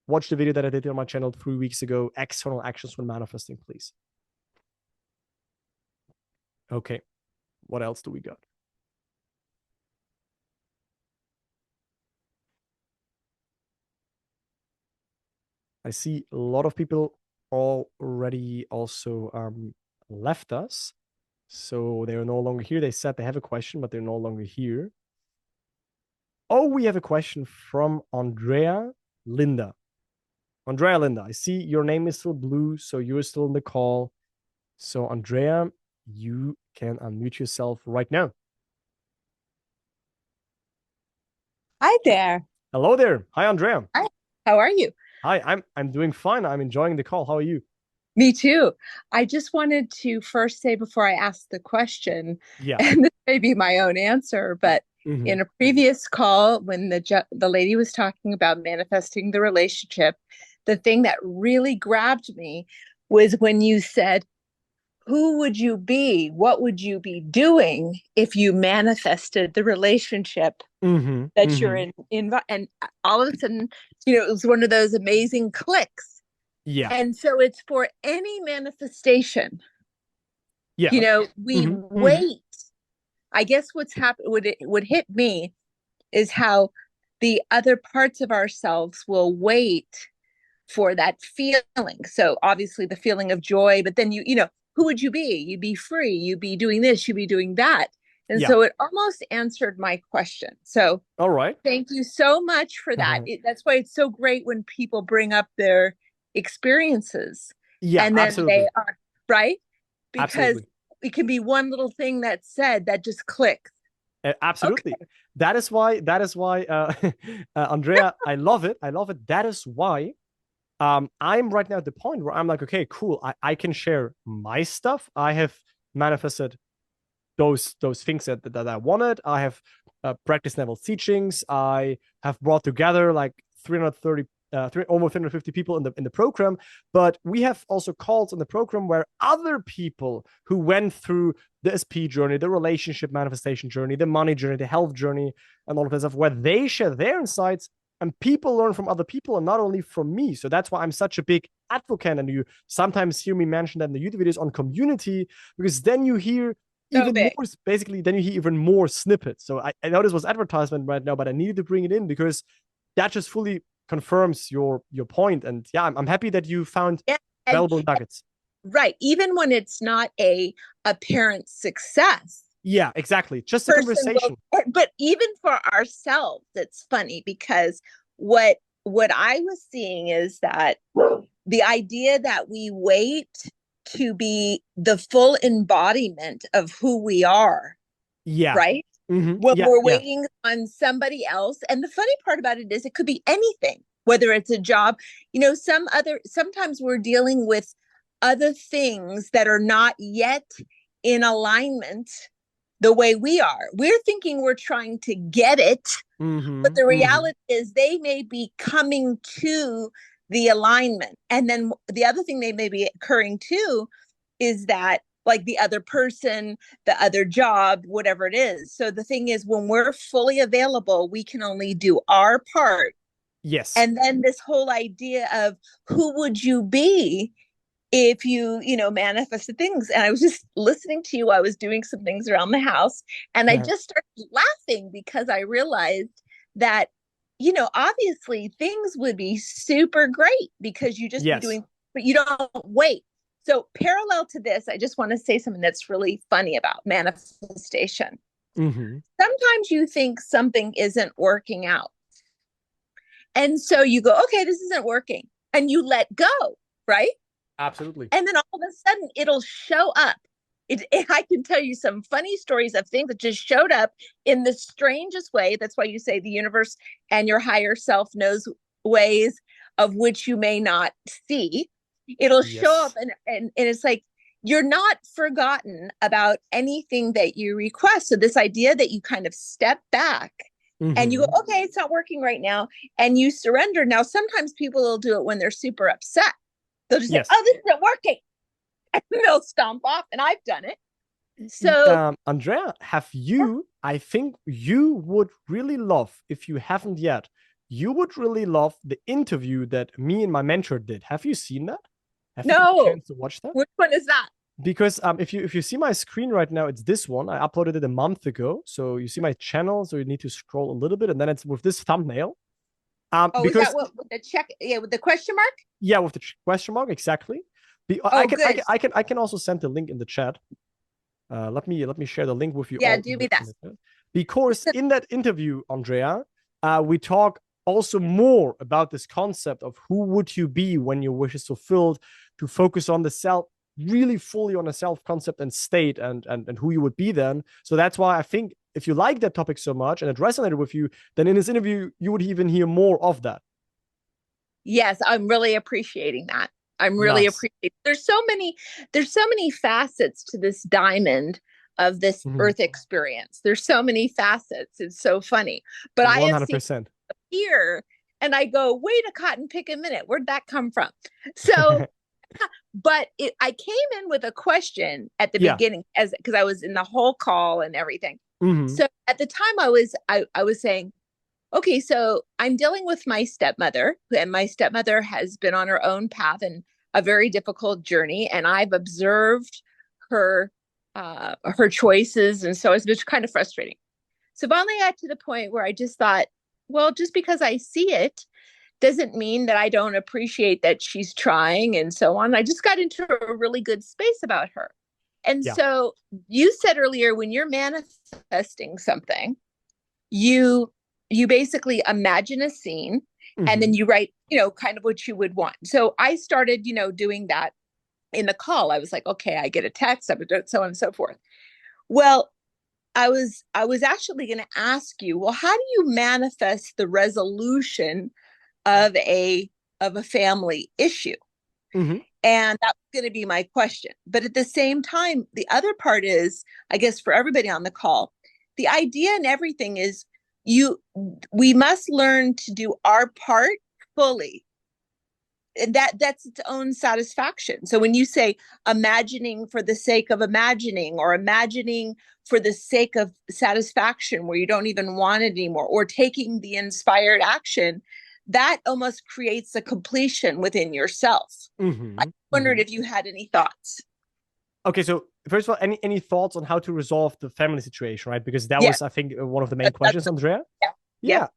watch the video that I did on my channel 3 weeks ago, external actions when manifesting, please. Okay, what else do we got? I see a lot of people already also left us. So they're no longer here. They said they have a question, but they're no longer here. Oh, we have a question from Andrea Linda. Andrea Linda, I see your name is still blue, so you're still in the call. So Andrea, you can unmute yourself right now. Hi there. Hello there. Hi, Andrea. Hi. How are you? Hi, I'm doing fine. I'm enjoying the call. How are you? Me too. I just wanted to first say before I ask the question, Yeah. and this may be my own answer, but in a previous call, when the lady was talking about manifesting the relationship, the thing that really grabbed me was when you said, who would you be? What would you be doing if you manifested the relationship that you're in? And all of a sudden, it was one of those amazing clicks. Yeah. And so it's for any manifestation. Yeah. We wait. I guess what's happened, would hit me is how the other parts of ourselves will wait for that feeling. So obviously the feeling of joy, but then who would you be? You'd be free. You'd be doing this. You'd be doing that. And so it almost answered my question. So all right. Thank you so much for that. That's why it's so great when people bring up their experiences. Yeah, and then absolutely. they are right. Because absolutely. It can be one little thing that's said that just clicks. Absolutely. Okay. That is why, Andrea, I love it. That is why I'm right now at the point where I'm like, okay, cool. I can share my stuff. I have manifested those things that I wanted. I have practiced Neville's teachings. I have brought together like 330 almost 350 people in the program, but we have also calls in the program where other people who went through the SP journey, the relationship manifestation journey, the money journey, the health journey, and all of that stuff, where they share their insights and people learn from other people and not only from me. So that's why I'm such a big advocate, and you sometimes hear me mention that in the YouTube videos on community, because then you hear even big. more, basically, then you hear even more snippets. So I know this was advertisement right now, but I needed to bring it in because that just fully confirms your point. And yeah, I'm happy that you found valuable nuggets. Right. Even when it's not a apparent success. Yeah, exactly. Just a conversation. But even for ourselves, it's funny because what I was seeing is that the idea that we wait to be the full embodiment of who we are. Yeah. Right. Mm-hmm. When we're waiting on somebody else. And the funny part about it is it could be anything, whether it's a job, you know, sometimes we're dealing with other things that are not yet in alignment the way we are. We're thinking we're trying to get it, but the reality is they may be coming to the alignment. And then the other thing they may be occurring too is that, like, the other person, the other job, whatever it is. So the thing is, when we're fully available, we can only do our part. Yes. And then this whole idea of who would you be if you manifested things. And I was just listening to you. I was doing some things around the house and I just started laughing because I realized that, obviously things would be super great because you just be doing, but you don't wait. So parallel to this, I just want to say something that's really funny about manifestation. Sometimes you think something isn't working out. And so you go, okay, this isn't working. And you let go, right? Absolutely. And then all of a sudden it'll show up. I can tell you some funny stories of things that just showed up in the strangest way. That's why you say the universe and your higher self knows ways of which you may not see. It'll show up and it's like, you're not forgotten about anything that you request. So this idea that you kind of step back and you go, okay, it's not working right now. And you surrender. Now, sometimes people will do it when they're super upset. They'll just say, oh, this isn't working. And they'll stomp off. And I've done it. So, Andrea, I think you would really love, if you haven't yet, you would really love the interview that me and my mentor did. Have you seen that? Have you had a chance to watch that? Which one is that? Because if you see my screen right now, it's this one. I uploaded it a month ago. So you see my channel. So you need to scroll a little bit, and then it's with this thumbnail. Because, is that with the check? Yeah, with the question mark. Yeah, with the question mark, exactly. I can also send the link in the chat. Let me share the link with you. Yeah, do me that. Because in that interview, Andrea, we talk also more about this concept of who would you be when your wish is fulfilled, to focus on the self, really fully on a self concept and state and who you would be then. So that's why I think if you like that topic so much and it resonated with you, then in this interview, you would even hear more of that. Yes, I'm really appreciating that. I'm really appreciating. There's so many facets to this diamond of this earth experience. There's so many facets. It's so funny. But 100%. I have seen here and I go, wait a cotton pick a minute. Where'd that come from? So but I came in with a question at the beginning because I was in the whole call and everything. So at the time I was saying, okay, so I'm dealing with my stepmother, and my stepmother has been on her own path and a very difficult journey. And I've observed her choices. And so it's been kind of frustrating. So finally I got to the point where I just thought, well, just because I see it doesn't mean that I don't appreciate that she's trying and so on. I just got into a really good space about her. And so you said earlier, when you're manifesting something, you basically imagine a scene and then you write, kind of what you would want. So I started, doing that in the call. I was like, okay, I get a text, so on and so forth. Well, I was actually going to ask you, well, how do you manifest the resolution of a family issue? And that's going to be my question. But at the same time, the other part is, I guess for everybody on the call, the idea and everything is we must learn to do our part fully. And that's its own satisfaction. So when you say imagining for the sake of imagining, or imagining for the sake of satisfaction where you don't even want it anymore, or taking the inspired action, that almost creates a completion within yourself. I wondered if you had any thoughts. Okay, so first of all, any thoughts on how to resolve the family situation, right? Because that Yes. was, I think, one of the main questions, Andrea. Yeah.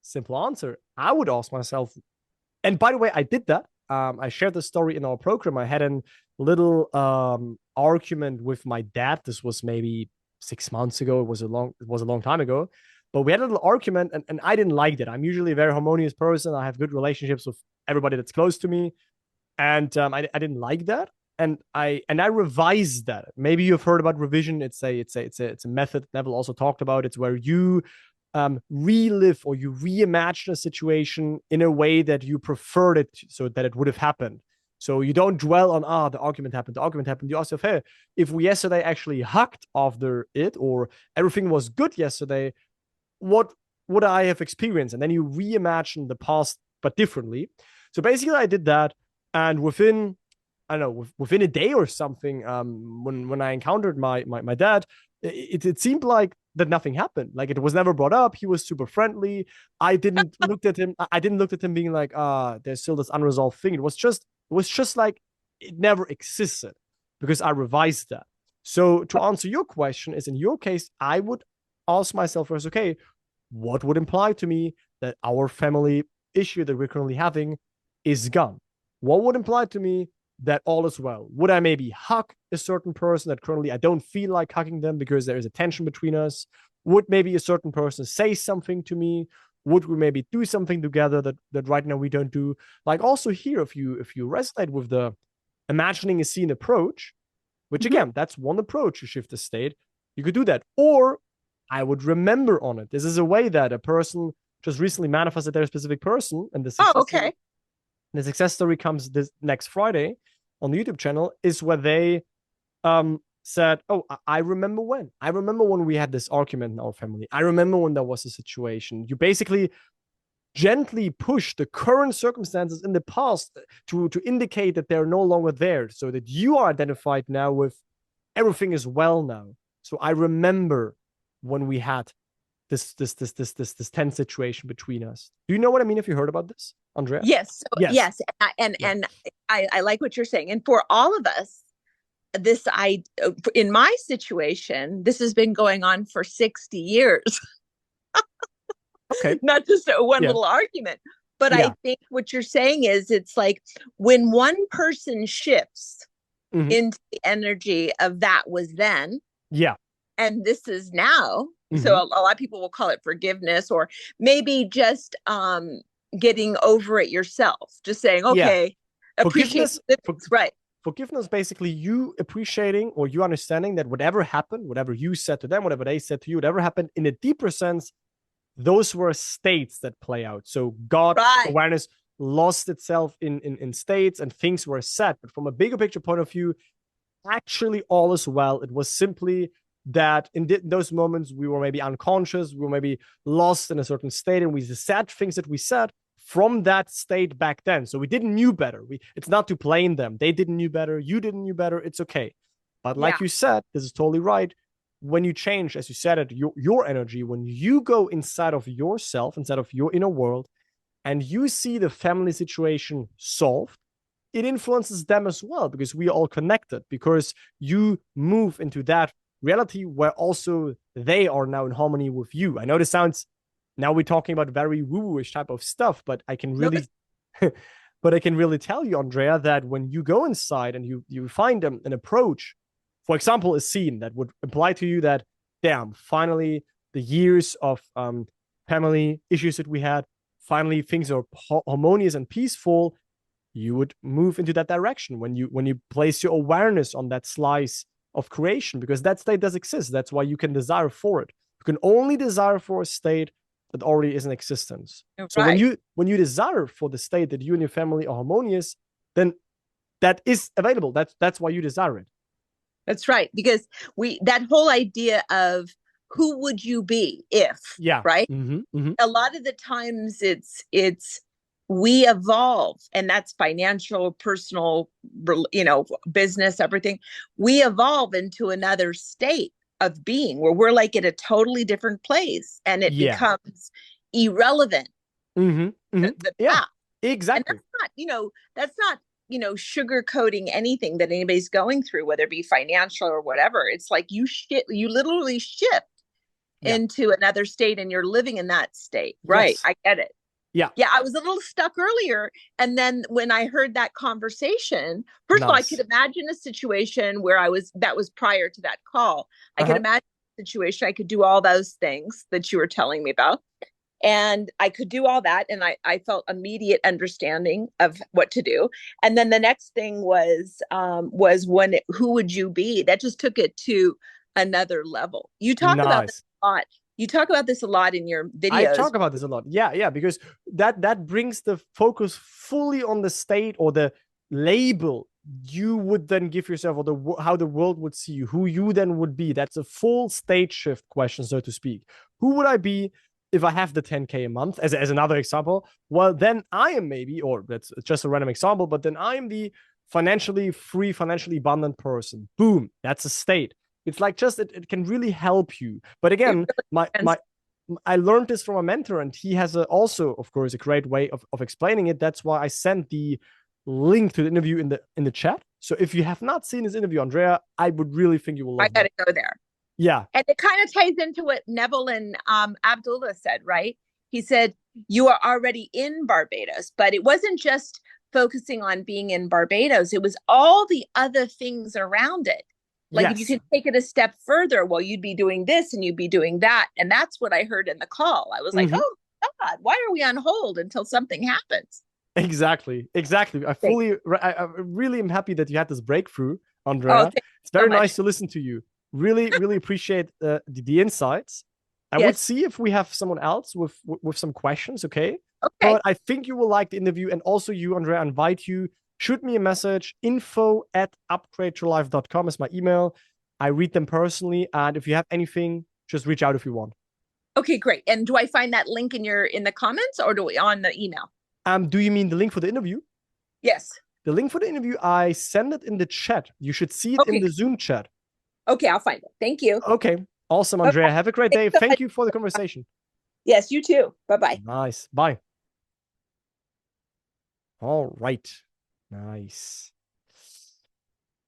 Simple answer. I would ask myself, and by the way, I did that. I shared the story in our program. I had a little argument with my dad. This was maybe 6 months ago. It was a long time ago. But we had a little argument, and I didn't like that. I'm usually a very harmonious person. I have good relationships with everybody that's close to me, and I didn't like that. And I revised that. Maybe you've heard about revision. It's a method Neville also talked about. It's where you relive or you reimagine a situation in a way that you preferred it so that it would have happened. So you don't dwell on, the argument happened. You ask yourself, hey, if we yesterday actually hugged after it, or everything was good yesterday, what would I have experienced? And then you reimagine the past, but differently. So basically I did that. And within a day or something, when I encountered my dad, it seemed like that nothing happened. Like, it was never brought up. He was super friendly. I didn't look at him being like, there's still this unresolved thing. It was just like it never existed, because I revised that. So to answer your question is, in your case, I would ask myself first, okay, what would imply to me that our family issue that we're currently having is gone? What would imply to me that all is well? Would I maybe hug a certain person that currently I don't feel like hugging them because there is a tension between us? Would maybe a certain person say something to me? Would we maybe do something together that right now we don't do? Like, also here, if you resonate with the imagining a scene approach, which again, that's one approach to shift the state, you could do that. Or I would remember on it. This is a way that a person just recently manifested their specific person, and this. Okay. The success story comes this next Friday on the YouTube channel, is where they said, oh, I remember when we had this argument in our family. I remember when there was a situation. You basically gently push the current circumstances in the past to indicate that they're no longer there, so that you are identified now with everything is well now. So I remember when we had this tense situation between us. Do you know what I mean? If you heard about this, Andrea? Yes. So, yes. And I like what you're saying. And for all of us, in my situation, this has been going on for 60 years. Okay. Not just one little argument. But I think what you're saying is, it's like when one person shifts into the energy of that was then. Yeah. And this is now. So a lot of people will call it forgiveness, or maybe just getting over it yourself. Just saying, okay, appreciate right. Forgiveness, basically you appreciating or you understanding that whatever happened, whatever you said to them, whatever they said to you, whatever happened, in a deeper sense, those were states that play out. So God awareness lost itself in states, and things were set. But from a bigger picture point of view, actually all is well. It was simply that in those moments we were maybe unconscious, we were maybe lost in a certain state, and we said things that we said from that state back then. So we didn't knew better. It's not to blame them. They didn't knew better. You didn't knew better. It's okay. But like you said, this is totally right. When you change, as you said it, your energy, when you go inside of yourself, inside of your inner world, and you see the family situation solved, it influences them as well, because we are all connected, because you move into that reality where also they are now in harmony with you. I know this sounds, now we're talking about very woo-ish type of stuff, but I can really tell you, Andrea, that when you go inside and you find an approach, for example, a scene that would imply to you that, damn, finally the years of family issues that we had, finally things are harmonious and peaceful, you would move into that direction when you place your awareness on that slice of creation, because that state does exist. That's why you can desire for it. You can only desire for a state that already is in existence. Right. So when you desire for the state that you and your family are harmonious, then that is available. That's why you desire it. That's right, because that whole idea of who would you be if, right? A lot of the times it's we evolve, and that's financial, personal, business, everything. We evolve into another state of being where we're like at a totally different place, and it becomes irrelevant. The path. Exactly. And that's not, sugarcoating anything that anybody's going through, whether it be financial or whatever. It's like you literally shift into another state and you're living in that state. Right. Yes. I get it. Yeah. Yeah. I was a little stuck earlier. And then when I heard that conversation, first of all, I could imagine a situation where that was prior to that call. I could imagine a situation. I could do all those things that you were telling me about. And I could do all that. And I felt immediate understanding of what to do. And then the next thing was who would you be? That just took it to another level. You talk about this a lot. You talk about this a lot in your videos. I talk about this a lot. Yeah, because that brings the focus fully on the state or the label you would then give yourself, or how the world would see you, who you then would be. That's a full state shift question, so to speak. Who would I be if I have the 10K a month, as another example? Well, then I am maybe, or that's just a random example, but then I am the financially free, financially abundant person. Boom, that's a state. It's like it can really help you. But again, I learned this from a mentor, and he has also, of course, a great way of explaining it. That's why I sent the link to the interview in the chat. So if you have not seen this interview, Andrea, I would really think you will love it. I gotta go there. Yeah. And it kind of ties into what Neville and Abdullah said, right? He said, you are already in Barbados, but it wasn't just focusing on being in Barbados. It was all the other things around it. Like if you could take it a step further, well, you'd be doing this and you'd be doing that. And that's what I heard in the call. I was like, oh God, why are we on hold until something happens? Exactly. I really am happy that you had this breakthrough, Andrea. It's very nice to listen to you. Really, really appreciate the insights. I would see if we have someone else with some questions, okay? But I think you will like the interview. And also you, Andrea, I invite you, shoot me a message. info@upgradeyourlife.com is my email. I read them personally. And if you have anything, just reach out if you want. Okay, great. And do I find that link in the comments, or on the email? Do you mean the link for the interview? Yes. The link for the interview, I send it in the chat. You should see it in the Zoom chat. Okay, I'll find it. Thank you. Okay. Awesome, Andrea. Have a great day. Thank you for the conversation. Yes, you too. Bye-bye. Nice. Bye. All right. Nice.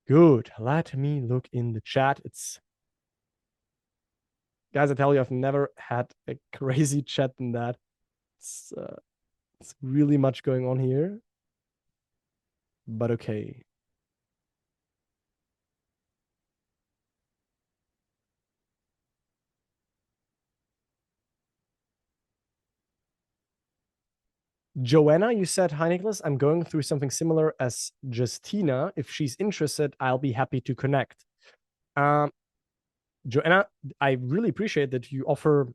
Good. Let me look in the chat. Guys, I tell you, I've never had a crazy chat than that. It's really much going on here. But okay. Joanna, you said, hi, Nicholas. I'm going through something similar as Justina. If she's interested, I'll be happy to connect. Joanna, I really appreciate that you offer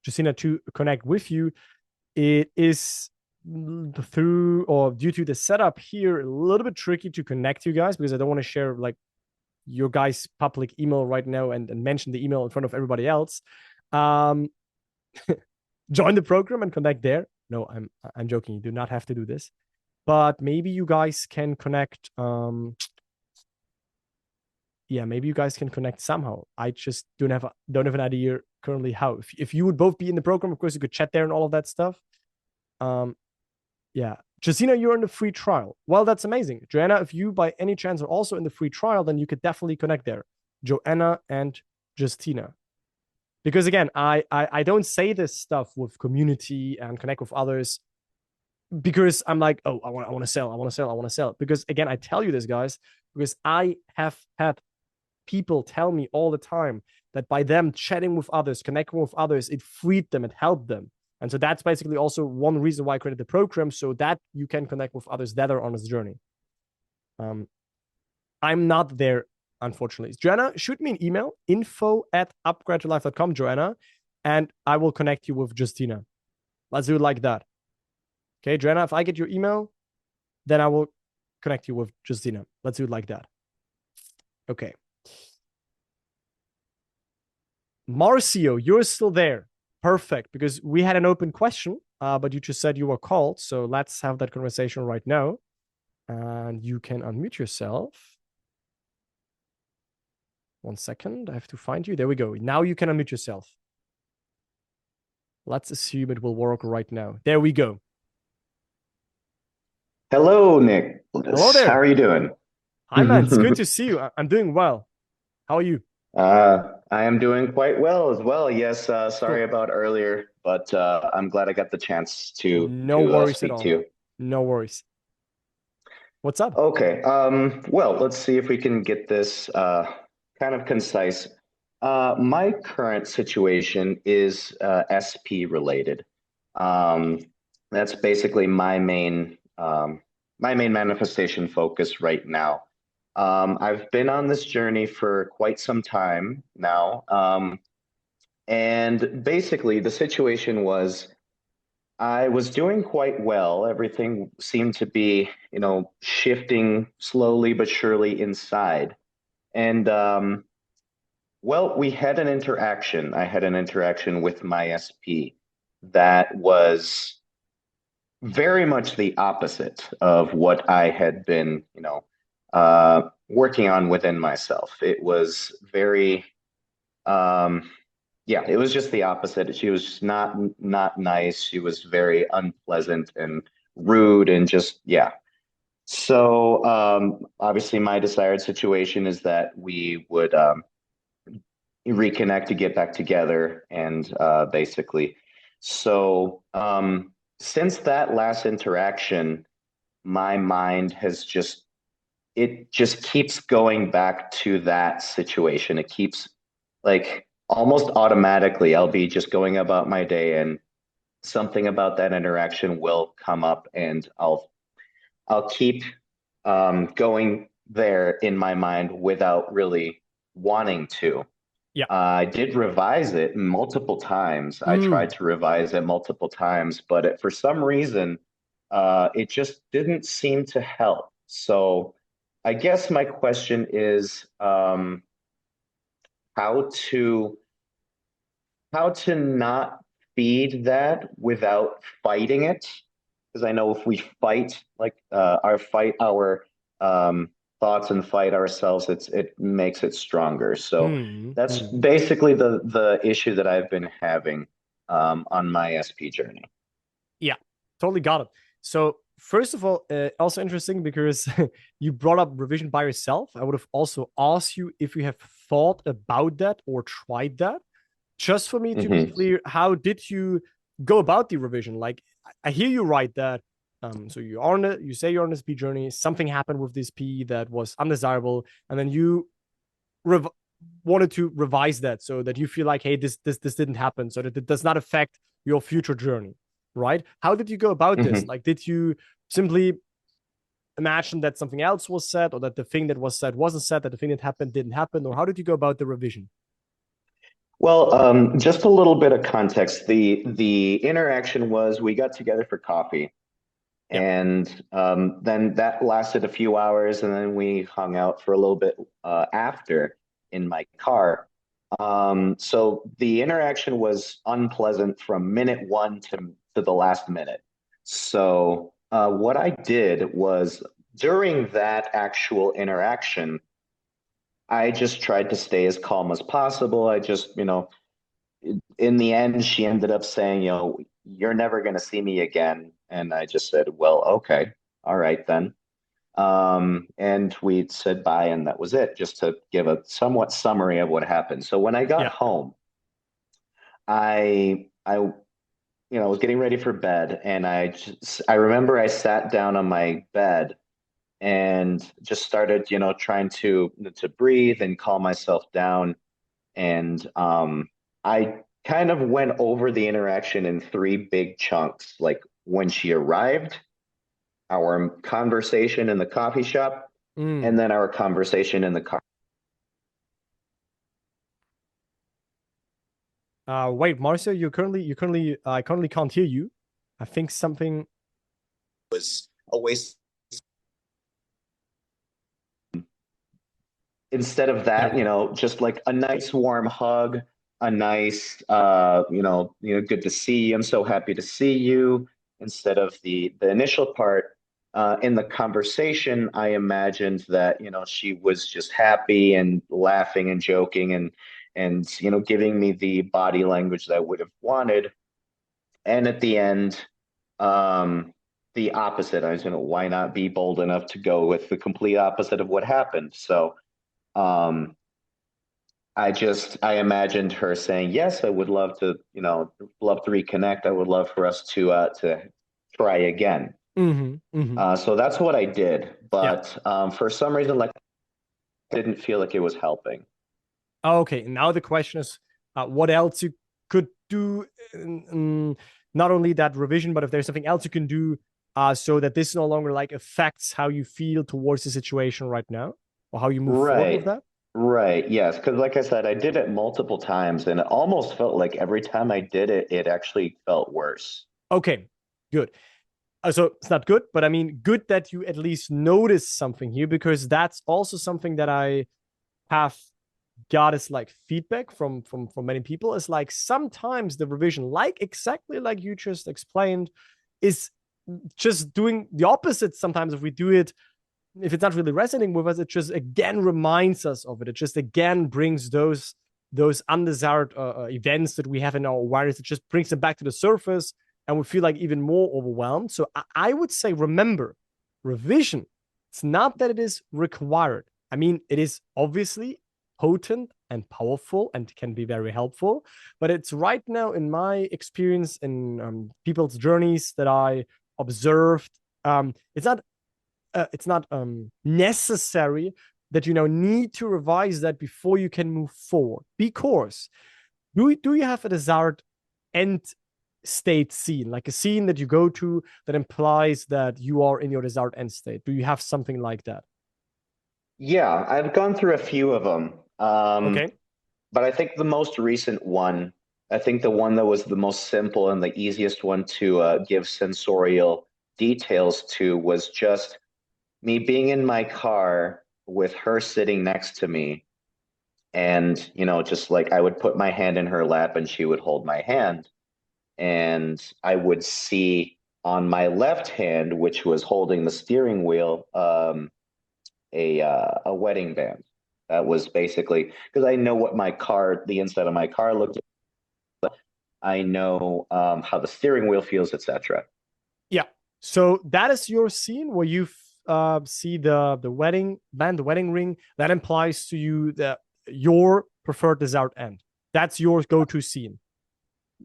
Justina to connect with you. It is due to the setup here, a little bit tricky to connect you guys, because I don't want to share like your guys' public email right now and mention the email in front of everybody else. Join the program and connect there. No, I'm joking. You do not have to do this, but maybe you guys can connect. Maybe you guys can connect somehow. I just don't have an idea currently how. If you would both be in the program, of course, you could chat there and all of that stuff. Justina, you're in the free trial. Well, that's amazing. Joanna, if you by any chance are also in the free trial, then you could definitely connect there. Joanna and Justina. Because again, I don't say this stuff with community and connect with others because I'm like, oh, I want to sell. Because again, I tell you this, guys, because I have had people tell me all the time that by them chatting with others, connecting with others, it freed them, it helped them. And so that's basically also one reason why I created the program, so that you can connect with others that are on this journey. I'm not there, unfortunately. Joanna, shoot me an email, info@upgradeyourlife.com, Joanna, and I will connect you with Justina. Let's do it like that. Okay, Joanna, if I get your email, then I will connect you with Justina. Let's do it like that. Okay. Marcio, you're still there. Perfect, because we had an open question, but you just said you were called. So let's have that conversation right now. And you can unmute yourself. 1 second, I have to find you. There we go. Now you can unmute yourself. Let's assume it will work right now. There we go. Hello, Nick. Hello there. How are you doing? Hi, man. It's good to see you. I'm doing well. How are you? I am doing quite well as well. Yes, sorry Cool. about earlier, but I'm glad I got the chance No worries at speak all. to you. No worries. What's up? Okay, well, let's see if we can get this kind of concise. My current situation is SP related. That's basically my main manifestation focus right now. I've been on this journey for quite some time now. And basically, the situation was I was doing quite well. Everything seemed to be, shifting slowly but surely inside. And well, we had an interaction. I had an interaction with my SP that was very much the opposite of what I had been, working on within myself. It was very, yeah, it was just the opposite. She was not nice. She was very unpleasant and rude and just, yeah. So obviously my desired situation is that we would reconnect to get back together and basically. So since that last interaction, my mind has it just keeps going back to that situation. It keeps like almost automatically, I'll be just going about my day and something about that interaction will come up and I'll keep going there in my mind without really wanting to. Yeah. I did revise it multiple times. I tried to revise it multiple times, but for some reason, it just didn't seem to help. So I guess my question is how to not feed that without fighting it. Because I know if we fight our thoughts and fight ourselves, it makes it stronger. So that's basically the issue that I've been having on my SP journey. Yeah, totally got it. So first of all, also interesting because you brought up revision by yourself. I would have also asked you if you have thought about that or tried that. Just for me to be clear, how did you go about the revision? Like, I hear you right that so you say you're on a SP journey, something happened with this P that was undesirable, and then you wanted to revise that so that you feel like, hey, this didn't happen, so that it does not affect your future journey, right? How did you go about this? Like, did you simply imagine that something else was said, or that the thing that was said wasn't said, that the thing that happened didn't happen, or how did you go about the revision? Well, just a little bit of context. The interaction was we got together for coffee. And then that lasted a few hours, and then we hung out for a little bit after in my car. So the interaction was unpleasant from minute one to the last minute. So what I did was during that actual interaction, I just tried to stay as calm as possible. I just, in the end, she ended up saying, you're never going to see me again. And I just said, well, okay, all right then. And we said bye, and that was it, just to give a somewhat summary of what happened. So when I got home, I was getting ready for bed, and I remember I sat down on my bed and just started, trying to breathe and calm myself down. And I kind of went over the interaction in three big chunks, like when she arrived, our conversation in the coffee shop, and then our conversation in the car. Wait, Marcio, I currently can't hear you. I think something was a waste. Instead of that, just like a nice warm hug, a nice, good to see you. I'm so happy to see you. Instead of the initial part, in the conversation, I imagined that, she was just happy and laughing and joking and giving me the body language that I would have wanted. And at the end, the opposite. I was why not be bold enough to go with the complete opposite of what happened? So I imagined her saying, yes, I would love to, love to reconnect. I would love for us to try again. So that's what I did. But for some reason, like, I didn't feel like it was helping. Okay, now the question is, what else you could do? Not only that revision, but if there's something else you can do so that this no longer like affects how you feel towards the situation right now, or how you move forward with that? Right. Yes. Because like I said, I did it multiple times, and it almost felt like every time I did it, it actually felt worse. Okay, good. So it's not good, but I mean, good that you at least noticed something here, because that's also something that I have got as like feedback from many people, is like sometimes the revision, like exactly like you just explained, is just doing the opposite. Sometimes if we do it, if it's not really resonating with us, it just again reminds us of it. It just again brings those undesired events that we have in our awareness. It just brings them back to the surface, and we feel like even more overwhelmed. So I would say, remember, revision, it's not that it is required. I mean, it is obviously potent and powerful and can be very helpful, but it's right now, in my experience in people's journeys that I observed, it's not necessary that you need to revise that before you can move forward. Because do you have a desired end state scene, like a scene that you go to that implies that you are in your desired end state? Do you have something like that? Yeah, I've gone through a few of them. Okay. But I think the most recent one, I think the one that was the most simple and the easiest one to give sensorial details to, was just me being in my car with her sitting next to me. And, just like I would put my hand in her lap and she would hold my hand. And I would see on my left hand, which was holding the steering wheel, a wedding band. That was basically, because I know what the inside of my car looked like. I know how the steering wheel feels, etc. Yeah. So that is your scene where you see the wedding band, the wedding ring. That implies to you that your preferred desired end. That's your go-to scene.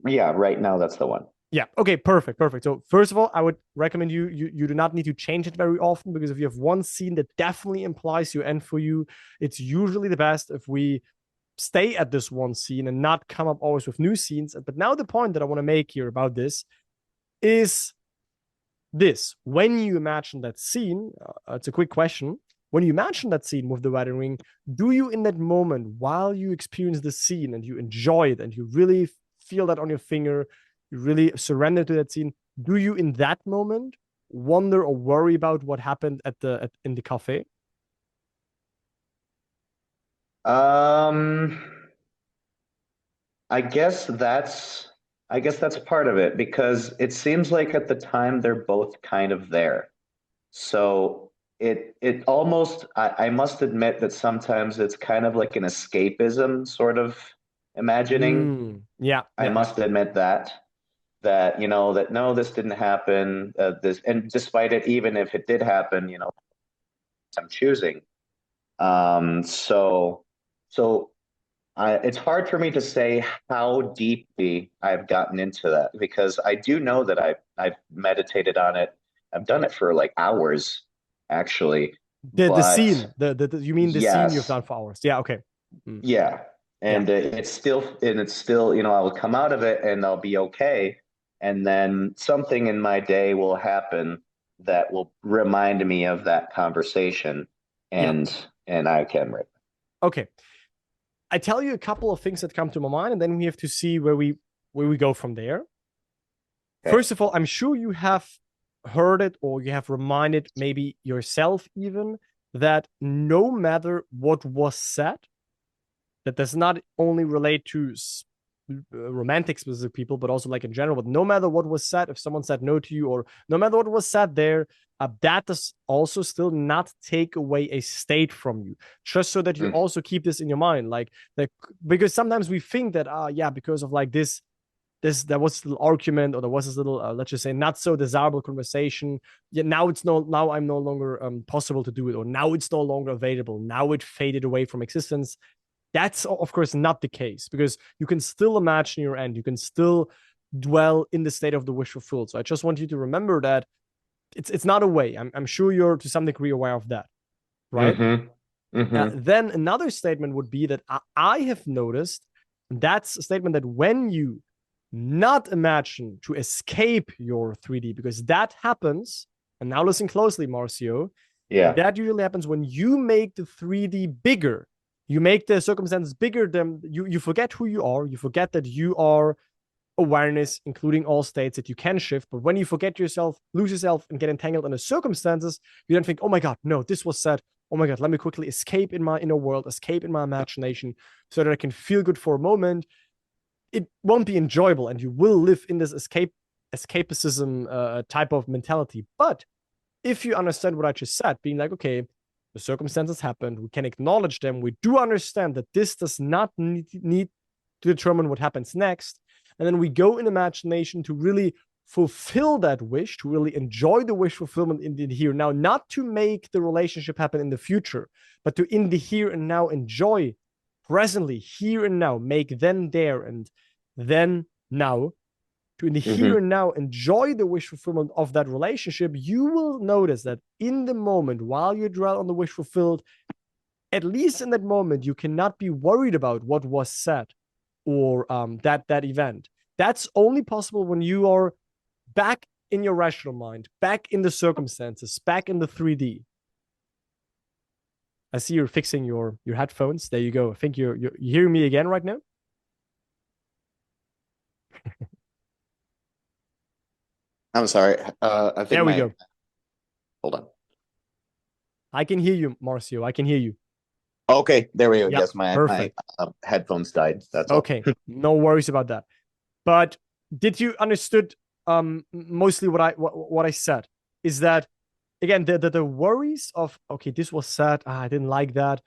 Yeah, right now that's the one. Yeah. Okay. Perfect. So first of all, I would recommend you do not need to change it very often, because if you have one scene that definitely implies your end for you, it's usually the best if we stay at this one scene and not come up always with new scenes. But now the point that I want to make here about this is this: when you imagine that scene, it's a quick question. When you imagine that scene with the wedding ring, do you in that moment, while you experience the scene and you enjoy it and you really feel that on your finger, you really surrender to that scene, do you in that moment wonder or worry about what happened in the cafe? I guess that's part of it, because it seems like at the time they're both kind of there. So it almost, I must admit that sometimes it's kind of like an escapism sort of imagining. Yeah. I must admit that no, this didn't happen. And despite it, even if it did happen, I'm choosing. So it's hard for me to say how deeply I've gotten into that, because I do know that I've meditated on it. I've done it for like hours, actually. The scene, you mean the Yes. scene you've done for hours? Yeah. Okay. Yeah. And it's still, I will come out of it and I'll be okay. And then something in my day will happen that will remind me of that conversation, and I can write. Okay. I tell you a couple of things that come to my mind, and then we have to see where we go from there. Okay. First of all, I'm sure you have heard it, or you have reminded maybe yourself even, that no matter what was said, that does not only relate to romantic specific people, but also like in general, but no matter what was said, if someone said no to you, or no matter what was said there, that does also still not take away a state from you, just so that you also keep this in your mind, like because sometimes we think that because of like this there was a little argument, or there was this little let's just say not so desirable conversation. Yeah, now I'm no longer possible to do it, or now it's no longer available. Now it faded away from existence. That's of course not the case, because you can still imagine your end. You can still dwell in the state of the wish fulfilled. So I just want you to remember that it's not away. I'm sure you're to some degree aware of that, right? Then another statement would be that I have noticed, that's a statement that when you not imagine to escape your 3D, because that happens, and now listen closely, Marcio. Yeah. That usually happens when you make the 3D bigger. You make the circumstances bigger than you forget who you are. You forget that you are awareness, including all states that you can shift. But when you forget yourself, lose yourself, and get entangled in the circumstances, you then think, oh my God, no, this was said. Oh my God, let me quickly escape in my inner world, escape in my imagination, so that I can feel good for a moment. It won't be enjoyable, and you will live in this escapism type of mentality. But if you understand what I just said, being like, okay, the circumstances happened, we can acknowledge them, we do understand that this does not need to determine what happens next, and then we go in imagination to really fulfill that wish, to really enjoy the wish fulfillment in the here and now, not to make the relationship happen in the future, but to in the here and now enjoy presently, here and now, make then there and then now, to in the here and now enjoy the wish fulfillment of that relationship. You will notice that in the moment, while you dwell on the wish fulfilled, at least in that moment, you cannot be worried about what was said or that event. That's only possible when you are back in your rational mind, back in the circumstances, back in the 3D. I see you're fixing your headphones. There you go. I think you're hearing me again right now. I'm sorry. I think there we go. Hold on. I can hear you, Marcio. I can hear you. Okay, there we go. Yep, yes, my headphones died. That's okay. No worries about that. But did you understood mostly what I said? Is that again the worries of, okay, this was said, I didn't like that.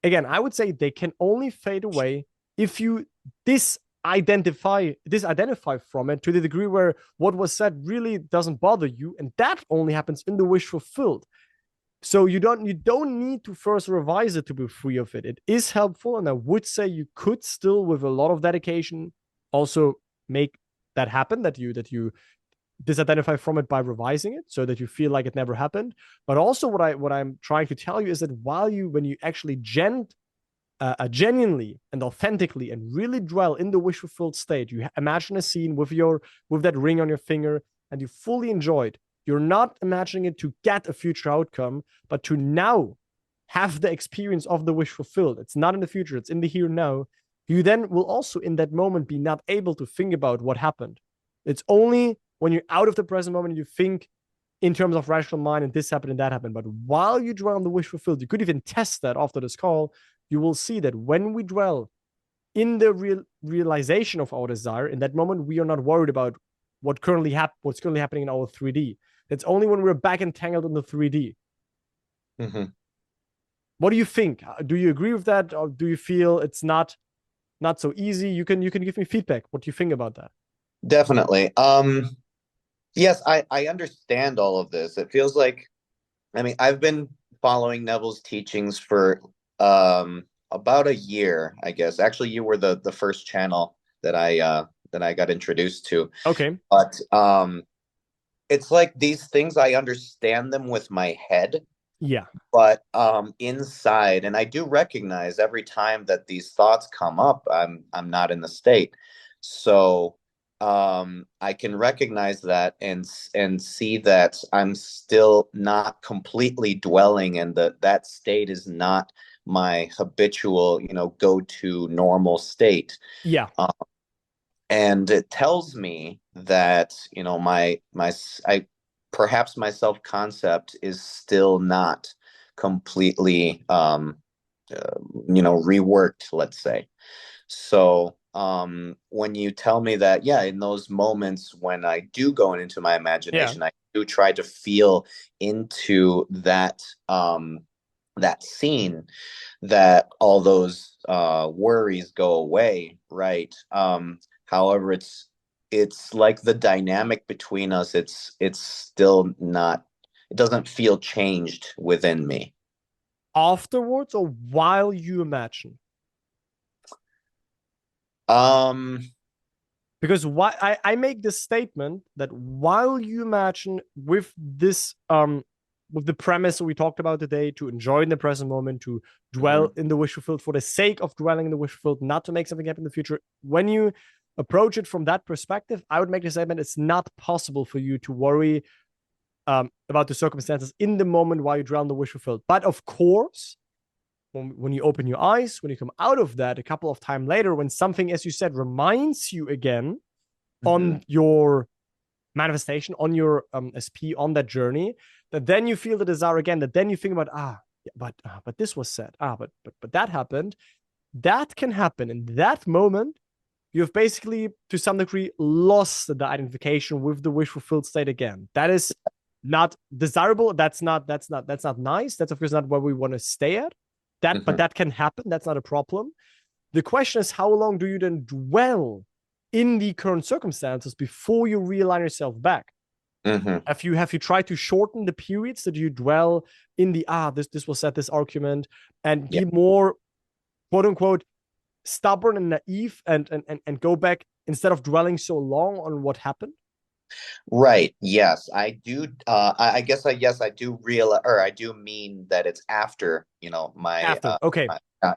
Again, I would say they can only fade away if you disidentify from it to the degree where what was said really doesn't bother you, and that only happens in the wish fulfilled. So you don't need to first revise it to be free of it. It is helpful, and I would say you could still, with a lot of dedication, also make that happen, that you disidentify from it by revising it, so that you feel like it never happened. But also what I'm trying to tell you is that when you actually genuinely and authentically and really dwell in the wish fulfilled state, you imagine a scene with that ring on your finger, and you fully enjoy it. You're not imagining it to get a future outcome, but to now have the experience of the wish fulfilled. It's not in the future, it's in the here and now. You then will also in that moment be not able to think about what happened. It's only when you're out of the present moment you think in terms of rational mind, and this happened and that happened. But while you dwell on the wish fulfilled, you could even test that after this call. You will see that when we dwell in the realization of our desire, in that moment, we are not worried about what's currently happening in our 3D. It's only when we're back entangled in the 3D. What do you think? Do you agree with that, or do you feel it's not so easy? You can give me feedback. What do you think about that? Definitely. Yes, I understand all of this. It feels like, I mean, I've been following Neville's teachings for about a year, I guess. Actually, you were the first channel that I got introduced to. Okay. But it's like these things, I understand them with my head. Yeah. But inside, and I do recognize every time that these thoughts come up, I'm not in the state. So I can recognize that and see that I'm still not completely dwelling, and that state is not my habitual, go-to normal state. Yeah. And it tells me that, perhaps my self-concept is still not completely, reworked, let's say. So when you tell me that, yeah, in those moments when I do go into my imagination, I do try to feel into that scene, that all those worries go away, right? However, it's it's like the dynamic between us, it's still not, it doesn't feel changed within me. Afterwards or while you imagine? Because why I make this statement that while you imagine with this with the premise we talked about today, to enjoy in the present moment, to dwell in the wish fulfilled for the sake of dwelling in the wish fulfilled, not to make something happen in the future. When you approach it from that perspective, I would make the statement it's not possible for you to worry about the circumstances in the moment while you dwell in the wish fulfilled. But of course, when you open your eyes, when you come out of that a couple of time later, when something, as you said, reminds you again on your manifestation, on your SP, on that journey, that then you feel the desire again, that then you think about, but this was said, but that happened. That can happen in that moment. You've basically, to some degree, lost the identification with the wish fulfilled state again. That is not desirable. That's not nice. That's of course not where we want to stay at. But that can happen. That's not a problem. The question is, how long do you then dwell in the current circumstances before you realign yourself back? Have you tried to shorten the periods that you dwell in the this was said, this argument, and be more quote unquote stubborn and naive and go back instead of dwelling so long on what happened? Right. Yes, I do. I guess I do realize, or I do mean that it's after, okay.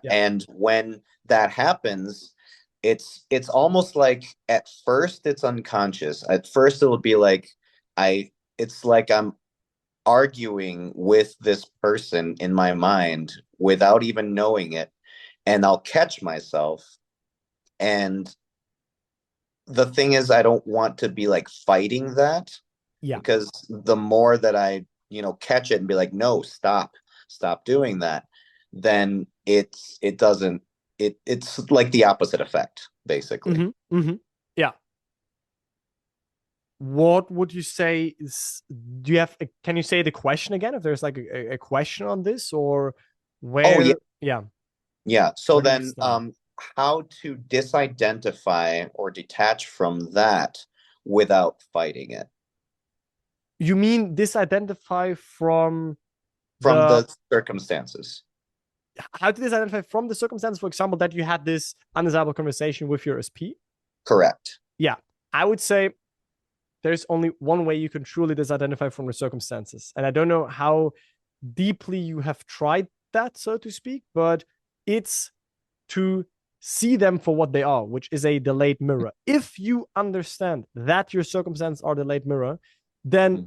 And when that happens, it's almost like at first it's unconscious. At first it'll be like it's like I'm arguing with this person in my mind without even knowing it, and I'll catch myself. And the thing is, I don't want to be like fighting that, because the more that I, catch it and be like, no, stop doing that, then it's like the opposite effect, basically. Yeah. What would you say is, can you say the question again? If there's like a question on this, or where? Yeah. So then, how to disidentify or detach from that without fighting it? You mean disidentify from the circumstances? How to disidentify from the circumstances, for example, that you had this undesirable conversation with your SP? Correct. Yeah. I would say there's only one way you can truly disidentify from the circumstances. And I don't know how deeply you have tried that, so to speak, but it's to see them for what they are, which is a delayed mirror. If you understand that your circumstances are delayed mirror, then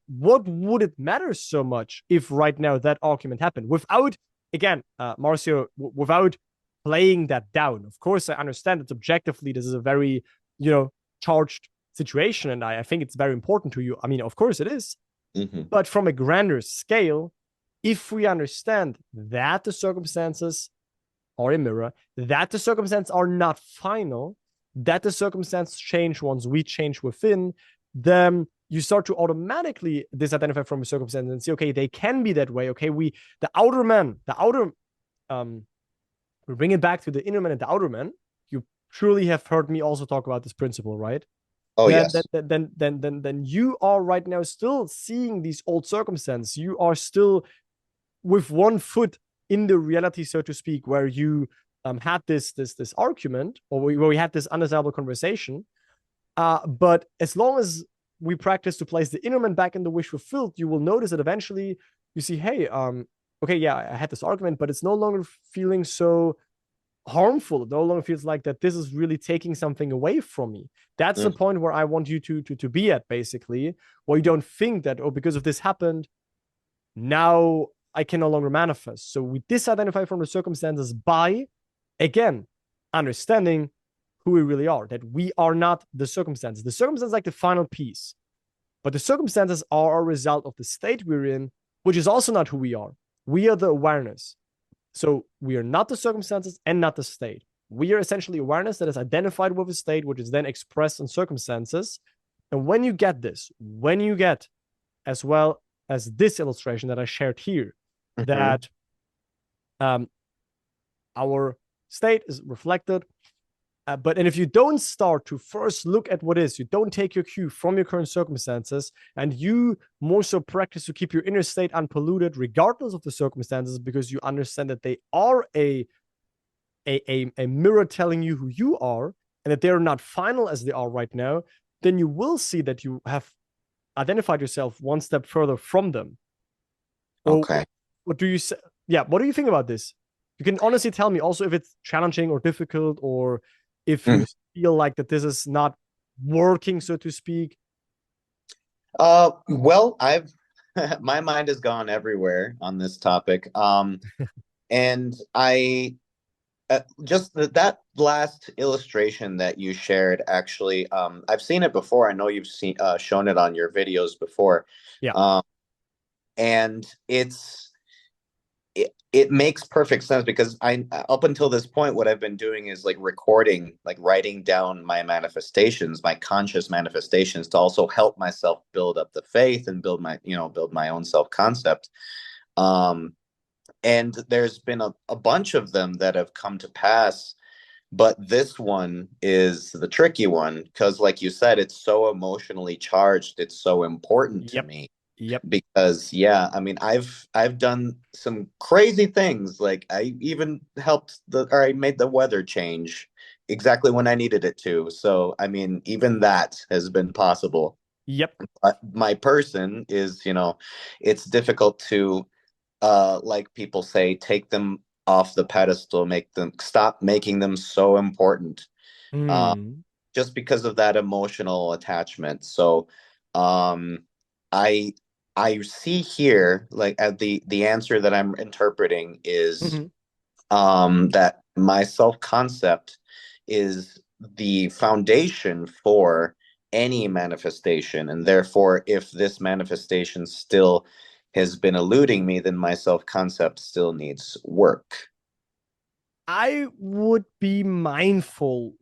what would it matter so much if right now that argument happened? Without, again, Marcio, without playing that down. Of course, I understand that objectively this is a very, charged situation, and I think it's very important to you. I mean, of course it is. But from a grander scale, if we understand that the circumstances are a mirror, that the circumstances are not final, that the circumstances change once we change within, then you start to automatically disidentify from a circumstance and see, okay, they can be that way. Okay, we bring it back to the inner man and the outer man. You surely have heard me also talk about this principle, right? Oh, yes. Then you are right now still seeing these old circumstances. You are still with one foot in the reality, so to speak, where you had this argument, or where we had this undesirable conversation. But as long as we practice to place the inner man back in the wish fulfilled, you will notice that eventually you see, hey, okay, yeah, I had this argument, but it's no longer feeling so harmful. It no longer feels like that this is really taking something away from me. That's the point where I want you to be at, basically, where you don't think that, because of this happened, now I can no longer manifest. So we disidentify from the circumstances by, again, understanding who we really are, that we are not the circumstances. The circumstances like the final piece, but the circumstances are a result of the state we're in, which is also not who we are. We are the awareness. So we are not the circumstances and not the state. We are essentially awareness that is identified with a state, which is then expressed in circumstances. And when you get this, when you get, as well as this illustration that I shared here, that our state is reflected And if you don't start to first look at what is, you don't take your cue from your current circumstances, and you more so practice to keep your inner state unpolluted, regardless of the circumstances, because you understand that they are a mirror telling you who you are, and that they're not final as they are right now, then you will see that you have identified yourself one step further from them. Okay. What do you say? Yeah, what do you think about this? You can honestly tell me also if it's challenging or difficult, or if you feel like that this is not working, so to speak. Well, my mind has gone everywhere on this topic. And I just that last illustration that you shared, actually, I've seen it before. I know you've shown it on your videos before. Yeah. And it makes perfect sense, because up until this point, what I've been doing is like recording, like writing down my manifestations, my conscious manifestations, to also help myself build up the faith and build my own self-concept. And there's been a bunch of them that have come to pass, but this one is the tricky one, because like you said, it's so emotionally charged. It's so important to me. Yep. Because I mean, I've done some crazy things. Like I even I made the weather change exactly when I needed it to. So I mean, even that has been possible. Yep. But my person is, it's difficult to, like people say, take them off the pedestal, stop making them so important, just because of that emotional attachment. So, I see here, like, the answer that I'm interpreting is that my self-concept is the foundation for any manifestation, and therefore, if this manifestation still has been eluding me, then my self-concept still needs work. I would be mindful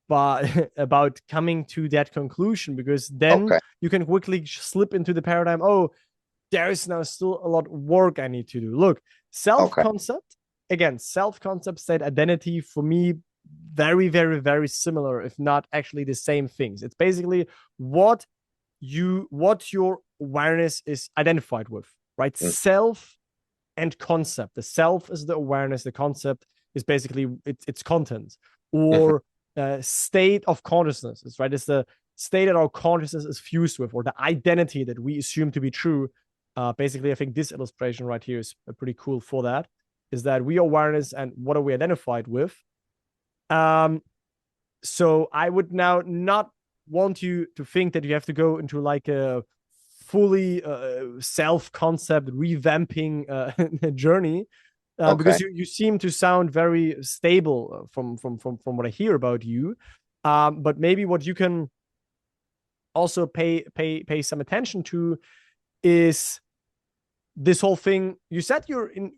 about coming to that conclusion, because then you can quickly slip into the paradigm, oh, there is now still a lot of work I need to do. Look, self-concept, again, self-concept, state identity, for me, very, very, very similar, if not actually the same things. It's basically what your awareness is identified with, right? Self and concept. The self is the awareness, the concept is basically its content, or state of consciousness, right? It's the state that our consciousness is fused with, or the identity that we assume to be true. Basically, I think this illustration right here is pretty cool for that, is that we are awareness, and what are we identified with? So I would now not want you to think that you have to go into like a fully self-concept revamping journey, because you seem to sound very stable from what I hear about you. But maybe what you can also pay some attention to is this whole thing. You said you're in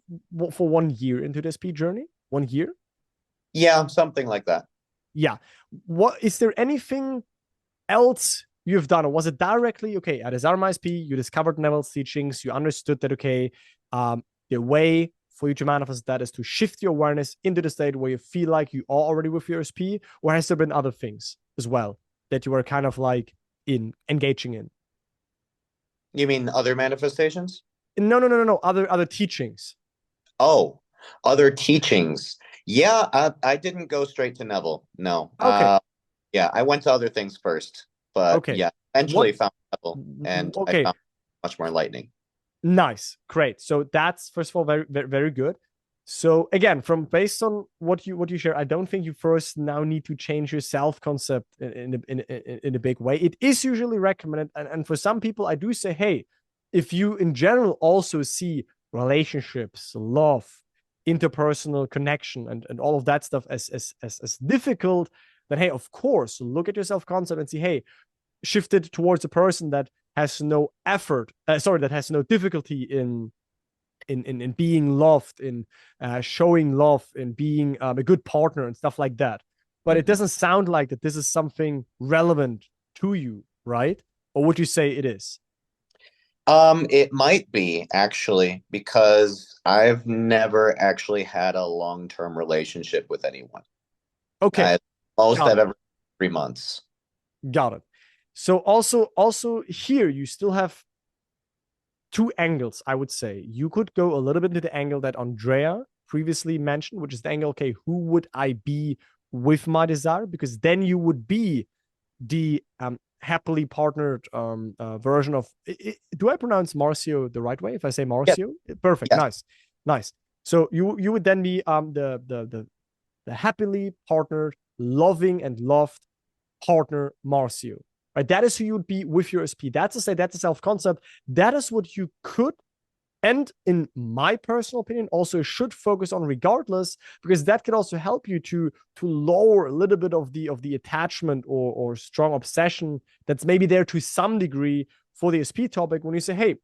for 1 year into the SP journey. 1 year? Yeah, something like that. Yeah. What is there anything else you've done, or was it directly at Desarma SP? You discovered Neville's teachings. You understood that the way for you to manifest that is to shift your awareness into the state where you feel like you are already with your SP, or has there been other things as well that you were kind of like engaging in? You mean other manifestations? No. Other teachings. Oh, other teachings. Yeah, I didn't go straight to Neville. No. Okay. Yeah, I went to other things first, but eventually found Neville, and I found much more enlightening. Nice, great. So that's, first of all, very, very, very good. So again, based on what you share, I don't think you first now need to change your self-concept in a big way. It is usually recommended, and for some people, I do say, hey, if you in general also see relationships, love, interpersonal connection, and all of that stuff as difficult, then hey, of course, look at your self-concept and see, hey, shift it towards a person that has no that has no difficulty in being loved, in showing love, in being a good partner and stuff like that. But it doesn't sound like that this is something relevant to you, right? Or would you say it is? It might be, actually, because I've never actually had a long-term relationship with anyone. Okay. most Got at it. every 3 months. Got it. So also here you still have two angles, I would say. You could go a little bit into the angle that Andrea previously mentioned, which is the angle, okay, who would I be with my desire? Because then you would be the happily partnered version of, do I pronounce Marcio the right way if I say Marcio? Yes. Perfect. Yes. Nice. So you would then be the happily partnered, loving and loved partner Marcio. Right? That is who you would be with your SP. That's to say, that's a self-concept. That is what you could, and in my personal opinion, also should focus on regardless, because that can also help you to lower a little bit of the attachment or strong obsession that's maybe there to some degree for the SP topic, when you say, hey,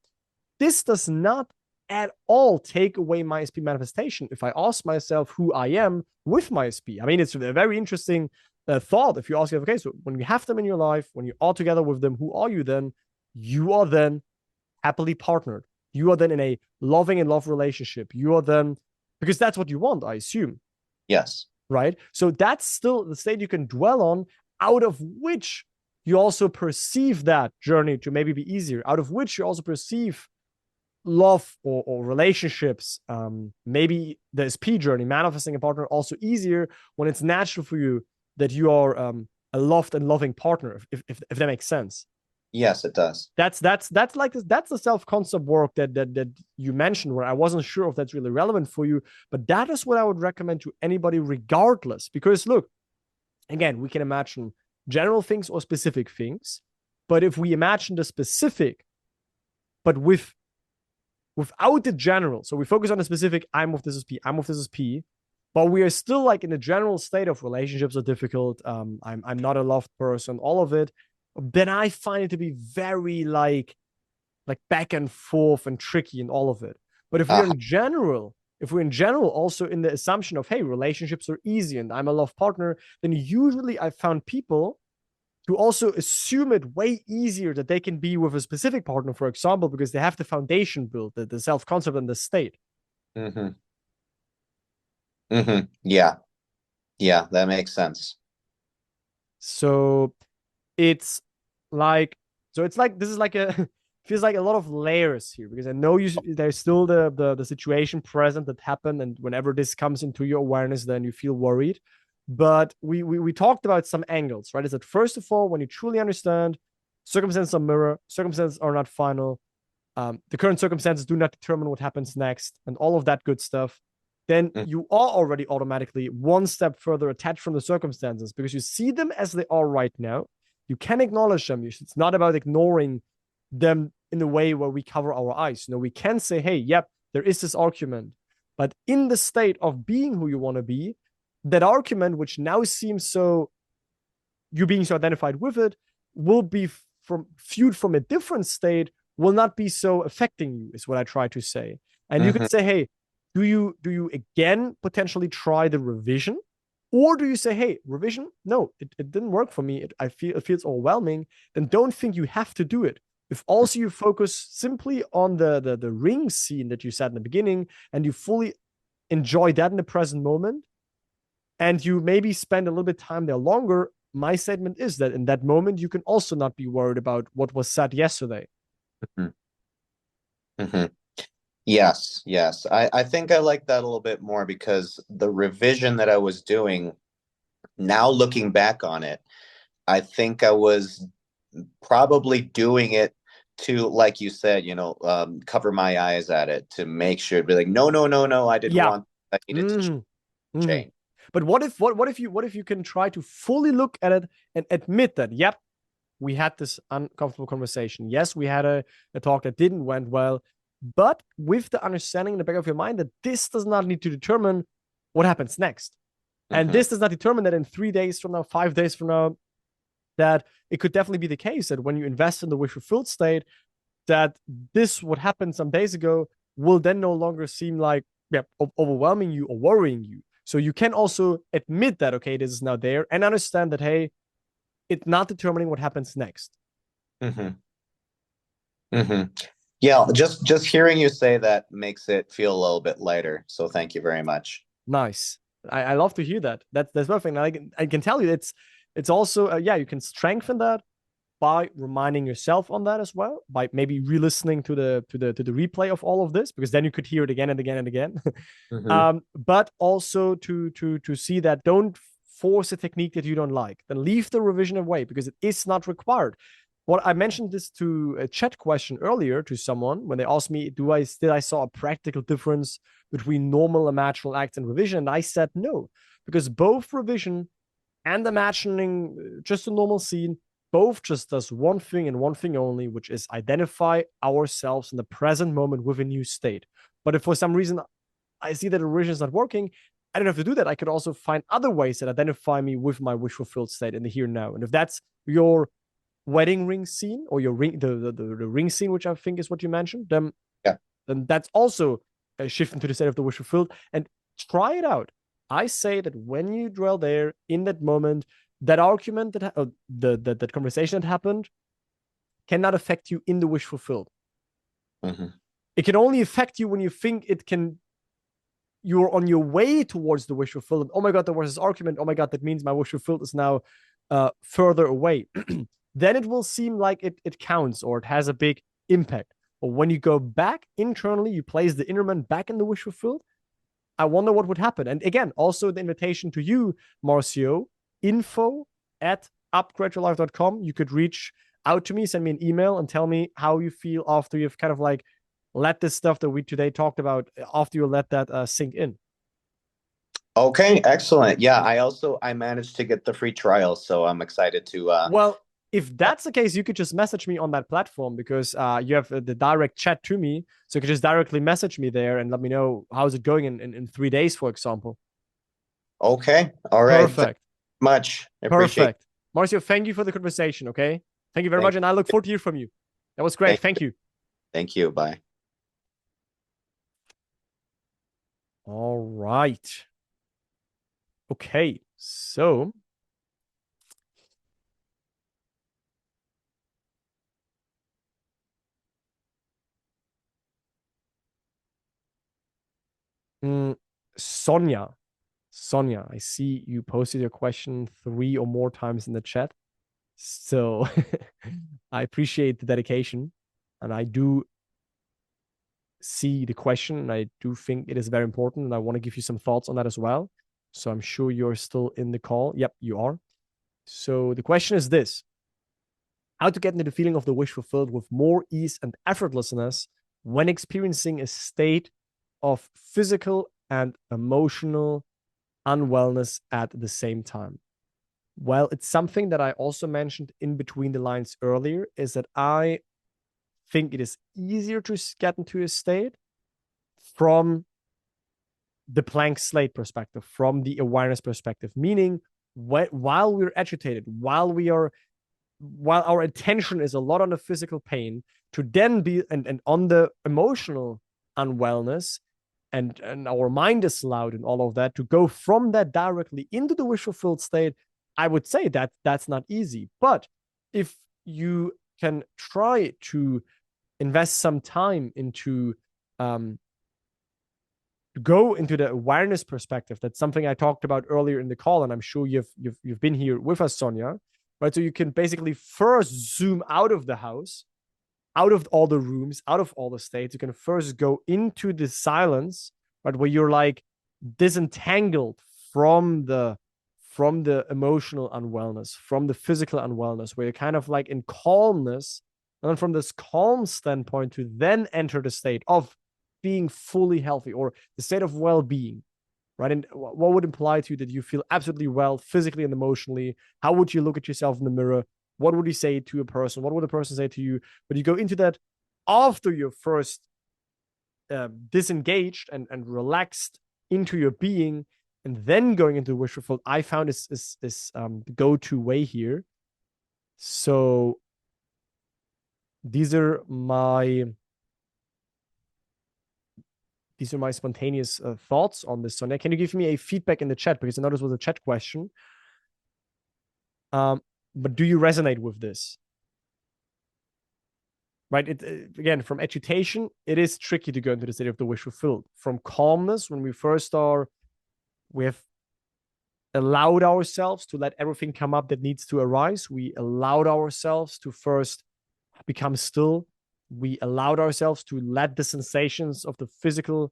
this does not at all take away my SP manifestation if I ask myself who I am with my SP. I mean, it's a very interesting thought if you ask, okay, so when you have them in your life, when you're all together with them, who are you then? You are then happily partnered. You are then in a loving and love relationship. You are then, because that's what you want, I assume. Yes. Right? So that's still the state you can dwell on, out of which you also perceive that journey to maybe be easier, out of which you also perceive love or relationships, maybe the SP journey, manifesting a partner, also easier when it's natural for you that you are a loved and loving partner, if that makes sense. Yes, it does. That's like this. That's the self-concept work that you mentioned, where I wasn't sure if that's really relevant for you, but that is what I would recommend to anybody regardless. Because look, again, we can imagine general things or specific things, but if we imagine the specific, but without the general, so we focus on the specific, I'm with this SP, I'm with this SP, but we are still like in a general state of relationships are difficult, I'm not a loved person, all of it, then I find it to be very like back and forth and tricky and all of it. But if we're in general, also in the assumption of, hey, relationships are easy and I'm a love partner, then usually I found people to also assume it way easier that they can be with a specific partner, for example, because they have the foundation built, the self-concept and the state. Mm-hmm. Mm-hmm. Yeah. Yeah, that makes sense. So it's like, this is like a, feels like a lot of layers here, because I know there's still the situation present that happened, and whenever this comes into your awareness, then you feel worried. But we talked about some angles, right? Is that first of all, when you truly understand, circumstances are mirror, circumstances are not final, the current circumstances do not determine what happens next, and all of that good stuff, then you are already automatically one step further attached from the circumstances, because you see them as they are right now. You can acknowledge them. It's not about ignoring them in a way where we cover our eyes. We can say, hey, yep, there is this argument, but in the state of being who you want to be, that argument, which now seems so, you being so identified with it, will be viewed from a different state, will not be so affecting you, is what I try to say. And you can say, hey, do you again potentially try the revision? Or do you say, hey, revision? No, it didn't work for me. It feels overwhelming. Then don't think you have to do it. If also you focus simply on the ring scene that you said in the beginning, and you fully enjoy that in the present moment, and you maybe spend a little bit of time there longer, my statement is that in that moment, you can also not be worried about what was said yesterday. Mm-hmm. Mm-hmm. Yes. I think I like that a little bit more, because the revision that I was doing, now looking back on it, I think I was probably doing it to, like you said, cover my eyes at it, to make sure it'd be like, no, I didn't want, I needed to change. But what if you can try to fully look at it and admit that, yep, we had this uncomfortable conversation. Yes, we had a talk that didn't went well, but with the understanding in the back of your mind that this does not need to determine what happens next. And this does not determine that in 3 days from now, 5 days from now, that it could definitely be the case that when you invest in the wish fulfilled state, that this, what happened some days ago, will then no longer seem like overwhelming you or worrying you. So you can also admit that, okay, this is now there, and understand that, hey, it's not determining what happens next. Yeah, just hearing you say that makes it feel a little bit lighter. So thank you very much. Nice. I love to hear that. That's perfect. And I can tell you it's also you can strengthen that by reminding yourself on that as well, by maybe re-listening to the replay of all of this, because then you could hear it again and again and again. But also to see that don't force a technique that you don't like. Then leave the revision away because it is not required. What I mentioned this to a chat question earlier to someone when they asked me, did I saw a practical difference between normal imaginal acts and revision? And I said no, because both revision and imagining just a normal scene both just does one thing and one thing only, which is identify ourselves in the present moment with a new state. But if for some reason I see that the revision is not working, I don't have to do that. I could also find other ways that identify me with my wish fulfilled state in the here and now. And if that's your wedding ring scene or your ring, the ring scene, which I think is what you mentioned, then that's also a shift into the state of the wish fulfilled. And try it out. I say that when you dwell there in that moment, that argument that conversation that happened cannot affect you in the wish fulfilled. It can only affect you when you think you're on your way towards the wish fulfilled. Oh my God, there was this argument. Oh my God, that means my wish fulfilled is now further away. Then it will seem like it counts or it has a big impact. But when you go back internally, you place the inner man back in the wish fulfilled, I wonder what would happen. And again, also the invitation to you, Marcio, info@upgradeyourlife.com. You could reach out to me, send me an email and tell me how you feel after you've kind of like let this stuff that we today talked about, after you let that sink in. Okay, excellent. Yeah, I managed to get the free trial, so I'm excited to Well, if that's the case, you could just message me on that platform because you have the direct chat to me. So you could just directly message me there and let me know how's it going in 3 days, for example. Okay. All right. Perfect. Much. I appreciate it. Perfect. Marcio, thank you for the conversation, okay? Thank you very much, and I look forward to hear from you. That was great. Thank you. Thank you. Bye. All right. Okay, so Sonia, I see you posted your question 3 or more times in the chat. So I appreciate the dedication, and I do see the question, and I do think it is very important, and I want to give you some thoughts on that as well. So I'm sure you're still in the call. Yep, you are. So the question is this: how to get into the feeling of the wish fulfilled with more ease and effortlessness when experiencing a state of physical and emotional unwellness at the same time. Well, it's something that I also mentioned in between the lines earlier, is that I think it is easier to get into a state from the blank slate perspective, from the awareness perspective, meaning while we're agitated, while our attention is a lot on the physical pain, to then be and on the emotional unwellness, and our mind is loud and all of that, to go from that directly into the wish fulfilled state, I would say that that's not easy. But if you can try to invest some time into go into the awareness perspective, that's something I talked about earlier in the call, and I'm sure you've been here with us, Sonia, right? So you can basically first zoom out of the house, out of all the rooms, out of all the states. You can first go into the silence, right, where you're like disentangled from the emotional unwellness, from the physical unwellness, where you're kind of like in calmness, and then from this calm standpoint to then enter the state of being fully healthy, or the state of well-being, right? And what would imply to you that you feel absolutely well physically and emotionally? How would you look at yourself in the mirror? What would you say to a person? What would a person say to you? But you go into that after you're first disengaged and relaxed into your being, and then going into wish fulfilled, I found is the go-to way here. So these are my spontaneous thoughts on this. Sonia, can you give me a feedback in the chat? Because I know this was a chat question. But do you resonate with this? Right? Again, from agitation, it is tricky to go into the state of the wish fulfilled. From calmness, when we first are, we have allowed ourselves to let everything come up that needs to arise. We allowed ourselves to first become still. We allowed ourselves to let the sensations of the physical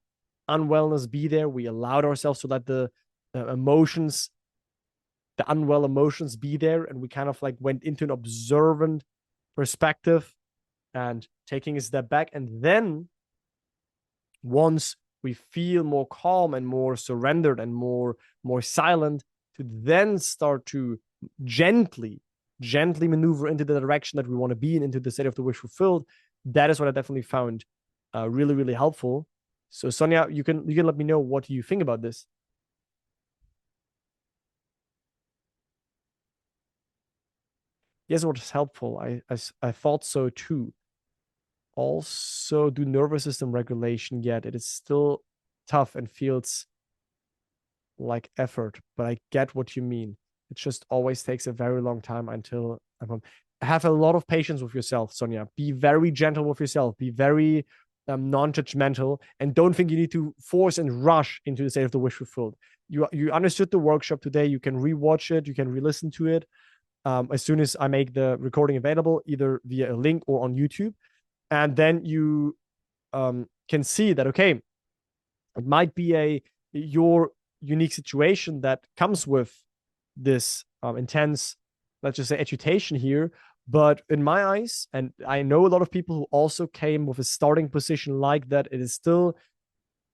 unwellness be there. We allowed ourselves to let the emotions, the unwell emotions be there. And we kind of like went into an observant perspective and taking a step back. And then once we feel more calm and more surrendered and more silent, to then start to gently maneuver into the direction that we want to be in, into the state of the wish fulfilled. That is what I definitely found really, really helpful. So Sonia, you can let me know what you think about this. Yes, what is helpful. I thought so too. Also, do nervous system regulation yet? It is still tough and feels like effort, but I get what you mean. It just always takes a very long time until have a lot of patience with yourself, Sonia. Be very gentle with yourself. Be very non-judgmental, and don't think you need to force and rush into the state of the wish fulfilled. You understood the workshop today. You can rewatch it. You can re-listen to it as soon as I make the recording available, either via a link or on YouTube. And then you can see that, okay, it might be your unique situation that comes with this intense, let's just say, agitation here. But in my eyes, and I know a lot of people who also came with a starting position like that, it is still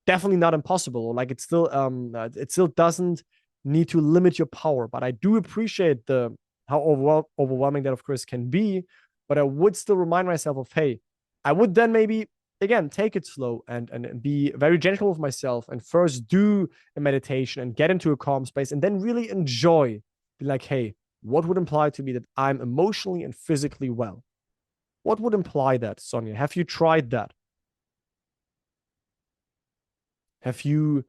definitely not impossible. Or like it still doesn't need to limit your power. But I do appreciate how overwhelming that, of course, can be. But I would still remind myself of, hey, I would then maybe, again, take it slow and be very gentle with myself, and first do a meditation and get into a calm space, and then really enjoy. Be like, hey, what would imply to me that I'm emotionally and physically well? What would imply that, Sonia? Have you tried that? Have you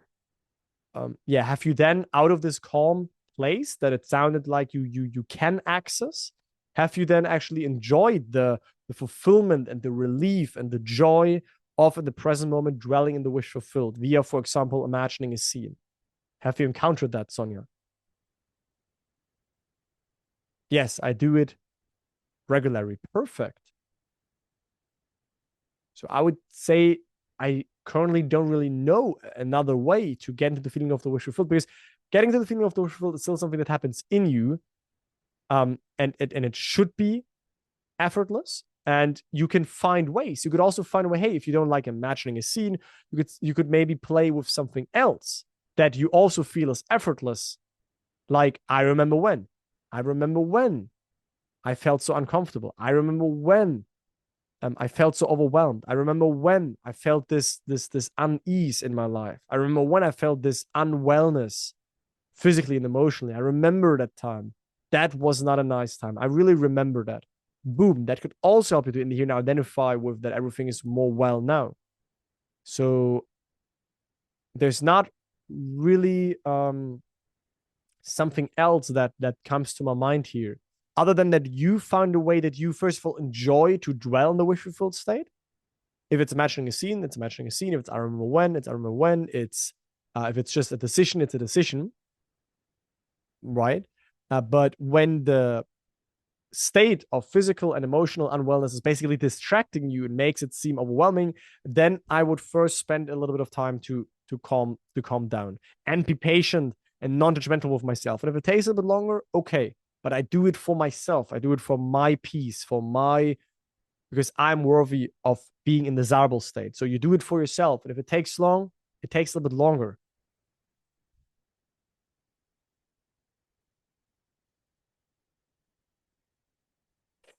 then, out of this calm place that it sounded like you can access, have you then actually enjoyed the fulfillment and the relief and the joy of, in the present moment, dwelling in the wish fulfilled via, for example, imagining a scene? Have you encountered that, Sonia? Yes, I do it regularly. Perfect. So I would say I currently don't really know another way to get into the feeling of the wish fulfilled, because getting to the feeling of the wish fulfilled is still something that happens in you. And it should be effortless, and you can find ways. You could also find a way, hey, if you don't like imagining a scene, you could maybe play with something else that you also feel is effortless. Like, I remember when I felt so uncomfortable. I remember when I felt so overwhelmed. I remember when I felt this unease in my life. I remember when I felt this unwellness physically and emotionally. I remember that time. That was not a nice time. I really remember that. Boom. That could also help you to in the here now identify with that everything is more well now. So there's not really something else that comes to my mind here, other than that you found a way that you, first of all, enjoy to dwell in the wish fulfilled state. If it's imagining a scene, it's imagining a scene. If it's I remember when, it's I remember when. It's if it's just a decision, it's a decision, right? But when the state of physical and emotional unwellness is basically distracting you and makes it seem overwhelming, then I would first spend a little bit of time to calm down and be patient and non-judgmental with myself. And if it takes a bit longer, okay. But I do it for myself. I do it for my peace, because I'm worthy of being in the desirable state. So you do it for yourself. And if it takes long, it takes a little bit longer.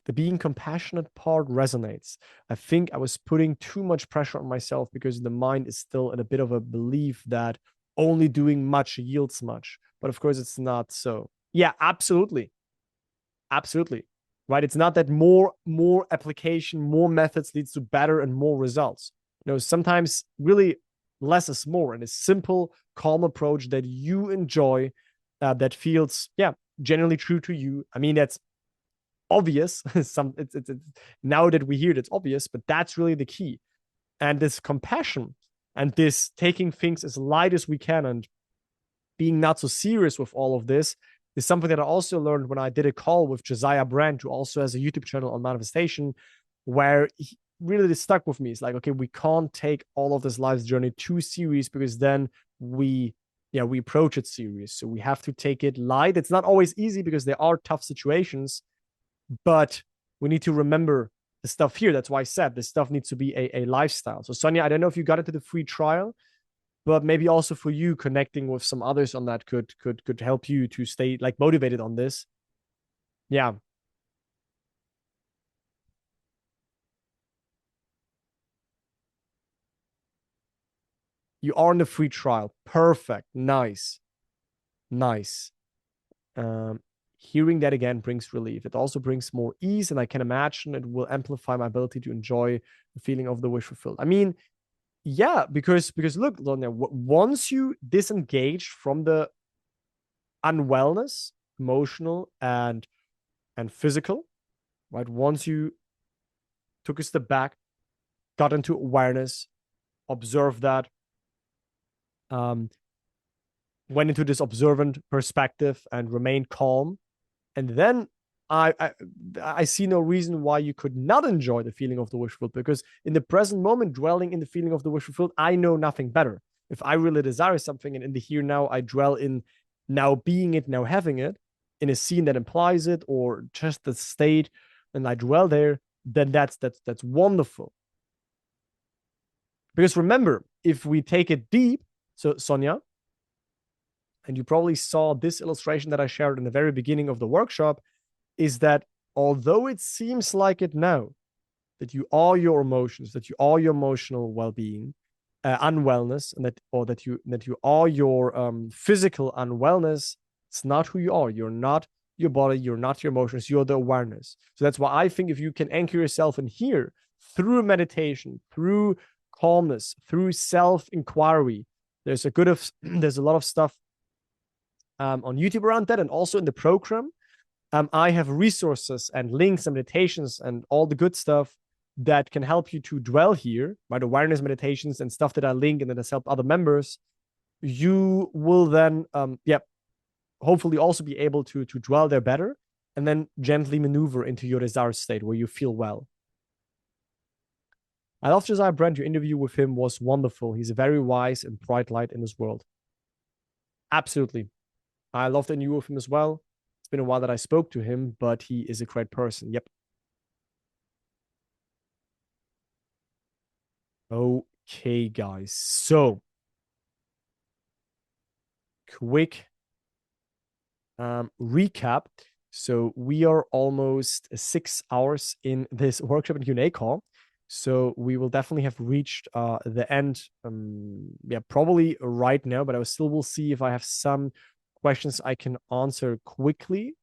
The being compassionate part resonates. I think I was putting too much pressure on myself because the mind is still in a bit of a belief that only doing much yields much. But of course, it's not so. Yeah, absolutely. Absolutely. Right? It's not that more application, more methods leads to better and more results. Sometimes really less is more, and a simple, calm approach that you enjoy, that feels, genuinely true to you. I mean, that's obvious. It's now that we hear it, it's obvious, but that's really the key. And this compassion and this taking things as light as we can, and being not so serious with all of this is something that I also learned when I did a call with Josiah Brandt, who also has a YouTube channel on manifestation, where he really stuck with me. It's like, okay, we can't take all of this life's journey too serious, because then we approach it serious. So we have to take it light. It's not always easy because there are tough situations, but we need to remember the stuff here. That's why I said this stuff needs to be a lifestyle. So Sonia, I don't know if you got into the free trial, but maybe also for you, connecting with some others on that could help you to stay like motivated on this. Yeah. You are in the free trial. Perfect. Nice. Hearing that again brings relief. It also brings more ease, and I can imagine it will amplify my ability to enjoy the feeling of the wish fulfilled. I mean, yeah, because look, Sonia, once you disengage from the unwellness, emotional and physical, right? Once you took a step back, got into awareness, observed that, went into this observant perspective and remained calm, and then I see no reason why you could not enjoy the feeling of the wish fulfilled, because in the present moment, dwelling in the feeling of the wish fulfilled, I know nothing better. If I really desire something, and in the here now, I dwell in now being it, now having it, in a scene that implies it, or just the state, and I dwell there, then that's wonderful. Because remember, if we take it deep, so Sonia, and you probably saw this illustration that I shared in the very beginning of the workshop, is that although it seems like it now, that you are your emotions, that you are your emotional well-being, unwellness, and that you are your physical unwellness, it's not who you are. You're not your body, you're not your emotions, you're the awareness. So that's why I think if you can anchor yourself in here through meditation, through calmness, through self-inquiry, there's a lot of stuff on YouTube around that, and also in the program. I have resources and links and meditations and all the good stuff that can help you to dwell here, right? Awareness meditations and stuff that I link and that has helped other members. You will then, hopefully also be able to dwell there better, and then gently maneuver into your desired state where you feel well. I love Josiah Brandt. Your interview with him was wonderful. He's a very wise and bright light in this world. Absolutely. I love the interview with him as well. It's been a while that I spoke to him, but he is a great person. Yep. Okay, guys. So, quick recap. So we are almost 6 hours in this workshop and Q&A call. So we will definitely have reached the end. Probably right now, but I still will see if I have some questions I can answer quickly.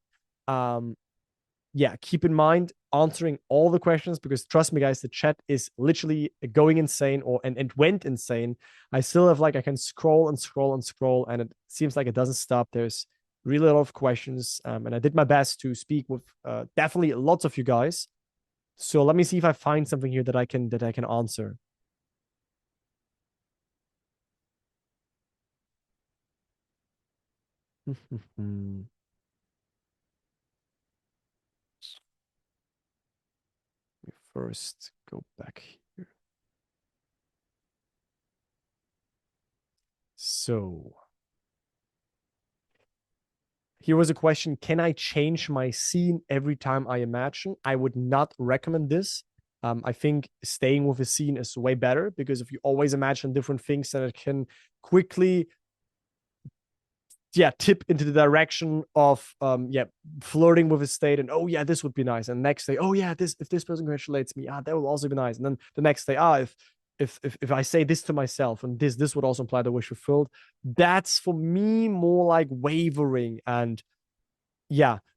Keep in mind answering all the questions, because trust me, guys, the chat is literally going insane, and went insane. I still have I can scroll and scroll and scroll, and it seems like it doesn't stop. There's really a lot of questions, and I did my best to speak with definitely lots of you guys. So let me see if I find something here that I can answer. First go back here. So here was a question: can I change my scene every time I imagine? I would not recommend this. I think staying with a scene is way better, because if you always imagine different things, then it can quickly tip into the direction of flirting with a state, and this would be nice, and next day, if this person congratulates me, that will also be nice, and then the next day, if I say this to myself, and this would also imply the wish fulfilled. That's for me more like wavering. And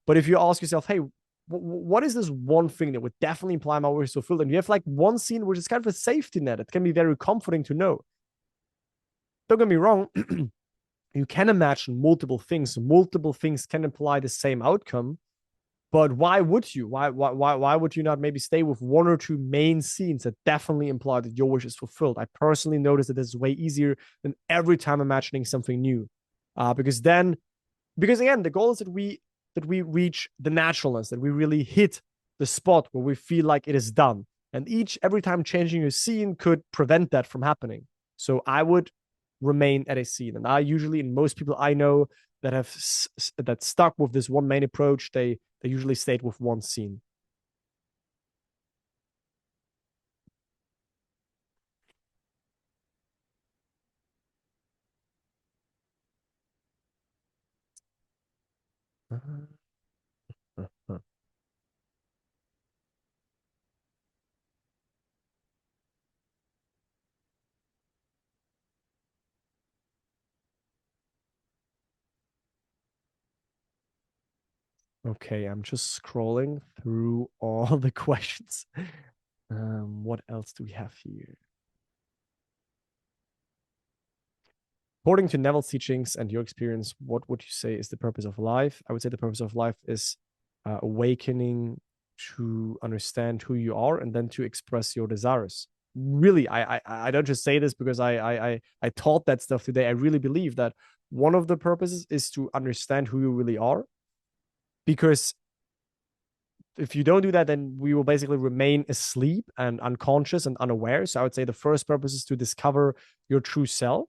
but if you ask yourself, hey, what is this one thing that would definitely imply my wish fulfilled, and you have one scene which is kind of a safety net, it can be very comforting to know. Don't get me wrong. You can imagine multiple things. Multiple things can imply the same outcome, but why would you? Why would you not maybe stay with one or two main scenes that definitely imply that your wish is fulfilled? I personally noticed that this is way easier than every time imagining something new. Because again, the goal is that we reach the naturalness, that we really hit the spot where we feel like it is done. And every time changing your scene could prevent that from happening. So I would remain at a scene. And I usually, and most people I know that have that stuck with this one main approach, they usually stayed with one scene. Okay, I'm just scrolling through all the questions. What else do we have here? According to Neville's teachings and your experience, what would you say is the purpose of life? I would say the purpose of life is awakening to understand who you are and then to express your desires. Really, I don't just say this because I taught that stuff today. I really believe that one of the purposes is to understand who you really are, because if you don't do that, then we will basically remain asleep and unconscious and unaware. So I would say the first purpose is to discover your true self,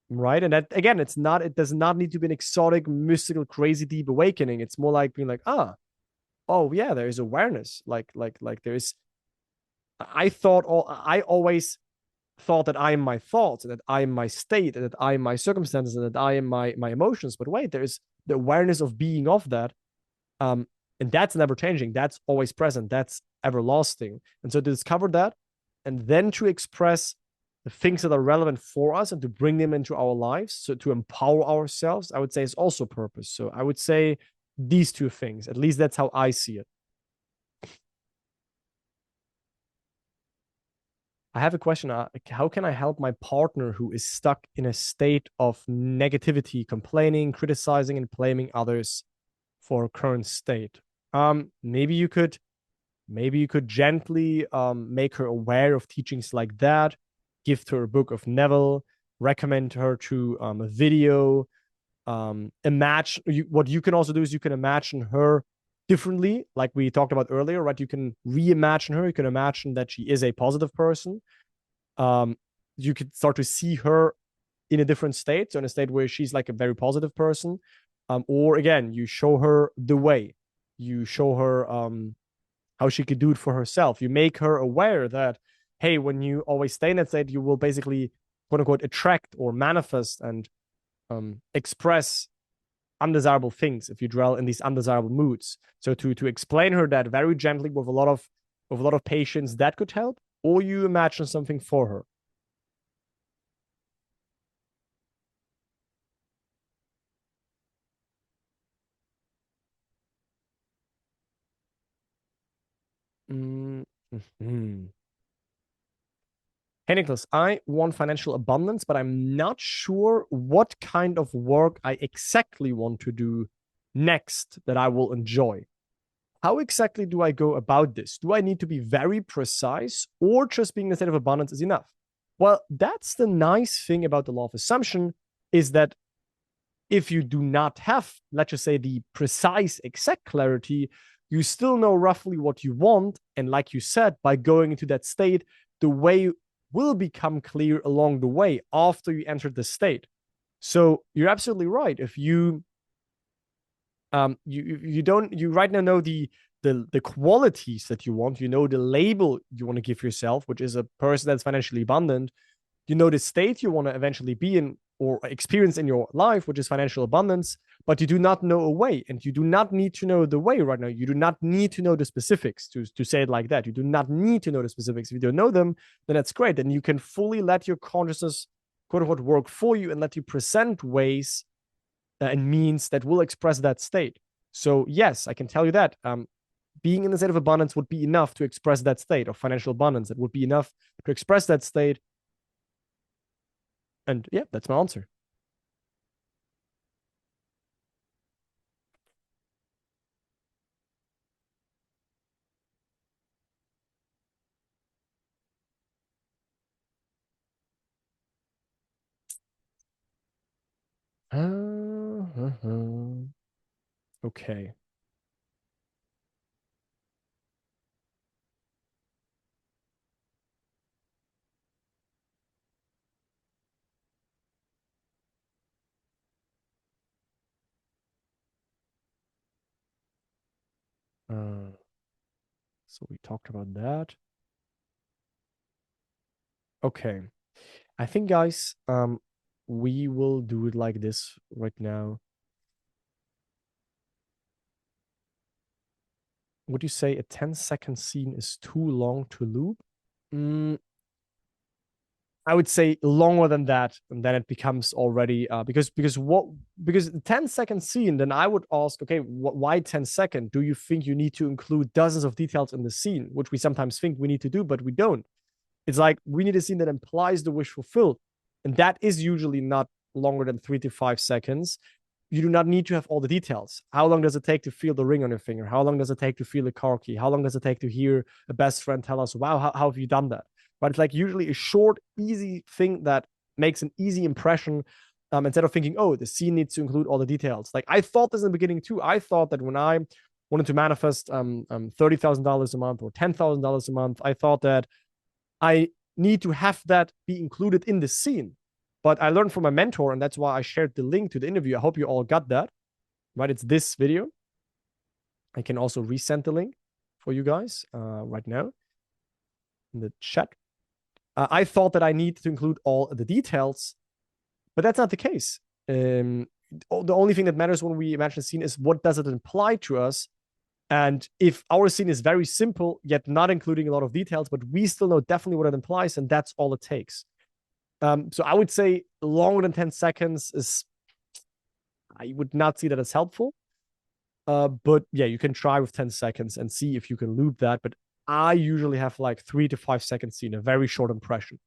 right? And that, again, it does not need to be an exotic, mystical, crazy, deep awakening. It's more like being like, oh yeah, there is awareness. Like there is. I always thought that I am my thoughts, and that I am my state, and that I am my circumstances, and that I am my emotions. But wait, there is the awareness of being of that. And that's never changing. That's always present. That's everlasting. And so to discover that, and then to express the things that are relevant for us and to bring them into our lives, so to empower ourselves, I would say is also purpose. So I would say these two things. At least that's how I see it. I have a question. How can I help my partner who is stuck in a state of negativity, complaining, criticizing, and blaming others for her current state? Maybe you could gently make her aware of teachings like that, gift her a book of Neville, recommend her to a video. Imagine what you can also do is you can imagine her differently, like we talked about earlier, right? You can reimagine her. You can imagine that she is a positive person. You could start to see her in a different state, so in a state where she's like a very positive person. Or again, you show her the way. You show her how she could do it for herself. You make her aware that, hey, when you always stay in that state, you will basically, quote unquote, attract or manifest and express undesirable things if you dwell in these undesirable moods. So to explain her that very gently with a lot of patience, that could help. Or you imagine something for her. Mm-hmm. Hey, Nicholas, I want financial abundance, but I'm not sure what kind of work I exactly want to do next that I will enjoy. How exactly do I go about this? Do I need to be very precise, or just being in a state of abundance is enough? Well, that's the nice thing about the law of assumption, is that if you do not have, let's just say, the precise, exact clarity, you still know roughly what you want. And like you said, by going into that state, the way will become clear along the way after you enter the state. So you're absolutely right. If you you right now know the qualities that you want, you know the label you want to give yourself, which is a person that's financially abundant, you know the state you want to eventually be in or experience in your life, which is financial abundance, but you do not know a way, and you do not need to know the way right now. You do not need to know the specifics to say it like that. You do not need to know the specifics. If you don't know them, then that's great. Then you can fully let your consciousness, quote unquote, work for you and let you present ways and means that will express that state. So yes, I can tell you that being in the state of abundance would be enough to express that state of financial abundance. It would be enough to express that state. And yeah, that's my answer. Okay. So we talked about that. Okay. I think, guys, we will do it like this right now. Would you say a 10-second scene is too long to loop? I would say longer than that, and then it becomes already because the 10-second scene. Then I would ask, okay, why 10 second? Do you think you need to include dozens of details in the scene, which we sometimes think we need to do, but we don't? It's like we need a scene that implies the wish fulfilled, and that is usually not longer than 3 to 5 seconds. You do not need to have all the details. How long does it take to feel the ring on your finger? How long does it take to feel a car key? How long does it take to hear a best friend tell us, wow, how have you done that? But it's like usually a short, easy thing that makes an easy impression, instead of thinking, oh, the scene needs to include all the details. Like I thought this in the beginning too. I thought that when I wanted to manifest $30,000 a month or $10,000 a month, I thought that I need to have that be included in the scene. But I learned from my mentor, and that's why I shared the link to the interview. I hope you all got that, right? It's this video. I can also resend the link for you guys right now in the chat. I thought that I need to include all the details, but that's not the case. The only thing that matters when we imagine a scene is what does it imply to us. And if our scene is very simple, yet not including a lot of details, but we still know definitely what it implies, and that's all it takes. So I would say longer than 10 seconds is, I would not see that as helpful. But yeah, you can try with 10 seconds and see if you can loop that. But I usually have like 3 to 5 seconds scene, a very short impression.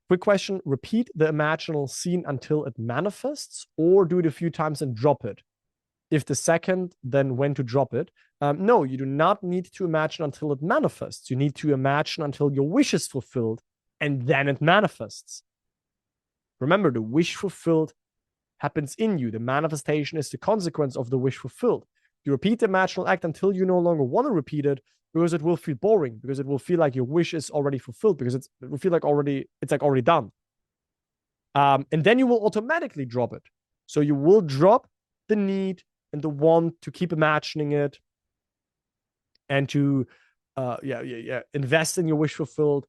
Quick question, repeat the imaginal scene until it manifests, or do it a few times and drop it? If the second, then when to drop it? No, you do not need to imagine until it manifests. You need to imagine until your wish is fulfilled, and then it manifests. Remember, the wish fulfilled happens in you. The manifestation is the consequence of the wish fulfilled. You repeat the imaginal act until you no longer want to repeat it, because it will feel boring, because it will feel like your wish is already fulfilled, because it will feel like already done. And then you will automatically drop it. So you will drop the need and the want to keep imagining it and to invest in your wish fulfilled.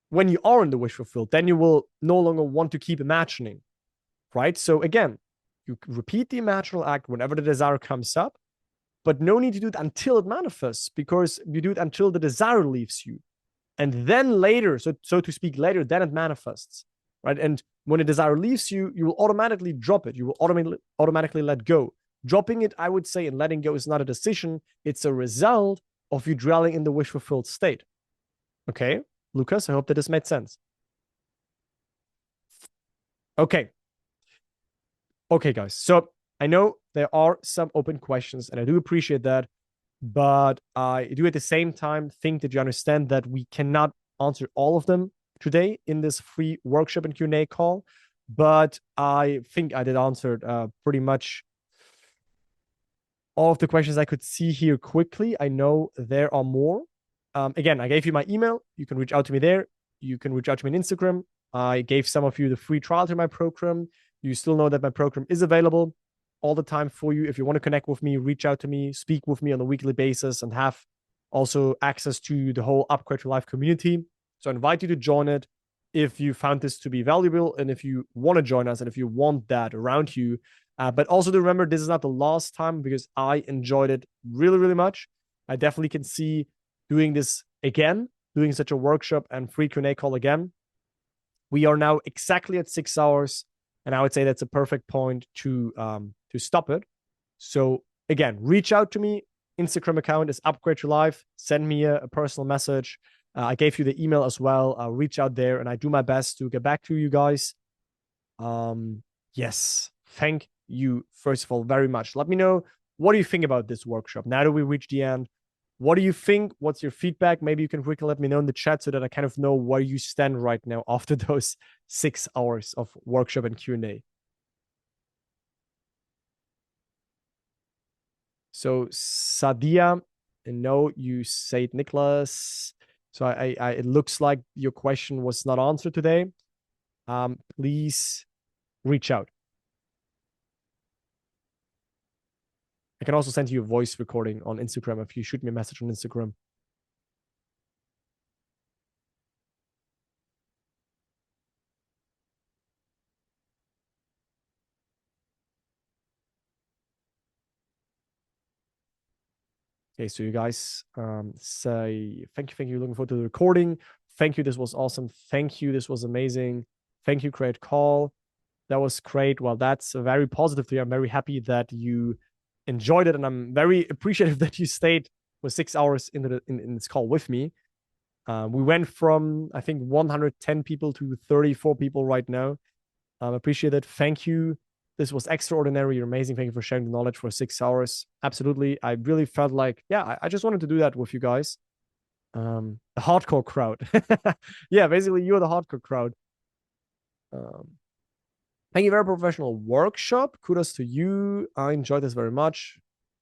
When you are in the wish fulfilled, then you will no longer want to keep imagining, right? So again, you repeat the imaginal act whenever the desire comes up, but no need to do it until it manifests, because you do it until the desire leaves you. And then later, so to speak, later, then it manifests, right? And when a desire leaves you, you will automatically drop it. You will automatically let go. Dropping it, I would say, and letting go is not a decision. It's a result of you dwelling in the wish-fulfilled state. Okay, Lucas, I hope that this made sense. Okay. Okay, guys. So I know there are some open questions, and I do appreciate that. But I do at the same time think that you understand that we cannot answer all of them today in this free workshop and Q&A call. But I think I did answer pretty much all of the questions I could see here quickly. I know there are more. Again, I gave you my email. You can reach out to me there. You can reach out to me on Instagram. I gave some of you the free trial to my program. You still know that my program is available all the time for you. If you want to connect with me, reach out to me, speak with me on a weekly basis, and have also access to the whole Upgrade Your Life community. So I invite you to join it if you found this to be valuable, and if you want to join us, and if you want that around you. But also to remember, this is not the last time, because I enjoyed it really, really much. I definitely can see doing this again, doing such a workshop and free Q&A call again. We are now exactly at 6 hours, and I would say that's a perfect point to stop it. So again, reach out to me. Instagram account is Upgrade Your Life. Send me a personal message. I gave you the email as well. I'll reach out there, and I do my best to get back to you guys. Yes, thank you, first of all, very much. Let me know, what do you think about this workshop? Now that we reached the end, what do you think? What's your feedback? Maybe you can quickly let me know in the chat so that I kind of know where you stand right now after those 6 hours of workshop and Q&A. So Sadia, no, you said Nicholas. So it looks like your question was not answered today. Please reach out. I can also send you a voice recording on Instagram if you shoot me a message on Instagram. Okay, so you guys say thank you. Looking forward to the recording. Thank you. This was awesome. Thank you. This was amazing. Thank you. Great call. That was great. Well, that's very positive to you. I'm very happy that you enjoyed it, and I'm very appreciative that you stayed for 6 hours in this call with me. We went from, I think, 110 people to 34 people right now. Appreciate it. Thank you. This was extraordinary. You're amazing. Thank you for sharing the knowledge for 6 hours. Absolutely. I really felt like, yeah, I just wanted to do that with you guys. The hardcore crowd. Yeah, basically, you're the hardcore crowd. Thank you. Very professional workshop. Kudos to you. I enjoyed this very much.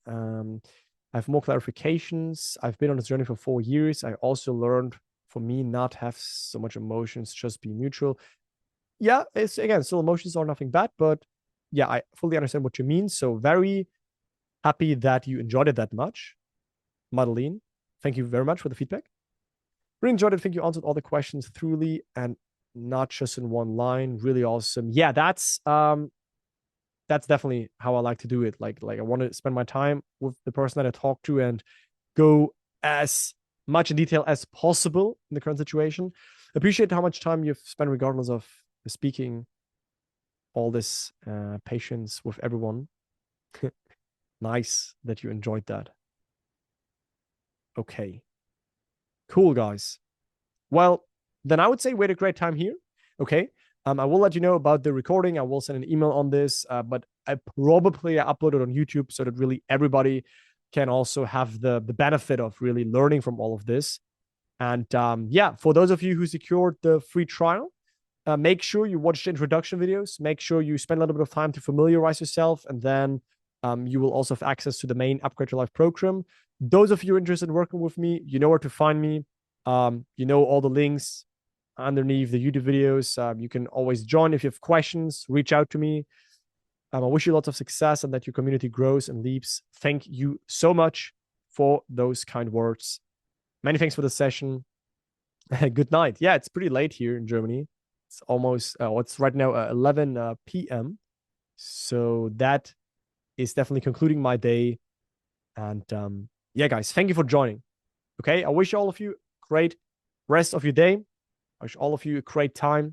I have more clarifications. I've been on this journey for 4 years. I also learned, for me, not have so much emotions, just be neutral. Yeah, it's, again, still emotions are nothing bad, but yeah, I fully understand what you mean. So very happy that you enjoyed it that much. Madeline, thank you very much for the feedback. Really enjoyed it. I think you answered all the questions thoroughly and not just in one line. Really awesome. Yeah, that's definitely how I like to do it. Like I want to spend my time with the person that I talk to and go as much in detail as possible in the current situation. Appreciate how much time you've spent regardless of speaking. All this patience with everyone. Nice that you enjoyed that. Okay. Cool, guys. Well, then I would say we had a great time here. Okay. I will let you know about the recording. I will send an email on this, but I probably upload it on YouTube so that really everybody can also have the benefit of really learning from all of this. And yeah, for those of you who secured the free trial, make sure you watch the introduction videos. Make sure you spend a little bit of time to familiarize yourself, and then you will also have access to the main Upgrade Your Life program. Those of you interested in working with me, you know where to find me. You know all the links underneath the YouTube videos. You can always join if you have questions. Reach out to me. I wish you lots of success and that your community grows and leaps. Thank you so much for those kind words. Many thanks for the session. Good night. Yeah, it's pretty late here in Germany. It's almost, it's right now 11 p.m. So that is definitely concluding my day. And yeah, guys, thank you for joining. Okay, I wish all of you a great rest of your day. I wish all of you a great time.